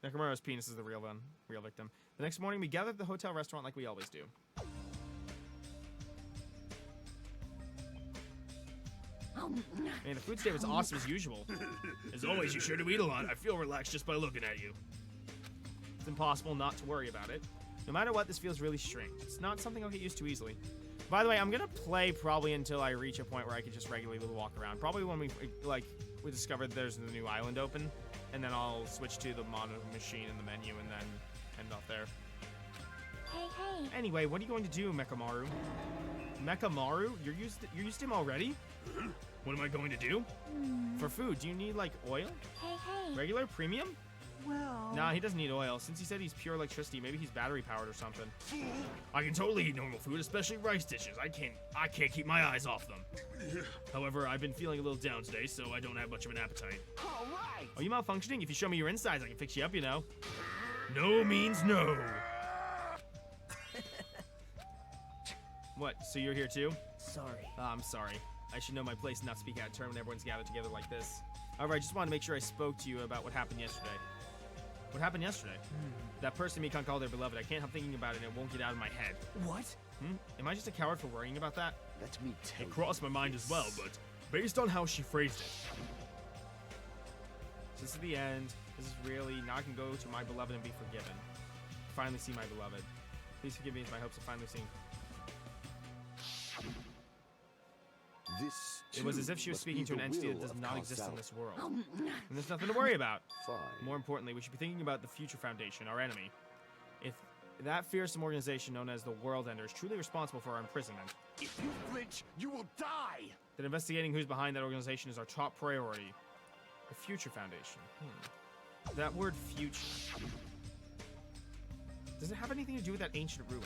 Speaker 2: Nekomaru's penis is the real victim. The next morning, we gather at the hotel restaurant like we always do. Man, the food today was awesome as usual.
Speaker 18: As always, you sure do eat a lot. I feel relaxed just by looking at you.
Speaker 2: It's impossible not to worry about it. No matter what, this feels really strange. It's not something I'll get used to easily. By the way, I'm gonna play probably until I reach a point where I can just regularly walk around. Probably when we discover there's the new island open, and then I'll switch to the mono machine in the menu and then end off there.
Speaker 7: Hey.
Speaker 2: Anyway, what are you going to do, Mekamaru? Mekamaru? You're used to him already?
Speaker 18: What am I going to do?
Speaker 2: For food, do you need like oil?
Speaker 7: Hey.
Speaker 2: Regular? Premium?
Speaker 9: Well...
Speaker 2: Nah, he doesn't need oil. Since he said he's pure electricity, maybe he's battery powered or something.
Speaker 18: I can totally eat normal food, especially rice dishes. I can't keep my eyes off them. However, I've been feeling a little down today, so I don't have much of an appetite.
Speaker 9: All right.
Speaker 2: Are you malfunctioning? If you show me your insides, I can fix you up, you know.
Speaker 18: No means no.
Speaker 2: What, so you're here too?
Speaker 9: Sorry.
Speaker 2: I'm sorry. I should know my place and not speak out of turn when everyone's gathered together like this. However, I just wanted to make sure I spoke to you about what happened yesterday. What happened yesterday? That person Mikan called their beloved. I can't help thinking about it and it won't get out of my head.
Speaker 9: What?
Speaker 2: Am I just a coward for worrying about that?
Speaker 11: Let me tell
Speaker 18: It crossed my mind as well, but based on how she phrased it.
Speaker 2: This is the end. This is really, now I can go to my beloved and be forgiven. Finally see my beloved. Please forgive me as my hopes of finally seeing. It was as if she was speaking to an entity that does not exist in this world. And there's nothing to worry about.
Speaker 11: Fine.
Speaker 2: More importantly, we should be thinking about the Future Foundation, our enemy. If that fearsome organization known as the World Ender is truly responsible for our imprisonment,
Speaker 11: If you flinch, you will die!
Speaker 2: then investigating who's behind that organization is our top priority. The Future Foundation. That word future. Does it have anything to do with that ancient ruin?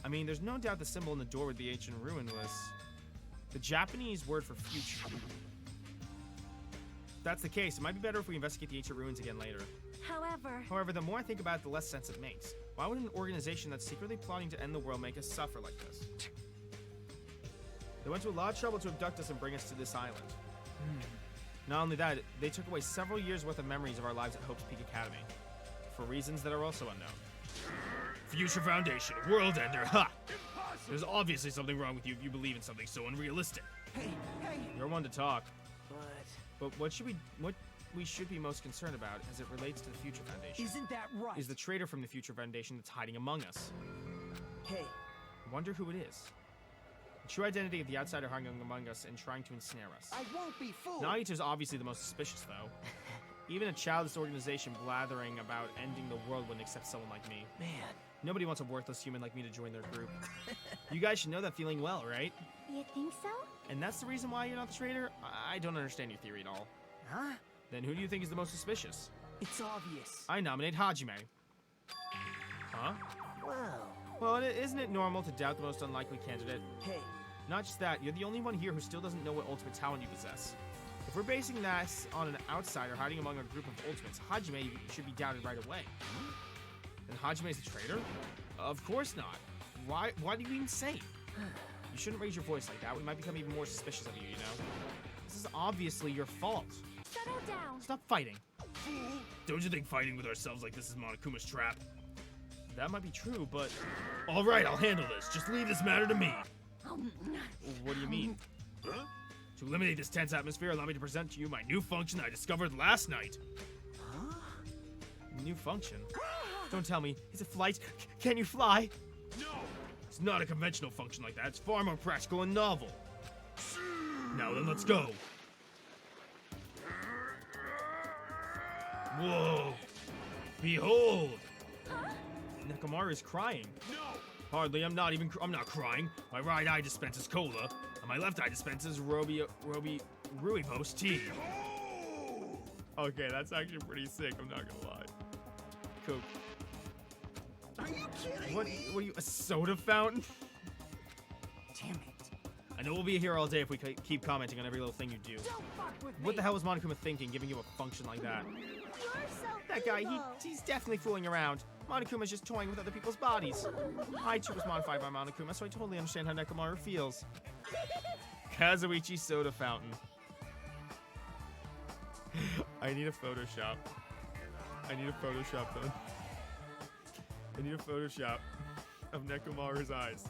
Speaker 2: I mean, there's no doubt the symbol in the door with the ancient ruin was the Japanese word for future. If that's the case, it might be better if we investigate the ancient ruins again later. However, the more I think about it, the less sense it makes. Why would an organization that's secretly plotting to end the world make us suffer like this? They went to a lot of trouble to abduct us and bring us to this island. Not only that, they took away several years' worth of memories of our lives at Hope's Peak Academy. For reasons that are also unknown.
Speaker 18: Future Foundation, World Ender, ha! There's obviously something wrong with you if you believe in something so unrealistic.
Speaker 9: Hey, hey!
Speaker 2: You're one to talk.
Speaker 9: But
Speaker 2: what we should be most concerned about as it relates to the Future Foundation
Speaker 9: isn't that right?
Speaker 2: is the traitor from the Future Foundation that's hiding among us.
Speaker 9: Hey.
Speaker 2: Wonder who it is. The true identity of the outsider hiding among us and trying to ensnare us.
Speaker 9: I won't be fooled.
Speaker 2: Nagito's obviously the most suspicious, though. Even a childless organization blathering about ending the world wouldn't accept someone like me.
Speaker 9: Man.
Speaker 2: Nobody wants a worthless human like me to join their group. You guys should know that feeling well, right?
Speaker 12: You think so?
Speaker 2: And that's the reason why you're not the traitor? I don't understand your theory at all.
Speaker 9: Huh?
Speaker 2: Then who do you think is the most suspicious?
Speaker 9: It's obvious.
Speaker 2: I nominate Hajime. Huh? Well, isn't it normal to doubt the most unlikely candidate?
Speaker 9: Hey.
Speaker 2: Not just that, you're the only one here who still doesn't know what ultimate talent you possess. If we're basing that on an outsider hiding among a group of ultimates, Hajime should be doubted right away. Then Hajime's the traitor? Of course not. Why do you even say it? You shouldn't raise your voice like that. We might become even more suspicious of you, you know? This is obviously your fault.
Speaker 8: Settle down.
Speaker 2: Stop fighting.
Speaker 18: Don't you think fighting with ourselves like this is Monokuma's trap?
Speaker 2: That might be true, but...
Speaker 18: Alright, I'll handle this. Just leave this matter to me.
Speaker 2: What do you mean?
Speaker 18: Huh? To eliminate this tense atmosphere, allow me to present to you my new function I discovered last night.
Speaker 2: Huh? New function? Don't tell me. Is it flight? Can you fly?
Speaker 18: No! It's not a conventional function like that. It's far more practical and novel. Now then, let's go. Whoa! Behold!
Speaker 2: Nekomaru is crying.
Speaker 18: No!
Speaker 2: Hardly. I'm not crying. My right eye dispenses cola, and my left eye dispenses Rooibos tea. Okay, that's actually pretty sick. I'm not gonna lie. Coke.
Speaker 9: Are you kidding me?
Speaker 2: What are you, a soda fountain?
Speaker 9: Damn it.
Speaker 2: I know we'll be here all day if we keep commenting on every little thing you do.
Speaker 9: Don't fuck with
Speaker 2: What
Speaker 9: me.
Speaker 2: the hell was Monokuma thinking, giving you a function like that?
Speaker 12: You're so
Speaker 2: That guy,
Speaker 12: evil.
Speaker 2: he's definitely fooling around. Monokuma's just toying with other people's bodies. I too was modified by Monokuma, so I totally understand how Nekomaru feels. Kazuichi soda fountain. I need a Photoshop. I need a Photoshop then. I need a Photoshop of Nekomaru's eyes.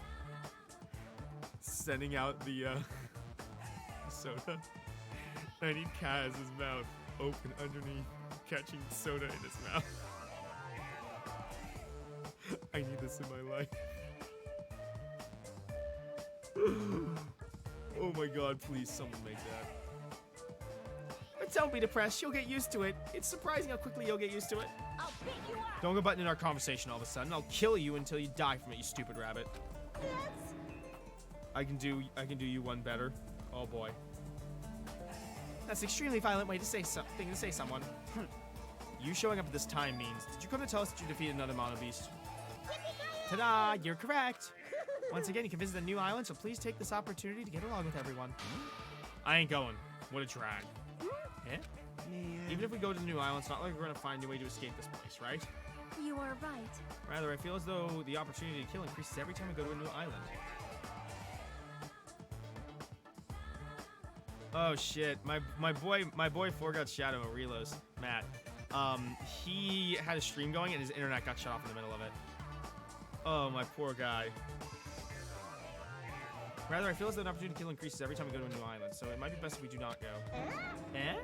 Speaker 2: Sending out the soda. I need Kaz's mouth open underneath, catching soda in his mouth. I need this in my life. Oh my god, please someone make that. But don't be depressed, you'll get used to it. It's surprising how quickly you'll get used to it.
Speaker 3: I'll pick you up.
Speaker 2: Don't go butting in our conversation all of a sudden. I'll kill you until you die from it, you stupid rabbit. I can do you one better. Oh boy. That's an extremely violent way to say something to say someone. You showing up at this time means, did you come to tell us that you defeated another mono beast? Ta-da! You're correct! Once again, you can visit the new island, so please take this opportunity to get along with everyone. I ain't going. What a drag. Eh? Even if we go to the new island, it's not like we're gonna find a way to escape this place, right?
Speaker 8: You are right.
Speaker 2: Rather, I feel as though the opportunity to kill increases every time we go to a new island. Oh shit, my boy Forgot Shadow Relos, Matt. He had a stream going and his internet got shut off in the middle of it. Oh, my poor guy. Rather, I feel as though an opportunity to kill increases every time we go to a new island, so it might be best if we do not go. Eh?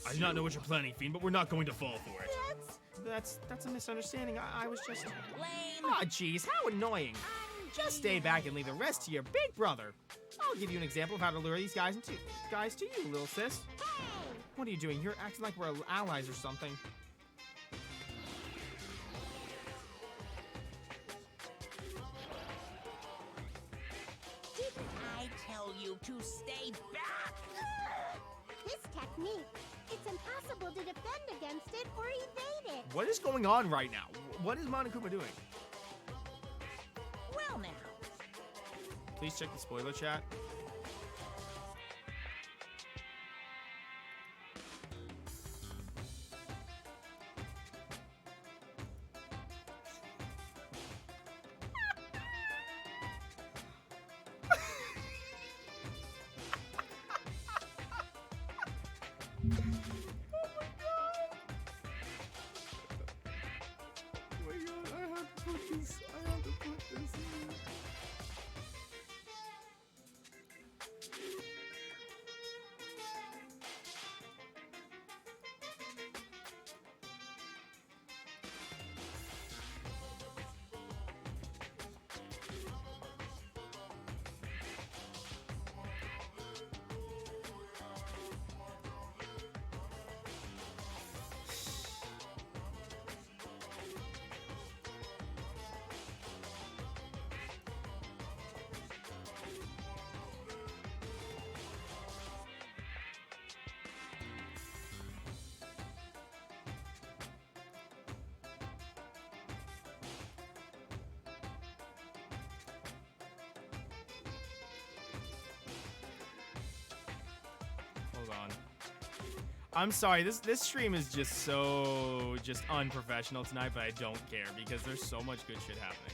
Speaker 18: I do not know what you're planning, Fiend, but we're not going to fall for it.
Speaker 2: That's a misunderstanding. I was just...
Speaker 5: Lame.
Speaker 2: Aw, jeez, how annoying. Just stay back and leave the rest to your big brother. I'll give you an example of how to lure these guys to you, little sis. What are you doing? You're acting like we're allies or something.
Speaker 5: Didn't I tell you to stay back?
Speaker 12: This technique, it's impossible to defend against it or evade it.
Speaker 2: What is going on right now? What is Monokuma doing?
Speaker 5: Well now.
Speaker 2: Please check the spoiler chat. Hold on. I'm sorry, this stream is just so unprofessional tonight, but I don't care because there's so much good shit happening.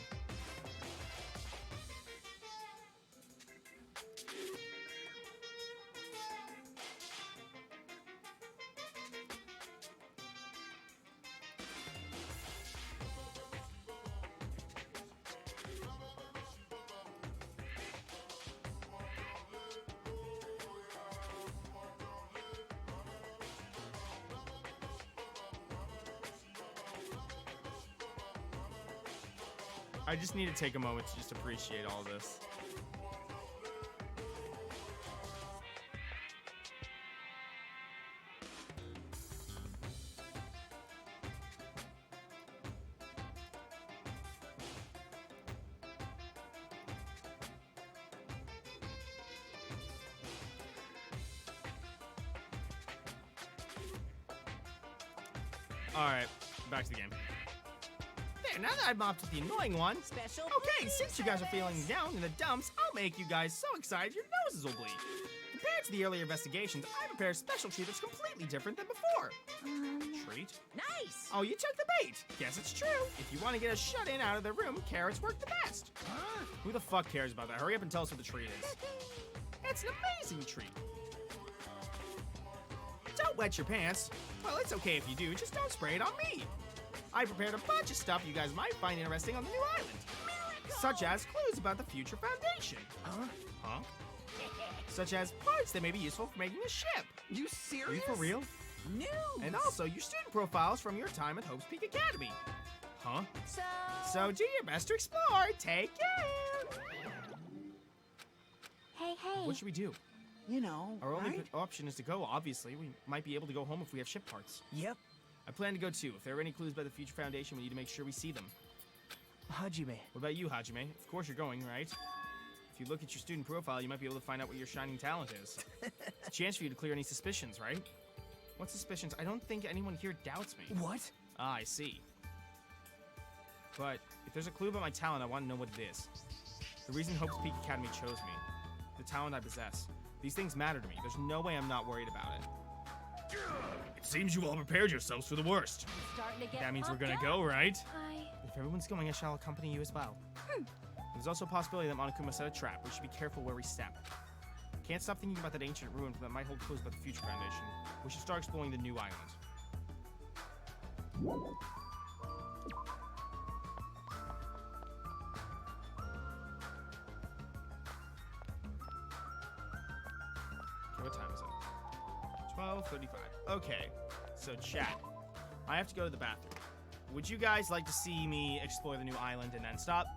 Speaker 2: I just need to take a moment to just appreciate all this. Alright, back to the game. There, now that I've mopped up the annoying one. Okay, since you guys are feeling down in the dumps, I'll make you guys so excited your noses will bleed. Compared to the earlier investigations, I prepared a special treat that's completely different than before. Treat?
Speaker 5: Nice!
Speaker 2: Oh, you took the bait. Guess it's true. If you want to get us shut in out of the room, carrots work the best. Huh? Who the fuck cares about that? Hurry up and tell us what the treat is. It's an amazing treat. Don't wet your pants. Well, it's okay if you do, just don't spray it on me. I prepared a bunch of stuff you guys might find interesting on the new island. Such as clues about the future foundation. Huh? Huh? Such as parts that may be useful for making a ship.
Speaker 10: You serious?
Speaker 2: Are you for real?
Speaker 5: News!
Speaker 2: And also your student profiles from your time at Hope's Peak Academy. Huh? So do your best to explore. Take care.
Speaker 7: Hey, hey.
Speaker 2: What should we do?
Speaker 9: You know,
Speaker 2: Our only
Speaker 9: right?
Speaker 2: option is to go, obviously. We might be able to go home if we have ship parts.
Speaker 9: Yep.
Speaker 2: I plan to go too. If there are any clues by the Future Foundation, we need to make sure we see them.
Speaker 9: Hajime.
Speaker 2: What about you, Hajime? Of course you're going, right? If you look at your student profile, you might be able to find out what your shining talent is. It's a chance for you to clear any suspicions, right? What suspicions? I don't think anyone here doubts me.
Speaker 9: What?
Speaker 2: Ah, I see. But if there's a clue about my talent, I want to know what it is. The reason Hope's Peak Academy chose me. The talent I possess. These things matter to me. There's no way I'm not worried about it. It seems you all prepared yourselves for the worst. That means we're gonna go, right? If everyone's going, I shall accompany you as well. There's also a possibility that Monokuma set a trap. We should be careful where we step. Can't stop thinking about that ancient ruin that might hold clues about the Future Foundation. We should start exploring the new island. Okay, what time is it? 12:35. Okay, so chat. I have to go to the bathroom. Would you guys like to see me explore the new island and then stop?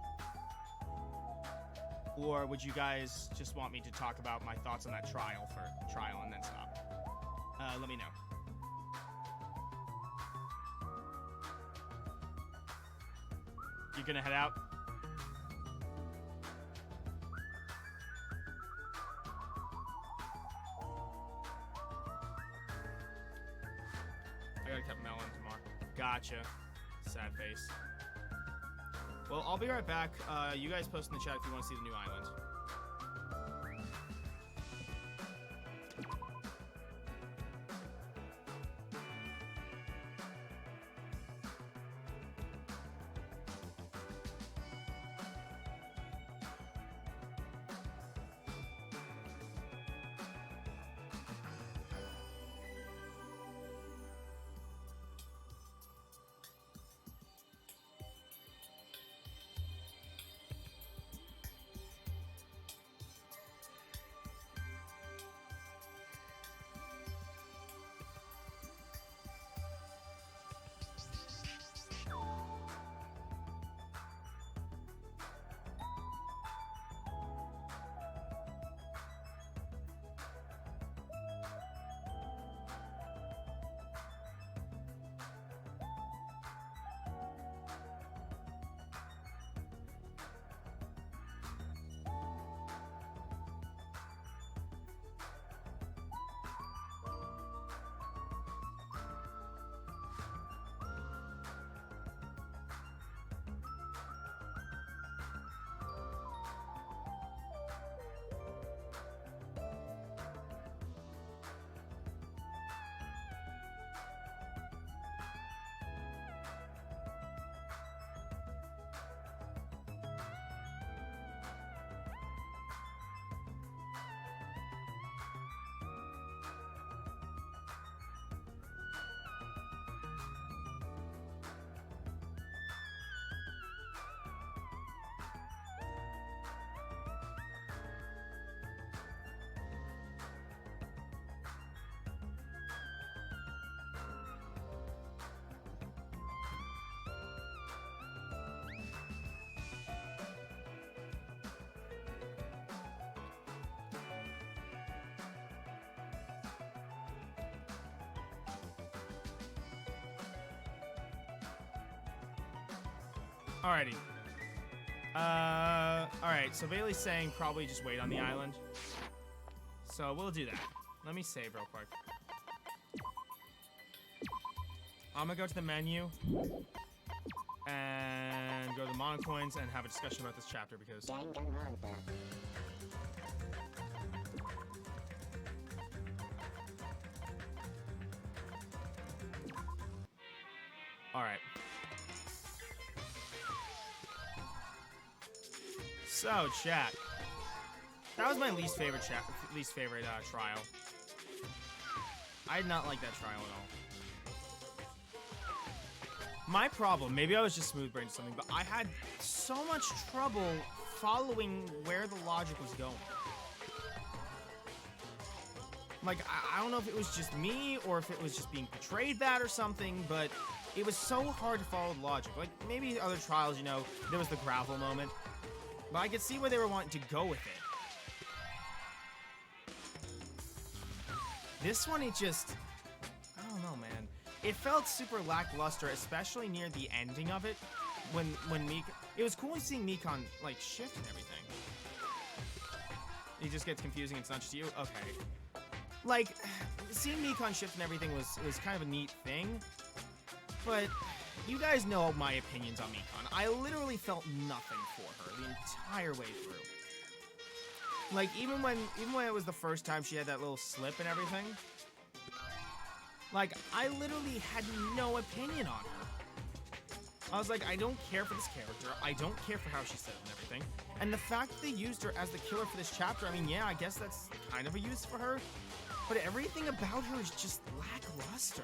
Speaker 2: Or would you guys just want me to talk about my thoughts on that trial and then stop? Let me know. You're gonna head out? I gotta keep melon tomorrow. Gotcha. Sad face. Well, I'll be right back. You guys post in the chat if you want to see the new island. Alrighty. Alright, so Bailey's saying probably just wait on the island. So we'll do that. Let me save real quick. I'm gonna go to the menu and go to the Monocoins and have a discussion about this chapter because... Alright. So, chat. That was my least favorite trial. I did not like that trial at all. My problem, maybe I was just smooth-brained or something, but I had so much trouble following where the logic was going. Like, I don't know if it was just me or if it was just being portrayed that or something, but it was so hard to follow the logic. Like, maybe other trials, you know, there was the gravel moment, but I could see where they were wanting to go with it. This one, it just... I don't know, man. It felt super lackluster, especially near the ending of it. When Mikon... It was cool seeing Mikon, like, shift and everything. It just gets confusing. It's not just you? Okay. Like, seeing Mikon shift and everything was kind of a neat thing. But you guys know my opinions on Mikon. I literally felt nothing for her the entire way through. Like, even when it was the first time she had that little slip and everything, like, I literally had no opinion on her. I was like, I don't care for this character. I don't care for how she said it and everything. And the fact that they used her as the killer for this chapter, I mean, yeah, I guess that's kind of a use for her. But everything about her is just lackluster.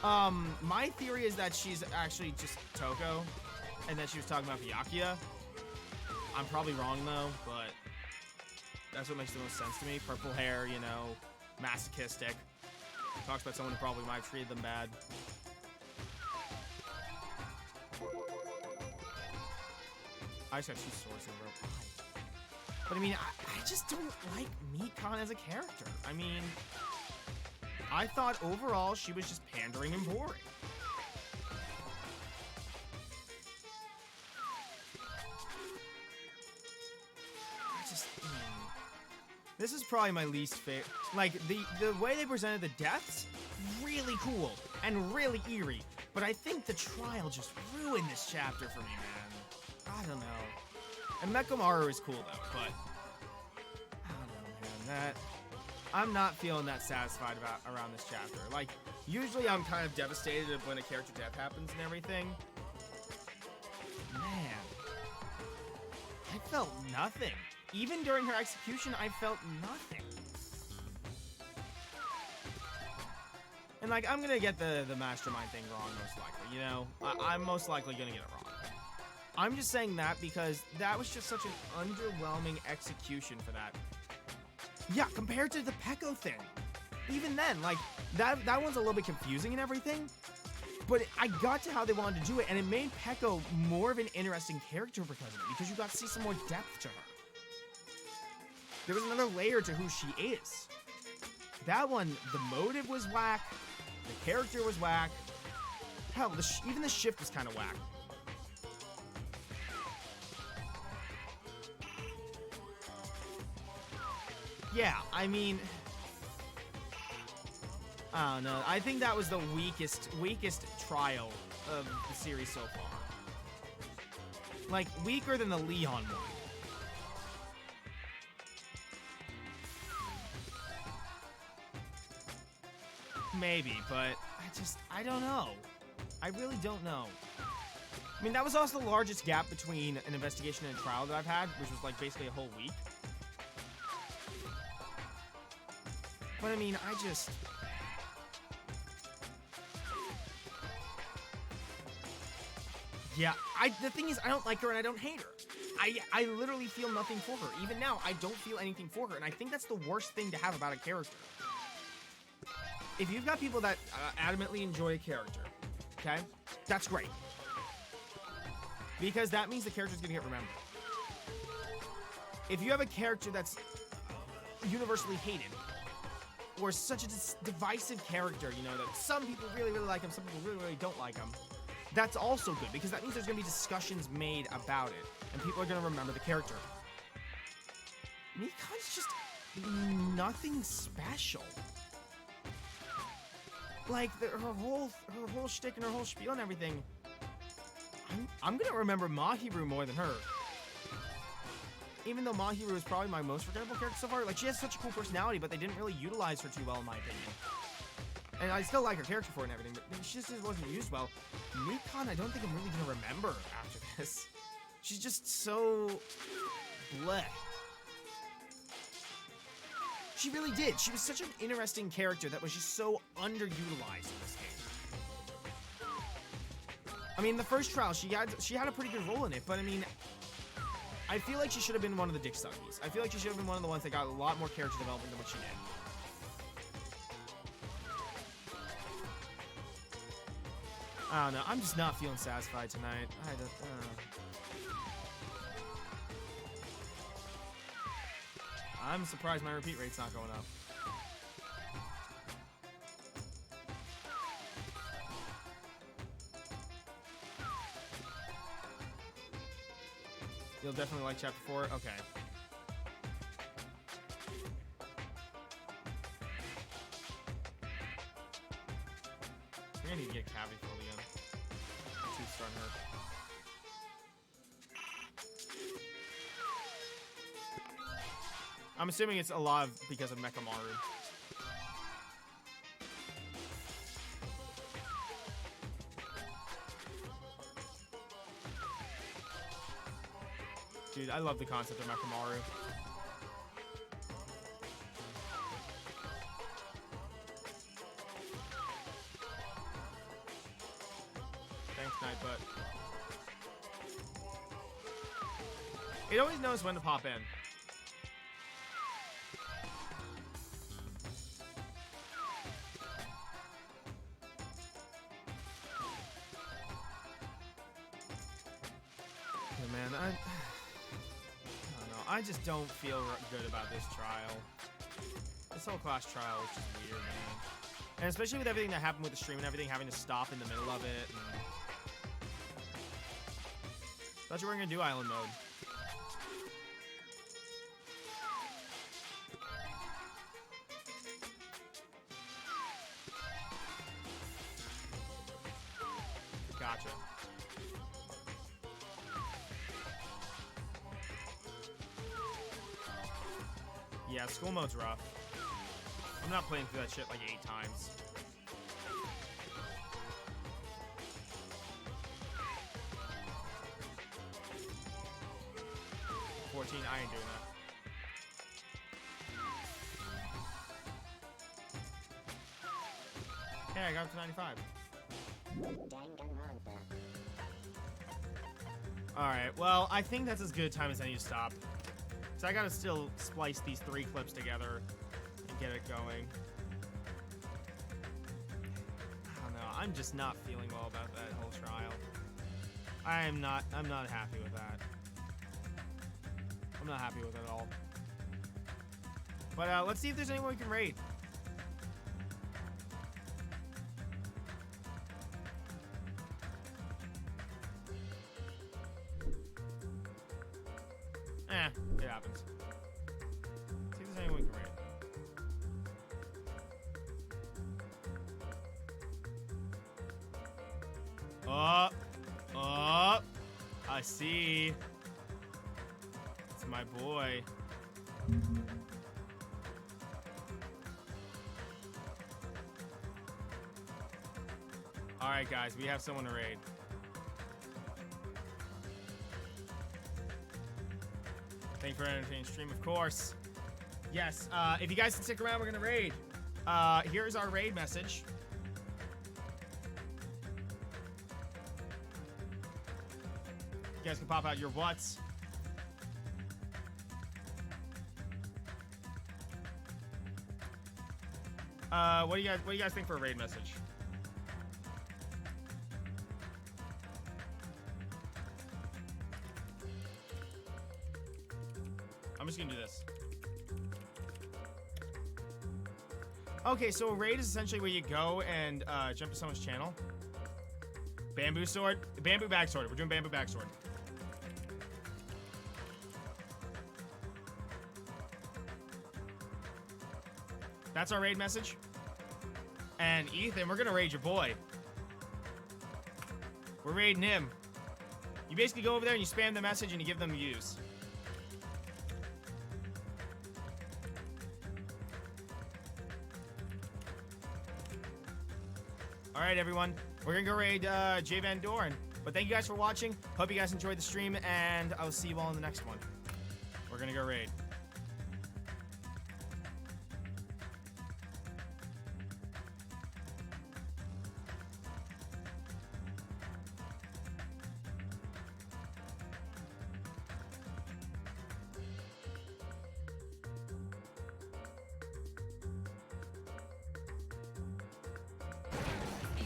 Speaker 2: My theory is that she's actually just Toko, and that she was talking about Byakuya. I'm probably wrong, though, but that's what makes the most sense to me. Purple hair, you know, masochistic. Talks about someone who probably might have treated them bad. I just got two swords in a row. But I mean, I just don't like Mikon as a character. I mean, I thought overall she was just pandering and boring. This is probably my least favorite. Like, the way they presented the deaths, really cool and really eerie. But I think the trial just ruined this chapter for me, man. I don't know. And Mechamaru is cool, though, but... I don't know, man. I'm not feeling that satisfied around this chapter. Like, usually I'm kind of devastated when a character death happens and everything. Man. I felt nothing. Even during her execution, I felt nothing. And, like, I'm gonna get the mastermind thing wrong, most likely, you know? I'm most likely gonna get it wrong. I'm just saying that because that was just such an underwhelming execution for that. Yeah, compared to the Peko thing. Even then, like, that one's a little bit confusing and everything, but I got to how they wanted to do it, and it made Peko more of an interesting character because of it, because you got to see some more depth to her. There was another layer to who she is. That one, the motive was whack, the character was whack. Hell, even the shift was kind of whack. Yeah, I mean, I don't know. I think that was the weakest trial of the series so far. Like, weaker than the Leon one. Maybe, but I don't know. I really don't know. I mean, that was also the largest gap between an investigation and a trial that I've had, which was like basically a whole week. But I mean, yeah, the thing is, I don't like her and I don't hate her. I literally feel nothing for her. Even now, I don't feel anything for her, and I think that's the worst thing to have about a character. If you've got people that adamantly enjoy a character, okay, that's great. Because that means the character's gonna get remembered. If you have a character that's universally hated, or such a divisive character, you know, that some people really, really like him, some people really, really don't like him, that's also good, because that means there's going to be discussions made about it, and people are going to remember the character. Mikan's just nothing special. Like, her whole shtick and her whole spiel and everything. I'm going to remember Mahiru more than her. Even though Mahiru is probably my most forgettable character so far. Like, she has such a cool personality, but they didn't really utilize her too well, in my opinion. And I still like her character for it and everything, but she just wasn't used well. Mikan, I don't think I'm really going to remember after this. She's just so... bleh. She really did. She was such an interesting character that was just so underutilized in this game. I mean, the first trial, she had a pretty good role in it, but I mean... I feel like she should have been one of the dick suckies. I feel like she should have been one of the ones that got a lot more character development than what she did. I don't know. I'm just not feeling satisfied tonight. I don't. I'm surprised my repeat rate's not going up. You'll definitely like Chapter 4? Okay. We're gonna need to get Cabby filled again. 2-star her. I'm assuming it's a lot of because of Mechamaru. Dude, I love the concept of Mechamaru. Thanks, Nightbutt. It always knows when to pop in. Yeah, man, I don't know. I just don't feel good about this trial. This whole class trial is just weird, man. And especially with everything that happened with the stream and everything having to stop in the middle of it. And... thought you weren't gonna do island mode. Gotcha. Yeah, school mode's rough. I'm not playing through that shit like 8 times. I ain't doing that. Hey, I got up to 95. Alright, well, I think that's as good a time as any to stop. So I gotta still splice these 3 clips together and get it going. I don't know, I'm just not feeling well about that whole trial. I'm not happy with that. I'm not happy with it at all. But let's see if there's anyone we can raid. It happens. See if there's anyone we can raid. I see. It's my boy. Alright guys, we have someone to raid. Thank you for entertaining stream, of course. Yes, if you guys can stick around, we're gonna raid. Here's our raid message. You guys can pop out your whats. What do you guys think for a raid message? I'm just gonna do this. Okay, so a raid is essentially where you go and jump to someone's channel. Bamboo sword, bamboo back sword. We're doing bamboo back sword. That's our raid message. And Ethan, we're gonna raid your boy. We're raiding him. You basically go over there and you spam the message and you give them views. Alright, everyone. We're gonna go raid Jay Van Doren. But thank you guys for watching. Hope you guys enjoyed the stream, and I'll see you all in the next one. We're gonna go raid.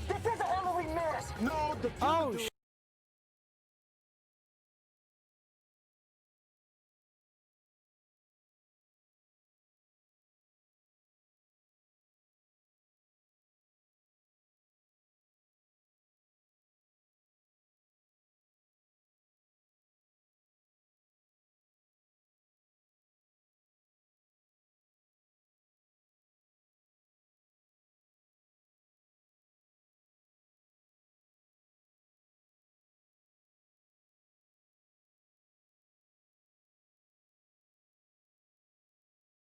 Speaker 10: This is a Halloween mask! No, the
Speaker 6: Oh,